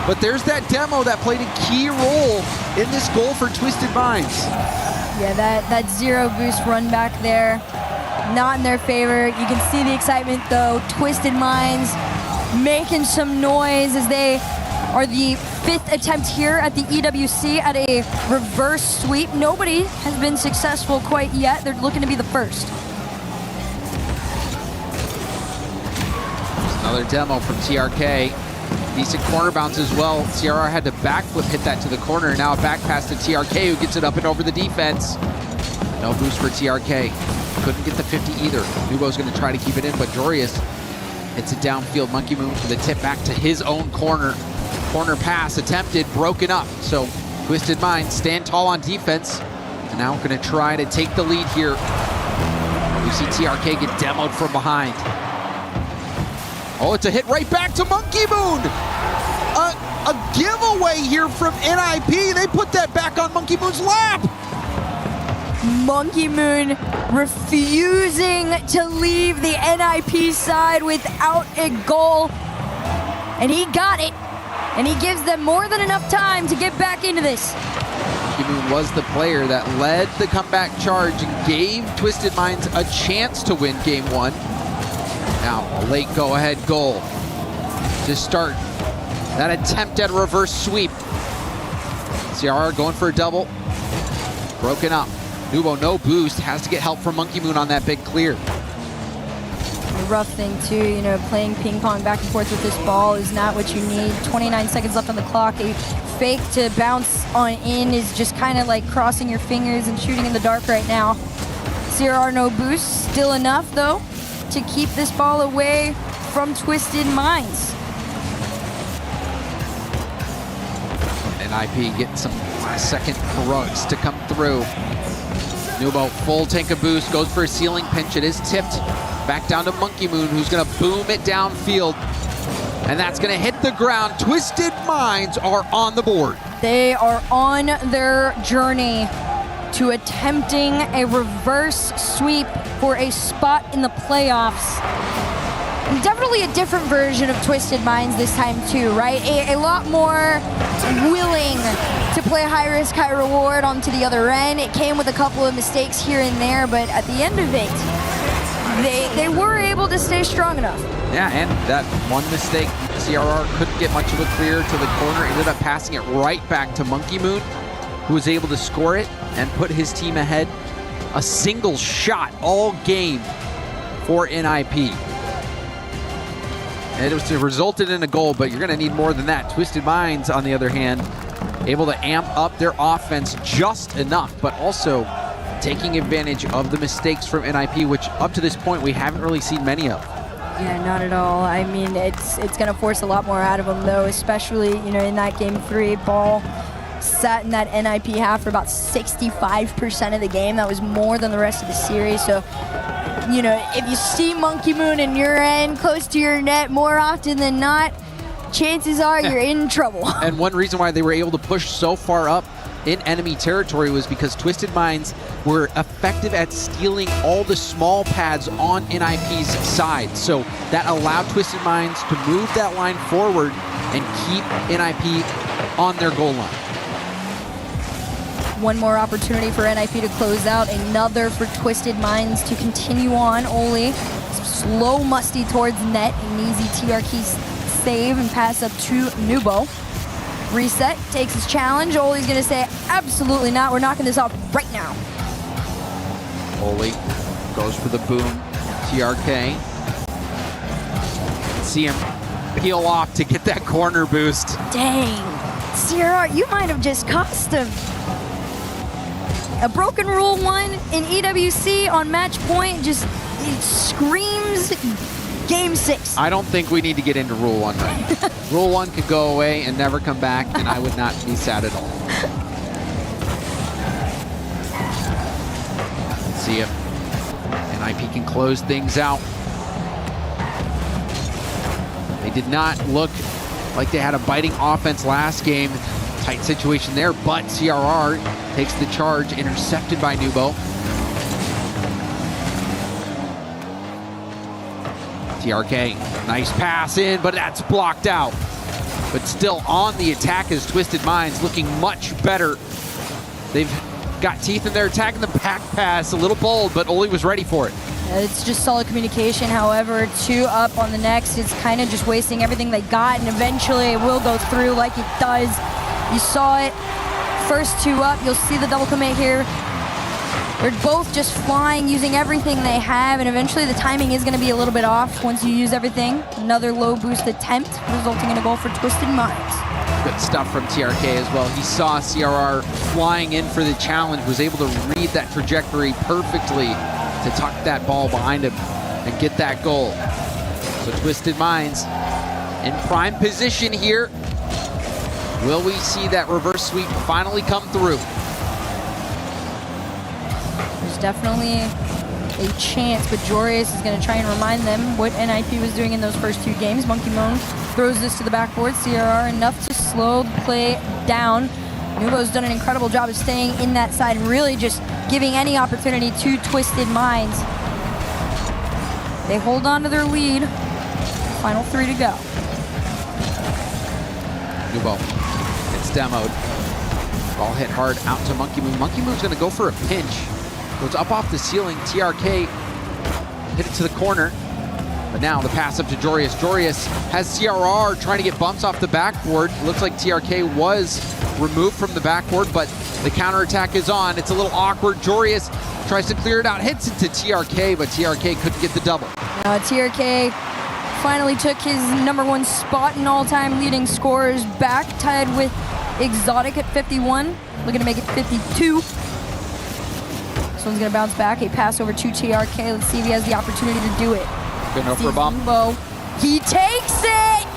But there's that demo that played a key role in this goal for Twisted Minds. Yeah, that 0 boost run back there, not in their favor. You can see the excitement though. Twisted Minds making some noise as they are the 5th attempt here at the EWC at a reverse sweep. Nobody has been successful quite yet. They're looking to be the first. Another demo from TRK. Decent corner bounce as well. CRR had to backflip, hit that to the corner, and now a back pass to TRK, who gets it up and over the defense. No boost for TRK. Couldn't get the 50 either. Nubo's going to try to keep it in, but Jorius hits it downfield. Monkey Moon for the tip back to his own corner. Corner pass attempted, broken up. So Twisted Minds stand tall on defense, and now going to try to take the lead here. You see TRK get demoed from behind. Oh, it's a hit right back to Monkey Moon. A giveaway here from NIP. They put that back on Monkey Moon's lap. Monkey Moon refusing to leave the NIP side without a goal. And he got it. And he gives them more than enough time to get back into this. Monkey Moon was the player that led the comeback charge and gave Twisted Minds a chance to win game 1. Now, a late go-ahead goal to start that attempt at a reverse sweep. CRR going for a double. Broken up. Nubo, no boost. Has to get help from Monkey Moon on that big clear. The rough thing, too, you know, playing ping pong back and forth with this ball is not what you need. 29 seconds left on the clock. A fake to bounce on in is just kind of like crossing your fingers and shooting in the dark right now. CRR, no boost. Still enough, though, to keep this ball away from Twisted Minds. NIP getting some last-second rugs to come through. Nubo, full tank of boost, goes for a ceiling pinch. It is tipped back down to Monkey Moon, who's going to boom it downfield. And that's going to hit the ground. Twisted Minds are on the board. They are on their journey to attempting a reverse sweep for a spot in the playoffs. Definitely a different version of Twisted Minds this time too, right? A lot more willing to play high risk, high reward onto the other end. It came with a couple of mistakes here and there, but at the end of it, they were able to stay strong enough. Yeah, and that one mistake, CRR couldn't get much of a clear to the corner, ended up passing it right back to Monkey Moon, who was able to score it and put his team ahead. A single shot all game for NIP. And it resulted in a goal, but you're going to need more than that. Twisted Minds, on the other hand, able to amp up their offense just enough, but also taking advantage of the mistakes from NIP, which up to this point we haven't really seen many of. Yeah, not at all. I mean, it's going to force a lot more out of them, though, especially, you know, in that game 3, ball sat in that NIP half for about 65% of the game. That was more than the rest of the series. So, you know, if you see Monkey Moon in your end, close to your net more often than not, chances are you're in trouble. And one reason why they were able to push so far up in enemy territory was because Twisted Minds were effective at stealing all the small pads on NIP's side. So that allowed Twisted Minds to move that line forward and keep NIP on their goal line. One more opportunity for NIP to close out, another for Twisted Minds to continue on. Oli, slow Musty towards net, an easy TRK save and pass up to Nubo. Reset, takes his challenge. Oli's gonna say, absolutely not, we're knocking this off right now. Oli goes for the boom, TRK. See him peel off to get that corner boost. Dang, Sierra, you might have just cost him. A broken rule 1 in EWC on match point, just it screams game 6. I don't think we need to get into Rule 1 right now. Rule 1 could go away and never come back, and I would not be sad at all. Let's see if NIP can close things out. They did not look like they had a biting offense last game. Tight situation there, but CRR takes the charge, intercepted by Nubo. TRK, nice pass in, but that's blocked out. But still on the attack is Twisted Minds, looking much better. They've got teeth in their attack in the back pass, a little bold, but Oli was ready for it. It's just solid communication. However, 2 up on the next, it's kind of just wasting everything they got, and eventually it will go through like it does. You saw it. First 2 up, you'll see the double commit here. They're both just flying, using everything they have, and eventually the timing is going to be a little bit off once you use everything. Another low boost attempt, resulting in a goal for Twisted Minds. Good stuff from TRK as well. He saw CRR flying in for the challenge, was able to read that trajectory perfectly to tuck that ball behind him and get that goal. So Twisted Minds in prime position here. Will we see that reverse sweep finally come through? There's definitely a chance, but Jorius is going to try and remind them what NIP was doing in those first 2 games. Monkey Moon throws this to the backboard. CRR enough to slow the play down. Nubo's done an incredible job of staying in that side, really just giving any opportunity to Twisted Minds. They hold on to their lead. Final 3 to go. Nubo, it's demoed. Ball hit hard out to Monkey Moon. Monkey Moon's gonna go for a pinch. Goes up off the ceiling. TRK hit it to the corner. But now the pass up to Jorius. Jorius has CRR trying to get bumps off the backboard. Looks like TRK was removed from the backboard, but the counterattack is on. It's a little awkward. Jorius tries to clear it out, hits it to TRK, but TRK couldn't get the double. TRK finally took his #1 spot in all-time leading scorers back, tied with Exotic at 51. Looking to make it 52. This one's gonna bounce back. A pass over to TRK. Let's see if he has the opportunity to do it. Good enough for a bump. He takes it!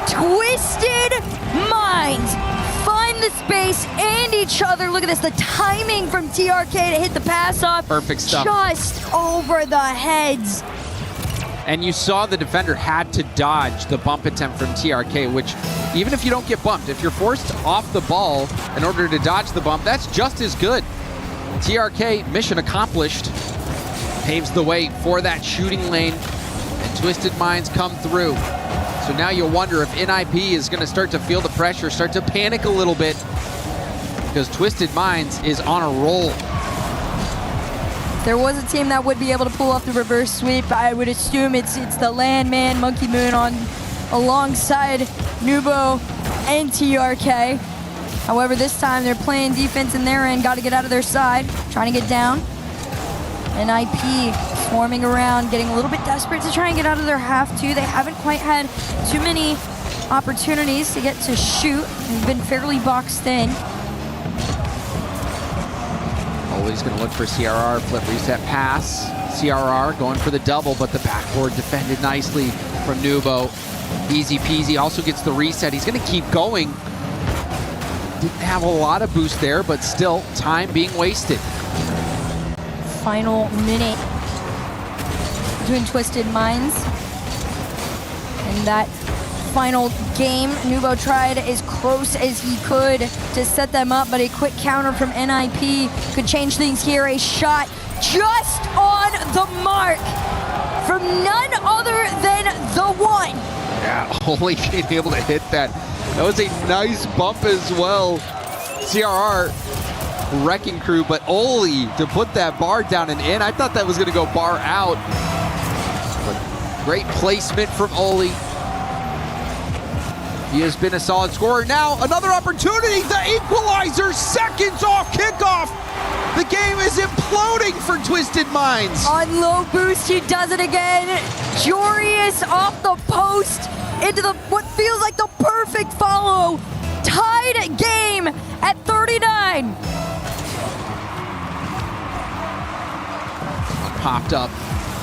Twisted Minds find the space and each other. Look at this, the timing from TRK to hit the pass off. Perfect stuff. Just over the heads. And you saw the defender had to dodge the bump attempt from TRK, which even if you don't get bumped, if you're forced off the ball in order to dodge the bump, that's just as good. TRK, mission accomplished, paves the way for that shooting lane, and Twisted Minds come through. So now you'll wonder if NIP is going to start to feel the pressure, start to panic a little bit, because Twisted Minds is on a roll. There was a team that would be able to pull off the reverse sweep. I would assume it's the Landman, Monkey Moon on alongside Nubo and TRK. However, this time they're playing defense in their end, got to get out of their side, trying to get down. NIP swarming around, getting a little bit desperate to try and get out of their half too. They haven't quite had too many opportunities to get to shoot. They've been fairly boxed in. Always going to look for CRR, flip reset pass. CRR going for the double, but the backboard defended nicely from Nubo. Easy peasy, also gets the reset. He's going to keep going. Didn't have a lot of boost there, but still time being wasted. Final minute between Twisted Minds and that final game. Nubo tried as close as he could to set them up, but a quick counter from NIP could change things here. A shot just on the mark from none other than the one. Yeah, only being able to hit that. That was a nice bump as well. CRR wrecking crew, but Oli to put that bar down and in. I thought that was going to go bar out. But great placement from Oli. He has been a solid scorer. Now another opportunity, the equalizer, seconds off kickoff. The game is imploding for Twisted Minds. On low boost, he does it again. Jorius off the post into the what feels like the perfect follow. Tied game at 39. Popped up.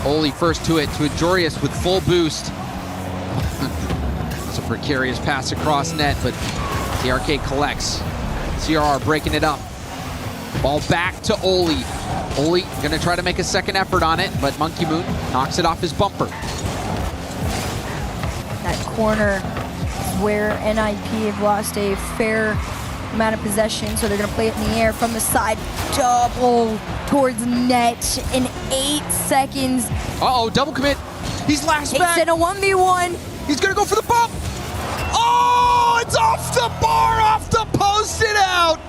Oli first to it, to Jorius with full boost. It's a precarious pass across net, but TRK collects. CRR breaking it up. Ball back to Oli. Oli gonna try to make a second effort on it, but Monkey Moon knocks it off his bumper. That corner where NIP have lost a fair amount of possession, so they're gonna play it in the air from the side. Double towards net in 8 seconds. Uh-oh, double commit. He's last back. It's in a 1v1. He's gonna go for the bump. Oh, it's off the bar, off the post and out.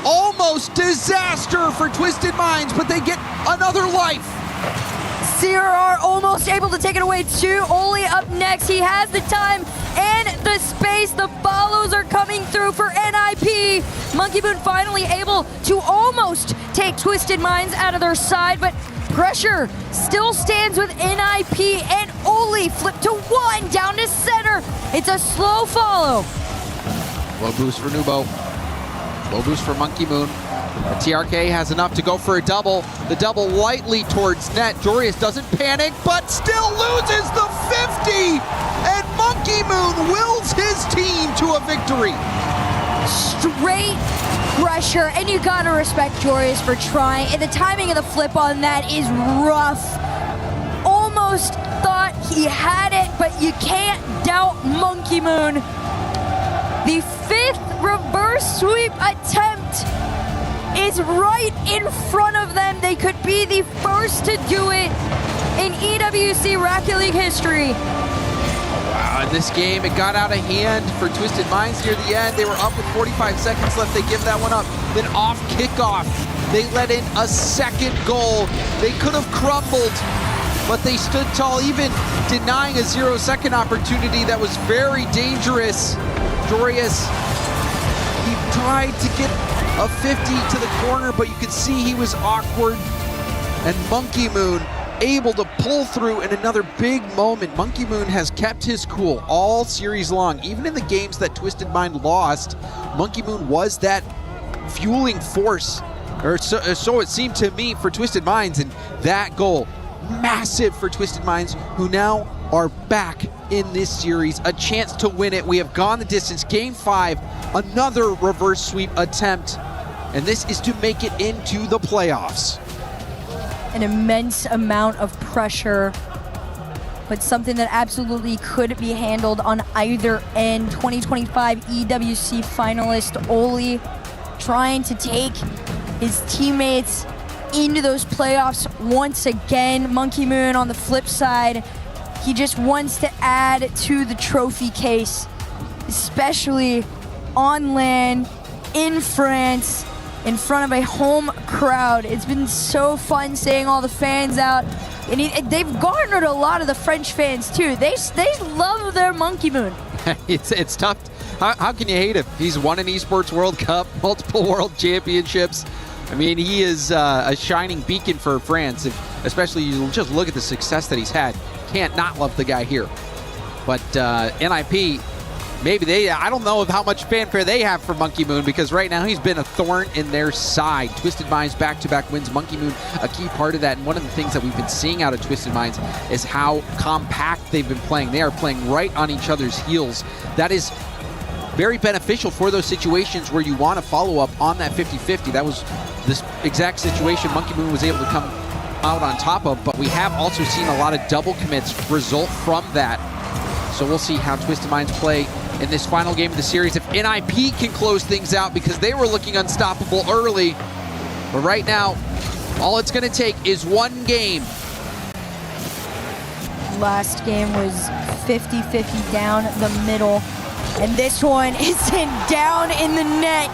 almost disaster for Twisted Minds, but they get another life. CRR almost able to take it away too. Oli up next. He has the time and the space. The follows are coming through for NIP. Monkey Moon finally able to almost take Twisted Minds out of their side, but pressure still stands with NIP, and Oli flipped to 1 down to center. It's a slow follow. Low boost for Nubo. Low boost for Monkey Moon. TRK has enough to go for a double. The double lightly towards net. Jorius doesn't panic, but still loses the 50! And Monkey Moon wills his team to a victory. Straight pressure, and you gotta respect Jorius for trying. And the timing of the flip on that is rough. Almost thought he had it, but you can't doubt Monkey Moon. The 5th reverse sweep attempt is right in front of them. They could be the first to do it in EWC Rocket League history. Wow, in this game, it got out of hand for Twisted Minds near the end. They were up with 45 seconds left. They give that one up. Then off kickoff, they let in a second goal. They could have crumbled, but they stood tall, even denying a 0-second opportunity that was very dangerous. Jorius, he tried to get a 50 to the corner, but you could see he was awkward. And Monkey Moon able to pull through in another big moment. Monkey Moon has kept his cool all series long. Even in the games that Twisted Mind lost, Monkey Moon was that fueling force, or so it seemed to me, for Twisted Minds. And that goal, massive for Twisted Minds, who now are back in this series, a chance to win it. We have gone the distance. Game 5, another reverse sweep attempt, and this is to make it into the playoffs. An immense amount of pressure, but something that absolutely could be handled on either end. 2025 EWC finalist Oli trying to take his teammates into those playoffs once again. Monkey Moon on the flip side, he just wants to add to the trophy case, especially on land in France, in front of a home crowd. It's been so fun seeing all the fans out, and they've garnered a lot of the French fans too. They love their Monkey Moon. It's tough. How can you hate him? He's won an Esports World Cup, multiple world championships. I mean, he is a shining beacon for France, especially you just look at the success that he's had. Can't not love the guy here. But NIP, maybe I don't know of how much fanfare they have for Monkey Moon, because right now he's been a thorn in their side. Twisted Minds back-to-back wins. Monkey Moon, a key part of that. And one of the things that we've been seeing out of Twisted Minds is how compact they've been playing. They are playing right on each other's heels. That is very beneficial for those situations where you want to follow up on that 50-50. That was this exact situation Monkey Moon was able to come out on top of, but we have also seen a lot of double commits result from that. So we'll see how Twisted Minds play in this final game of the series. If NIP can close things out, because they were looking unstoppable early, but right now, all it's going to take is one game. Last game was 50-50 down the middle, and this one is down in the net.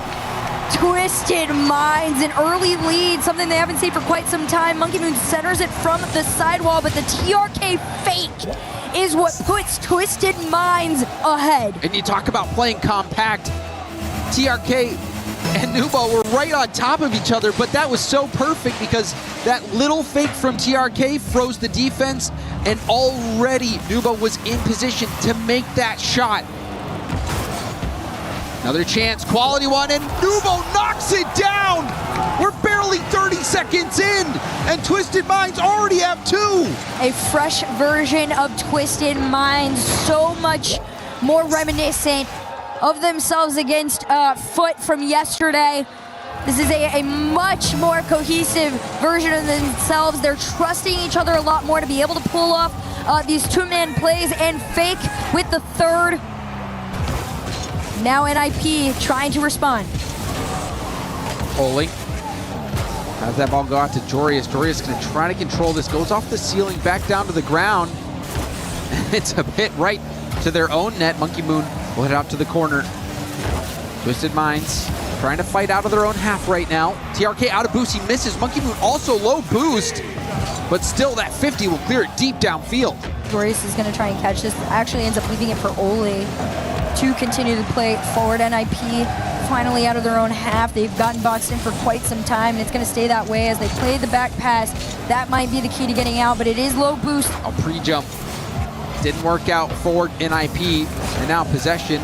Twisted Minds, an early lead, something they haven't seen for quite some time. Monkey Moon centers it from the sidewall, but the TRK fake is what puts Twisted Minds ahead. And you talk about playing compact. TRK and Nubo were right on top of each other, but that was so perfect because that little fake from TRK froze the defense, and already Nubo was in position to make that shot. Another chance, quality one, and Nubo knocks it down! We're barely 30 seconds in, and Twisted Minds already have 2! A fresh version of Twisted Minds, so much more reminiscent of themselves against Foot from yesterday. This is a much more cohesive version of themselves. They're trusting each other a lot more to be able to pull off these two-man plays and fake with the third. Now NIP trying to respond. Oli. How's that ball go out to Jorius? Jorius going to try to control this. Goes off the ceiling, back down to the ground. It's a hit right to their own net. Monkey Moon will head out to the corner. Twisted Minds trying to fight out of their own half right now. TRK out of boost, he misses. Monkey Moon also low boost, but still that 50 will clear it deep downfield. Joris is going to try and catch this. Actually ends up leaving it for Ole to continue to play forward. NIP finally out of their own half. They've gotten boxed in for quite some time, and it's going to stay that way as they play the back pass. That might be the key to getting out, but it is low boost. A pre-jump didn't work out for NIP, and now possession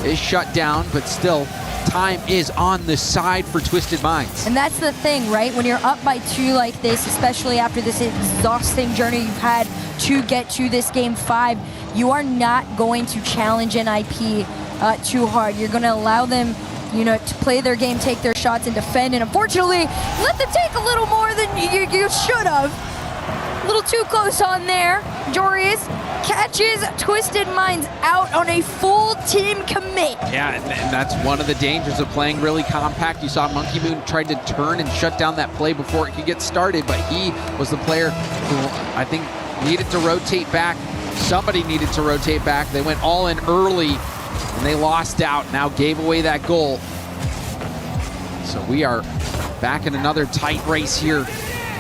is shut down, but still time is on the side for Twisted Minds. And that's the thing, right? When you're up by 2 like this, especially after this exhausting journey you've had to get to this game 5, you are not going to challenge NIP too hard. You're going to allow them, you know, to play their game, take their shots, and defend. And unfortunately, let them take a little more than you should have. A little too close on there. Joris catches Twisted Minds out on a full team commit. Yeah, and that's one of the dangers of playing really compact. You saw Monkey Moon tried to turn and shut down that play before it could get started, but he was the player who I think needed to rotate back. Somebody needed to rotate back. They went all in early, and they lost out, now gave away that goal. So we are back in another tight race here.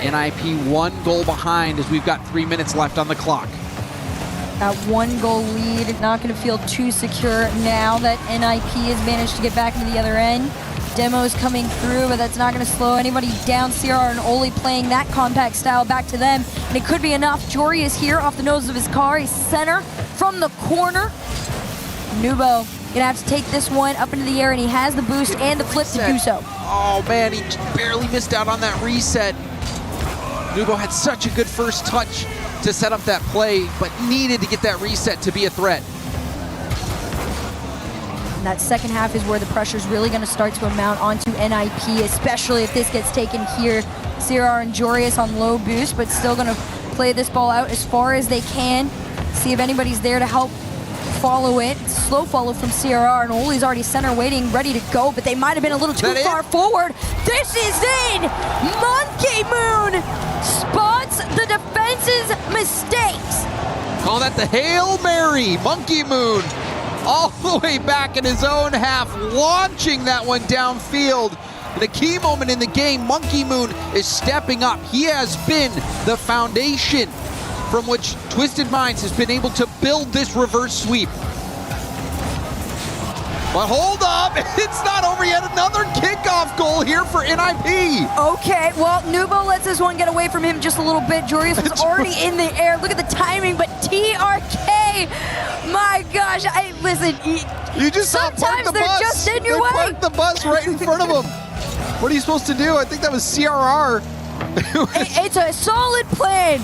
NIP 1 goal behind as we've got 3 minutes left on the clock. That 1 goal lead, not going to feel too secure now that NIP has managed to get back into the other end. Demo's coming through, but that's not going to slow anybody down. CRR and Oli playing that compact style back to them, and it could be enough. Jory is here off the nose of his car. He's center from the corner. Nubo gonna have to take this one up into the air, and he has the boost and the flip to do so. Oh man, he barely missed out on that reset. Nubo had such a good first touch to set up that play, but needed to get that reset to be a threat. And that second half is where the pressure is really going to start to amount onto NIP, especially if this gets taken here. CRR and Joris on low boost, but still going to play this ball out as far as they can. See if anybody's there to help follow it. Slow follow from CRR, and Oli's already center waiting, ready to go, but they might have been a little too far forward. This is in! Monkey Moon spots the defense's mistakes. Call that the Hail Mary. Monkey Moon all the way back in his own half, launching that one downfield. In a key moment in the game, Monkey Moon is stepping up. He has been the foundation from which Twisted Minds has been able to build this reverse sweep. But hold up, it's not over yet. Another kickoff goal here for NIP. Okay, well, Nubo lets this one get away from him just a little bit. Joris was already in the air. Look at the timing, but TRK, my gosh, listen. You just sometimes they're bus. just in your way. They parked the bus right in front of him. What are you supposed to do? I think that was CRR. It's a solid plan.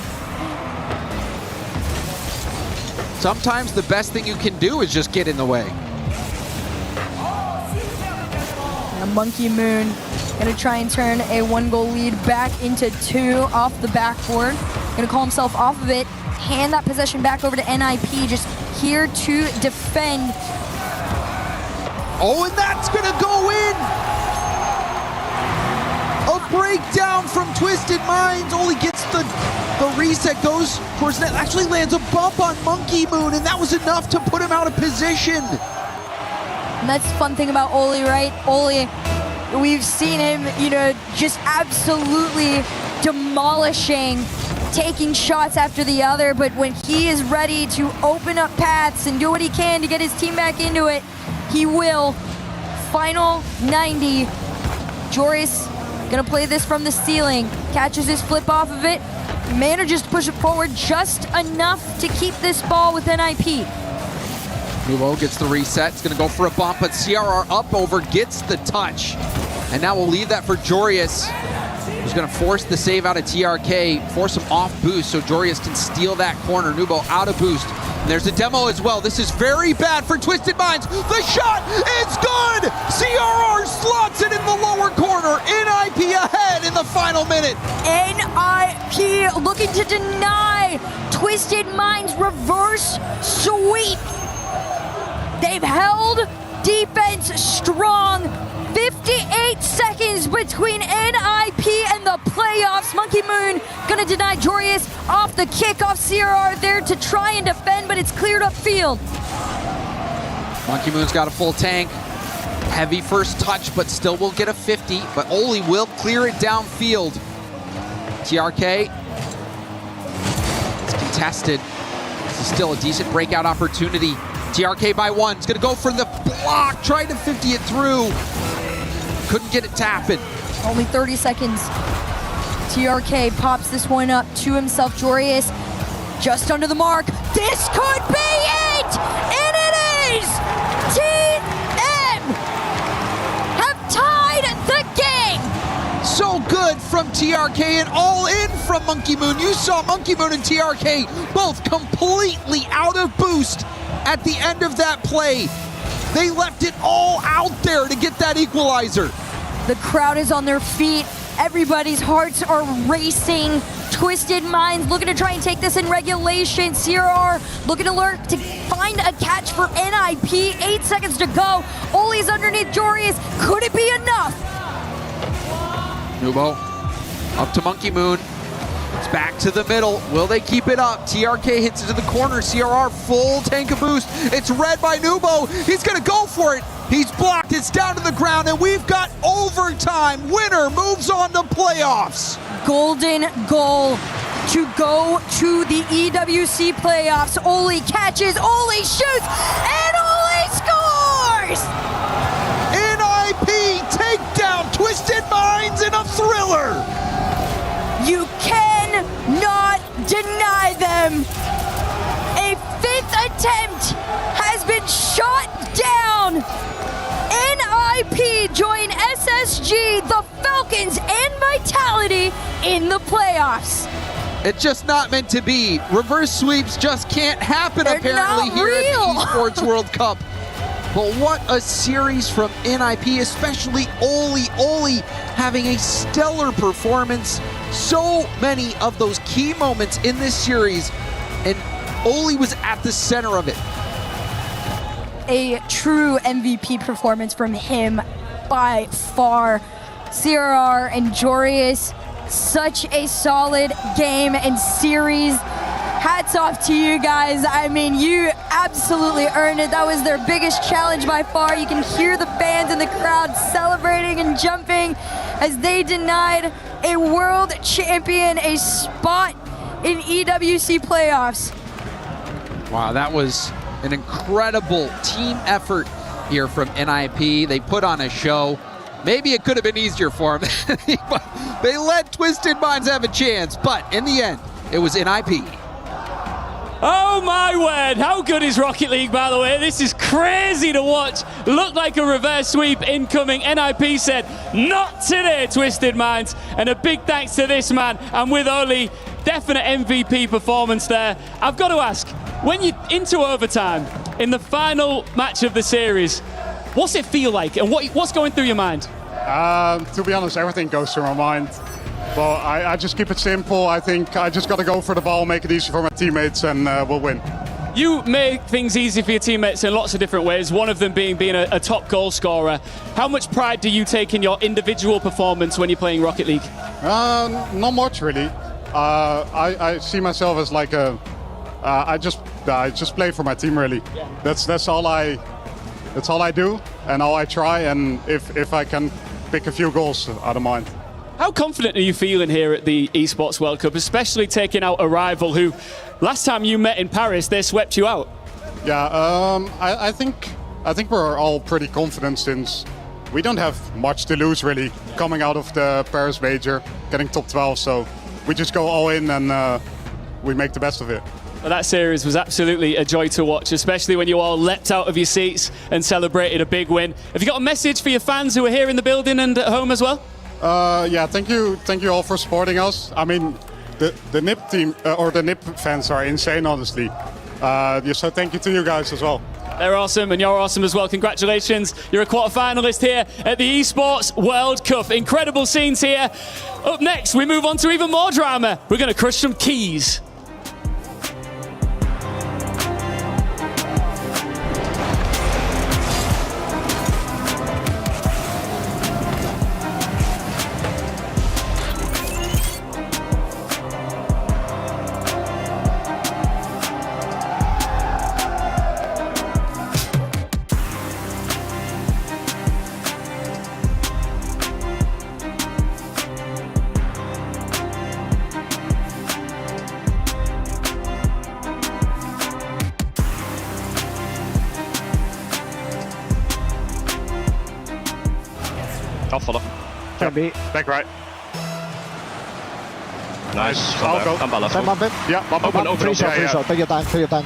Sometimes the best thing you can do is just get in the way. Monkey Moon gonna try and turn a 1-goal lead back into 2 off the backboard. Gonna call himself off of it, hand that possession back over to NIP, just here to defend. Oh, and that's gonna go in! A breakdown from Twisted Minds. Only gets the reset, goes towards net, actually lands a bump on Monkey Moon, and that was enough to put him out of position. And that's the fun thing about Oli, right? Oli, we've seen him, you know, just absolutely demolishing, taking shots after the other, but when he is ready to open up paths and do what he can to get his team back into it, he will. Final 90. Joris gonna play this from the ceiling, catches his flip off of it, manages to push it forward just enough to keep this ball with NIP. Nubo gets the reset. It's going to go for a bump, but CRR up over gets the touch. And now we'll leave that for Joris, who's going to force the save out of TRK, force him off boost so Joris can steal that corner. Nubo out of boost. And there's a demo as well. This is very bad for Twisted Minds. The shot is good! CRR slots it in the lower corner. NIP ahead in the final minute. NIP looking to deny Twisted Minds' reverse sweep. They've held defense strong. 58 seconds between NIP and the playoffs. Monkey Moon gonna deny Joris off the kickoff. CRR there to try and defend, but it's cleared up field. Monkey Moon's got a full tank. Heavy first touch, but still will get a 50, but Oli will clear it downfield. TRK, it's contested. This is still a decent breakout opportunity. TRK by 1, it's gonna go for the block, trying to 50 it through. Couldn't get it to happen. Only 30 seconds. TRK pops this one up to himself. Joreus just under the mark. This could be it! And it is! TM have tied the game! So good from TRK and all in from Monkey Moon. You saw Monkey Moon and TRK both completely out of boost at the end of that play. They left it all out there to get that equalizer. The crowd is on their feet. Everybody's hearts are racing. Twisted Minds looking to try and take this in regulation. CRR looking to lurk to find a catch for NIP. 8 seconds to go. Oli's underneath Joreus. Could it be enough? Nubo up to Monkey Moon. It's back to the middle. Will they keep it up? TRK hits it to the corner. CRR full tank of boost. It's read by Nubo. He's gonna go for it. He's blocked. It's down to the ground, and we've got overtime. Winner moves on to playoffs. Golden goal to go to the EWC playoffs. Oli catches, Oli shoots, and Oli scores! NIP takedown, Twisted Minds in a thriller. You cannot deny them. A 5th attempt has been shot down. NIP join SSG, the Falcons, and Vitality in the playoffs. It's just not meant to be. Reverse sweeps just can't happen apparently here at the Esports World Cup. But what a series from NIP, especially Oli having a stellar performance. So many of those key moments in this series, and Oli was at the center of it. A true MVP performance from him by far. CRR and Joreus, such a solid game and series. Hats off to you guys. I mean, you absolutely earned it. That was their biggest challenge by far. You can hear the fans in the crowd celebrating and jumping as they denied a world champion a spot in EWC playoffs. Wow, that was an incredible team effort here from NIP. They put on a show. Maybe it could have been easier for them. They let Twisted Minds have a chance, but in the end, it was NIP. Oh my word, how good is Rocket League, by the way? This is crazy to watch. Looked like a reverse sweep incoming. NIP said, not today, Twisted Minds. And a big thanks to this man. And with Oli, definite MVP performance there. I've got to ask, when you're into overtime, in the final match of the series, what's it feel like? And what's going through your mind? To be honest, everything goes through my mind. Well, I just keep it simple. I think I just got to go for the ball, make it easy for my teammates, and we'll win. You make things easy for your teammates in lots of different ways, one of them being a top goal scorer. How much pride do you take in your individual performance when you're playing Rocket League? Not much, really. I see myself as like I just play for my team, really. Yeah. That's all I do and all I try, and if I can pick a few goals, I don't mind. How confident are you feeling here at the Esports World Cup, especially taking out a rival who, last time you met in Paris, they swept you out? Yeah, I think we're all pretty confident since we don't have much to lose, really, coming out of the Paris major, getting top 12, so we just go all in and we make the best of it. Well, that series was absolutely a joy to watch, especially when you all leapt out of your seats and celebrated a big win. Have you got a message for your fans who are here in the building and at home as well? Yeah, thank you all for supporting us. I mean, the NIP team or the NIP fans are insane, honestly. So thank you to you guys as well. They're awesome, and you're awesome as well. Congratulations. You're a quarter-finalist here at the Esports World Cup. Incredible scenes here. Up next, we move on to even more drama. We're going to crush some keys. I'll follow. Can be. Back right. Nice. I'll go. I'm left. Bump it. Yeah, bump, Open, bump. open, Free open. shot, free shot. Take your time, take your time.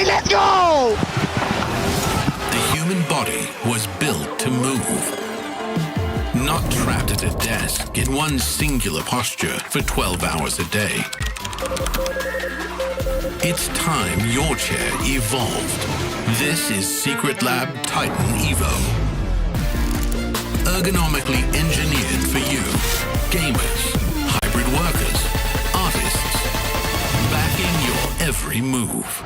Let's go! The human body was built to move. Not trapped at a desk in one singular posture for 12 hours a day. It's time your chair evolved. This is Secret Lab Titan Evo. Ergonomically engineered for you, gamers, hybrid workers, artists, backing your every move.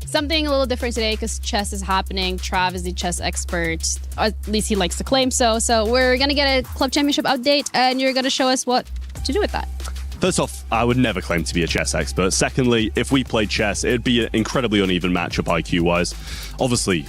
Something a little different today because chess is happening. Trav is the chess expert. At least he likes to claim so. So we're going to get a club championship update and you're going to show us what to do with that. First off, I would never claim to be a chess expert. Secondly, if we played chess, it'd be an incredibly uneven matchup IQ-wise. Obviously,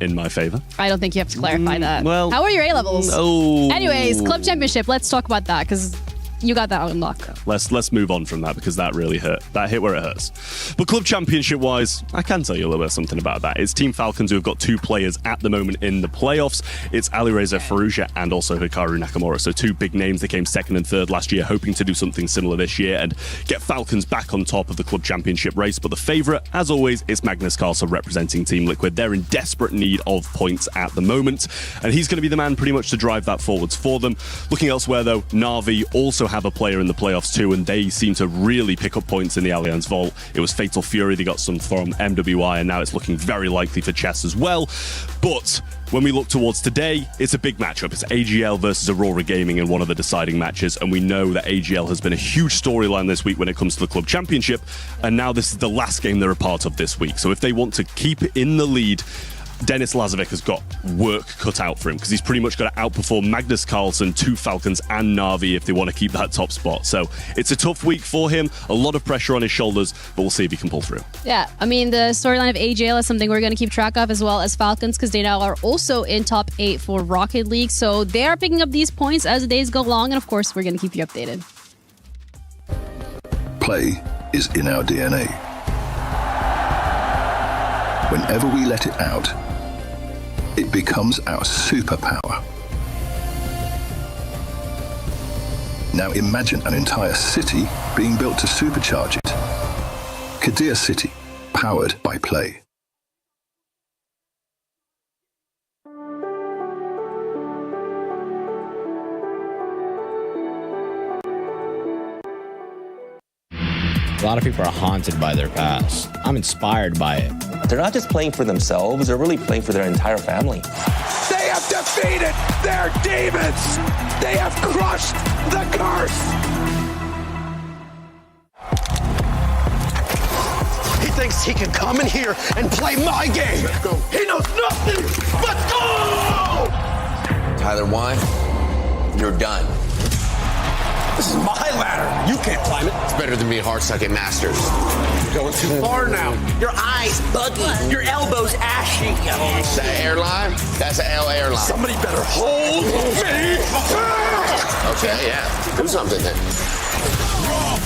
in my favor. I don't think you have to clarify that. Well, how are your A-levels? Oh. Anyways, club championship. Let's talk about that because you got that on lock. Let's move on from that because that really hurt. That hit where it hurts. But club championship wise, I can tell you a little bit something about that. It's Team Falcons who have got 2 players at the moment in the playoffs. It's Alireza Farouja and also Hikaru Nakamura. So 2 big names that came 2nd and 3rd last year, hoping to do something similar this year and get Falcons back on top of the club championship race. But the favourite, as always, is Magnus Carlsen representing Team Liquid. They're in desperate need of points at the moment, and he's going to be the man pretty much to drive that forwards for them. Looking elsewhere though, Na'Vi also have a player in the playoffs too, and they seem to really pick up points in the Allianz Vault. It was Fatal Fury, they got some from MWI, and now it's looking very likely for chess as well. But when we look towards today, it's a big matchup. It's AGL versus Aurora Gaming in one of the deciding matches, and we know that AGL has been a huge storyline this week when it comes to the club championship, and now this is the last game they're a part of this week. So if they want to keep in the lead, Denis Lazovic has got work cut out for him because he's pretty much got to outperform Magnus Carlsen, 2 Falcons and Na'Vi if they want to keep that top spot. So it's a tough week for him, a lot of pressure on his shoulders, but we'll see if he can pull through. Yeah, I mean, the storyline of AJL is something we're going to keep track of, as well as Falcons, because they now are also in top 8 for Rocket League. So they are picking up these points as the days go along, and of course, we're going to keep you updated. Play is in our DNA. Whenever we let it out, it becomes our superpower. Now imagine an entire city being built to supercharge it. Kadir City, powered by Play. A lot of people are haunted by their past. I'm inspired by it. They're not just playing for themselves, they're really playing for their entire family. They have defeated their demons! They have crushed the curse! He thinks he can come in here and play my game. Let's go. He knows nothing. Let's go! Tyler Wine, you're done. This is my ladder. You can't climb it. It's better than being hard-stuck at Masters. You're going too far now. Your eyes buggy. Your elbows ashy. That airline? That's an L airline. Somebody better hold me. Okay, yeah. Do something then. Raw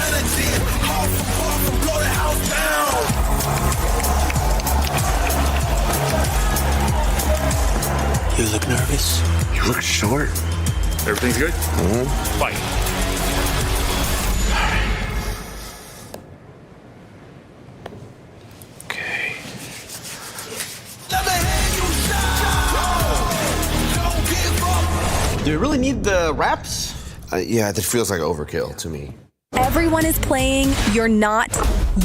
energy. Hard from blow the house down. You look nervous. You look short. Everything's good? Mm-hmm. Fight. Okay. Do you really need the wraps? Yeah, that feels like overkill to me. Everyone is playing, you're not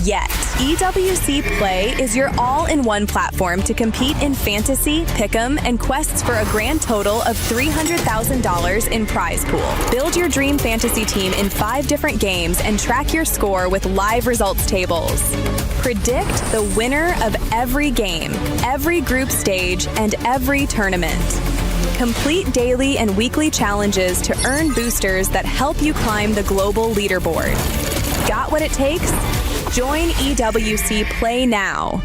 yet. EWC Play is your all-in-one platform to compete in fantasy, pick'em, and quests for a grand total of $300,000 in prize pool. Build your dream fantasy team in 5 different games and track your score with live results tables. Predict the winner of every game, every group stage, and every tournament. Complete daily and weekly challenges to earn boosters that help you climb the global leaderboard. Got what it takes? Join EWC Play now.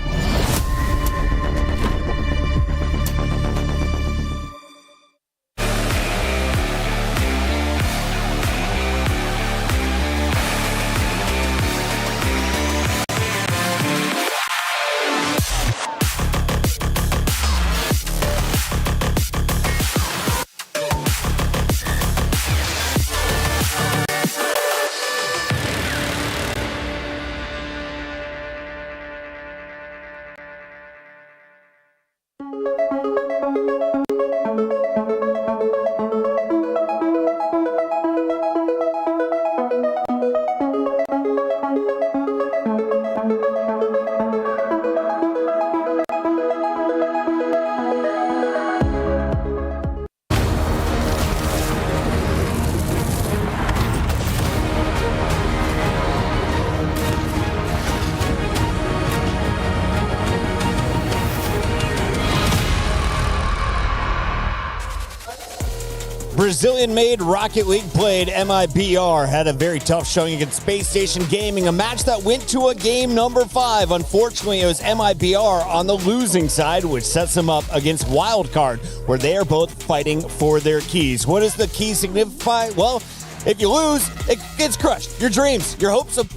Brazilian-made Rocket League played MIBR had a very tough showing against Space Station Gaming, a match that went to a game number 5. Unfortunately, it was MIBR on the losing side, which sets them up against Wildcard, where they are both fighting for their keys. What does the key signify? Well, if you lose, it gets crushed. Your dreams, your hopes of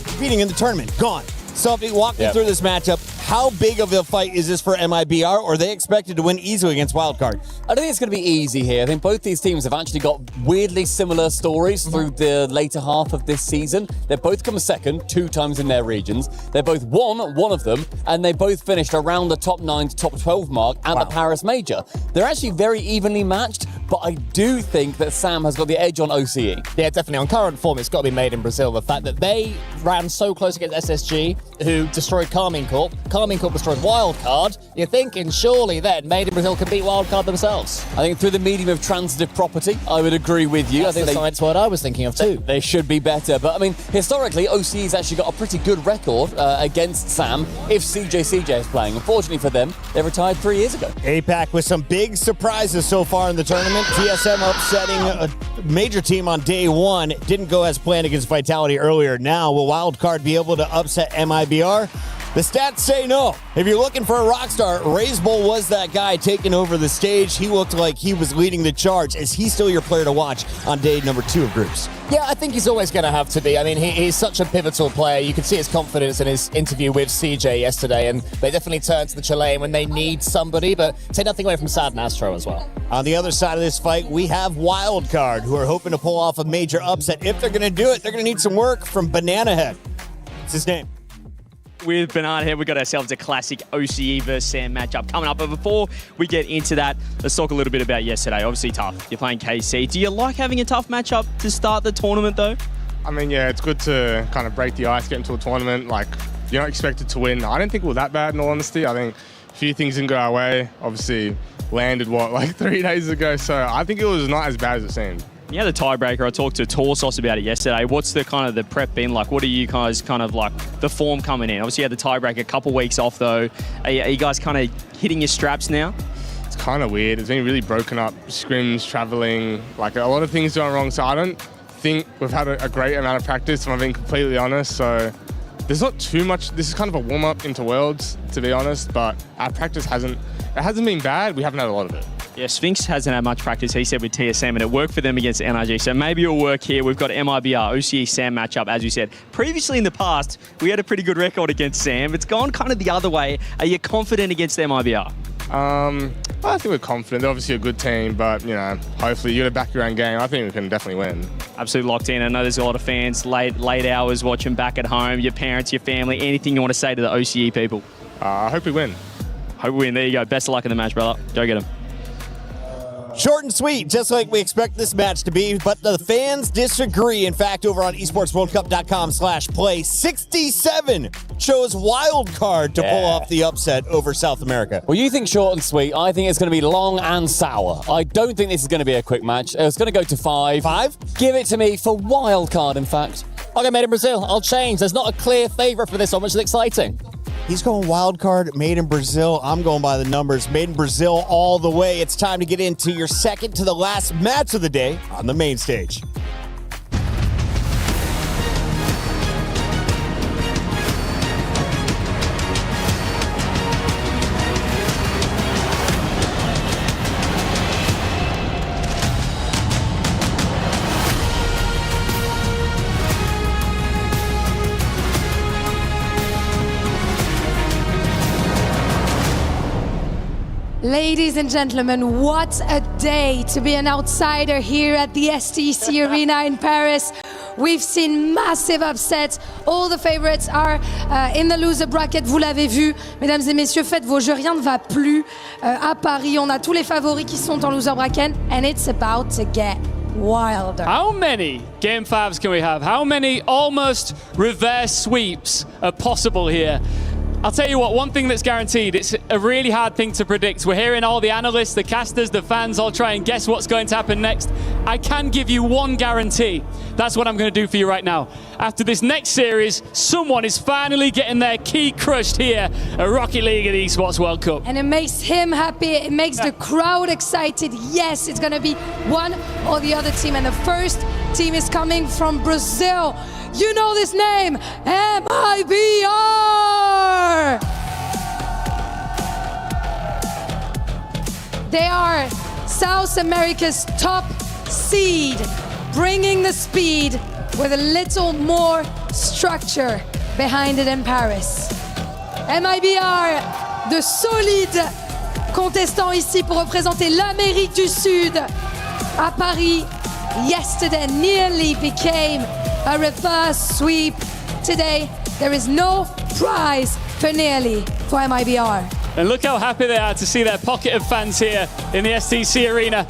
competing in the tournament, gone. So, walk me through this matchup. How big of a fight is this for MIBR, or are they expected to win easily against Wildcard? I don't think it's going to be easy here. I think both these teams have actually got weirdly similar stories through the later half of this season. They've both come second 2 times in their regions. They both won one of them, and they both finished around the top 9 to top 12 mark at the Paris Major. They're actually very evenly matched, but I do think that Sam has got the edge on OCE. Yeah, definitely. On current form, it's got to be Made in Brazil. The fact that they ran so close against SSG, who destroyed Carmine Corp. Carmine Corp destroyed Wildcard. You're thinking, surely then, Made in Brazil can beat Wildcard themselves. I think through the medium of transitive property, I would agree with you. That's I think the science word I was thinking of too. They should be better. But, I mean, historically, OCE's actually got a pretty good record against Sam if CJ is playing. Unfortunately for them, they retired 3 years ago. APAC with some big surprises so far in the tournament. TSM upsetting a major team on day 1. Didn't go as planned against Vitality earlier. Now, will Wildcard be able to upset MIBR? The stats say no. If you're looking for a rock star, Razebull was that guy taking over the stage. He looked like he was leading the charge. Is he still your player to watch on day number 2 of groups? Yeah, I think he's always going to have to be. I mean, he's such a pivotal player. You can see his confidence in his interview with CJ yesterday, and they definitely turn to the Chilean when they need somebody, but take nothing away from Sad and Astro as well. On the other side of this fight, we have Wildcard, who are hoping to pull off a major upset. If they're going to do it, they're going to need some work from Banana Head. What's his name? With Banana Head, we got ourselves a classic OCE versus Sam matchup coming up. But before we get into that, let's talk a little bit about yesterday. Obviously tough. You're playing KC. Do you like having a tough matchup to start the tournament, though? I mean, yeah, it's good to kind of break the ice, get into a tournament. Like, you're not expected to win. I don't think we're that bad, in all honesty. I think a few things didn't go our way. Obviously, landed, 3 days ago? So I think it was not as bad as it seemed. Yeah, the tiebreaker. I talked to Torsos about it yesterday. What's the kind of the prep been like? What are you guys kind of like the form coming in? Obviously, you had the tiebreaker a couple weeks off though. Are you guys kind of hitting your straps now? It's kind of weird. It's been really broken up. Scrims, traveling, like a lot of things going wrong. So I don't think we've had a great amount of practice, if I'm being completely honest. So there's not too much. This is kind of a warm up into Worlds, to be honest. But our practice hasn't been bad. We haven't had a lot of it. Yeah, Sphinx hasn't had much practice, he said, with TSM, and it worked for them against NRG. So maybe it'll work here. We've got MIBR, OCE, Sam matchup, as you said. Previously in the past, we had a pretty good record against Sam. It's gone kind of the other way. Are you confident against MIBR? I think we're confident. They're obviously a good team, but, hopefully you got to back your own game. I think we can definitely win. Absolutely locked in. I know there's a lot of fans, late hours watching back at home, your parents, your family, anything you want to say to the OCE people? I hope we win. Hope we win. There you go. Best of luck in the match, brother. Go get him. Short and sweet, just like we expect this match to be, but the fans disagree. In fact, over on esportsworldcup.com/play, 67 chose Wildcard to pull off the upset over South America. Well, you think short and sweet. I think it's going to be long and sour. I don't think this is going to be a quick match. It's going to go to 5. 5? Give it to me for Wildcard, in fact. I'll go Made in Brazil. I'll change. There's not a clear favourite for this one, which is exciting. He's going Wildcard, Made in Brazil. I'm going by the numbers. Made in Brazil all the way. It's time to get into your second to the last match of the day on the main stage. Ladies and gentlemen, what a day to be an outsider here at the STC Arena in Paris. We've seen massive upsets. All the favorites are in the loser bracket. Vous l'avez vu, mesdames et messieurs, faites vos jeux. Rien ne va plus à Paris. On a tous les favoris qui sont en loser bracket, and it's about to get wild. How many game fives can we have? How many almost reverse sweeps are possible here? I'll tell you what, one thing that's guaranteed, it's a really hard thing to predict. We're hearing all the analysts, the casters, the fans all try and guess what's going to happen next. I can give you one guarantee. That's what I'm going to do for you right now. After this next series, someone is finally getting their key crushed here at Rocket League at Esports World Cup. And it makes him happy, it makes the crowd excited. Yes, it's going to be one or the other team. And the first team is coming from Brazil. You know this name, MIBR! They are South America's top seed, bringing the speed with a little more structure behind it in Paris. MIBR, de solides contestants ici pour représenter l'Amérique du Sud à Paris. Yesterday nearly became a reverse sweep. Today, there is no prize for nearly for MIBR. And look how happy they are to see their pocket of fans here in the STC Arena.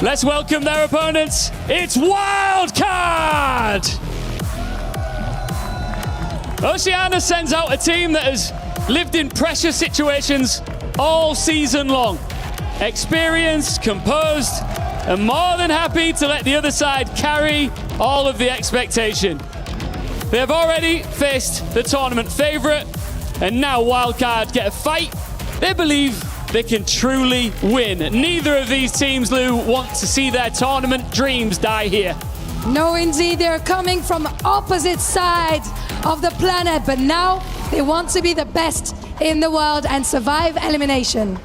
Let's welcome their opponents. It's Wildcard! Oceania sends out a team that has lived in pressure situations all season long. Experienced, composed, and more than happy to let the other side carry all of the expectation. They have already faced the tournament favourite, and now Wildcard get a fight they believe they can truly win. Neither of these teams, Lou, want to see their tournament dreams die here. No, indeed, they're coming from opposite sides of the planet, but now they want to be the best in the world and survive elimination.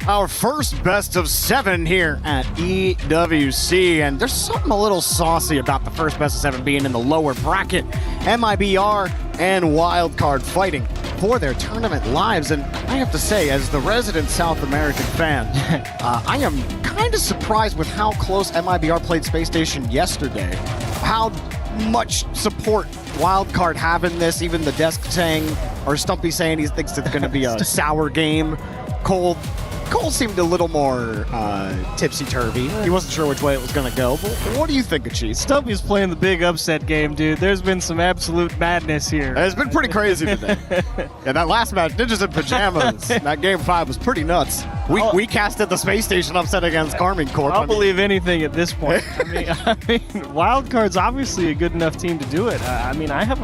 Our first best of 7 here at EWC, and there's something a little saucy about the first best of 7 being in the lower bracket. MIBR and Wildcard fighting for their tournament lives, and I have to say, as the resident South American fan, I am kind of surprised with how close MIBR played Space Station yesterday. How much support Wildcard have in this, even the desk saying, or Stumpy saying he thinks it's going to be a sour game. Cole seemed a little more tipsy-turvy. He wasn't sure which way it was going to go. But what do you think of Cheese? Stumpy's playing the big upset game, dude. There's been some absolute madness here. It's been pretty crazy today. Yeah, that last match, Ninjas in Pajamas, that game 5 was pretty nuts. We casted the Space Station upset against Carmine Corp. I'll believe anything at this point. I mean, Wildcard's obviously a good enough team to do it. I mean, I have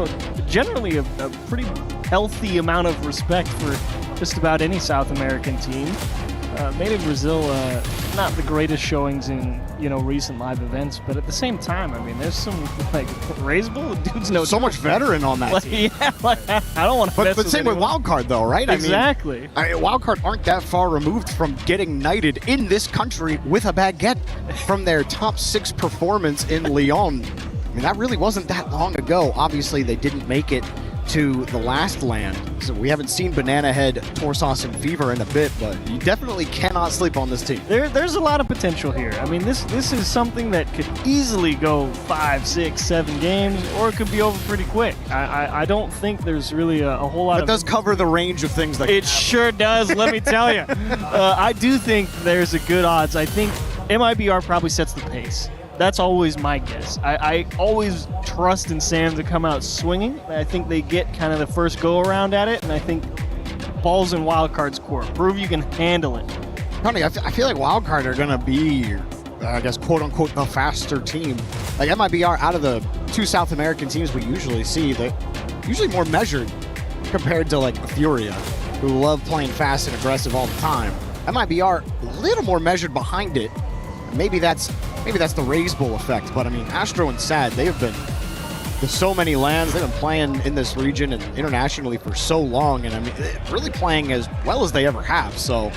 generally a pretty healthy amount of respect for just about any South American team. Made in Brazil, not the greatest showings in recent live events, but at the same time, I mean, there's some Raisable dudes know so much veteran on that team. Yeah, I don't want to. But same with Wildcard though, right? Exactly. I mean, Wildcard aren't that far removed from getting knighted in this country with a baguette from their top 6 performance in Lyon. I mean, that really wasn't that long ago. Obviously, they didn't make it to the last land, so we haven't seen Banana Head, Torsauce, and Fever in a bit, but you definitely cannot sleep on this team. There's a lot of potential here. I mean, this is something that could easily go 5, 6, 7 games, or it could be over pretty quick. I don't think there's really a whole lot It does cover the range of things that it sure does, let me tell you. I do think there's a good odds. I think MIBR probably sets the pace. That's always my guess. I always trust in Sam to come out swinging. I think they get kind of the first go-around at it, and I think ball's in Wildcard's court. Prove you can handle it. Honey, I feel like Wildcard are going to be, I guess, quote-unquote, the faster team. Like, MIBR, out of the 2 South American teams we usually see, they're usually more measured compared to, like, Furia, who love playing fast and aggressive all the time. MIBR, a little more measured behind it. Maybe that's the Raise Bowl effect, but I mean, Astro and Sad, they have been to so many lands. They've been playing in this region and internationally for so long, and I mean, really playing as well as they ever have. So,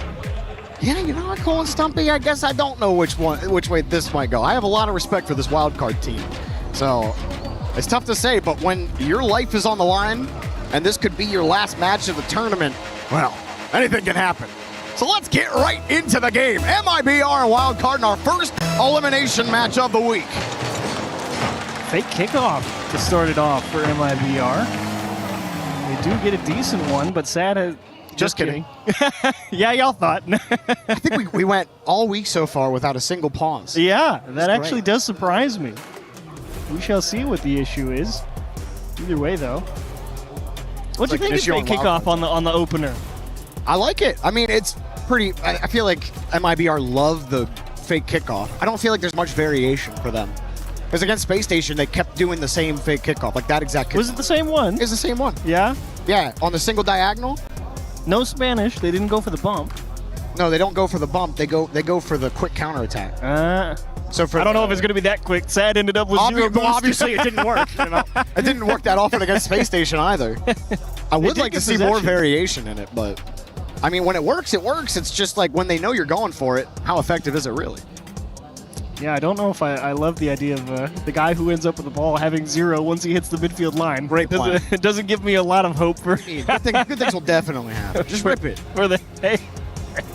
yeah, you know what, Cole and Stumpy, I guess I don't know which way this might go. I have a lot of respect for this wildcard team. So, it's tough to say, but when your life is on the line, and this could be your last match of the tournament, well, anything can happen. So let's get right into the game. MIBR and Wildcard in our first elimination match of the week. Fake kickoff to start it off for MIBR. They do get a decent one, but Sad has... Just kidding. Yeah, y'all thought. I think we went all week so far without a single pause. Yeah, that That's actually great. does surprise me. We shall see what the issue is. Either way, though. What do you think of fake kickoff on the opener? I like it. I mean, it's pretty... I feel like MIBR love the fake kickoff. I don't feel like there's much variation for them. Because against Space Station, they kept doing the same fake kickoff, like that exact kickoff. Was it the same one? It's the same one. Yeah? Yeah, on the single diagonal. No Spanish. They didn't go for the bump. No, they don't go for the bump. They go for the quick counterattack. So I don't know if it's going to be that quick. Sad ended up with zero boost. Obviously, it didn't work. You know? It didn't work that often against Space Station either. I would like to see more variation in it, but I mean, when it works, it works. It's just like when they know you're going for it, how effective is it really? Yeah, I don't know if I love the idea of the guy who ends up with the ball having zero once he hits the midfield line. Great plan. It doesn't give me a lot of hope for... Good things will definitely happen. Just rip it. Hey,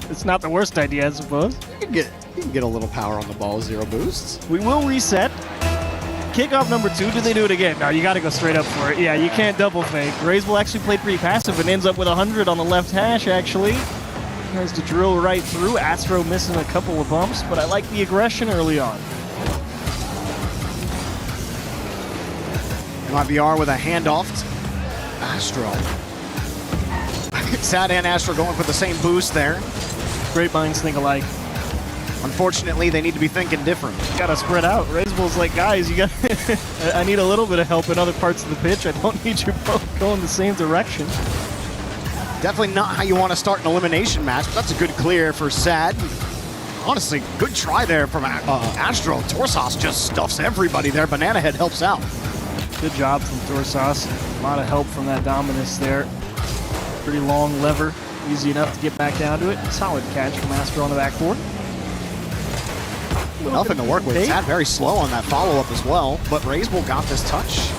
it's not the worst idea, I suppose. You can get a little power on the ball, zero boosts. We will reset. Kickoff number 2. Do they do it again? No, you got to go straight up for it. Yeah, you can't double fake. Raiseville actually played pretty passive and ends up with 100 on the left hash, actually. Tries to drill right through. Astro missing a couple of bumps, but I like the aggression early on. MIBR with a handoff to Astro. Sad and Astro going for the same boost there. Great minds think alike. Unfortunately, they need to be thinking different. Gotta spread out. Raiseville's like, guys, you got. I need a little bit of help in other parts of the pitch. I don't need you both going the same direction. Definitely not how you want to start an elimination match, but that's a good clear for Sad. Honestly, good try there from Astro. Torsos just stuffs everybody there. Banana Head helps out. Good job from Torsos. A lot of help from that Dominus there. Pretty long lever. Easy enough to get back down to it. Solid catch from Astro on the backboard. Nothing to work with. Sad very slow on that follow-up as well, but Raiseville got this touch.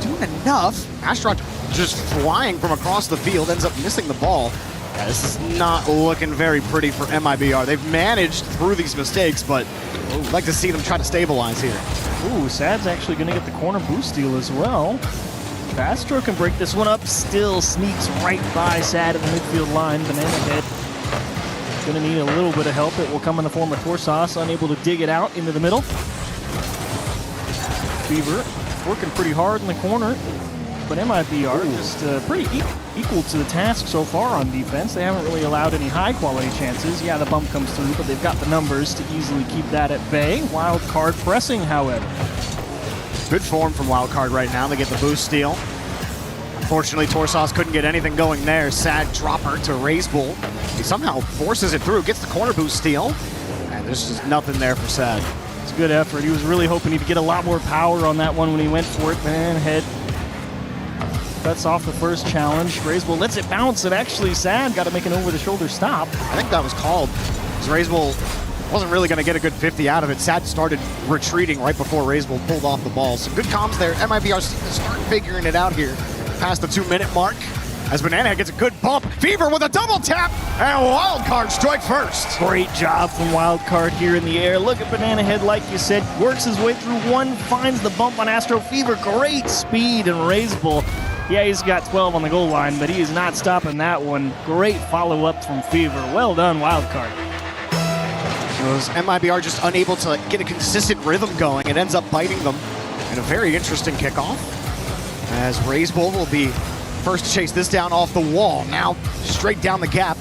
Doing enough. Astro just flying from across the field, ends up missing the ball. Yeah, this is not looking very pretty for MIBR. They've managed through these mistakes, but I'd like to see them try to stabilize here. Ooh, Sad's actually going to get the corner boost steal as well. Astro can break this one up, still sneaks right by Sad at the midfield line. Banana Head going to need a little bit of help. It will come in the form of Torsos, unable to dig it out into the middle. Fever working pretty hard in the corner. But MIBR just pretty equal to the task so far on defense. They haven't really allowed any high-quality chances. Yeah, the bump comes through, but they've got the numbers to easily keep that at bay. Wildcard pressing, however. Good form from Wildcard right now. They get the boost steal. Unfortunately, Torsos couldn't get anything going there. Sad dropper to Raiseville. He somehow forces it through, gets the corner boost steal. And there's just nothing there for Sad. It's a good effort. He was really hoping he'd get a lot more power on that one when he went for it. Banana Head cuts off the first challenge. Raiseville lets it bounce, and actually Sad got to make an over-the-shoulder stop. I think that was called, because Raiseville wasn't really going to get a good 50 out of it. Sad started retreating right before Raiseville pulled off the ball. So good comms there. MIBR start figuring it out here past the 2-minute mark. As Banana gets a good bump. Fever with a double tap, and Wildcard strike first. Great job from Wildcard here in the air. Look at Banana Head, like you said, works his way through one, finds the bump on Astro. Fever, great speed, and Raiseville. Yeah, he's got 12 on the goal line, but he is not stopping that one. Great follow-up from Fever. Well done, Wildcard. MIBR just unable to get a consistent rhythm going. It ends up biting them in a very interesting kickoff. As Raiseville will be first to chase this down off the wall. Now straight down the gap,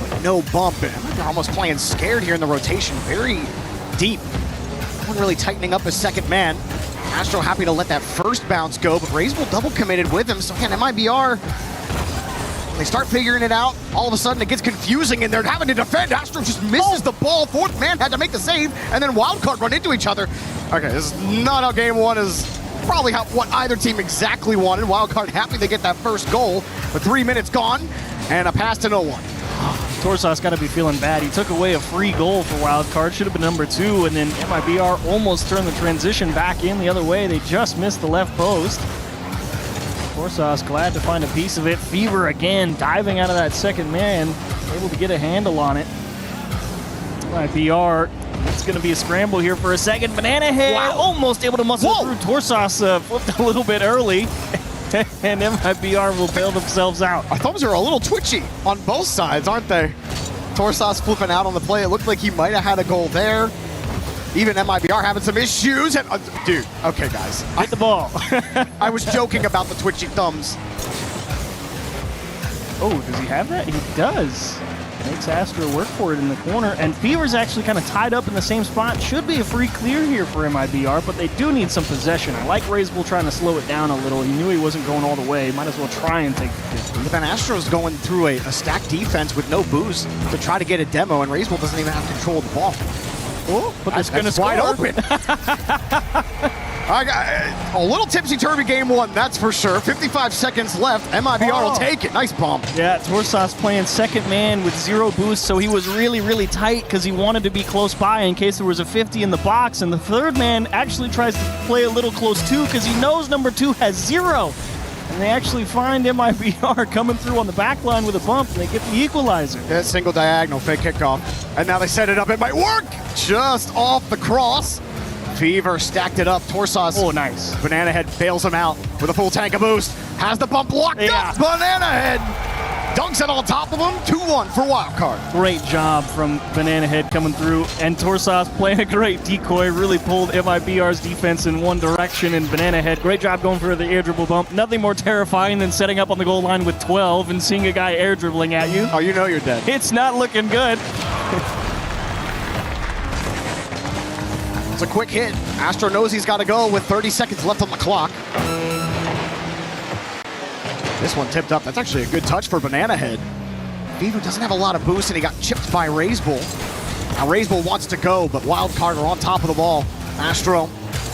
but no bump. MIBR almost playing scared here in the rotation. Very deep. No one really tightening up his second man. Astro happy to let that first bounce go, but Raiseville double committed with him. So again, MIBR, they start figuring it out. All of a sudden it gets confusing and they're having to defend. Astro just misses the ball. Fourth man had to make the save, and then Wildcard run into each other. Okay, this is not how game one is. Probably what either team exactly wanted. Wildcard happy they get that first goal, but 3 minutes gone and a pass to no one. Torsos got to be feeling bad. He took away a free goal for Wildcard. Should have been number 2, and then MIBR almost turned the transition back in the other way. They just missed the left post. Torsas glad to find a piece of it. Fever again, diving out of that second man, able to get a handle on it. MIBR, it's going to be a scramble here for a second. Banana Head almost able to muscle through. Torsas flipped a little bit early, and MIBR will bail themselves out. Our thumbs are a little twitchy on both sides, aren't they? Torsas flipping out on the play. It looked like he might have had a goal there. Even MIBR having some issues. And, dude, okay, guys. Hit the ball. I was joking about the twitchy thumbs. Oh, does he have that? He does. Makes Astro work for it in the corner. And Fever's actually kind of tied up in the same spot. Should be a free clear here for MIBR, but they do need some possession. I like Razebull trying to slow it down a little. He knew he wasn't going all the way. Might as well try and take the 50. But then Astro's going through a stacked defense with no boost to try to get a demo, and Razebull doesn't even have control of the ball. Oh, but it's going to score. Wide open. I got a little tipsy-turvy game one, that's for sure. 55 seconds left. MIBR will take it. Nice bump. Yeah, Torsas playing second man with 0 boost, so he was really, really tight because he wanted to be close by in case there was a 50 in the box. And the third man actually tries to play a little close too because he knows number 2 has 0. And they actually find MIBR coming through on the back line with a bump, and they get the equalizer. Yeah, single diagonal, fake kickoff. And now they set it up. It might work. Just off the cross. Fever stacked it up. Torsas. Oh, nice. Banana Head bails him out with a full tank of boost. Has the bump blocked up. Banana Head dunks it on top of him. 2-1 for Wildcard. Great job from Banana Head coming through. And Torsas playing a great decoy. Really pulled MIBR's defense in one direction. And Banana Head, great job going for the air dribble bump. Nothing more terrifying than setting up on the goal line with 12 and seeing a guy air dribbling at you. Oh, you know you're dead. It's not looking good. It's a quick hit. Astro knows he's got to go with 30 seconds left on the clock. This one tipped up. That's actually a good touch for Banana Head. Fever doesn't have a lot of boost, and he got chipped by Razebull. Now Razebull wants to go, but Wildcard are on top of the ball. Astro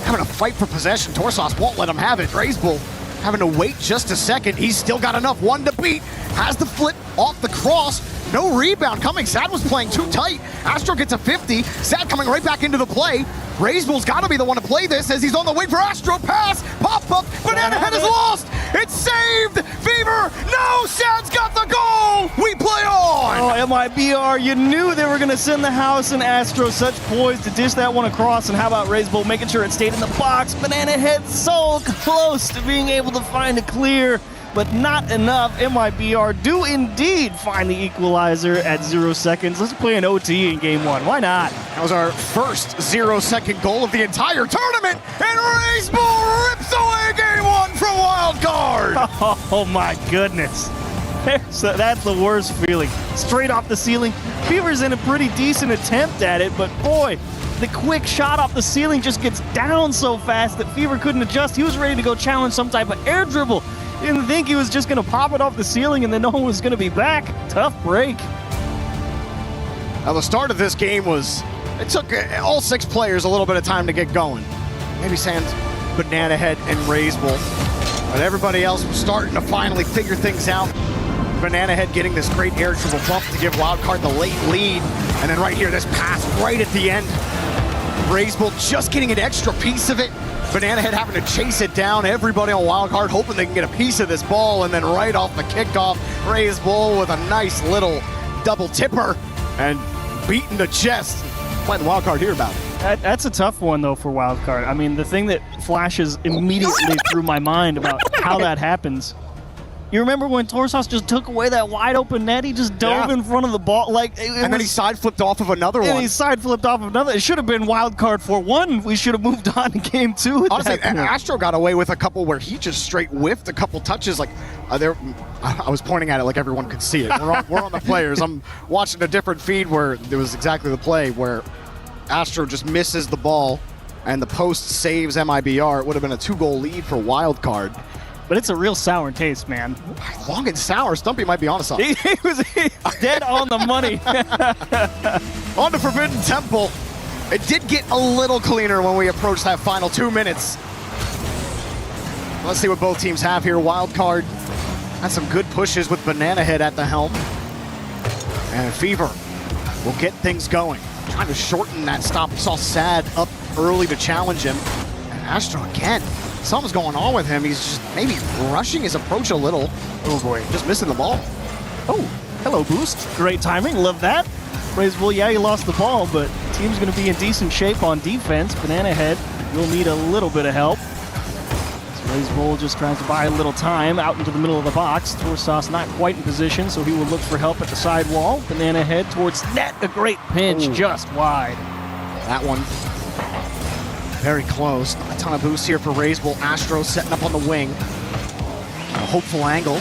having a fight for possession. Torsas won't let him have it. Razebull having to wait just a second. He's still got enough. One to beat. Has the flip off the cross. No rebound coming. Sad was playing too tight. Astro gets a 50. Sad coming right back into the play. Razebull's got to be the one to play this as he's on the way for Astro. Pass. Pop up. Banana Head is lost. It's saved. Fever. No. Sad's got the goal. We play on. Oh, MIBR. You knew they were going to send the house, and Astro such poise to dish that one across. And how about Razebull making sure it stayed in the box? Banana Head so close to being able to find a clear, but not enough. MIBR do indeed find the equalizer at 0 seconds. Let's play an OT in game one. Why not? That was our first 0-second goal of the entire tournament, and Razebull rips away game one from Wildcard. Oh my goodness. That's the worst feeling. Straight off the ceiling. Fever's in a pretty decent attempt at it, but boy, the quick shot off the ceiling just gets down so fast that Fever couldn't adjust. He was ready to go challenge some type of air dribble. Didn't think he was just going to pop it off the ceiling and then no one was going to be back. Tough break. Now the start of this game was, it took all 6 players a little bit of time to get going. Maybe sans Banana Head and Razebull. But everybody else was starting to finally figure things out. Banana Head getting this great air dribble bump to give Wildcard the late lead. And then right here, this pass right at the end. Razebull just getting an extra piece of it. Banana Head having to chase it down. Everybody on Wildcard hoping they can get a piece of this ball. And then right off the kickoff, Razebull with a nice little double tipper and beating the chest. Letting Wildcard hear about it. That's a tough one, though, for Wildcard. I mean, the thing that flashes immediately through my mind about how that happens. You remember when Torsas just took away that wide open net? He just dove in front of the ball. And then he side flipped off of another one. And he side flipped off of another. It should have been Wildcard 4-1. We should have moved on to game 2. Honestly, Astro got away with a couple where he just straight whiffed a couple touches. I was pointing at it like everyone could see it. We're on the players. I'm watching a different feed where there was exactly the play where Astro just misses the ball and the post saves MIBR. It would have been a 2-goal lead for Wildcard. But it's a real sour taste, man. Long and sour. Stumpy might be onto something. He was dead on the money. On to Forbidden Temple. It did get a little cleaner when we approached that final 2 minutes. Let's see what both teams have here. Wildcard had some good pushes with Banana Head at the helm. And Fever will get things going. Trying to shorten that stop. We saw Sad up early to challenge him. And Astro again. something's going on with him. He's just maybe rushing his approach a little. Oh boy. Just missing the ball. Oh, hello, Boost. Great timing. Love that. Raisable, yeah, he lost the ball, but the team's going to be in decent shape on defense. Banana Head will need a little bit of help. Raisable just tries to buy a little time out into the middle of the box. Torsas not quite in position, so he will look for help at the side wall. Banana Head towards net. A great pinch, just wide. That one very close. A ton of boost here for Raisable. Astro setting up on the wing. A hopeful angle.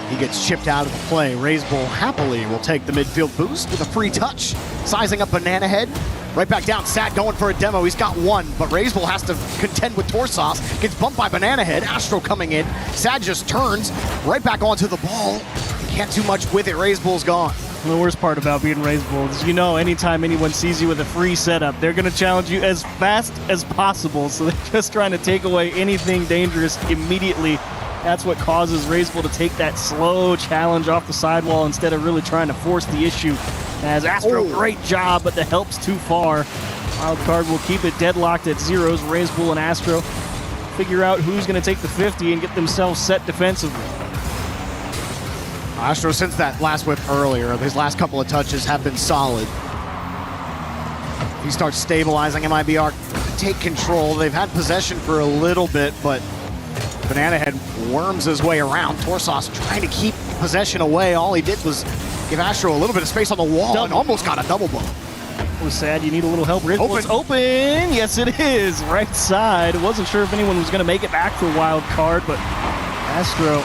He gets chipped out of the play. Raisable happily will take the midfield boost with a free touch. Sizing up Banana Head. Right back down. Sad going for a demo. He's got one, but Raisable has to contend with Torsas. Gets bumped by Banana Head. Astro coming in. Sad just turns right back onto the ball. Can't do much with it. Raisable's gone. And the worst part about being Raisable is, anytime anyone sees you with a free setup, they're going to challenge you as fast as possible. So they're just trying to take away anything dangerous immediately. That's what causes Raisable to take that slow challenge off the sidewall instead of really trying to force the issue. As Astro, great job, but the help's too far. Wildcard will keep it deadlocked at zeros. Raisable and Astro figure out who's going to take the 50 and get themselves set defensively. Astro, since that last whip earlier, his last couple of touches have been solid. He starts stabilizing. MIBR take control. They've had possession for a little bit, but Banana Head worms his way around. Torsas trying to keep possession away. All he did was give Astro a little bit of space on the wall and almost got a double bump. It was sad. You need a little help. It's open. Yes, it is. Right side. Wasn't sure if anyone was going to make it back for wild card, but Astro,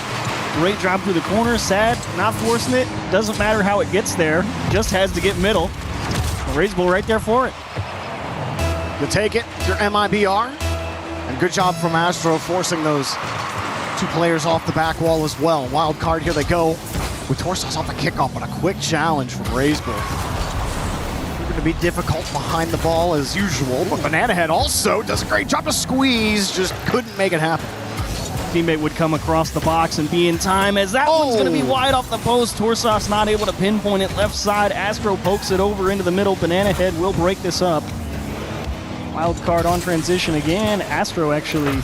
great job through the corner. Sad, not forcing it. Doesn't matter how it gets there. Just has to get middle. Raisable right there for it. To take it, your MIBR. And good job from Astro forcing those two players off the back wall as well. Wild card, here they go. With Torsas off the kickoff, but a quick challenge from Raisable. Going to be difficult behind the ball as usual, but Banana Head also does a great job to squeeze, just couldn't make it happen. Teammate would come across the box and be in time as that one's going to be wide off the post. Torsas not able to pinpoint it left side. Astro pokes it over into the middle. Banana Head will break this up. Wild card on transition again. Astro actually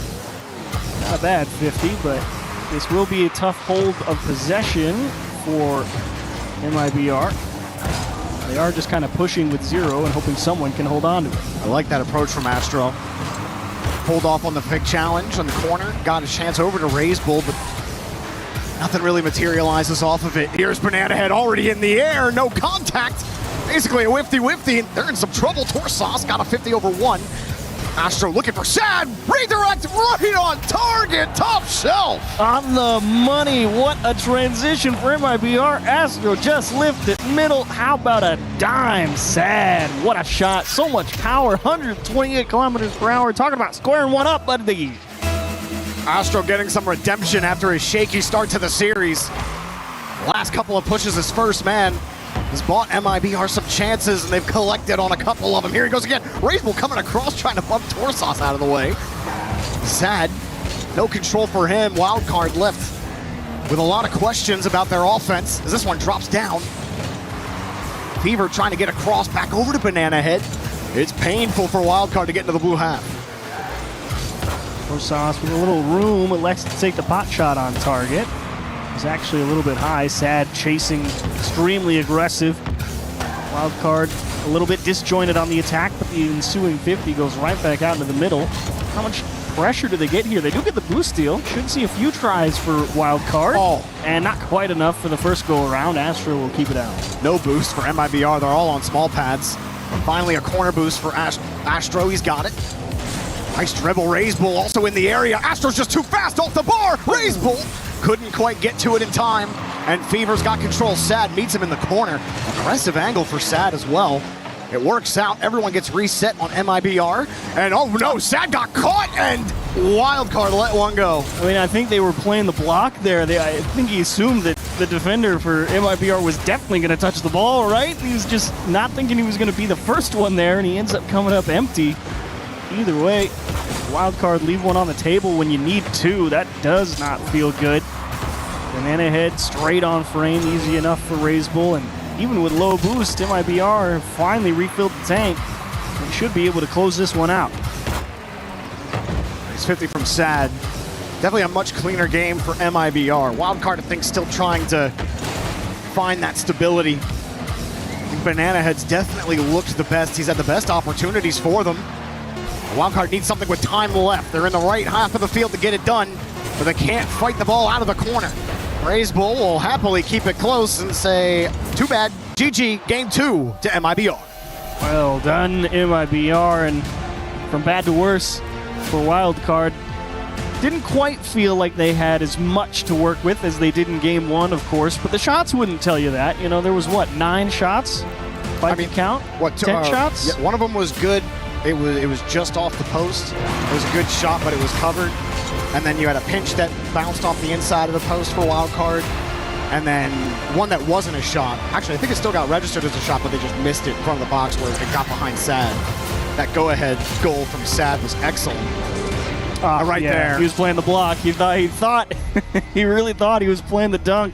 not a bad 50, but this will be a tough hold of possession for MIBR. They are just kind of pushing with zero and hoping someone can hold on to it. I like that approach from Astro. Pulled off on the big challenge on the corner. Got a chance over to Raisable, but nothing really materializes off of it. Here's Banana Head already in the air. No contact. Basically a whifty. They're in some trouble. Torsas got a 50 over one. Astro looking for Sad. Redirect right on target. Top shelf. On the money. What a transition for MIBR. Astro just lifted middle. How about a dime? Sad. What a shot. So much power. 128 kilometers per hour. Talking about squaring one up, buddy. Astro getting some redemption after his shaky start to the series. Last couple of pushes, his first man has bought MIBR some chances, and they've collected on a couple of them. Here he goes again. Raisable coming across, trying to bump Torsas out of the way. Sad. No control for him. Wildcard left with a lot of questions about their offense as this one drops down. Fever trying to get across back over to Banana Head. It's painful for Wildcard to get into the blue half. Torsas with a little room elects to take the pot shot on target. It's actually a little bit high. Sad chasing, extremely aggressive. Wildcard a little bit disjointed on the attack, but the ensuing 50 goes right back out into the middle. How much pressure do they get here? They do get the boost steal. Should see a few tries for Wildcard. And not quite enough for the first go around. Astro will keep it out. No boost for MIBR. They're all on small pads. Finally a corner boost for Astro. He's got it. Nice dribble. Raisable also in the area. Astro's just too fast off the bar. Raisable couldn't quite get to it in time, and Fever's got control. Sad meets him in the corner. Aggressive angle for Sad as well. It works out. Everyone gets reset on MIBR. And oh no, Sad got caught, and Wildcard let one go. I mean, I think they were playing the block there. I think he assumed that the defender for MIBR was definitely going to touch the ball, right? He was just not thinking he was going to be the first one there, and he ends up coming up empty. Either way, Wildcard leave one on the table when you need two. That does not feel good. Banana Head straight on frame, easy enough for Raisable, and even with low boost, MIBR finally refilled the tank and should be able to close this one out. It's 50 from Sad. Definitely a much cleaner game for MIBR. Wildcard, I think, still trying to find that stability. I think Banana Head's definitely looked the best. He's had the best opportunities for them. Wildcard needs something with time left. They're in the right half of the field to get it done, but they can't fight the ball out of the corner. Raise Bull will happily keep it close and say, too bad, GG, game 2 to MIBR. Well done, MIBR, and from bad to worse for Wildcard. Didn't quite feel like they had as much to work with as they did in game 1, of course, but the shots wouldn't tell you that. You know, there was, 9 shots by the count? 10 shots? Yeah, one of them was good. It was just off the post. It was a good shot, but it was covered. And then you had a pinch that bounced off the inside of the post for Wildcard. And then one that wasn't a shot. Actually, I think it still got registered as a shot, but they just missed it in front of the box where it got behind Sad. That go-ahead goal from Sad was excellent. Right there. He was playing the block. He thought he really thought he was playing the dunk.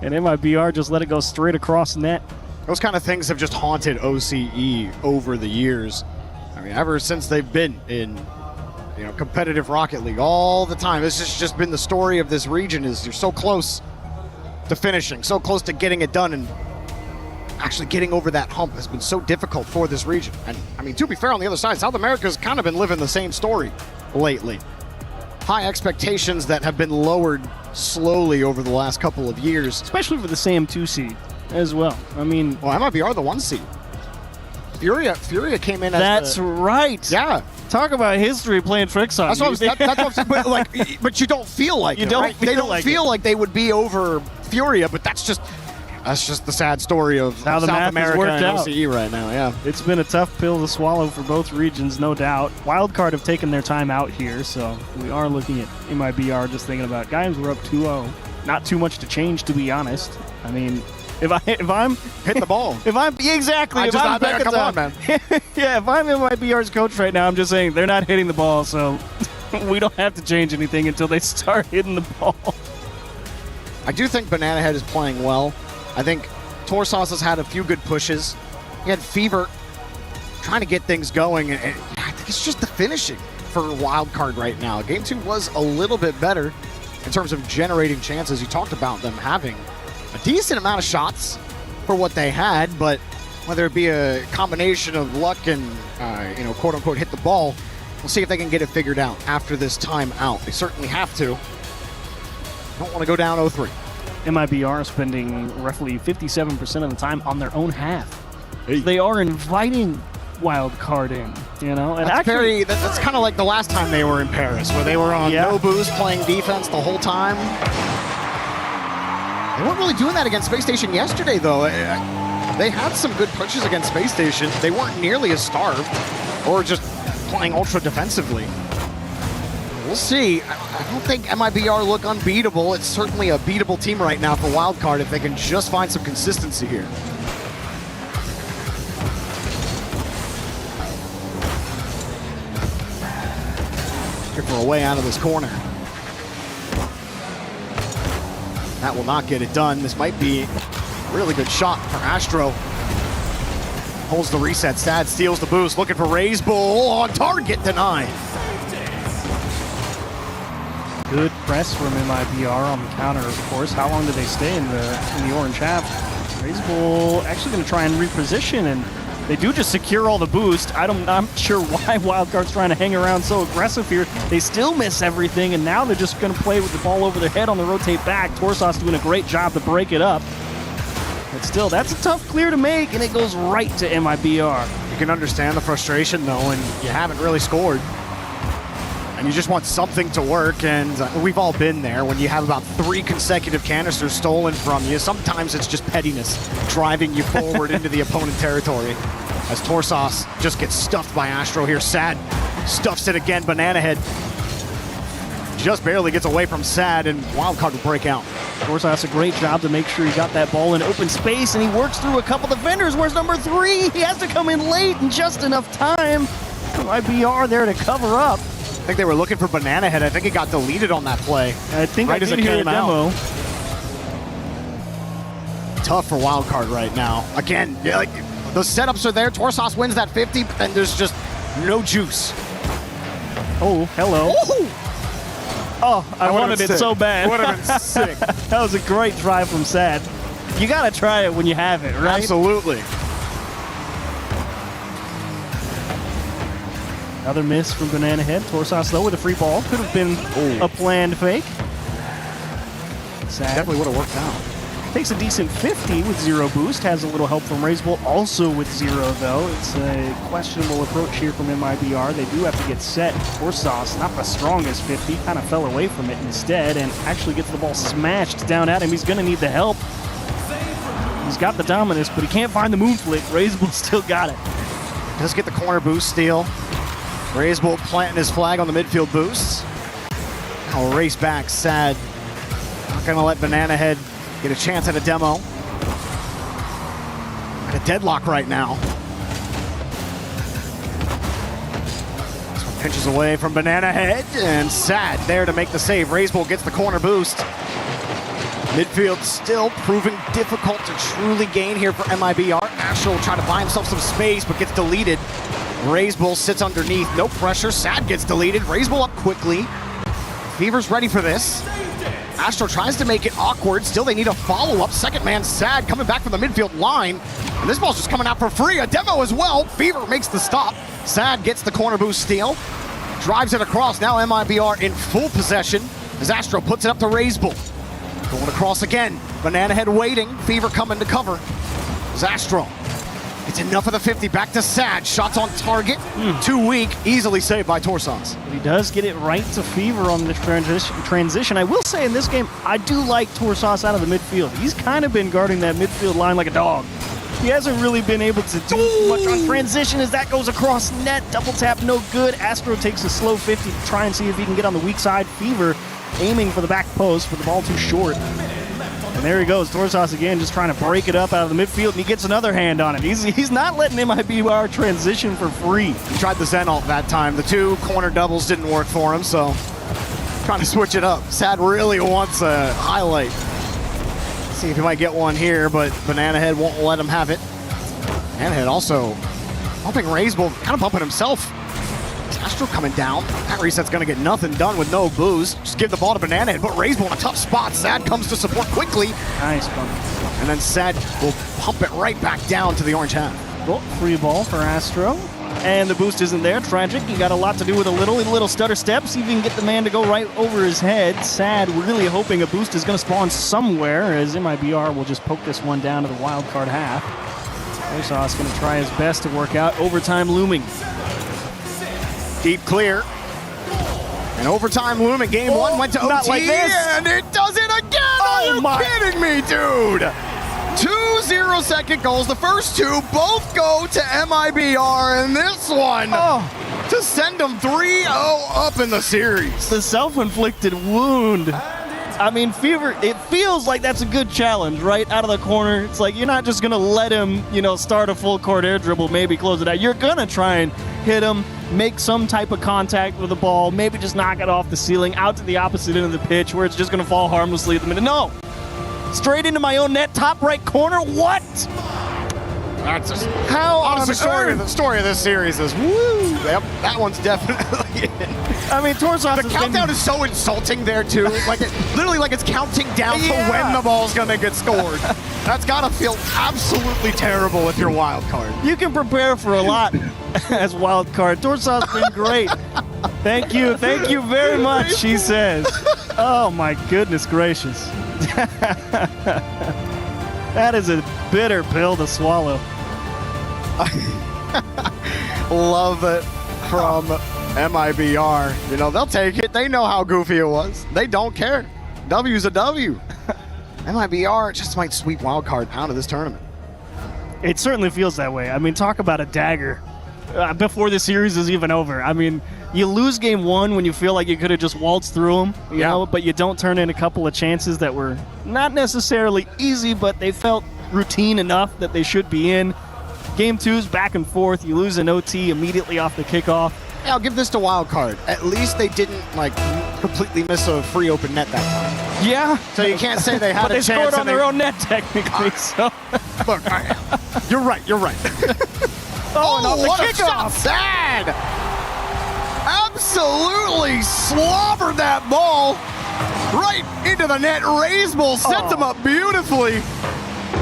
And MIBR just let it go straight across the net. Those kind of things have just haunted OCE over the years. I mean, ever since they've been in competitive Rocket League all the time. This has just been the story of this region, is you're so close to finishing, so close to getting it done, and actually getting over that hump has been so difficult for this region. And I mean, to be fair, on the other side, South America's kind of been living the same story lately. High expectations that have been lowered slowly over the last couple of years. Especially for the same 2 seed as well. I mean... Well, MIBR the 1 seed. Furia came in as That's right. Yeah. Talk about history playing tricks on that's what I'm saying, but you don't feel like it, right? They don't feel like they would be over Furia, but that's just the sad story of how the South America worked and out. OCE right now, yeah. It's been a tough pill to swallow for both regions, no doubt. Wildcard have taken their time out here, so we are looking at MIBR just thinking about, guys, we're up 2-0. Not too much to change, to be honest. I mean, if I'm hit the ball. Come on, man. Yeah, if I'm MIBR's coach right now, I'm just saying they're not hitting the ball, so we don't have to change anything until they start hitting the ball. I do think Banana Head is playing well. I think Torsos has had a few good pushes. He had Fever trying to get things going, and I think it's just the finishing for Wildcard right now. Game 2 was a little bit better in terms of generating chances. You talked about them having a decent amount of shots for what they had, but whether it be a combination of luck and, quote unquote, hit the ball, we'll see if they can get it figured out after this time out. They certainly have to. Don't want to go down 0-3. MIBR spending roughly 57% of the time on their own half. Hey. They are inviting Wildcard in, And that's kind of like the last time they were in Paris, where they were on no boost playing defense the whole time. They weren't really doing that against Space Station yesterday, though. They had some good pushes against Space Station. They weren't nearly as starved or just playing ultra defensively. We'll see. I don't think MIBR look unbeatable. It's certainly a beatable team right now for Wildcard if they can just find some consistency here. Looking for a way out of this corner. That will not get it done. This might be a really good shot for Astro. Holds the reset. Sad steals the boost. Looking for Raise Bull on target, denied. Good press from MIBR on the counter, of course. How long do they stay in the orange half? Raise Bull actually going to try and reposition, and they do just secure all the boost. I'm not sure why Wildcard's trying to hang around so aggressive here. They still miss everything, and now they're just going to play with the ball over their head on the rotate back. Torsos doing a great job to break it up. But still, that's a tough clear to make, and it goes right to MIBR. You can understand the frustration, though, and you haven't really scored. And you just want something to work, and we've all been there. When you have about 3 consecutive canisters stolen from you, sometimes it's just pettiness driving you forward into the opponent territory. As Torsos just gets stuffed by Astro here. Sad stuffs it again. Banana Head just barely gets away from Sad, and Wildcard will break out. Torsos does a great job to make sure he got that ball in open space, and he works through a couple defenders. Where's number 3? He has to come in late and just enough time. MIBR there to cover up. I think they were looking for Banana Head. I think it got deleted on that play. I think right I did hear a demo. Tough for Wildcard right now. Again, like the setups are there. Torsos wins that 50, but then there's just no juice. Oh, hello. Oh, I wanted it so bad. Would have been sick. That was a great try from Sad. You got to try it when you have it, right? Absolutely. Another miss from Banana Head. Torsas, though, with a free ball. Could have been a planned fake. Sad. Definitely would have worked out. Takes a decent 50 with 0 boost. Has a little help from Razebull, also with 0, though. It's a questionable approach here from MIBR. They do have to get set. Torsas, not the strongest 50, kind of fell away from it instead and actually gets the ball smashed down at him. He's going to need the help. He's got the dominance, but he can't find the moon flick. Razebull still got it. Does get the corner boost steal. Razebull planting his flag on the midfield boosts. I'll race back. Sad. Not going to let Banana Head get a chance at a demo. At a deadlock right now. This one pinches away from Banana Head, and Sad there to make the save. Razebull gets the corner boost. Midfield still proving difficult to truly gain here for MIBR. Astro will try to buy himself some space, but gets deleted. Razebull sits underneath, no pressure. Sad gets deleted. Razebull up quickly. Fever's ready for this. Astro tries to make it awkward. Still, they need a follow-up. Second man, Sad, coming back from the midfield line. And this ball's just coming out for free. A demo as well. Fever makes the stop. Sad gets the corner boost steal. Drives it across. Now MIBR in full possession as Astro puts it up to Razebull. Going across again. Banana Head waiting. Fever coming to cover. Astro. It's enough of the 50. Back to Sad. Shots on target. Too weak. Easily saved by Torsas. He does get it right to Fever on the transition. I will say in this game, I do like Torsas out of the midfield. He's kind of been guarding that midfield line like a dog. He hasn't really been able to do much on transition as that goes across net. Double tap, no good. Astro takes a slow 50 to try and see if he can get on the weak side. Fever aiming for the back post, but the ball too short. And there he goes, Torsas again, just trying to break it up out of the midfield, and he gets another hand on it. He's not letting MIBR transition for free. He tried the Zen ult that time. The 2 corner doubles didn't work for him, so trying to switch it up. Sad really wants a highlight. See if he might get one here, but Banana Head won't let him have it. Banana Head also bumping Razebull, kind of bumping himself. Astro coming down. That reset's going to get nothing done with no boost. Just give the ball to Banana Head, put Razebull in a tough spot. Sad comes to support quickly. Nice bump. And then Sad will pump it right back down to the orange half. Well, free ball for Astro. And the boost isn't there. Tragic. You got a lot to do with a little stutter step. See if you can get the man to go right over his head. Sad really hoping a boost is going to spawn somewhere as MIBR will just poke this one down to the wild card half. Torsas going to try his best to work out. Overtime looming. Deep clear. And overtime looming. Game 1 went to OT, not like this. And it does it again. Oh, Are you kidding me, dude? 2 0-second goals. The first 2 both go to MIBR, and this one to send them 3-0 up in the series. The self-inflicted wound. I mean, Fever, it feels like that's a good challenge, right? Out of the corner. It's like you're not just going to let him, start a full court air dribble, maybe close it out. You're going to try and hit him, make some type of contact with the ball, maybe just knock it off the ceiling, out to the opposite end of the pitch where it's just going to fall harmlessly at the minute. No! Straight into my own net, top right corner. What? That's just how honestly, the story of this series is woo. Yep, that one's definitely in. I mean, Torsas. The countdown is so insulting there too. Literally like it's counting down for when the ball's gonna get scored. That's gotta feel absolutely terrible with your wild card. You can prepare for a lot as wild card. Torsas been great. Thank you very much. She says. Oh my goodness gracious. That is a bitter pill to swallow. Love it from MIBR. They'll take it. They know how goofy it was. They don't care. W's a W. MIBR just might sweep wildcard pound of this tournament. It certainly feels that way. I mean, talk about a dagger before the series is even over. I mean, you lose game 1 when you feel like you could have just waltzed through them, you know, but you don't turn in a couple of chances that were not necessarily easy, but they felt routine enough that they should be in. Game 2's back and forth. You lose an OT immediately off the kickoff. Yeah, I'll give this to wildcard. At least they didn't completely miss a free open net that time. Yeah. So you can't say they had a chance. They scored on their own net technically. So look, you're right. Oh, and on the what kickoff. Sad. absolutely slobbered that ball right into the net. Raisbull sets him up beautifully,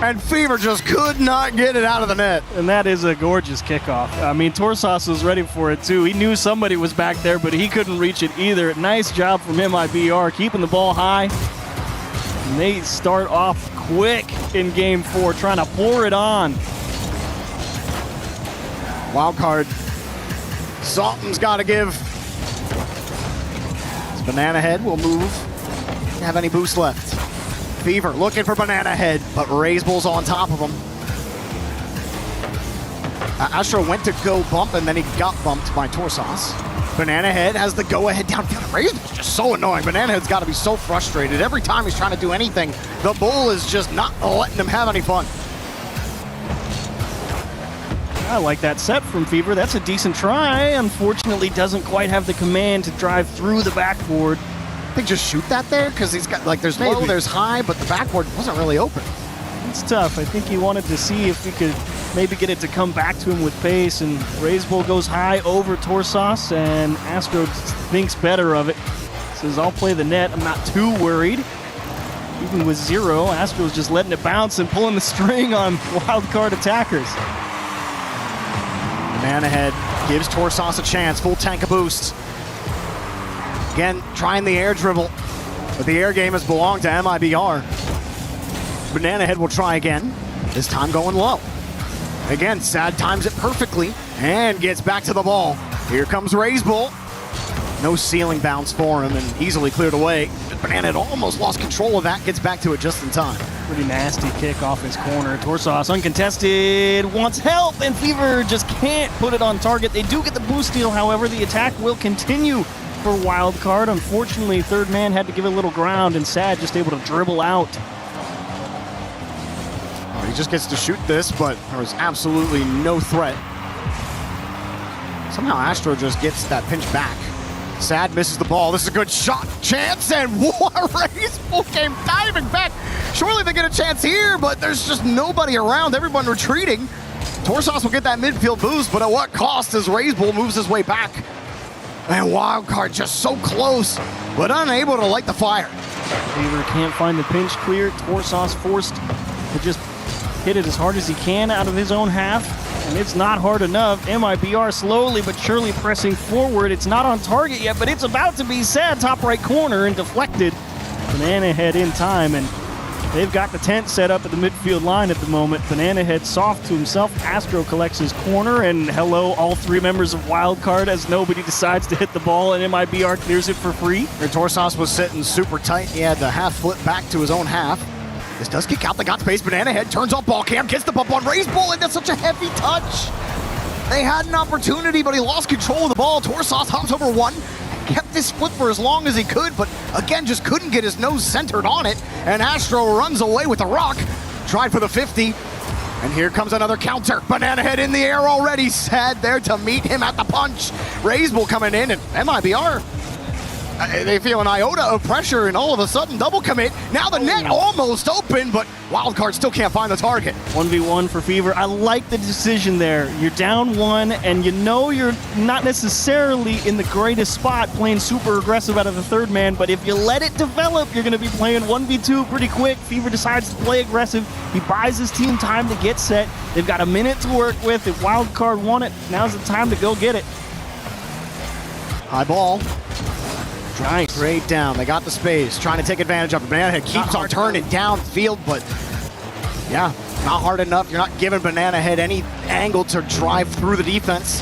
and Fever just could not get it out of the net. And that is a gorgeous kickoff. I mean, Torsas was ready for it too. He knew somebody was back there, but he couldn't reach it either. Nice job from MIBR, keeping the ball high. And they start off quick in game 4, trying to pour it on. Wildcard. Something's got to give. This Banana Head will move. Doesn't have any boost left. Fever looking for Banana Head, but Raisbull's on top of him. Astro went to go bump, and then he got bumped by Torsas. Banana Head has the go-ahead downfield. Raisbull's just so annoying. Banana Head's got to be so frustrated. Every time he's trying to do anything, the bull is just not letting him have any fun. I like that set from Fever. That's a decent try. Unfortunately, doesn't quite have the command to drive through the backboard. They just shoot that there? Because he's got, like, there's low, there's high, but the backboard wasn't really open. It's tough. I think he wanted to see if we could maybe get it to come back to him with pace, and Raisbull goes high over Torsas, and Astro thinks better of it. Says, I'll play the net. I'm not too worried. Even with 0, Astro's just letting it bounce and pulling the string on wildcard attackers. Banana Head gives Torsas a chance. Full tank of boost. Again, trying the air dribble, but the air game has belonged to MIBR. Banana Head will try again, this time going low. Again, Sad times it perfectly and gets back to the ball. Here comes Raisbull. No ceiling bounce for him and easily cleared away. Banana Head almost lost control of that, gets back to it just in time. Pretty nasty kick off his corner. Torsas uncontested, wants help, and Fever just can't put it on target. They do get the boost steal, however, the attack will continue for Wildcard. Unfortunately, third man had to give it a little ground, and Sad just able to dribble out. Oh, he just gets to shoot this, but there was absolutely no threat. Somehow Astro just gets that pinch back. Sad misses the ball. This is a good shot chance, and Raisbull came diving back. Surely they get a chance here, but there's just nobody around. Everyone retreating. Torsas will get that midfield boost, but at what cost as Raisbull moves his way back? And Wildcard just so close, but unable to light the fire. Fever can't find the pinch clear. Torsas forced to just hit it as hard as he can out of his own half, and it's not hard enough. MIBR slowly but surely pressing forward. It's not on target yet, but it's about to be. Sad top right corner and deflected. Banana Head in time, and they've got the tent set up at the midfield line at the moment. Banana Head soft to himself. Astro collects his corner, and hello, all 3 members of Wildcard as nobody decides to hit the ball, and MIBR clears it for free. And Torsas was sitting super tight. He had the half flip back to his own half. This does kick out. They got space. Banana Head turns off ball cam, gets the bump on Raisbull, and that's such a heavy touch. They had an opportunity, but he lost control of the ball. Torsas hops over one, kept this flip for as long as he could, but again, just couldn't get his nose centered on it. And Astro runs away with the rock. Tried for the 50. And here comes another counter. Banana Head in the air already. Sad there to meet him at the punch. Raisbull coming in, and MIBR, they feel an iota of pressure, and all of a sudden double commit. Now the net almost open, but Wildcard still can't find the target. 1v1 for Fever. I like the decision there. You're down 1, and you know you're not necessarily in the greatest spot playing super aggressive out of the third man, but if you let it develop, you're going to be playing 1v2 pretty quick. Fever decides to play aggressive. He buys his team time to get set. They've got a minute to work with. If Wildcard want it, now's the time to go get it. High ball. Nice. Straight down. They got the space. Trying to take advantage of it. Banana Head keeps on turning downfield, but yeah, not hard enough. You're not giving Banana Head any angle to drive through the defense.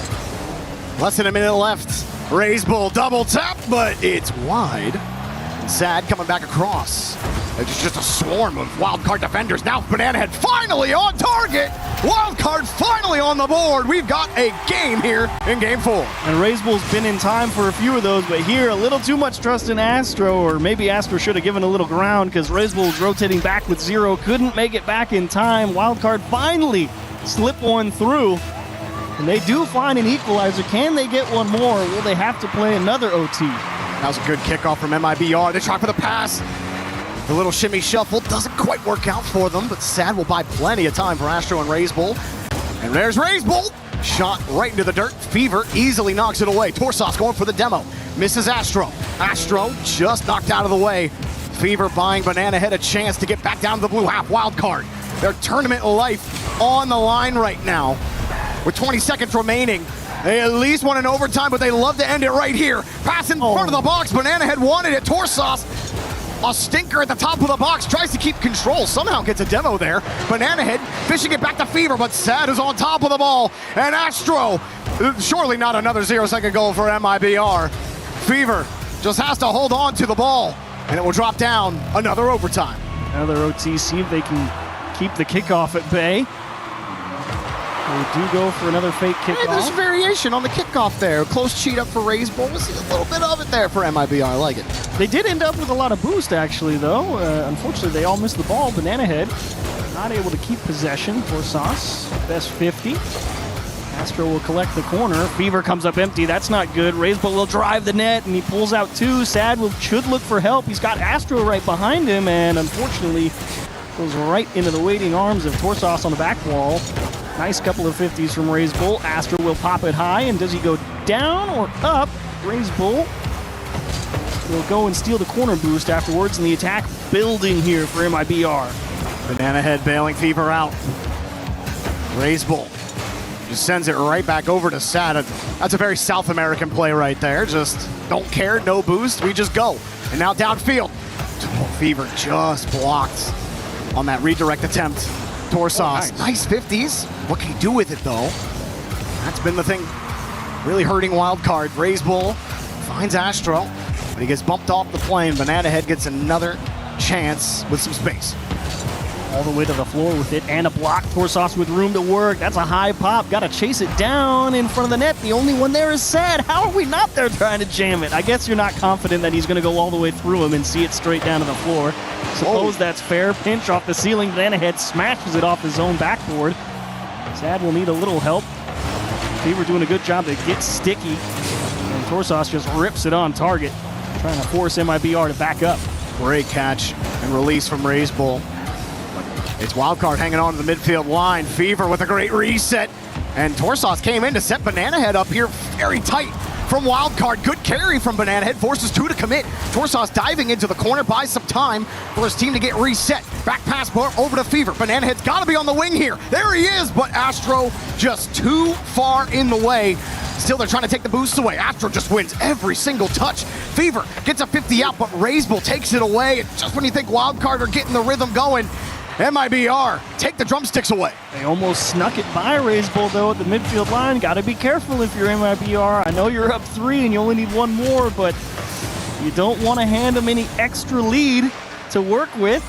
Less than a minute left. Raisbull double tap, but it's wide. And Sad coming back across. It's just a swarm of Wildcard defenders. Now Banana Head finally on target. Wildcard finally on the board. We've got a game here in game 4. And Raisbull's been in time for a few of those, but here a little too much trust in Astro, or maybe Astro should have given a little ground because Raisbull was rotating back with 0. Couldn't make it back in time. Wildcard finally slip one through. And they do find an equalizer. Can they get one more, or will they have to play another OT? That was a good kickoff from MIBR. They try for the pass. The little shimmy shuffle doesn't quite work out for them, but Sad will buy plenty of time for Astro and Raisbull. And there's Raisbull. Shot right into the dirt. Fever easily knocks it away. Torsos going for the demo. Misses Astro. Astro just knocked out of the way. Fever buying Banana Head a chance to get back down to the blue half wild card. Their tournament life on the line right now. With 20 seconds remaining. They at least want an overtime, but they love to end it right here. Pass in front of the box. Banana Head wanted it. Torsos, a stinker at the top of the box, tries to keep control. Somehow gets a demo there. Banana Head fishing it back to Fever, but Sad is on top of the ball. And Astro, surely not another 0-second goal for MIBR. Fever just has to hold on to the ball, and it will drop down another overtime. Another OT, see if they can keep the kickoff at bay. They do go for another fake kickoff. Hey, there's a variation on the kickoff there. Close cheat up for Rays Bowl. We'll see a little bit of it there for MIBR. I like it. They did end up with a lot of boost, actually, though. Unfortunately, they all missed the ball. Banana Head not able to keep possession for Sauce. Best 50. Astro will collect the corner. Fever comes up empty. That's not good. Rays Bowl will drive the net, and he pulls out two. Sad should look for help. He's got Astro right behind him, and unfortunately goes right into the waiting arms of Torsos on the back wall. Nice couple of 50s from Rays Bull. Astro will pop it high, and does he go down or up? Rays Bull will go and steal the corner boost afterwards, and the attack building here for MIBR. Banana Head bailing Fever out. Rays Bull just sends it right back over to Sad. That's a very South American play right there. Just don't care, no boost, we just go. And now downfield. Fever just blocked on that redirect attempt. Torsos, nice 50s. What can he do with it, though? That's been the thing really hurting wild card. Rays Bull finds Astro, but he gets bumped off the plane. Banana Head gets another chance with some space. All the way to the floor with it, and a block. Torsos with room to work. That's a high pop. Got to chase it down in front of the net. The only one there is Sad. How are we not there trying to jam it? I guess you're not confident that he's going to go all the way through him and see it straight down to the floor. Suppose that's fair. Pinch off the ceiling. Banana Head smashes it off his own backboard. Sad will need a little help. Fever doing a good job to get sticky. And Torsos just rips it on target, trying to force MIBR to back up. Great catch and release from Rays Bull. It's Wildcard hanging on to the midfield line. Fever with a great reset. And Torsos came in to set Banana Head up here very tight from Wildcard. Good carry from Banana Head. Forces two to commit. Torsos diving into the corner. Buys some time for his team to get reset. Back pass over to Fever. Banana Head's got to be on the wing here. There he is, but Astro just too far in the way. Still, they're trying to take the boost away. Astro just wins every single touch. Fever gets a 50 out, but Rays Bull takes it away. And just when you think Wildcard are getting the rhythm going, MIBR take the drumsticks away. They almost snuck it by Rays Bull, though, at the midfield line. Got to be careful if you're MIBR. I know you're up 3 and you only need one more, but you don't want to hand them any extra lead to work with.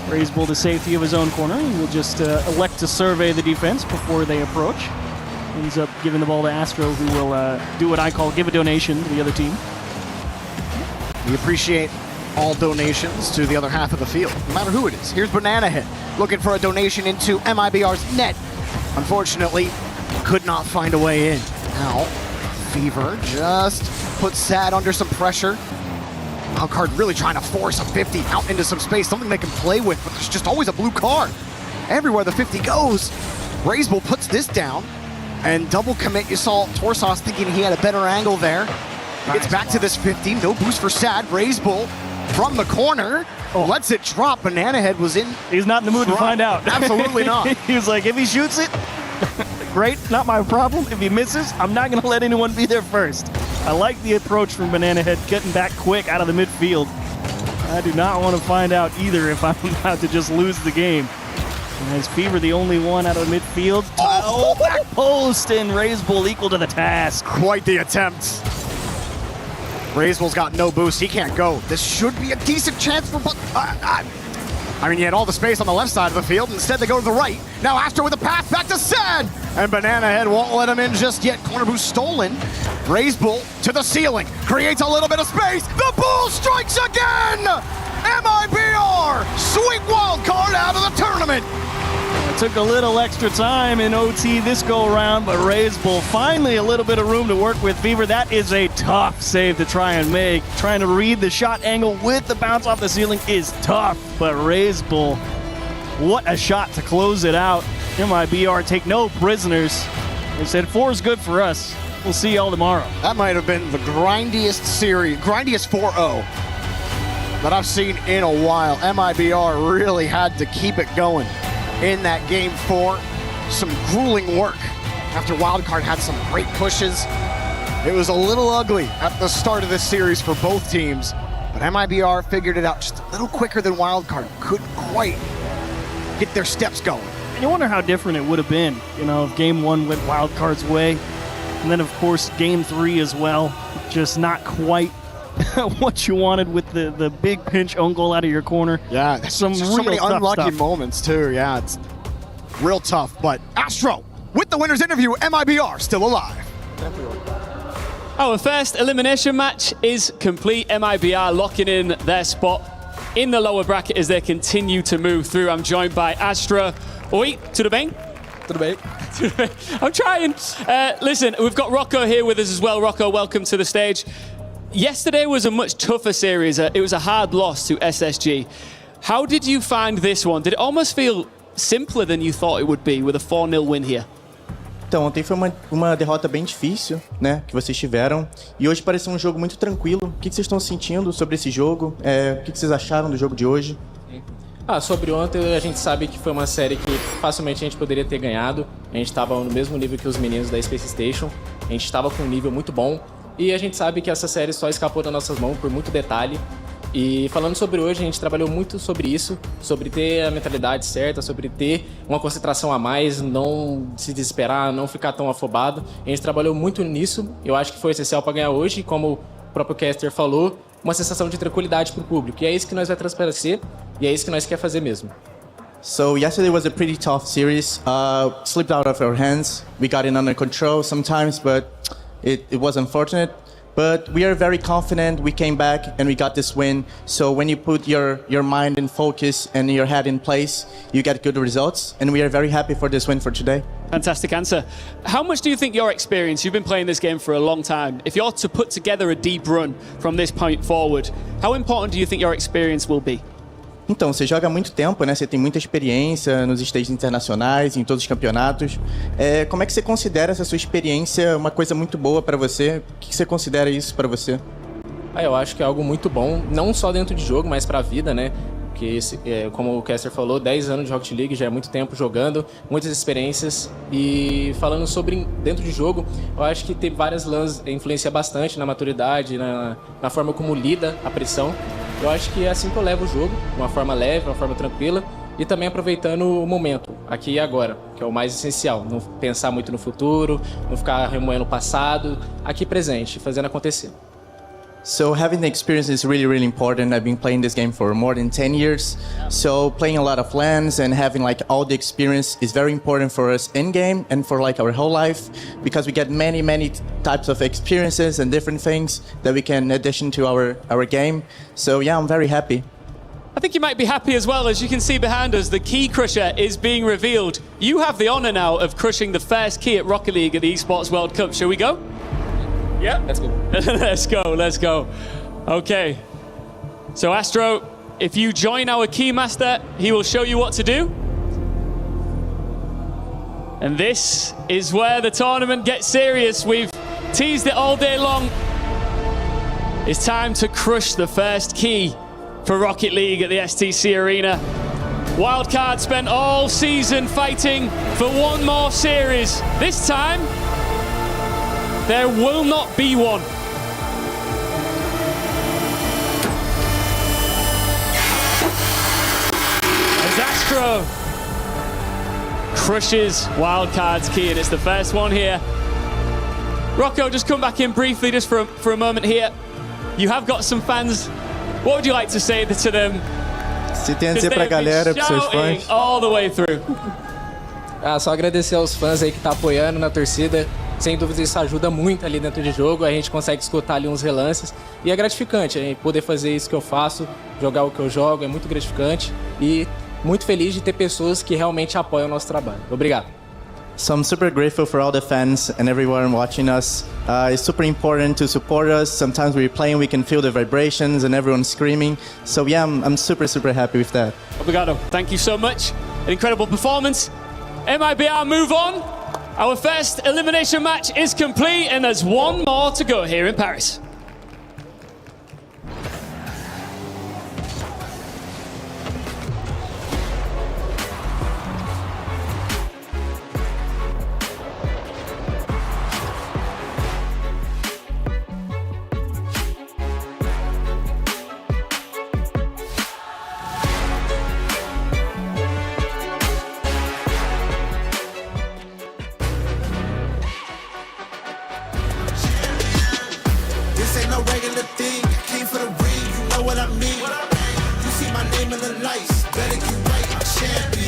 Rays Bull to safety of his own corner. He will just elect to survey the defense before they approach. Ends up giving the ball to Astro, who will do what I call give a donation to the other team. We appreciate all donations to the other half of the field, no matter who it is. Here's Banana Head looking for a donation into MIBR's net. Unfortunately, could not find a way in. Now, Fever just puts Sad under some pressure. Wildcard really trying to force a 50 out into some space, something they can play with, but there's just always a blue card. Everywhere the 50 goes, Rays Bull puts this down, and double commit. You saw Torsos thinking he had a better angle there. He gets back to this 50, no boost for Sad. Rays Bull from the corner, lets it drop. Banana Head was in. He's not in the mood to find out. Absolutely not. He was like, if he shoots it, great, not my problem. If he misses, I'm not going to let anyone be there first. I like the approach from Banana Head, getting back quick out of the midfield. I do not want to find out either if I'm about to just lose the game. And as Fever the only one out of the midfield. Back post, and Rays Bull equal to the task. Quite the attempt. Rays Bull's got no boost. He can't go. This should be a decent chance for... I mean, he had all the space on the left side of the field. Instead, they go to the right. Now Astro with a pass back to Sad. And Banana Head won't let him in just yet. Corner boost stolen. Rays Bull to the ceiling. Creates a little bit of space. The Bull strikes again! MIBR! Sweet wild card out of the tournament. It took a little extra time in OT this go-around, but Rays Bull finally a little bit of room to work with. Fever, that is a tough save to try and make. Trying to read the shot angle with the bounce off the ceiling is tough, but Rays Bull, what a shot to close it out. MIBR take no prisoners. They said 4 is good for us. We'll see y'all tomorrow. That might have been the grindiest 4-0 that I've seen in a while. MIBR really had to keep it going in that game 4. Some grueling work after Wildcard had some great pushes. It was a little ugly at the start of this series for both teams, but MIBR figured it out just a little quicker than Wildcard. Couldn't quite get their steps going. And you wonder how different it would have been, if Game 1 went Wildcard's way. And then, of course, Game 3 as well. Just not quite what you wanted with the big pinch own goal out of your corner. Yeah, so many unlucky stuff. moments, too. Yeah, it's real tough. But Astro, with the winner's interview, MIBR still alive. Our first elimination match is complete. MIBR locking in their spot in the lower bracket as they continue to move through. I'm joined by Astra. Oi, to the bang. To the bang. I'm trying. Listen, we've got Rocco here with us as well. Rocco, welcome to the stage. Yesterday was a much tougher series. It was a hard loss to SSG. How did you find this one? Did it almost feel simpler than you thought it would be with a 4-0 win here? Então, ontem foi uma derrota bem difícil, né, que vocês tiveram. E hoje pareceu um jogo muito tranquilo. O que vocês estão sentindo sobre esse jogo? O que vocês acharam do jogo de hoje? Sobre ontem, a gente sabe que foi uma série que facilmente a gente poderia ter ganhado. A gente estava no mesmo nível que os meninos da Space Station. A gente estava com um nível muito bom. E a gente sabe que essa série só escapou das nossas mãos por muito detalhe. E falando sobre hoje, a gente trabalhou muito sobre isso, sobre ter a mentalidade certa, sobre ter uma concentração a mais, não se desesperar, não ficar tão afobado. A gente trabalhou muito nisso, eu acho que foi essencial para ganhar hoje, e como o próprio caster falou, uma sensação de tranquilidade para o público. E é isso que nós vai transparecer, e é isso que nós quer fazer mesmo. So yesterday was a pretty tough series. Slipped out of our hands. We got it under control sometimes, but it was unfortunate. But we are very confident. We came back and we got this win. So when you put your mind in focus and your head in place, you get good results. And we are very happy for this win for today. Fantastic answer. How much do you think your experience, you've been playing this game for a long time, if you're to put together a deep run from this point forward, how important do you think your experience will be? Então, você joga há muito tempo, né? Você tem muita experiência nos stages internacionais, em todos os campeonatos. Como é que você considera essa sua experiência uma coisa muito boa para você? O que você considera isso para você? Eu acho que é algo muito bom, não só dentro de jogo, mas para a vida, né? Porque, como o Caster falou, 10 anos de Rocket League já é muito tempo jogando, muitas experiências. E falando sobre dentro de jogo, eu acho que ter várias LANs influencia bastante na maturidade, na forma como lida a pressão. Eu acho que é assim que eu levo o jogo, de uma forma leve, uma forma tranquila, e também aproveitando o momento, aqui e agora, que é o mais essencial. Não pensar muito no futuro, não ficar remoendo o passado, aqui presente, fazendo acontecer. So having the experience is really, really important. I've been playing this game for more than 10 years. So playing a lot of LANs and having like all the experience is very important for us in game and for like our whole life, because we get many, many types of experiences and different things that we can addition to our game. So yeah, I'm very happy. I think you might be happy as well. As you can see behind us, the key crusher is being revealed. You have the honor now of crushing the first key at Rocket League at the Esports World Cup. Shall we go? Yeah, let's go. let's go. Okay. So Astro, if you join our Keymaster, he will show you what to do. And this is where the tournament gets serious. We've teased it all day long. It's time to crush the first key for Rocket League at the STC Arena. Wildcard spent all season fighting for one more series. This time, there will not be one. As Astro crushes Wildcard's key, and it's the first one here. Rocco, just come back in briefly, just for a moment here. You have got some fans. What would you like to say to them? Se tem a dizer pra galera, pros seus fãs. All the way through. Só agradecer aos fãs aí que tá apoiando na torcida. Sem dúvida isso ajuda muito ali dentro de jogo, a gente consegue escutar ali uns relances e é gratificante, a gente poder fazer isso que eu faço, jogar o que eu jogo, é muito gratificante e muito feliz de ter pessoas que realmente apoiam o nosso trabalho. Obrigado. So I'm super grateful for all the fans and everyone watching us. It's super important to support us. Sometimes we're playing, we can feel the vibrations and everyone screaming. So yeah, I'm super, super happy with that. Obrigado. Thank you so much. An incredible performance. MIBR move on. Our first elimination match is complete, and there's one more to go here in Paris. This ain't no regular thing. I came for the ring, you know what I mean. You see my name in the lights, better get right, I'm champion.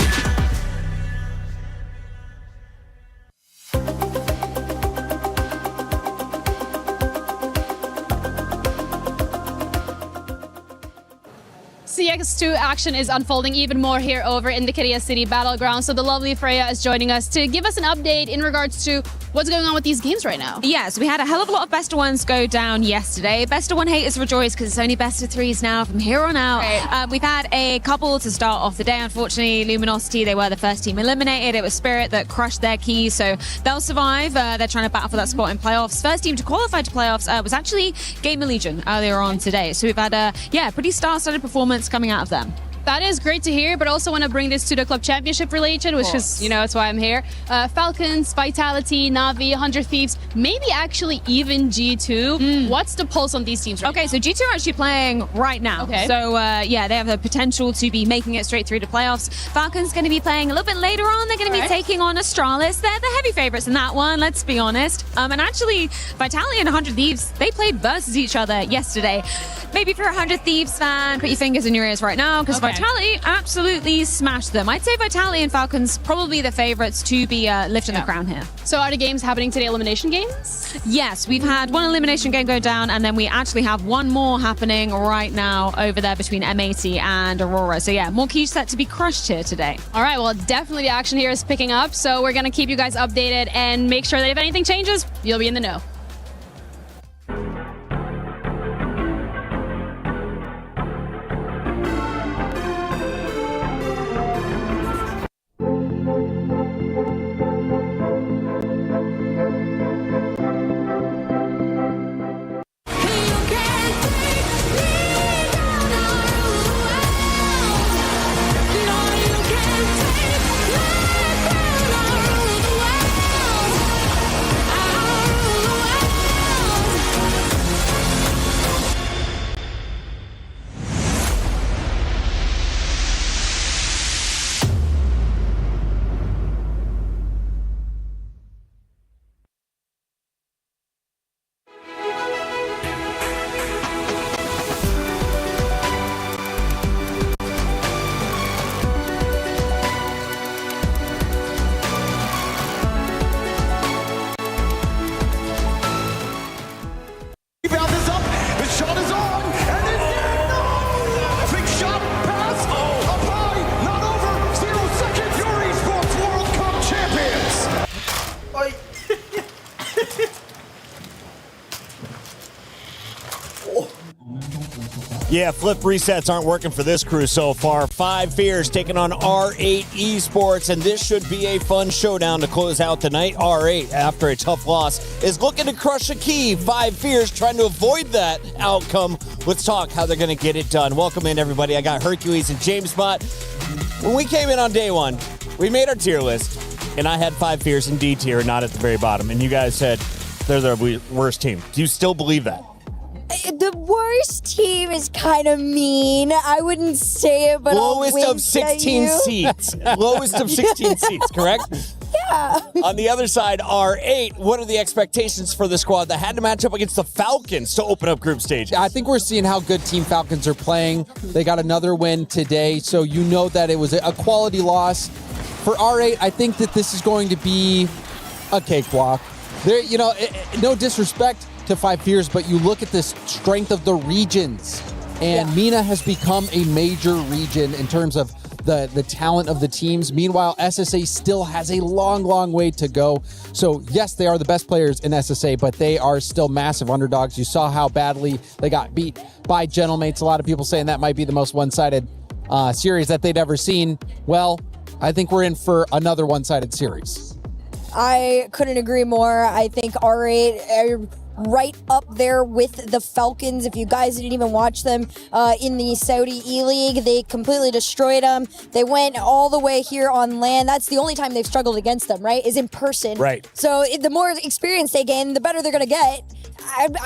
CX2 action is unfolding even more here over in the Korea City Battleground. So the lovely Freya is joining us to give us an update in regards to what's going on with these games right now. Yes, we had a hell of a lot of best of ones go down yesterday. Best of one haters rejoice because it's only best of threes now from here on out. Right. We've had a couple to start off the day. Unfortunately, Luminosity, they were the first team eliminated. It was Spirit that crushed their keys, so they'll survive. They're trying to battle for that spot in playoffs. First team to qualify to playoffs was actually Gamer Legion earlier on today. So we've had a pretty star-studded performance coming out of them. That is great to hear, but also want to bring this to the club championship related, which is, that's why I'm here. Falcons, Vitality, Na'Vi, 100 Thieves, maybe actually even G2. What's the pulse on these teams right now? So G2 are actually playing right now. Okay. So, they have the potential to be making it straight through to playoffs. Falcons going to be playing a little bit later on. They're going to be taking on Astralis. They're the heavy favorites in that one, let's be honest. And actually, Vitality and 100 Thieves, they played versus each other yesterday. Maybe if you're a 100 Thieves fan, put your fingers in your ears right now, because Vitality absolutely smashed them. I'd say Vitality and Falcons probably the favorites to be lifting the crown here. So are the games happening today, elimination games? Yes, we've had one elimination game go down, and then we actually have one more happening right now over there between M80 and Aurora. So yeah, more keys set to be crushed here today. All right, well, definitely the action here is picking up, so we're going to keep you guys updated and make sure that if anything changes, you'll be in the know. Rebound is up, the shot is on, and it's in! No! Big shot, pass, up high, not over, 0 seconds, your Esports World Cup champions! Yeah, flip resets aren't working for this crew so far. 5 Fears taking on R8 Esports, and this should be a fun showdown to close out the night. R8, after a tough loss, is looking to crush a key. 5 Fears trying to avoid that outcome. Let's talk how they're going to get it done. Welcome in, everybody. I got Hercules and James Bot. When we came in on day one, we made our tier list, and I had 5 Fears in D tier, not at the very bottom, and you guys said they're the worst team. Do you still believe that? The worst team is kind of mean. I wouldn't say it, but lowest I'll of 16 seats. Lowest of 16 seats, correct? Yeah. On the other side, R8, what are the expectations for the squad that had to match up against the Falcons to open up group stage? I think we're seeing how good Team Falcons are playing. They got another win today, so you know that it was a quality loss. For R8, I think that this is going to be a cakewalk. There, no disrespect to 5 Fears, but you look at this strength of the regions, and MENA has become a major region in terms of the talent of the teams. Meanwhile, SSA still has a long, long way to go. So yes, they are the best players in SSA, but they are still massive underdogs. You saw how badly they got beat by Gentlemates. A lot of people saying that might be the most one-sided series that they'd ever seen. Well, I think we're in for another one-sided series. I couldn't agree more. I think R8 are right up there with the Falcons. If you guys didn't even watch them in the Saudi E-League, they completely destroyed them. They went all the way here on land. That's the only time they've struggled against them, right? Is in person. Right. So the more experience they gain, the better they're going to get.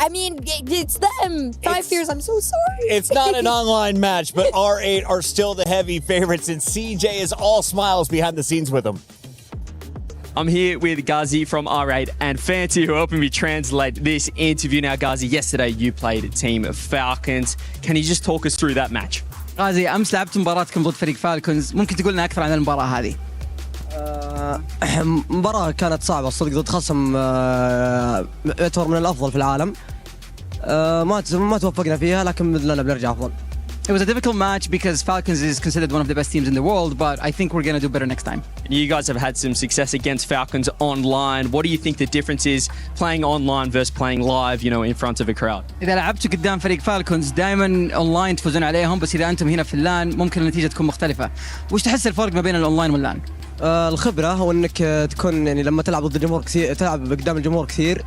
I mean, it's them. 5 Fears, I'm so sorry. It's not an online match, but R8 are still the heavy favorites, and CJ is all smiles behind the scenes with them. I'm here with Ghazi from R8 and Fancy, who helping me translate this interview. Now, Ghazi, yesterday you played a team of Falcons. Can you just talk us through that match? غازي أمس لعبت مباراتكم ضد فريق فالكونز، ممكن تقول لنا أكثر عن المباراة هذه؟ مباراة كانت صعبة الصدق ضد خصم يعتبر من الأفضل في العالم. ما توفقنا فيها لكن بإذن الله بنرجع أفضل. It was a difficult match because Falcons is considered one of the best teams in the world, but I think we're going to do better next time. You guys have had some success against Falcons online. What do you think the difference is playing online versus playing live, you know, in front of a crowd? إذا لعبتوا قدام فريق فالكونز دائما أونلاين تفوزون عليهم، بس إذا أنتم هنا في اللان ممكن النتيجة تكون مختلفة. وش تحس الفرق ما بين الأونلاين واللان؟ الخبرة هو إنك تكون يعني لما تلعب ضد الجمهور كثير، تلعب قدام الجمهور كثير.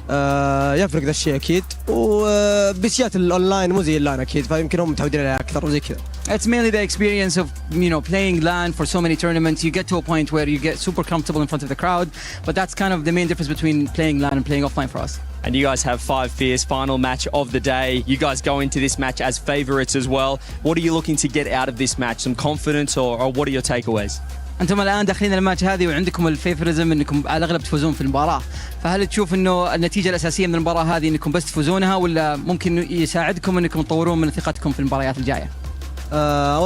يفرق ذا الشيء اكيد وبسيات الاونلاين مو زي اللان اكيد فيمكن هم متعودين عليها اكثر وزي كذا. It's mainly the experience of, you know, playing LAN for so many tournaments. You get to a point where you get super comfortable in front of the crowd, but that's kind of the main difference between playing LAN and playing offline for us. And you guys have 5 Fears, final match of the day. You guys go into this match as favourites as well. What are you looking to get out of this match? Some confidence or what are your takeaways? أنتم الآن داخلين الماتش هذه وعندكم الفيفوريزم إنكم على الأغلب تفوزون في المباراة، فهل تشوف إنه النتيجة الأساسية من المباراة هذه إنكم بس تفوزونها ولا ممكن يساعدكم إنكم تطورون من ثقتكم في المباريات الجاية؟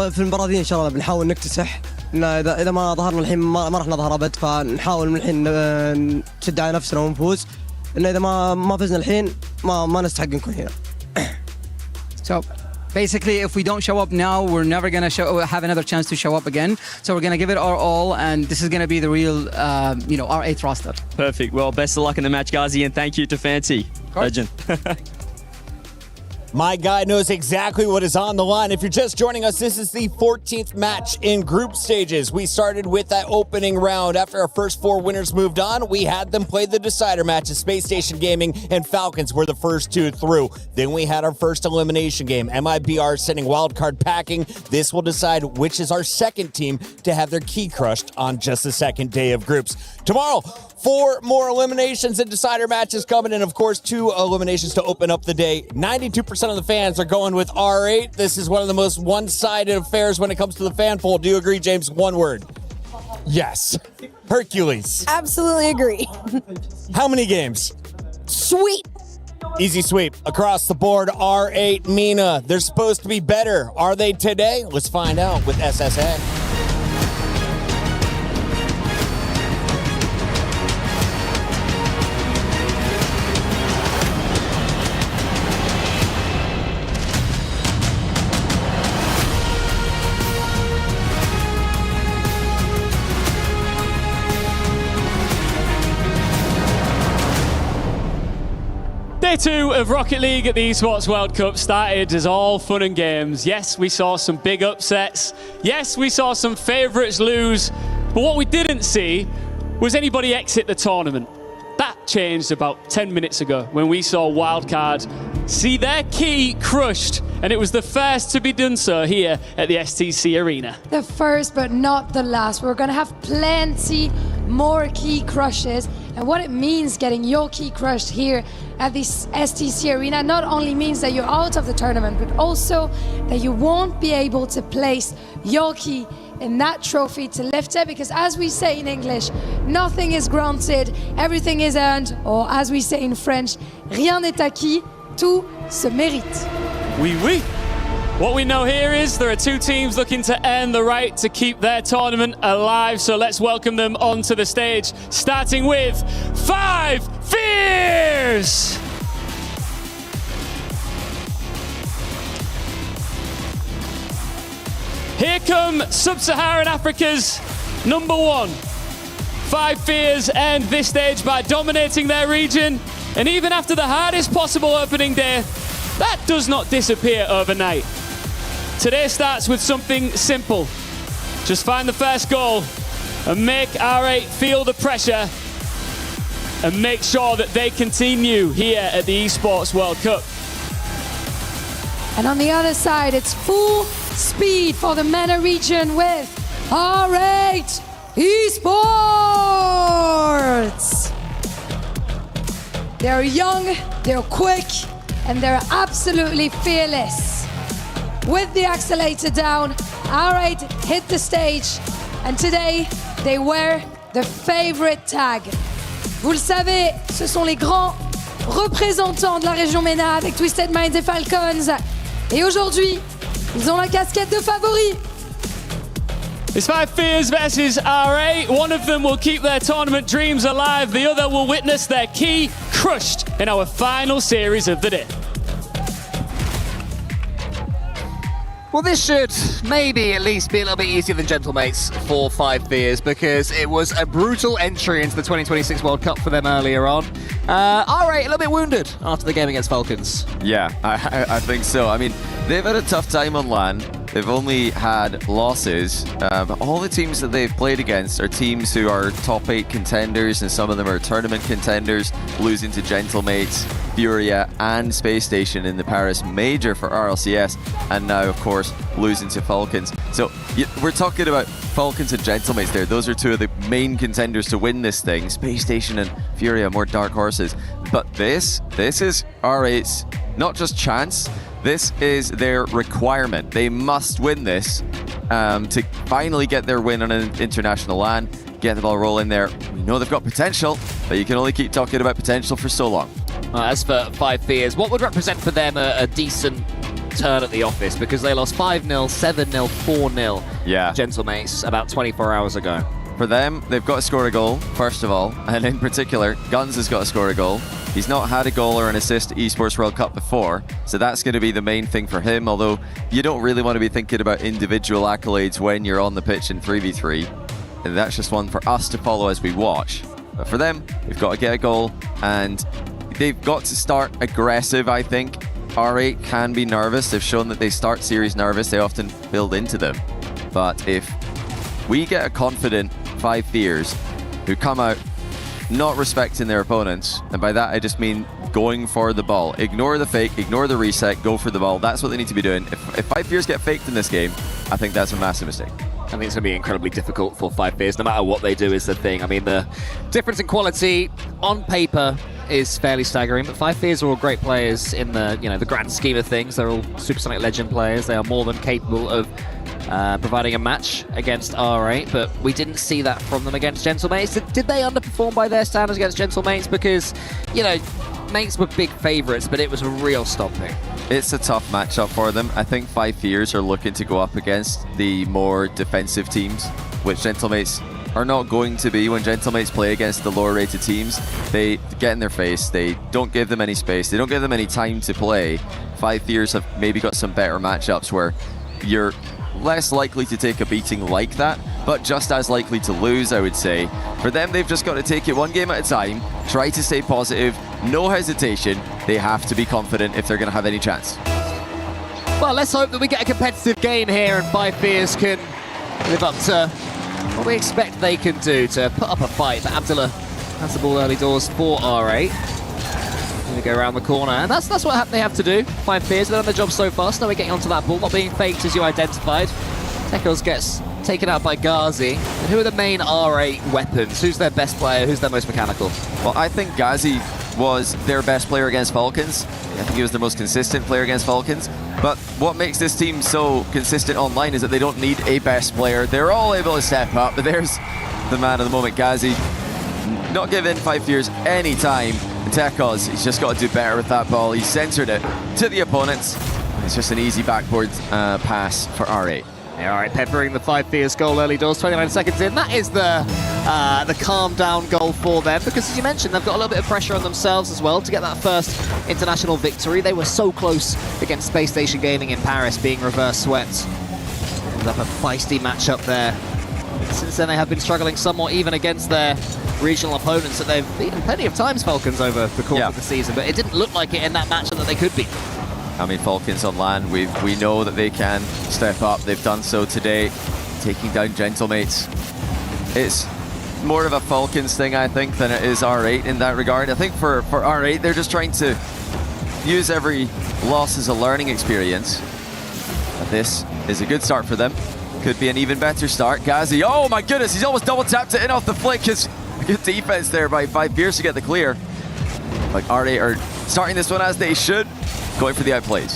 في المباراة دي إن شاء الله بنحاول نكتسح، إن إذا ما ظهرنا الحين ما راح نظهر أبد، فنحاول من الحين نشد على نفسنا ونفوز، إن إذا ما فزنا الحين ما نستحق نكون هنا. So basically, if we don't show up now, we're never going to have another chance to show up again. So we're going to give it our all, and this is going to be the real, you know, our 8th roster. Perfect. Well, best of luck in the match, Ghazi, and thank you to Fancy. Legend. My guy knows exactly what is on the line. If you're just joining us, this is the 14th match in group stages. We started with that opening round. After our first 4 winners moved on, we had them play the decider matches. Space Station Gaming and Falcons were the first 2 through. Then we had our first elimination game. MIBR sending wildcard packing. This will decide which is our second team to have their key crushed on just the second day of groups. Tomorrow, 4 more eliminations and decider matches coming, and of course 2 eliminations to open up the day. 92% of the fans are going with R8. This is one of the most one-sided affairs when it comes to the fan poll. Do you agree, James? One word. Yes. Hercules. Absolutely agree. How many games? Sweet. Easy sweep. Across the board, R8 Mina. They're supposed to be better. Are they today? Let's find out with SSA. Day 2 of Rocket League at the Esports World Cup started as all fun and games. Yes, we saw some big upsets. Yes, we saw some favourites lose. But what we didn't see was anybody exit the tournament. That changed about 10 minutes ago when we saw Wildcard see their key crushed, and it was the first to be done so here at the STC Arena. The first but not the last. We're going to have plenty more key crushes, and what it means getting your key crushed here at this STC Arena not only means that you're out of the tournament, but also that you won't be able to place your key in that trophy to lift it, because as we say in English, nothing is granted, everything is earned, or as we say in French, rien n'est acquis, tout se mérite. Oui, oui. What we know here is there are 2 teams looking to earn the right to keep their tournament alive, so let's welcome them onto the stage, starting with 5 Fears! Here come Sub-Saharan Africa's number 1. 5 Fears end this stage by dominating their region, and even after the hardest possible opening day, that does not disappear overnight. Today starts with something simple. Just find the first goal and make R8 feel the pressure and make sure that they continue here at the Esports World Cup. And on the other side, it's full speed for the MENA region with R8 Esports. They're young, they're quick, and they're absolutely fearless. With the accelerator down, R8 hit the stage, and today they wear the favorite tag. Vous le savez, ce sont les grands représentants de la région MENA avec Twisted Minds et Falcons. Et aujourd'hui, ils ont la casquette de favoris. It's 5 Fears versus R8. One of them will keep their tournament dreams alive. The other will witness their key crushed in our final series of the day. Well, this should maybe at least be a little bit easier than Gentlemates for 5 Fears, because it was a brutal entry into the 2026 World Cup for them earlier on. R8 a little bit wounded after the game against Falcons. Yeah, I think so. I mean, they've had a tough time on LAN. They've only had losses. All the teams that they've played against are teams who are top 8 contenders, and some of them are tournament contenders, losing to Gentlemates, Furia, and Space Station in the Paris Major for RLCS, and now, of course, losing to Falcons. So we're talking about Falcons and Gentlemates there. Those are two of the main contenders to win this thing. Space Station and Furia, more dark horses. But this is R8's not just chance, this is their requirement. They must win this to finally get their win on an international LAN, get the ball rolling there. We know they've got potential, but you can only keep talking about potential for so long. As for 5 Fears, what would represent for them a decent turn at the office? Because they lost 5-0, 7-0, 4-0 Gentlemates about 24 hours ago. For them, they've got to score a goal, first of all, and in particular, Guns has got to score a goal. He's not had a goal or an assist at Esports World Cup before, so that's going to be the main thing for him, although you don't really want to be thinking about individual accolades when you're on the pitch in 3v3. And that's just one for us to follow as we watch. But for them, they've got to get a goal, and they've got to start aggressive, I think. R8 can be nervous. They've shown that they start series nervous. They often build into them. But if we get a confident 5 Fears who come out not respecting their opponents, and by that I just mean going for the ball. Ignore the fake, ignore the reset, go for the ball. That's what they need to be doing. If 5 Fears get faked in this game, I think that's a massive mistake. I think it's going to be incredibly difficult for 5 Fears, no matter what they do is the thing. I mean, the difference in quality on paper is fairly staggering, but 5 Fears are all great players in the the grand scheme of things. They're all Supersonic Legend players. They are more than capable of providing a match against R8, but we didn't see that from them against Gentlemates. Did they underperform by their standards against Gentlemates? Because, Mates were big favourites, but it was a real stomping. It's a tough matchup for them. I think 5 Fears are looking to go up against the more defensive teams, which Gentlemates are not going to be. When Gentlemates play against the lower rated teams, they get in their face, they don't give them any space, they don't give them any time to play. 5 Fears have maybe got some better matchups where you're less likely to take a beating like that, but just as likely to lose, I would say. For them, they've just got to take it one game at a time, try to stay positive, no hesitation. They have to be confident if they're going to have any chance. Well, let's hope that we get a competitive game here and 5 Fears can live up to what we expect they can do to put up a fight. But Abdullah has the ball early doors for R8. Going to go around the corner, and that's what they have to do. 5 Fears, they've done their job so far, so now we're getting onto that ball, not being faked as you identified. Tekos gets taken out by Ghazi. And who are the main R8 weapons? Who's their best player? Who's their most mechanical? Well, I think Ghazi was their best player against Falcons. I think he was their most consistent player against Falcons. But what makes this team so consistent online is that they don't need a best player. They're all able to step up, but there's the man of the moment, Ghazi. Not giving 5 Fears any time. Tekos, he's just got to do better with that ball. He centered it to the opponents. It's just an easy backboard pass for R8. Yeah, all right, peppering the 5 Fears goal early doors, 29 seconds in. That is the calm down goal for them, because as you mentioned, they've got a little bit of pressure on themselves as well to get that first international victory. They were so close against Space Station Gaming in Paris, being reverse swept. Ended up a feisty matchup there. Since then, they have been struggling somewhat even against their regional opponents that they've beaten plenty of times, Falcons, over the course of the season, but it didn't look like it in that matchup that they could be. I mean, Falcons on LAN, we know that they can step up. They've done so today, taking down Gentlemates. It's more of a Falcons thing, I think, than it is R8 in that regard. I think for R8, they're just trying to use every loss as a learning experience. But this is a good start for them. Could be an even better start. Ghazi, oh my goodness, he's almost double tapped it in off the flick. It's good defense there by 5Fierce to get the clear. Like R8 are starting this one as they should, going for the outplays.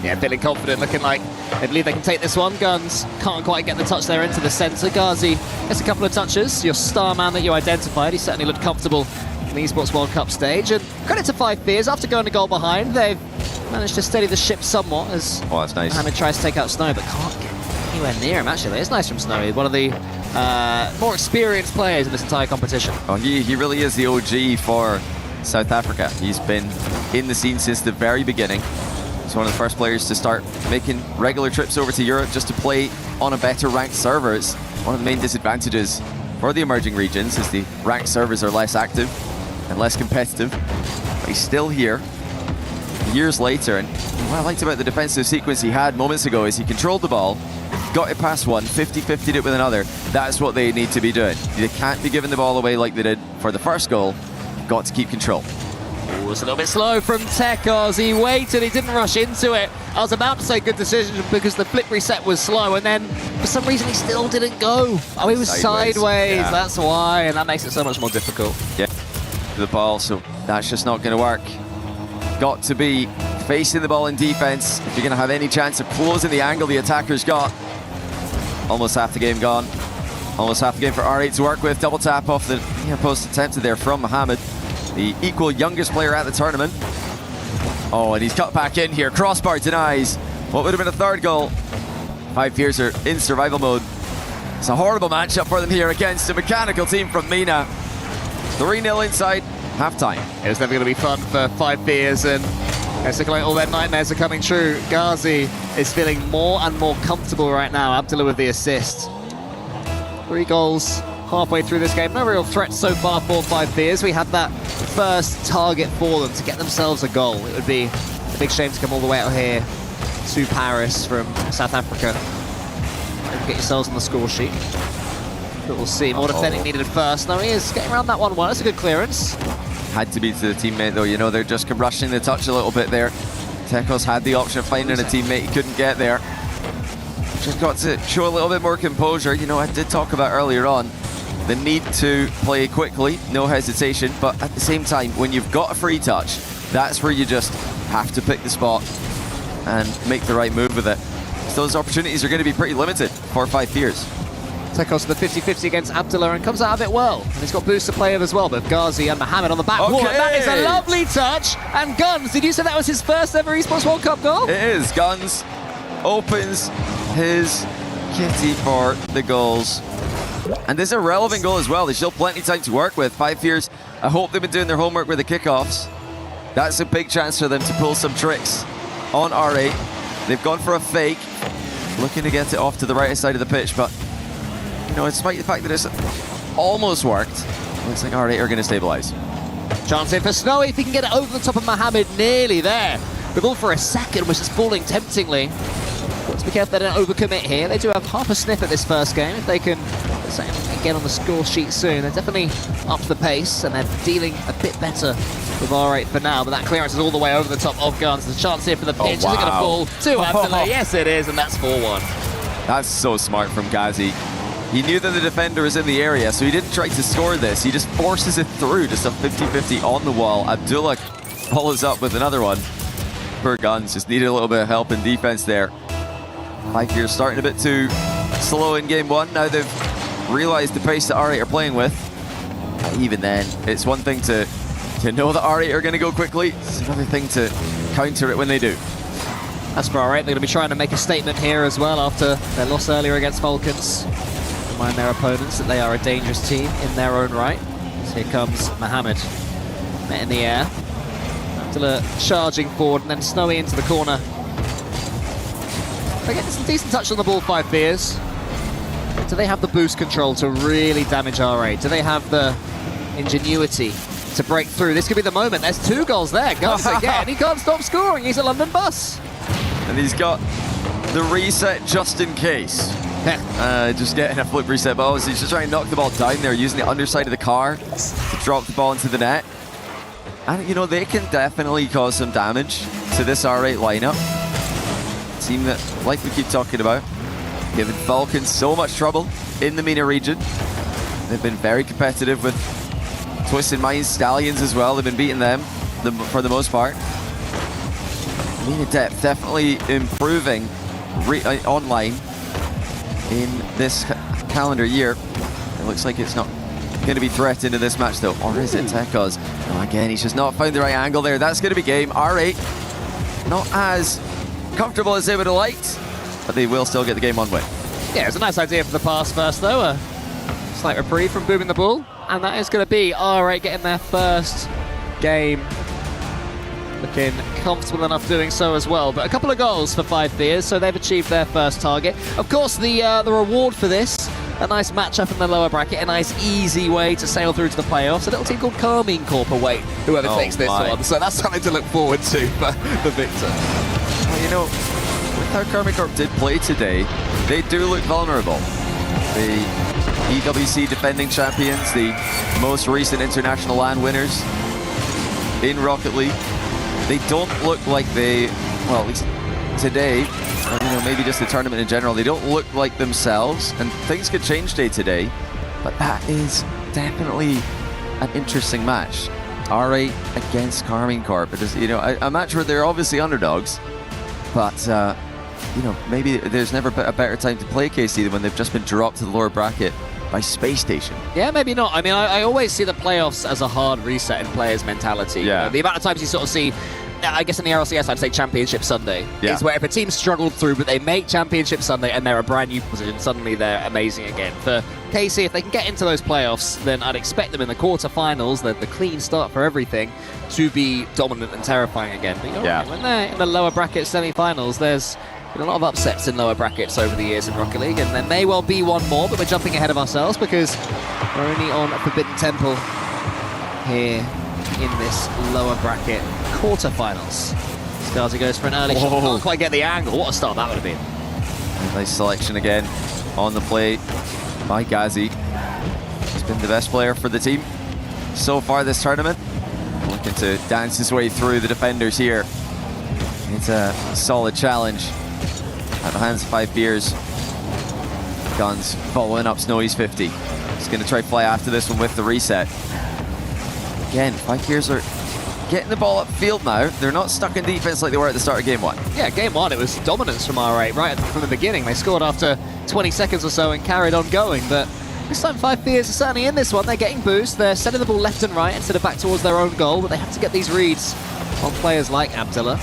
Yeah, feeling confident, looking like they believe they can take this one. Guns can't quite get the touch there into the centre. Ghazi gets a couple of touches. Your star man that you identified, he certainly looked comfortable in the Esports World Cup stage. And credit to 5Fierce, after going a goal behind, they've managed to steady the ship somewhat as that's nice. Mohamed tries to take out Snow, but can't get anywhere near him, actually. It's nice from Snowy, one of the more experienced players in this entire competition. Oh, he really is the OG for South Africa. He's been in the scene since the very beginning. He's one of the first players to start making regular trips over to Europe just to play on a better ranked server. It's one of the main disadvantages for the emerging regions is the ranked servers are less active and less competitive. But he's still here years later, and what I liked about the defensive sequence he had moments ago is he controlled the ball, got it past one, 50-50'd it with another. That's what they need to be doing. They can't be giving the ball away like they did for the first goal. Got to keep control. Ooh, it's a little bit slow from Tekos. He waited, he didn't rush into it. I was about to say good decision because the flip reset was slow, and then for some reason he still didn't go. Oh, he was sideways. Yeah. That's why, and that makes it so much more difficult. Yeah, to the ball, so that's just not going to work. Got to be facing the ball in defense if you're going to have any chance of closing the angle the attacker's got. Almost half the game gone. Almost half the game for R8 to work with. Double tap off the near post attempted there from Mohamed, the equal youngest player at the tournament. Oh, and he's cut back in here. Crossbar denies what would have been a third goal. 5Fierce are in survival mode. It's a horrible matchup for them here against a mechanical team from MENA. 3-0 inside halftime. It's never going to be fun for 5Fierce, and it's looking like all their nightmares are coming true. Ghazi is feeling more and more comfortable right now. Abdullah with the assist. 3 goals halfway through this game. No real threat so far for 5Fierce. We had that first target for them to get themselves a goal. It would be a big shame to come all the way out here to Paris from South Africa and get yourselves on the score sheet. But we'll see. More defending needed first. No, he is getting around that one well. That's a good clearance. Had to be to the teammate though, you know, they're just rushing the touch a little bit there. Tekos had the option of finding a teammate, he couldn't get there. Just got to show a little bit more composure. You know, I did talk about earlier on the need to play quickly, no hesitation, but at the same time, when you've got a free touch, that's where you just have to pick the spot and make the right move with it. So those opportunities are going to be pretty limited for 5Fierce. Tekos the 50-50 against Abdullah and comes out of it well. And he's got boost to play with as well, but Ghazi and Mohamed on the back wall. That is a lovely touch. And Guns, did you say that was his first ever Esports World Cup goal? It is. Guns opens his kitty for the goals. And this is a relevant goal as well. There's still plenty of time to work with. 5Fierce, I hope they've been doing their homework with the kickoffs. That's a big chance for them to pull some tricks on R8. They've gone for a fake, looking to get it off to the right side of the pitch, but you know, despite the fact that it's almost worked, looks like R8 are going to stabilize. Chance in for Snowy, if he can get it over the top of Mohamed, nearly there. The ball for a second, which is falling temptingly. Got to be careful they don't overcommit here. They do have half a sniff at this first game. If they can get on the score sheet soon, they're definitely up to the pace, and they're dealing a bit better with R8 for now, but that clearance is all the way over the top of Guns. The chance here for the pitch. Is it going to fall to Abdullah? Yes, it is, and that's 4-1. That's so smart from Ghazi. He knew that the defender was in the area, so he didn't try to score this. He just forces it through, just a 50-50 on the wall. Abdullah follows up with another one. Poor Guns, just needed a little bit of help in defense there. 5Fierce starting a bit too slow in game one. Now they've realized the pace that R8 are playing with. Even then, it's one thing to know that R8 are going to go quickly. It's another thing to counter it when they do. As for R8, they're going to be trying to make a statement here as well after their loss earlier against Falcons. Remind their opponents that they are a dangerous team in their own right. So here comes Mohamed. Met in the air. Abdullah charging forward, and then Snowy into the corner. They're getting some decent touch on the ball, 5Fierce. Do they have the boost control to really damage R8? Do they have the ingenuity to break through? This could be the moment. There's 2 goals there. Guns again. He can't stop scoring. He's a London bus. And he's got the reset just in case. Just getting a flip reset ball. He's just trying to knock the ball down there, using the underside of the car to drop the ball into the net. And, you know, they can definitely cause some damage to this R8 lineup. Team that, like we keep talking about, giving Falcons so much trouble in the MENA region. They've been very competitive with Twisted Minds, Stallions as well. They've been beating them for the most part. MENA depth definitely improving online in this calendar year. It looks like it's not going to be threatened in this match though. Or is it Tekos? Oh, again, he's just not found the right angle there. That's going to be game. R8 not as comfortable as they would have liked, but they will still get the game one win. Yeah, it's a nice idea for the pass first though. A slight reprieve from booming the ball. And that is going to be R8 getting their first game. Looking comfortable enough doing so as well. But a couple of goals for 5 Fears, so they've achieved their first target. Of course, the reward for this, a nice matchup in the lower bracket, a nice easy way to sail through to the playoffs. A little team called Carmine Corp away, whoever takes this one. So that's something to look forward to for the victor. Well, you know, with how Carmine Corp did play today, they do look vulnerable. The EWC defending champions, the most recent international LAN winners in Rocket League. They don't look like they, well, at least today, or, you know, maybe just the tournament in general, they don't look like themselves, and things could change day to day, but that is definitely an interesting match. R8 against Carmine Corp. It is, you know, a match where they're obviously underdogs, but, you know, maybe there's never a better time to play KC than when they've just been dropped to the lower bracket by Space Station. Yeah, maybe not. I mean, I always see the playoffs as a hard reset in players' mentality. Yeah. You know, the amount of times you sort of see, I guess in the RLCS I'd say Championship Sunday, is where if a team struggled through but they make Championship Sunday and they're a brand new position, suddenly they're amazing again. For KC, if they can get into those playoffs, then I'd expect them in the quarterfinals, the clean start for everything, to be dominant and terrifying again. But you're right, when they're in the lower bracket semi-finals, there's been a lot of upsets in lower brackets over the years in Rocket League, and there may well be one more, but we're jumping ahead of ourselves because we're only on Forbidden Temple here in this lower bracket quarterfinals. Skazi goes for an early shot. Can't quite get the angle. What a start that would have been. Nice selection again on the play by Gazi. He's been the best player for the team so far this tournament. Looking to dance his way through the defenders here. It's a solid challenge at the hands of 5 Beers. Guns following up Snowy's 50. He's going to try fly after this one with the reset. Again, 5 Beers are getting the ball upfield now. They're not stuck in defense like they were at the start of game 1. Yeah, game 1, it was dominance from R8 right from the beginning. They scored after 20 seconds or so and carried on going, but this time 5 Fears are certainly in this one. They're getting boost. They're sending the ball left and right instead of back towards their own goal, but they have to get these reads on players like Abdullah.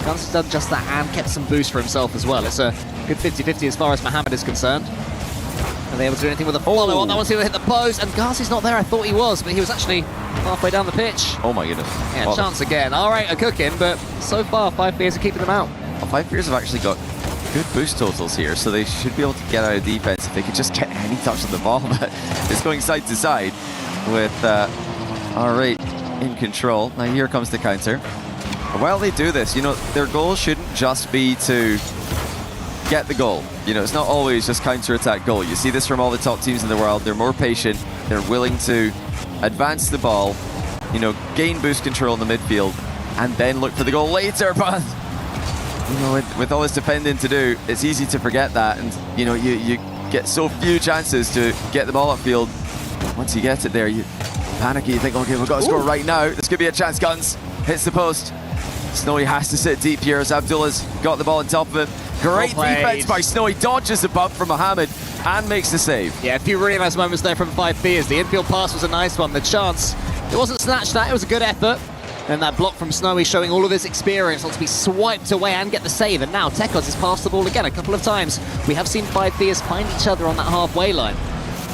Guns has done just that and kept some boost for himself as well. It's a good 50-50 as far as Mohammed is concerned. Are they able to do anything with a follow on? That one's going to hit the post, and Ghazi's not there. I thought he was, but he was actually halfway down the pitch. Oh my goodness. Yeah, chance again. R8 are cooking, but so far 5 Fears are keeping them out. Well, 5 Fears have actually got good boost totals here, so they should be able to get out of defense if they could just get any touch on the ball. But it's going side to side with R8 in control. Now here comes the counter. While they do this, you know, their goal shouldn't just be to get the goal. You know, it's not always just counter-attack goal. You see this from all the top teams in the world. They're more patient. They're willing to advance the ball, you know, gain boost control in the midfield, and then look for the goal later. But, you know, with all this defending to do, it's easy to forget that. And, you know, you get so few chances to get the ball upfield. Once you get it there, you panic. You think, okay, we've got to score right now. This could be a chance. Guns hits the post. Snowy has to sit deep here as Abdullah's got the ball on top of him. Great defense by Snowy, dodges the bump from Mohammed and makes the save. Yeah, a few really nice moments there from 5 Fears. The infield pass was a nice one. The chance, it wasn't snatched at, it was a good effort. Then that block from Snowy showing all of his experience, not to be swiped away and get the save. And now Tekos has passed the ball again a couple of times. We have seen 5 Fears find each other on that halfway line.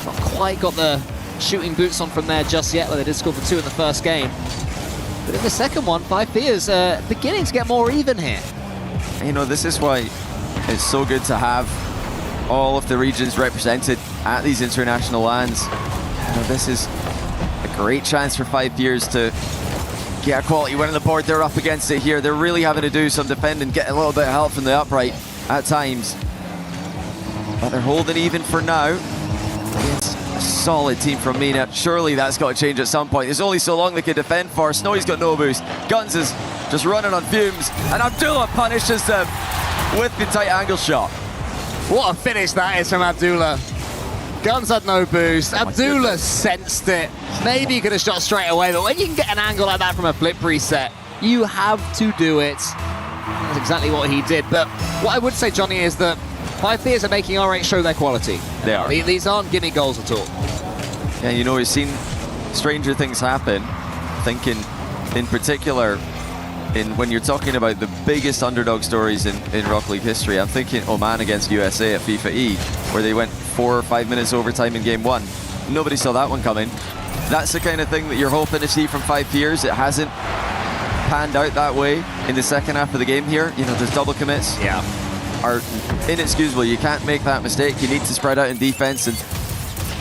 Not quite got the shooting boots on from there just yet, though they did score for 2 in the first game. But in the second one, 5 Fears beginning to get more even here. You know, this is why it's so good to have all of the regions represented at these international LANs. You know, this is a great chance for 5 Fears to get a quality win on the board. They're up against it here. They're really having to do some defending, get a little bit of help from the upright at times. but they're holding even for now. It's a solid team from Mina. Surely that's got to change at some point. There's only so long they can defend for. Snowy's got no boost. Guns is just running on fumes, and Abdullah punishes them with the tight angle shot. What a finish that is from Abdullah. Guns had no boost. Abdullah sensed it. Maybe he could have shot straight away, but when you can get an angle like that from a flip reset, you have to do it. That's exactly what he did. But what I would say, Johnny, is that 5 Fears are making R8 show their quality. They are. These aren't gimme goals at all. Yeah, you know, we've seen stranger things happen. Thinking in particular, when you're talking about the biggest underdog stories in Rocket League history, I'm thinking Oman against USA at FIFA E, where they went 4 or 5 minutes overtime in game 1. Nobody saw that one coming. That's the kind of thing that you're hoping to see from 5 Fears. It hasn't panned out that way in the second half of the game here. You know, there's double commits. Yeah. Are inexcusable. You can't make that mistake. You need to spread out in defense, and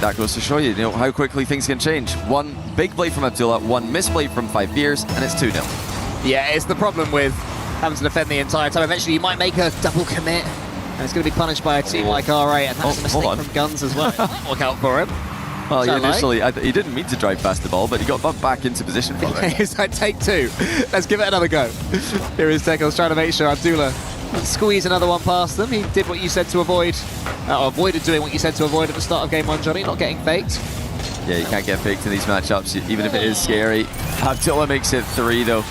that goes to show you, how quickly things can change. One big play from Abdullah, one misplay from 5 Fears, and it's 2-0. Yeah, it's the problem with having to defend the entire time. Eventually you might make a double commit, and it's going to be punished by a team like R8, and that's a mistake from Guns as well. Look out for him. Well, he didn't mean to drive past the ball, but he got bumped back into position for it. It's like take 2. Let's give it another go. Here is Tekos trying to make sure Abdullah squeeze another one past them. He did what you said to avoid, avoided doing what you said to avoid at the start of game 1, Johnny, not getting faked. Yeah, you can't get faked in these matchups, even if it is scary. Abdullah makes it 3 though.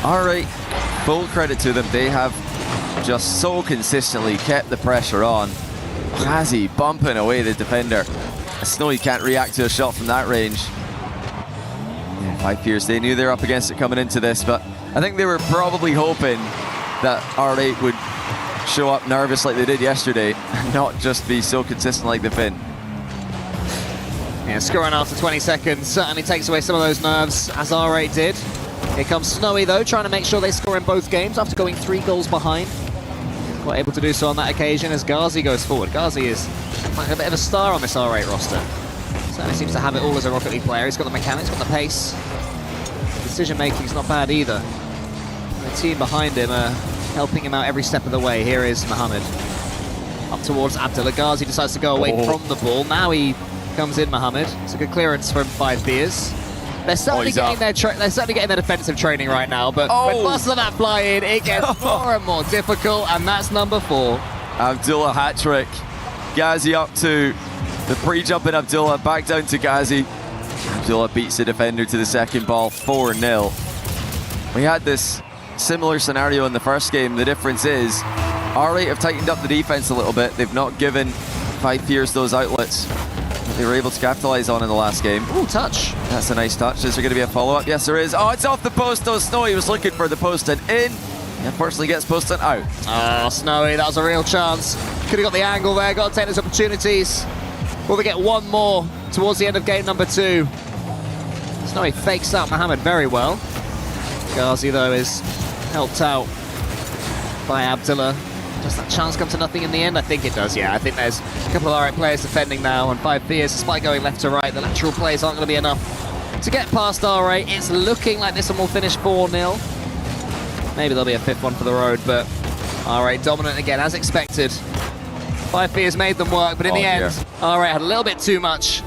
R8, full credit to them. They have just so consistently kept the pressure on. Jazzy bumping away the defender. Snowy can't react to a shot from that range. Yeah, 5 Fears, they knew they were up against it coming into this, but I think they were probably hoping that R8 would show up nervous like they did yesterday and not just be so consistent like they've been. Yeah, scoring after 20 seconds certainly takes away some of those nerves, as R8 did. Here comes Snowy, though, trying to make sure they score in both games after going 3 goals behind. Quite able to do so on that occasion as Ghazi goes forward. Ghazi is like a bit of a star on this R8 roster. Certainly seems to have it all as a Rocket League player. He's got the mechanics, got the pace. Decision-making's not bad either. And the team behind him are helping him out every step of the way. Here is Mohammed. Up towards Abdullah. Ghazi decides to go away from the ball. Now he comes in, Mohammed. It's a good clearance from 5 Fears. They're certainly getting their defensive training right now, but when busts of that fly in, it gets more and more difficult, and that's number 4. Abdullah hat-trick. Ghazi up to the pre-jumping Abdullah, back down to Ghazi. Abdullah beats the defender to the second ball, 4-0. We had this similar scenario in the first game. The difference is R8 have tightened up the defense a little bit. They've not given 5 Fears those outlets they were able to capitalize on in the last game. Ooh, touch. That's a nice touch. Is there going to be a follow-up? Yes, there is. Oh, it's off the post, though. Snowy was looking for the post and in. He unfortunately gets post and out. Oh, Snowy, that was a real chance. Could have got the angle there, got to take those opportunities. Will they get one more towards the end of game number 2? Snowy fakes out Mohammed very well. Ghazi, though, is helped out by Abdullah. Does that chance come to nothing in the end? I think it does, yeah. I think there's a couple of R8 players defending now on 5 Fears. Despite going left to right, the lateral plays aren't going to be enough to get past R8. It's looking like this one will finish 4-0. Maybe there'll be a 5th one for the road, but R8 dominant again, as expected. 5 Fears made them work, but in the end, R8 had a little bit too much.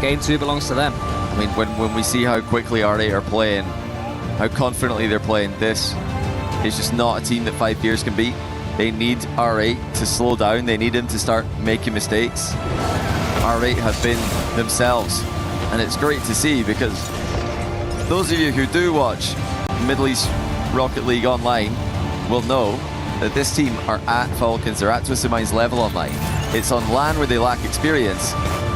Game 2 belongs to them. I mean, when we see how quickly R8 are playing, how confidently they're playing, this is just not a team that 5 Fears can beat. They need R8 to slow down. They need him to start making mistakes. R8 have been themselves, and it's great to see, because those of you who do watch Middle East Rocket League online will know that this team are at Falcons, they're at Twisted Minds level online. It's on LAN where they lack experience.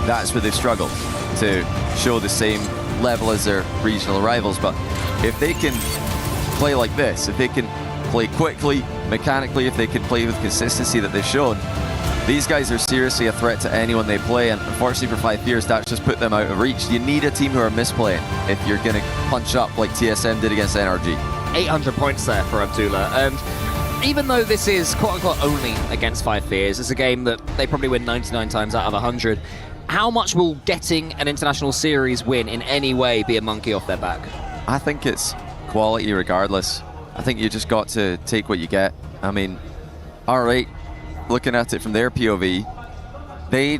That's where they've struggled to show the same level as their regional rivals. But if they can play like this, if they can play quickly, mechanically, if they can play with consistency that they've shown, these guys are seriously a threat to anyone they play, and unfortunately for 5 Fears, that's just put them out of reach. You need a team who are misplaying if you're going to punch up like TSM did against NRG. 800 points there for Abdullah, and even though this is quote-unquote only against 5 Fears, it's a game that they probably win 99 times out of 100. How much will getting an international series win in any way be a monkey off their back? I think it's quality regardless. I think you just got to take what you get. I mean, R8, looking at it from their POV, they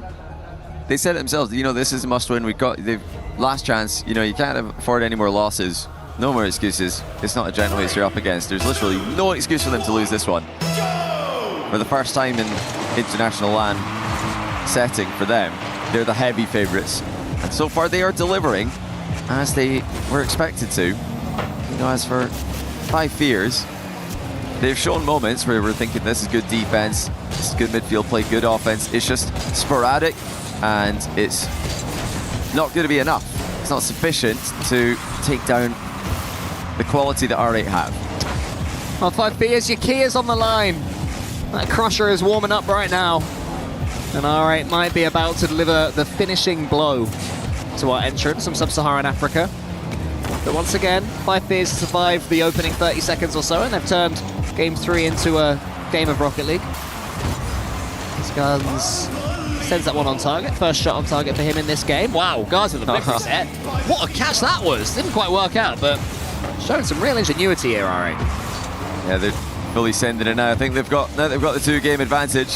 said it themselves. You know, this is a must-win. They've last chance. You know, you can't afford any more losses. No more excuses. It's not a gentle race you're up against. There's literally no excuse for them to lose this one. For the first time in international LAN setting for them, they're the heavy favourites. And so far they are delivering as they were expected to. You know, as for Five Fears, they've shown moments where we're thinking this is good defense, this is good midfield play, good offense. It's just sporadic and it's not going to be enough. It's not sufficient to take down the quality that R8 have. Well, 5 Fears, your key is on the line. That crusher is warming up right now. And R8 might be about to deliver the finishing blow to our entrance from Sub-Saharan Africa. But once again, 5 Fears survived the opening 30 seconds or so, and they've turned Game 3 into a game of Rocket League. Guns sends that one on target. First shot on target for him in this game. Wow, guys with the big reset. What a catch that was. Didn't quite work out, but showing some real ingenuity here, R8. Yeah, they're fully sending it now. I think they've got the 2-game advantage.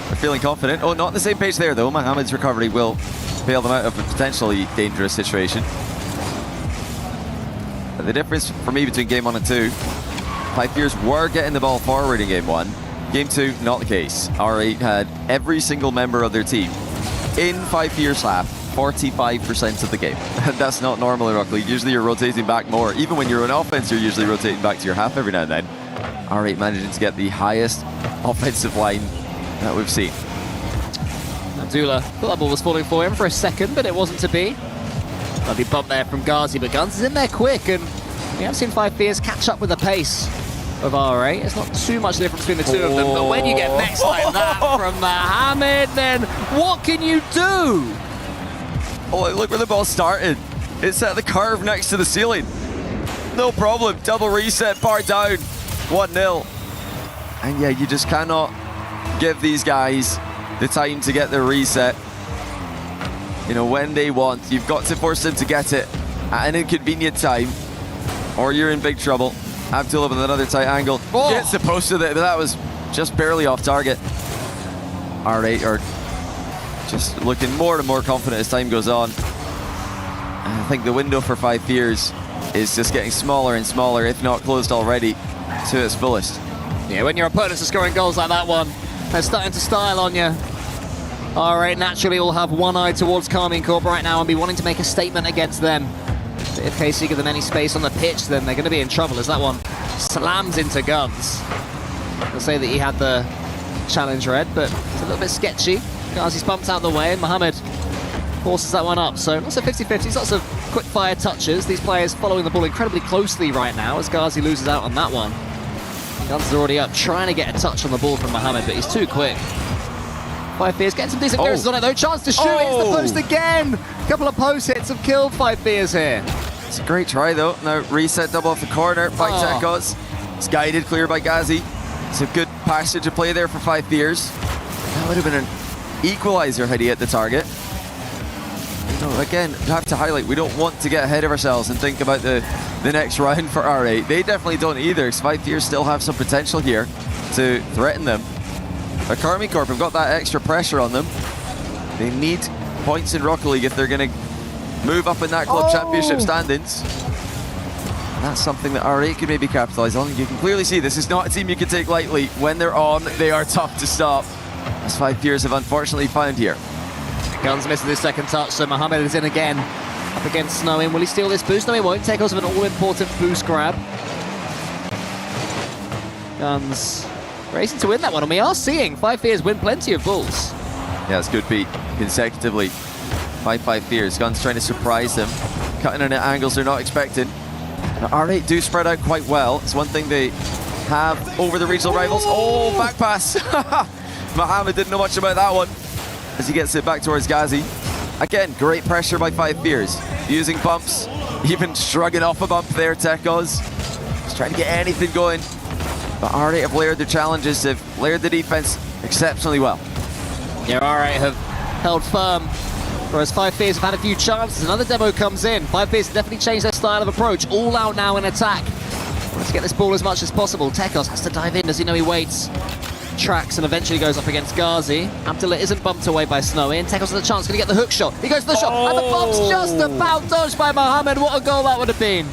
They're feeling confident. Oh, not on the same page there, though. Mohamed's recovery will bail them out of a potentially dangerous situation. But the difference for me between Game 1 and 2, 5 Fears were getting the ball forward in Game 1. Game 2, not the case. R8 had every single member of their team in 5 Fears half 45% of the game. And that's not normal in Rocket League. Usually you're rotating back more. Even when you're on offense, you're usually rotating back to your half every now and then. R8 managing to get the highest offensive line that we've seen. Abdullah thought that ball was falling for him for a second, but it wasn't to be. Lovely bump there from Ghazi, but Guns is in there quick, and we have seen 5 Fears catch up with the pace of R8. It's not too much difference between the two of them, but when you get next like that from Mohamed, then what can you do? Oh, look where the ball started. It's at the curve next to the ceiling. No problem. Double reset, bar down. 1-0. And yeah, you just cannot give these guys the time to get their reset. You know, when they want, you've got to force them to get it at an inconvenient time, or you're in big trouble. Abdullah with another tight angle. Gets the post with it, but that was just barely off target. R8 are just looking more and more confident as time goes on. And I think the window for 5 Fears is just getting smaller and smaller, if not closed already, to its fullest. Yeah, when your opponents are scoring goals like that one, they're starting to style on you. R8 naturally will have one eye towards Karmine Corp right now and be wanting to make a statement against them. But if KC give them any space on the pitch, then they're going to be in trouble as that one slams into Guns. They'll say that he had the challenge read, but it's a little bit sketchy. Ghazi's bumped out the way, and Mohamed forces that one up. So lots of 50-50s, lots of quick fire touches. These players following the ball incredibly closely right now as Ghazi loses out on that one. Guns is already up, trying to get a touch on the ball from Mohamed, but he's too quick. 5 Fears getting some decent clearances on it though. Chance to shoot, hits the post again. A couple of post hits have killed 5 Fears here. It's a great try though. Now reset double off the corner by Tekos. It's guided clear by Ghazi. It's a good passage of play there for 5 Fears. That would have been an equalizer had he hit the target. You know, again, you have to highlight, we don't want to get ahead of ourselves and think about the next round for R8. They definitely don't either, because 5 Fears still have some potential here to threaten them. But Karmine Corp have got that extra pressure on them. They need points in Rocket League if they're going to move up in that club championship standings. And that's something that R8 could maybe capitalise on. You can clearly see this is not a team you can take lightly. When they're on, they are tough to stop, as 5 Fears have unfortunately found here. Guns misses his second touch, so Mohamed is in again. Up against Snowin. Will he steal this boost? No, he won't. Take us with an all-important boost grab. Guns racing to win that one, and we are seeing 5 Fears win plenty of balls. Yeah, it's good beat consecutively by 5 Fears. Guns trying to surprise them, cutting in at angles they're not expecting. Now, R8 do spread out quite well. It's one thing they have over the regional rivals. Oh, back pass. Mohamed didn't know much about that one as he gets it back towards Ghazi. Again, great pressure by 5 Fears. Using bumps, even shrugging off a bump there, Tekos. Just trying to get anything going. But R8 have layered their challenges, they've layered the defense exceptionally well. Yeah, R8 have held firm, whereas 5 Fears have had a few chances. Another demo comes in. 5 Fears have definitely changed their style of approach. All out now in attack. Let's get this ball as much as possible. Tekos has to dive in. Does he know he waits? tracks and eventually goes up against Ghazi. Abdullah isn't bumped away by Snowy, and Tekos has a chance, going to get the hook shot. He goes for the shot, and the bomb's just about dodged by Mohammed. What a goal that would have been.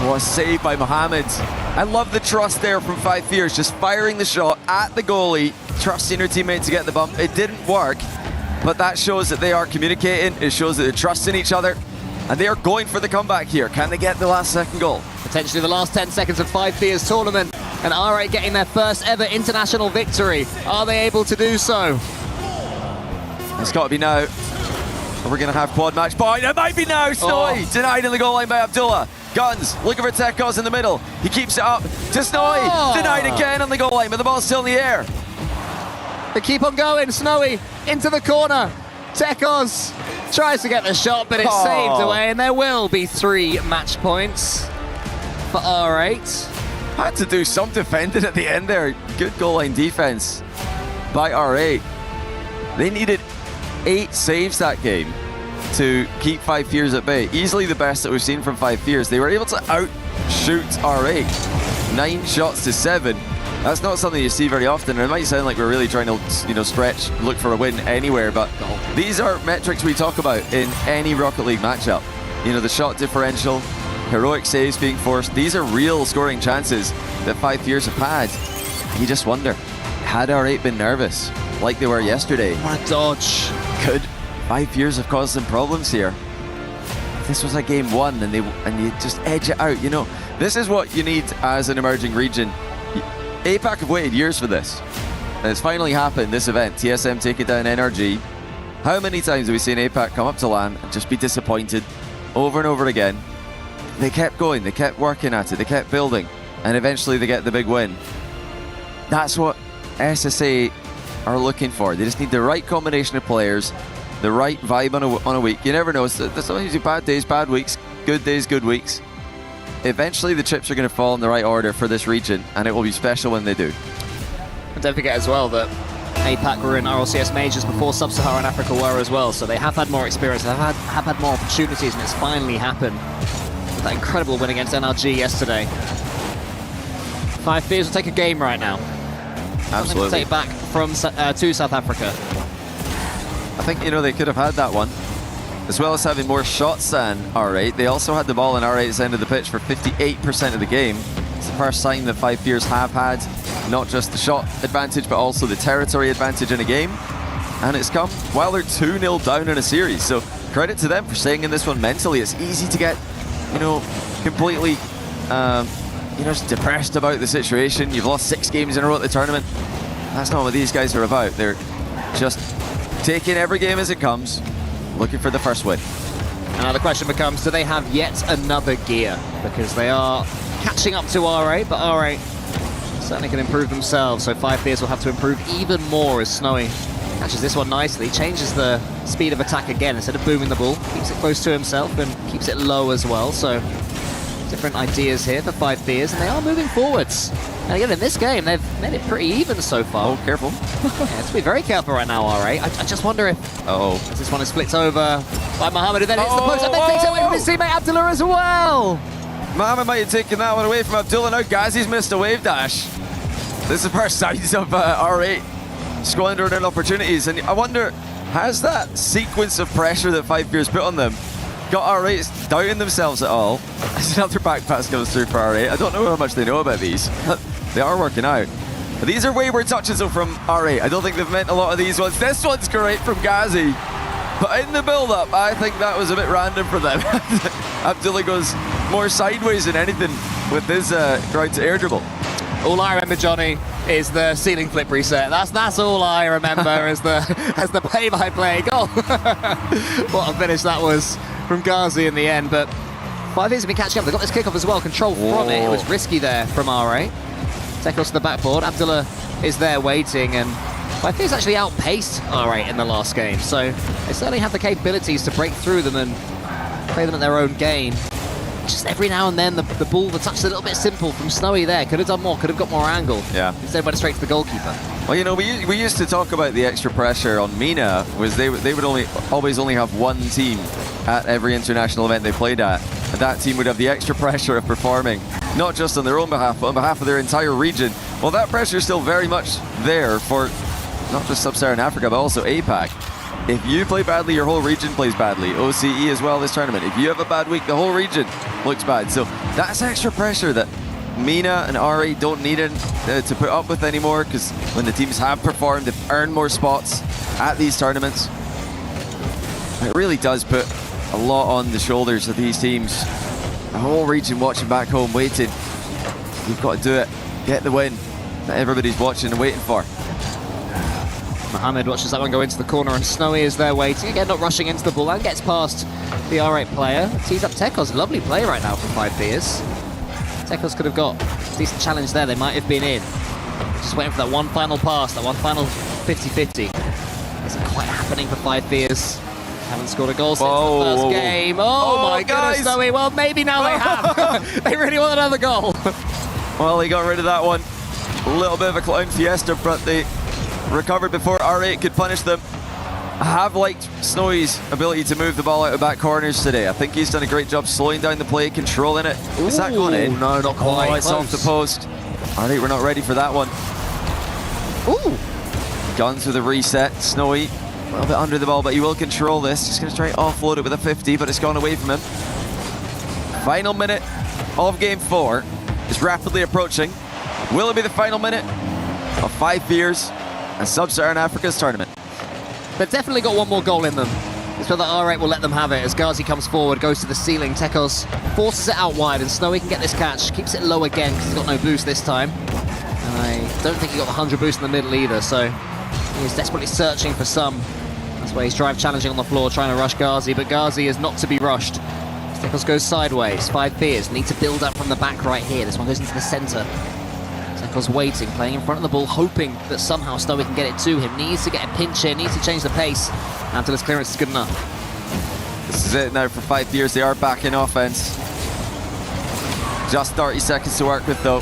What a save by Mohammed. I love the trust there from 5 Fierce, just firing the shot at the goalie, trusting her teammate to get the bump. It didn't work, but that shows that they are communicating. It shows that they're trusting each other, and they are going for the comeback here. Can they get the last second goal? Potentially the last 10 seconds of 5 Fierce tournament, and R8 getting their first ever international victory. Are they able to do so? It's got to be now. We're going to have quad match point. It might be now. Snowy denied in the goal line by Abdullah. Guns looking for Tekos in the middle. He keeps it up to Snowy. Denied again on the goal line, but the ball's still in the air. They keep on going. Snowy into the corner. Tekos tries to get the shot, but it's saved away, and there will be 3 match points for R8. Had to do some defending at the end there. Good goal line defense by R8. They needed 8 saves that game to keep 5 Fierce at bay. Easily the best that we've seen from 5 Fierce. They were able to outshoot R8. 9 shots to 7. That's not something you see very often, and it might sound like we're really trying to, stretch, look for a win anywhere, but these are metrics we talk about in any Rocket League matchup. The shot differential, heroic saves being forced. These are real scoring chances that 5 Fierce have had. You just wonder, had R8 been nervous like they were yesterday? What a dodge. Could 5 Fierce have caused some problems here? If this was a game 1 and you just edge it out, this is what you need as an emerging region. APAC have waited years for this. And it's finally happened, this event. TSM taking down NRG. How many times have we seen APAC come up to LAN and just be disappointed over and over again? They kept going, they kept working at it, they kept building, and eventually they get the big win. That's what SSA are looking for. They just need the right combination of players, the right vibe on a week. You never know. There's sometimes bad days, bad weeks, good days, good weeks. Eventually the chips are going to fall in the right order for this region, and it will be special when they do. And don't forget as well that APAC were in RLCS majors before Sub-Saharan Africa were as well, so they have had more experience, they have had more opportunities, and it's finally happened with that incredible win against NRG yesterday. 5 Fierce will take a game right now. Absolutely. To take back from to South Africa. I think, they could have had that one. As well as having more shots than R8, they also had the ball in R8's end of the pitch for 58% of the game. It's the first time that 5 Fierce have had not just the shot advantage, but also the territory advantage in a game. And it's come while they're 2-0 down in a series. So credit to them for staying in this one mentally. It's easy to get, completely, just depressed about the situation. You've lost 6 games in a row at the tournament. That's not what these guys are about. They're just taking every game as it comes, looking for the first win. And now the question becomes, do they have yet another gear? Because they are catching up to R8, but R8 certainly can improve themselves, so 5 Fierce will have to improve even more as Snowy catches this one nicely, changes the speed of attack again. Instead of booming the ball, keeps it close to himself and keeps it low as well, so different ideas here for 5 Fierce, and they are moving forwards. And again, in this game, they've made it pretty even so far. Oh, careful. Yeah, have to be very careful right now, R8. I just wonder if... As this one is flipped over by Mohammed, and then hits the post, and then takes it away from his teammate Abdullah as well. Mohammed might have taken that one away from Abdullah. Now Ghazi's missed a wave dash. This is the first signs of R8 squandering opportunities, and I wonder, has that sequence of pressure that 5 Fierce put on them got R8 doubting themselves at all? As another back pass goes through for R8. I don't know how much they know about these. They are working out. But these are wayward touches though from R8. I don't think they've meant a lot of these ones. This one's great from Ghazi. But in the build-up, I think that was a bit random for them. Abdullah goes more sideways than anything with his ground to air dribble. All I remember, Johnny, is the ceiling flip reset. That's all I remember as the play-by-play goal. What a finish that was from Ghazi in the end. But 5 Fierce have been catching up. They've got this kickoff as well. Control from it. It was risky there from R8. Tekos to the backboard. Abdullah is there waiting, and 5 Fierce actually outpaced R8 in the last game. So they certainly have the capabilities to break through them and play them at their own game. Just every now and then the ball, the touch is a little bit simple from Snowy there. Could have done more, could have got more angle. Yeah. Instead went straight to the goalkeeper. Well, we used to talk about the extra pressure on MENA, was they would always only have one team at every international event they played at. And that team would have the extra pressure of performing, not just on their own behalf, but on behalf of their entire region. Well, that pressure is still very much there for not just Sub-Saharan Africa, but also APAC. If you play badly, your whole region plays badly. OCE as well this tournament. If you have a bad week, the whole region looks bad. So that's extra pressure that MENA and R8 don't need it to put up with anymore, because when the teams have performed, they've earned more spots at these tournaments. It really does put a lot on the shoulders of these teams. The whole region watching back home, waiting. You've got to do it. Get the win that everybody's watching and waiting for. Mohamed watches that one go into the corner, and Snowy is there waiting. Again, not rushing into the ball, and gets past the R8 player. Tees up Tekos. Lovely play right now from 5 Fears. Tekos could have got a decent challenge there. They might have been in. Just waiting for that one final pass, that one final 50-50. Isn't quite happening for 5 Fears. Haven't scored a goal since the first game. Oh my goodness, Snowy. Well, maybe now they have. They really want another goal. Well, he got rid of that one. A little bit of a clown fiesta, but they recovered before R8 could punish them. I have liked Snowy's ability to move the ball out of back corners today. I think he's done a great job slowing down the play, controlling it. Is that going in? No, not quite. Oh, it's off the post. R8, we're not ready for that one. Ooh. Guns with a reset. Snowy, a little bit under the ball, but he will control this. Just going to try and offload it with a 50, but it's gone away from him. Final minute of game 4 is rapidly approaching. Will it be the final minute of 5 Fears and Sub-Saharan Africa's tournament? They've definitely got one more goal in them. It's whether R8 will let them have it. As Ghazi comes forward, goes to the ceiling. Tekos forces it out wide, and Snowy can get this catch. Keeps it low again because he's got no boost this time. And I don't think he got the 100 boost in the middle either, so he is desperately searching for some. That's why he's drive challenging on the floor, trying to rush Ghazi, but Ghazi is not to be rushed. Tekos goes sideways. 5 Fears need to build up from the back right here. This one goes into the center. Tekos waiting, playing in front of the ball, hoping that somehow Snowy can get it to him. Needs to get a pinch here, needs to change the pace until his clearance is good enough. This is it now for 5 Fears. They are back in offense. Just 30 seconds to work with though.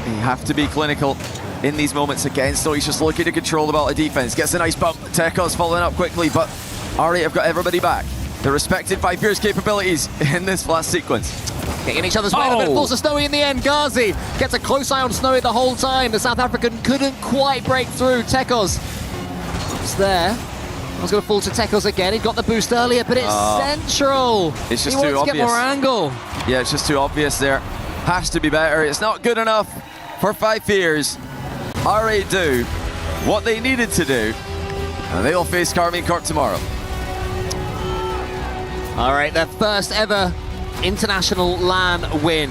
You have to be clinical in these moments again. So he's just looking to control the ball of defense. Gets a nice bump. Tekos following up quickly, but R8 have got everybody back. The respected 5 Fears capabilities in this last sequence. Getting each other's way, but it falls to Snowy in the end. Ghazi gets a close eye on Snowy the whole time. The South African couldn't quite break through. Tekos is there. I was going to fall to Tekos again. He got the boost earlier, but it's central. It's just he too wants obvious. To get more angle. Yeah, it's just too obvious there. Has to be better. It's not good enough for 5 Fears. R8 do what they needed to do, and they will face Karmine Corp tomorrow. All right, their first ever international LAN win.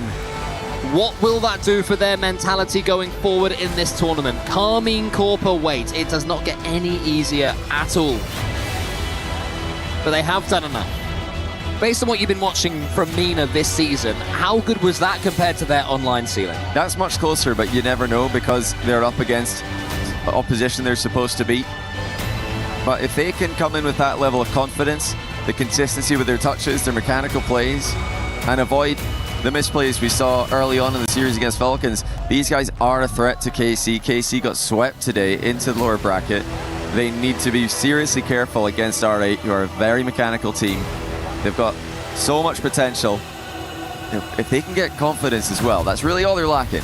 What will that do for their mentality going forward in this tournament? Karmine Corp await. It does not get any easier at all. But they have done enough. Based on what you've been watching from MENA this season, how good was that compared to their online ceiling? That's much closer, but you never know because they're up against opposition they're supposed to beat. But if they can come in with that level of confidence, the consistency with their touches, their mechanical plays, and avoid the misplays we saw early on in the series against Falcons, these guys are a threat to KC. KC got swept today into the lower bracket. They need to be seriously careful against R8, who are a very mechanical team. They've got so much potential. If they can get confidence as well, that's really all they're lacking,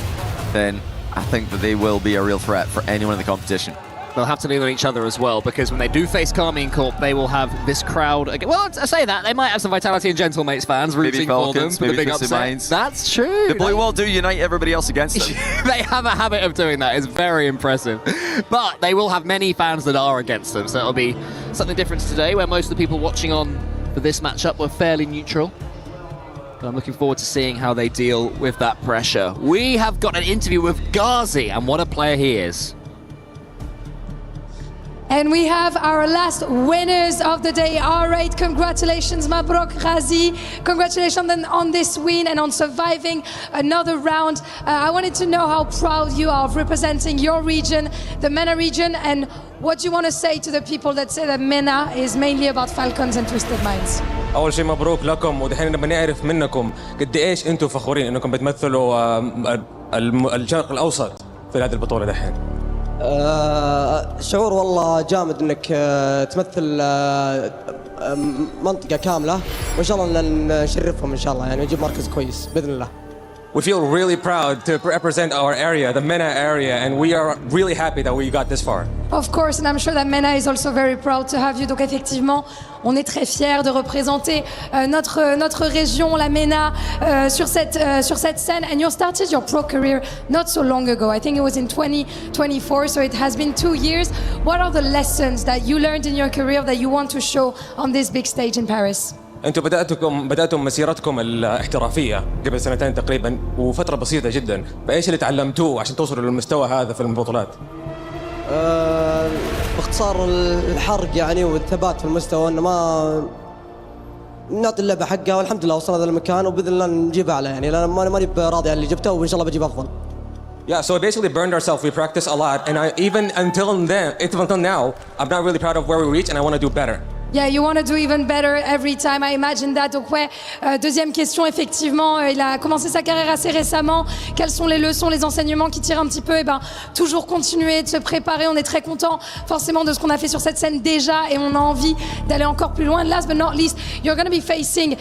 then I think that they will be a real threat for anyone in the competition. They'll have to lean on each other as well, because when they do face Karmine Corp, they will have this crowd again. Well, I say that, they might have some Vitality and Gentlemates fans rooting for them for the big upset. Minds. That's true. The Blue Wall do unite everybody else against them. They have a habit of doing that. It's very impressive. But they will have many fans that are against them, so it'll be something different today, where most of the people watching on for this matchup were fairly neutral. But I'm looking forward to seeing how they deal with that pressure. We have got an interview with Ghazi, and what a player he is. And we have our last winners of the day. R8, congratulations, Mabrok Ghazi. Congratulations on this win and on surviving another round. I wanted to know how proud you are of representing your region, the MENA region, and what you want to say to the people that say that MENA is mainly about Falcons and Twisted Minds. أول شيء مبروك لكم، ودحين نبغى نعرف منكم قد إيش أنتم فخورين إنكم بتمثلوا الشرق الأوسط في هذه البطولة دحين. شعور والله جامد انك تمثل منطقة كاملة، وان شاء الله نشرفهم ان شاء الله، يعني نجيب مركز كويس باذن الله. we feel really proud to represent our area, the MENA area, and we are really happy that we got this far. Of course, and I'm sure that MENA is also very proud to have you. Donc effectivement, on est très fiers de représenter notre région, la MENA, sur cette scène. And you started your pro career not so long ago. I think it was in 2024, so it has been 2 years. What are the lessons that you learned in your career that you want to show on this big stage in Paris? انتم بدأتم مسيرتكم الاحترافية قبل سنتين تقريبا وفترة بسيطة جدا، فايش اللي تعلمتوه عشان توصلوا للمستوى هذا في البطولات؟ باختصار الحرق يعني والثبات في المستوى، انه ما نعطي اللعبة حقها، والحمد لله وصلنا ذا المكان وباذن الله نجيب اعلى يعني، لان ماني راضي عن اللي جبته وان شاء الله بجيب افضل. Yeah, so we basically burned ourselves. We practiced a lot, and even until now, I'm not really proud of where we reached, and I want to do better. Yeah, you want to do even better every time. I imagine that. Donc ouais, deuxième question, effectivement, il a commencé sa carrière assez récemment. Quelles sont les leçons, les enseignements qui tirent un petit peu? Eh ben, toujours continuer de se préparer. On est très content forcément de ce qu'on a fait sur cette scène déjà, et on a envie d'aller encore plus loin. Last but not least, you're going to be facing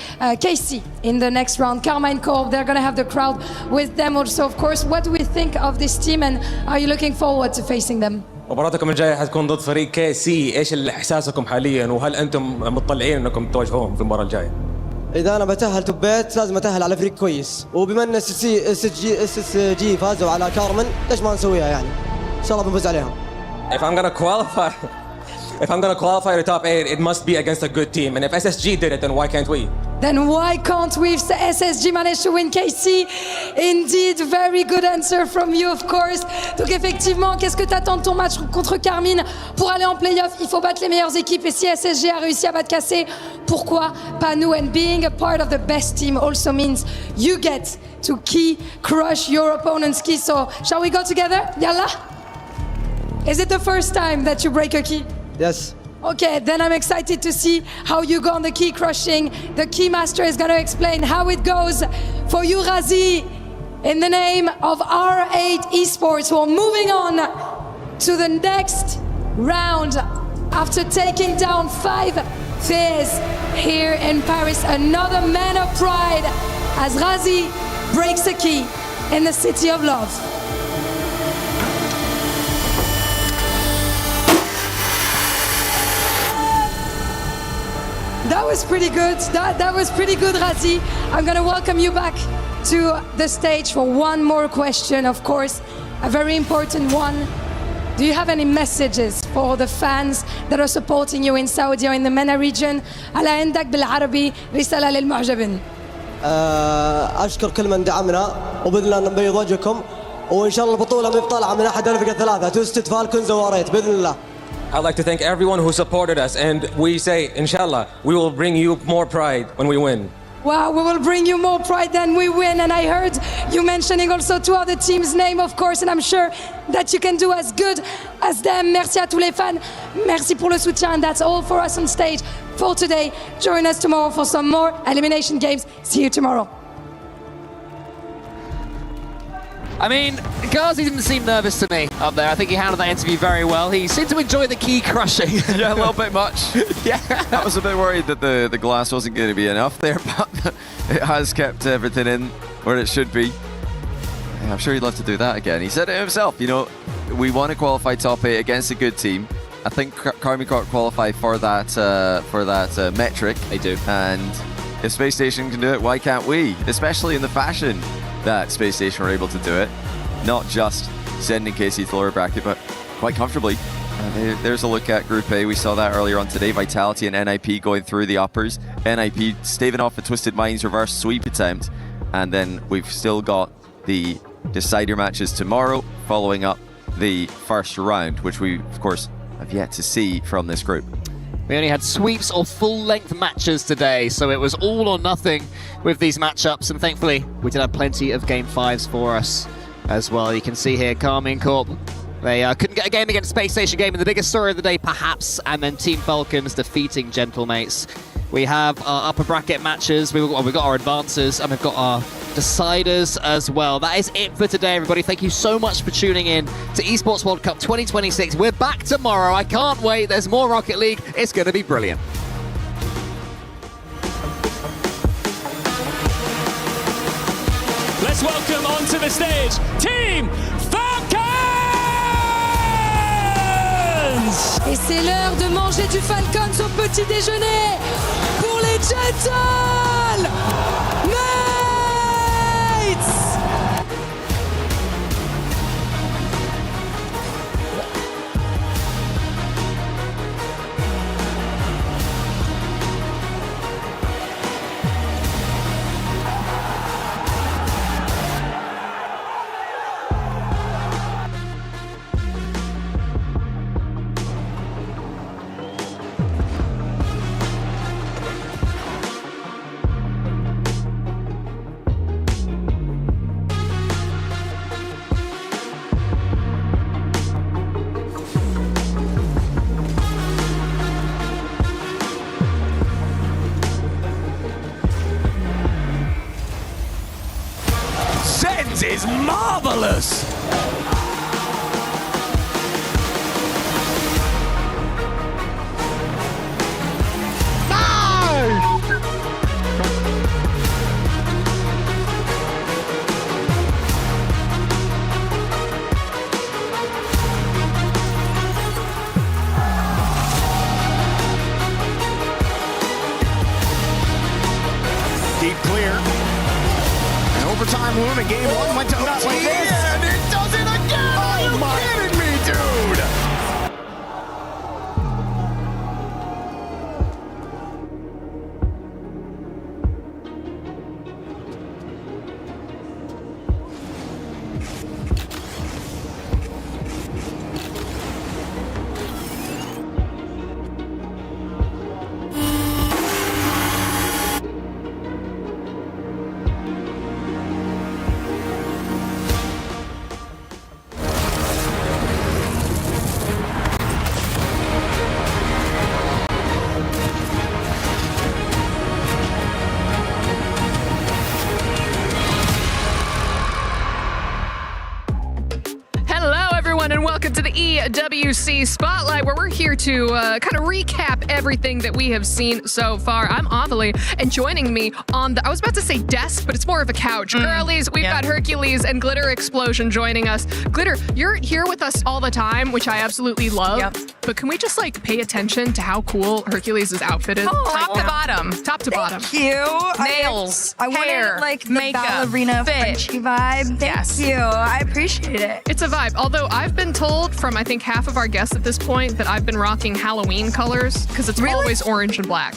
KC in the next round. Carmine Corp, they're going to have the crowd with them also, of course. What do we think of this team, and are you looking forward to facing them? مباراتكم الجاية حتكون ضد فريق كي سي، ايش احساسكم حاليا وهل انتم مطلعين انكم تواجهوهم في المباراة الجاية؟ اذا انا بتأهل توبيت لازم اتأهل على فريق كويس، وبما ان اس جي فازوا على كارمن ليش ما نسويها يعني؟ ان شاء الله بنفوز عليهم. If I'm gonna qualify to top 8, it must be against a good team, and if SSG did it, then why can't we? Then why can't we? If SSG managed to win KC, indeed, very good answer from you, of course. Donc effectivement, qu'est-ce que tu attends de ton match contre Carmine? Pour aller en playoff, il faut battre les meilleures équipes, et si SSG a réussi à battre KC, pourquoi pas nous? And being a part of the best team also means you get to crush your opponent's key. So shall we go together? Yalla? Is it the first time that you break a key? Yes. Okay, then I'm excited to see how you go on the key crushing. The key master is going to explain how it goes for you, Razi. In the name of R8 Esports, we're moving on to the next round after taking down 5 fears here in Paris. Another man of pride as Razi breaks a key in the city of love. That was pretty good. That was pretty good, Razi. I'm going to welcome you back to the stage for one more question, of course, a very important one. Do you have any messages for the fans that are supporting you in Saudi or in the MENA region? على عندك بالعربي رسالة للمعجبين. أشكر كل من دعمنا وبإذن الله نبيض وجهكم وإن شاء الله البطولة ما بطالعة من أحد الفرق الثلاثة توستد فالكونز واريت بإذن الله. I'd like to thank everyone who supported us, and we say, inshallah, we will bring you more pride when we win. Wow, we will bring you more pride than we win. And I heard you mentioning also 2 other teams' name, of course, and I'm sure that you can do as good as them. Merci à tous les fans. Merci pour le soutien. And that's all for us on stage for today. Join us tomorrow for some more elimination games. See you tomorrow. I mean, Ghazi didn't seem nervous to me up there. I think he handled that interview very well. He seemed to enjoy the key crushing. Yeah, a little bit much. Yeah. I was a bit worried that the glass wasn't going to be enough there, but it has kept everything in where it should be. Yeah, I'm sure he'd love to do that again. He said it himself, you know, we want to qualify top 8 against a good team. I think Carmi Corp qualify for that metric. They do. And if Space Station can do it, why can't we? Especially in the fashion that Space Station were able to do it. Not just sending KC to the lower bracket, but quite comfortably. There's a look at Group A. We saw that earlier on today. Vitality and NIP going through the uppers. NIP staving off a Twisted Minds reverse sweep attempt. And then we've still got the decider matches tomorrow, following up the first round, which we, of course, have yet to see from this group. We only had sweeps or full-length matches today, so it was all or nothing with these matchups, and thankfully we did have plenty of Game 5s for us as well. You can see here Carmine Corp, they couldn't get a game against Space Station Game in the biggest story of the day perhaps, and then Team Falcons defeating Gentlemates. We have our upper bracket matches, we've got our advancers, and we've got our deciders as well. That is it for today, everybody. Thank you so much for tuning in to Esports World Cup 2026. We're back tomorrow. I can't wait. There's more Rocket League. It's going to be brilliant. Let's let's welcome onto the stage Team Falcons! Et c'est l'heure de manger du Falcons au petit déjeuner pour les Gentle Mates! Zeds is marvelous! Deep clear. And overtime won in game one went to OT, and it does it again! Are you kidding me, dude? And welcome to the EWC Spotlight, where we're here to kind of recap everything that we have seen so far. I'm Avilee, and joining me on the, I was about to say desk, but it's more of a couch. Girlies, we've got Hercules and Glitter Explosion joining us. Glitter, you're here with us all the time, which I absolutely love. But can we just like pay attention to how cool Hercules' outfit is? Top to bottom. Top to bottom. Thank you. Nails, I hair, wanted like the makeup, ballerina fit. Frenchy vibe. Thank you. I appreciate it. It's a vibe. Although I've been told from I think half of our guests at this point that I've been rocking Halloween colors because it's always orange and black.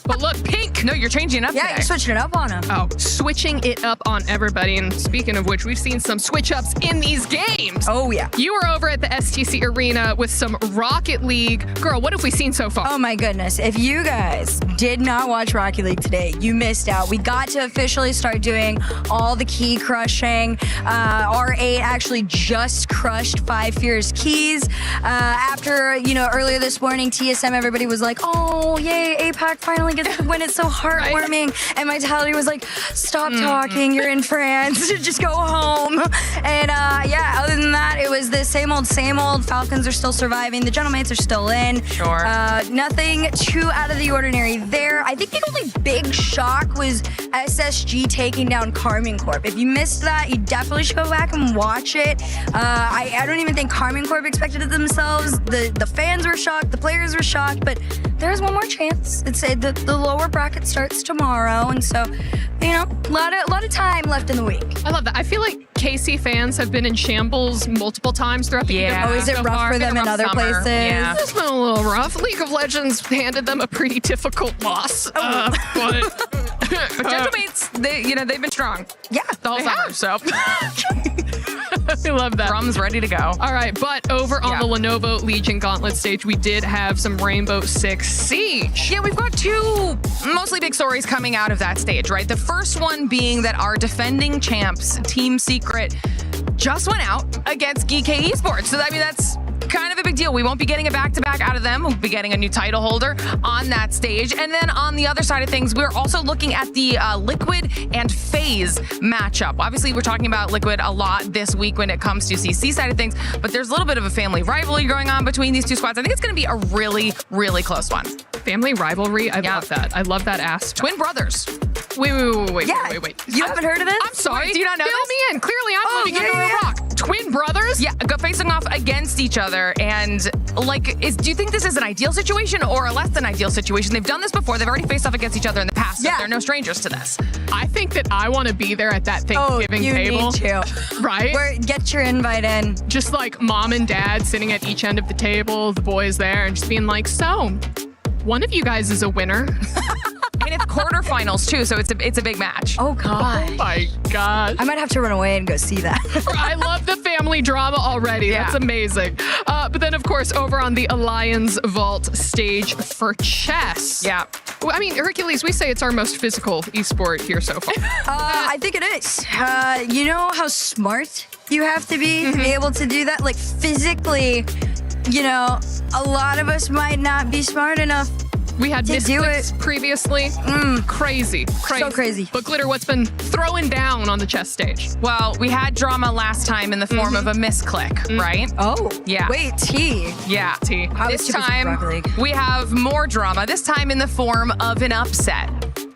But look, pink. No, you're changing it up today. You're switching it up on them. Oh, switching it up on everybody. And speaking of which, we've seen some switch ups in these games. Oh, yeah. You were over at the STC Arena with some Rocket League. Girl, what have we seen so far? Oh my goodness. If you guys did not watch Rocket League today, you missed out. We got to officially start doing all the key crushing. R8 actually just crushed 5 Fierce keys. After, earlier this morning, TSM, everybody was like, oh, yay, APAC finally gets to win. It's so heartwarming. And Vitality was like, stop talking. You're in France. Just go home. And other than that, it was the same old, same old. Falcons are still surviving. The Gentlemates are still in. Sure. Nothing too out of the ordinary there. I think the only big shock was SSG taking down Carmine Corp. If you missed that, you definitely should go back and watch it. I don't even think Carmine Corp expected it themselves. The fans were shocked, the players were shocked, but there's one more chance. It's the lower bracket starts tomorrow, and so a lot of time left in the week. I love that. I feel like KC fans have been in shambles multiple times throughout the year. Oh, is it rough for them in other places? Yeah. It's been a little rough. League of Legends handed them a pretty difficult loss. But Gentlemates, they've been strong. Yeah, the whole summer. So I love that. Drum's ready to go. All right, but over on the Lenovo Legion Gauntlet stage, we did have some Rainbow Six Siege. Yeah, we've got two mostly big stories coming out of that stage, right? The first one being that our defending champs, Team Secret, just went out against GK Esports. So that's kind of a big deal. We won't be getting a back-to-back out of them. We'll be getting a new title holder on that stage. And then on the other side of things, we're also looking at the Liquid and FaZe matchup. Obviously, we're talking about Liquid a lot this week when it comes to CC side of things, but there's a little bit of a family rivalry going on between these two squads. I think it's going to be a really, really close one. Family rivalry? I love that. I love that aspect. Twin brothers. Wait. You haven't heard of this? I'm sorry. Do you not know Fill this? me in. Clearly, I'm living under a rock. Twin brothers? Yeah, go facing off against each other. And, like, do you think this is an ideal situation or a less than ideal situation? They've done this before. They've already faced off against each other in the past. So they're no strangers to this. I think that I want to be there at that Thanksgiving you table. need to. Right? Get your invite in. Just like mom and dad sitting at each end of the table, the boys there, and just being like, so, one of you guys is a winner. And it's quarterfinals too, so it's a big match. Oh god. Oh my god. I might have to run away and go see that. I love the family drama already. That's amazing. But then, of course, over on the Alliance Vault stage for chess. Yeah. Well, I mean, Hercules, we say it's our most physical esport here so far. I think it is. You know how smart you have to be able to do that? Like, physically, you know, a lot of us might not be smart enough. We had to do Mystics previously. Crazy. So crazy. But Glitter, what's been throwing down on the chess stage? Well, we had drama last time in the form of a misclick, right? Oh. Yeah. Wait, T. Yeah. T. This time, we have more drama, this time in the form of an upset.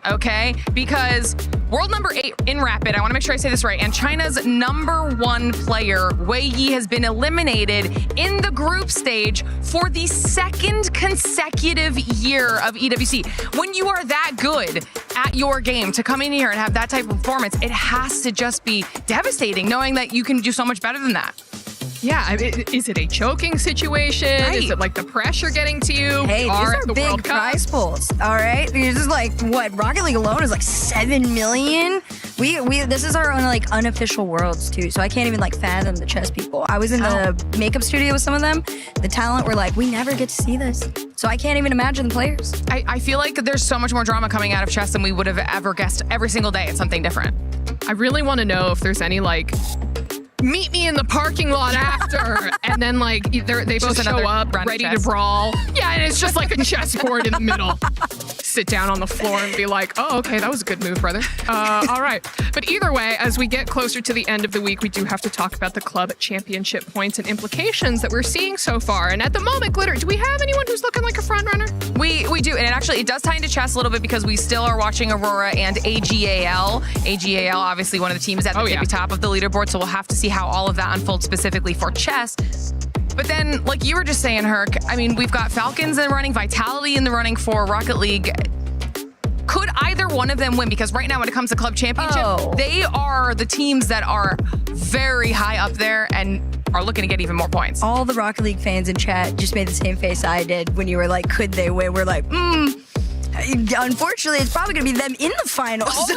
Okay? Because world number 8 in Rapid, I want to make sure I say this right, and China's number 1 player, Wei Yi, has been eliminated in the group stage for the 2nd consecutive year of EWC. When you are that good at your game, to come in here and have that type of performance, it has to just be devastating knowing that you can do so much better than that. Yeah, I mean, is it a choking situation? Right. Is it like the pressure getting to you? Hey, these are the big World Cup? prize pools, all right? This is like, what, Rocket League alone is like 7 million? This is our own like unofficial worlds too, so I can't even like fathom the chess people. I was in the makeup studio with some of them. The talent were like, we never get to see this. So I can't even imagine the players. I feel like there's so much more drama coming out of chess than we would have ever guessed. Every single day it's something different. I really want to know if there's any like, meet me in the parking lot after, and then like they both show up ready to brawl. Yeah, and it's just like a chessboard in the middle. Sit down on the floor and be like, oh, okay, that was a good move, brother. All right. But either way, as we get closer to the end of the week, we do have to talk about the club championship points and implications that we're seeing so far. And at the moment, Glitter, do we have anyone who's looking like a front runner? We do, and it does tie into chess a little bit because we still are watching Aurora and AGAL. AGAL, obviously one of the teams at the tippy top of the leaderboard, so we'll have to see how all of that unfolds specifically for chess. But then, like you were just saying, Herc, I mean, we've got Falcons in the running, Vitality in the running for Rocket League. Could either one of them win? Because right now, when it comes to club championship, they are the teams that are very high up there and are looking to get even more points. All the Rocket League fans in chat just made the same face I did when you were like, could they win? We're like, unfortunately, it's probably going to be them in the finals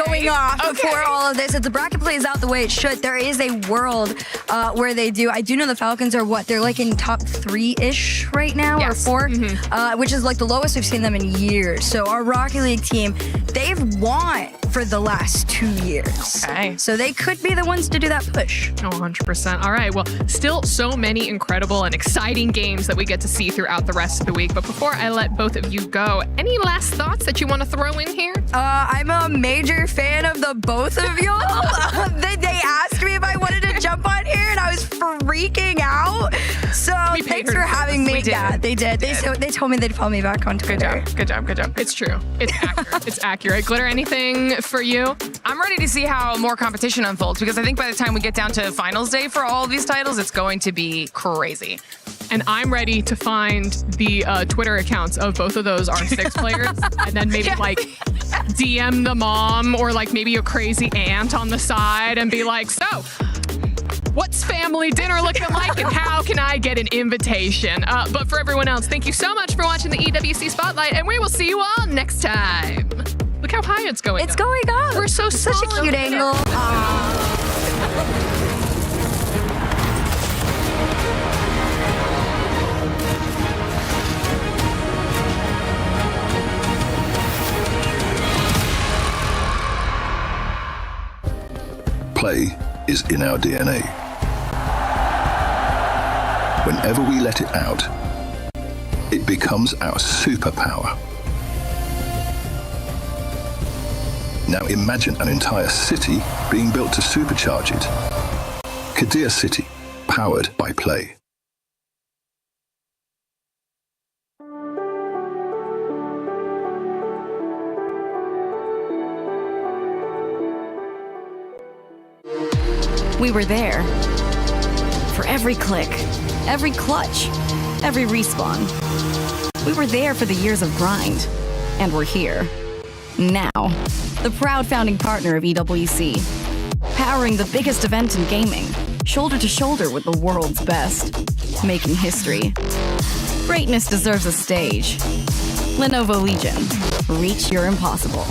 going off before all of this. If the bracket plays out the way it should, there is a world where they do. I do know the Falcons are they're like in top 3-ish right now, or 4, which is like the lowest we've seen them in years. So our Rocket League team, they've won for the last 2 years. Okay. So they could be the ones to do that push. 100%. All right. Well, still so many incredible and exciting games that we get to see throughout the rest of the week. But before I let both of you go, any last thoughts that you want to throw in here? I'm a major fan of the both of y'all. They asked me if I wanted to jump on here, and I was freaking out. So thanks for having me. Yeah, they did. They told me they'd follow me back on Twitter. Good job. It's true. It's accurate. It's accurate. Glitter, anything for you? I'm ready to see how more competition unfolds because I think by the time we get down to finals day for all of these titles, it's going to be crazy. And I'm ready to find the Twitter accounts of both of those R6 players and then maybe like DM the mom or like maybe a crazy aunt on the side and be like, so what's family dinner looking like and how can I get an invitation? But for everyone else, thank you so much for watching the EWC Spotlight, and we will see you all next time. Look how high it's going. It's going up. We're so such a cute angle. Play is in our DNA. Whenever we let it out, it becomes our superpower. Now imagine an entire city being built to supercharge it. Kadir City, powered by play. We were there. For every click, every clutch, every respawn. We were there for the years of grind. And we're here. Now. The proud founding partner of EWC. Powering the biggest event in gaming. Shoulder to shoulder with the world's best. Making history. Greatness deserves a stage. Lenovo Legion. Reach your impossible.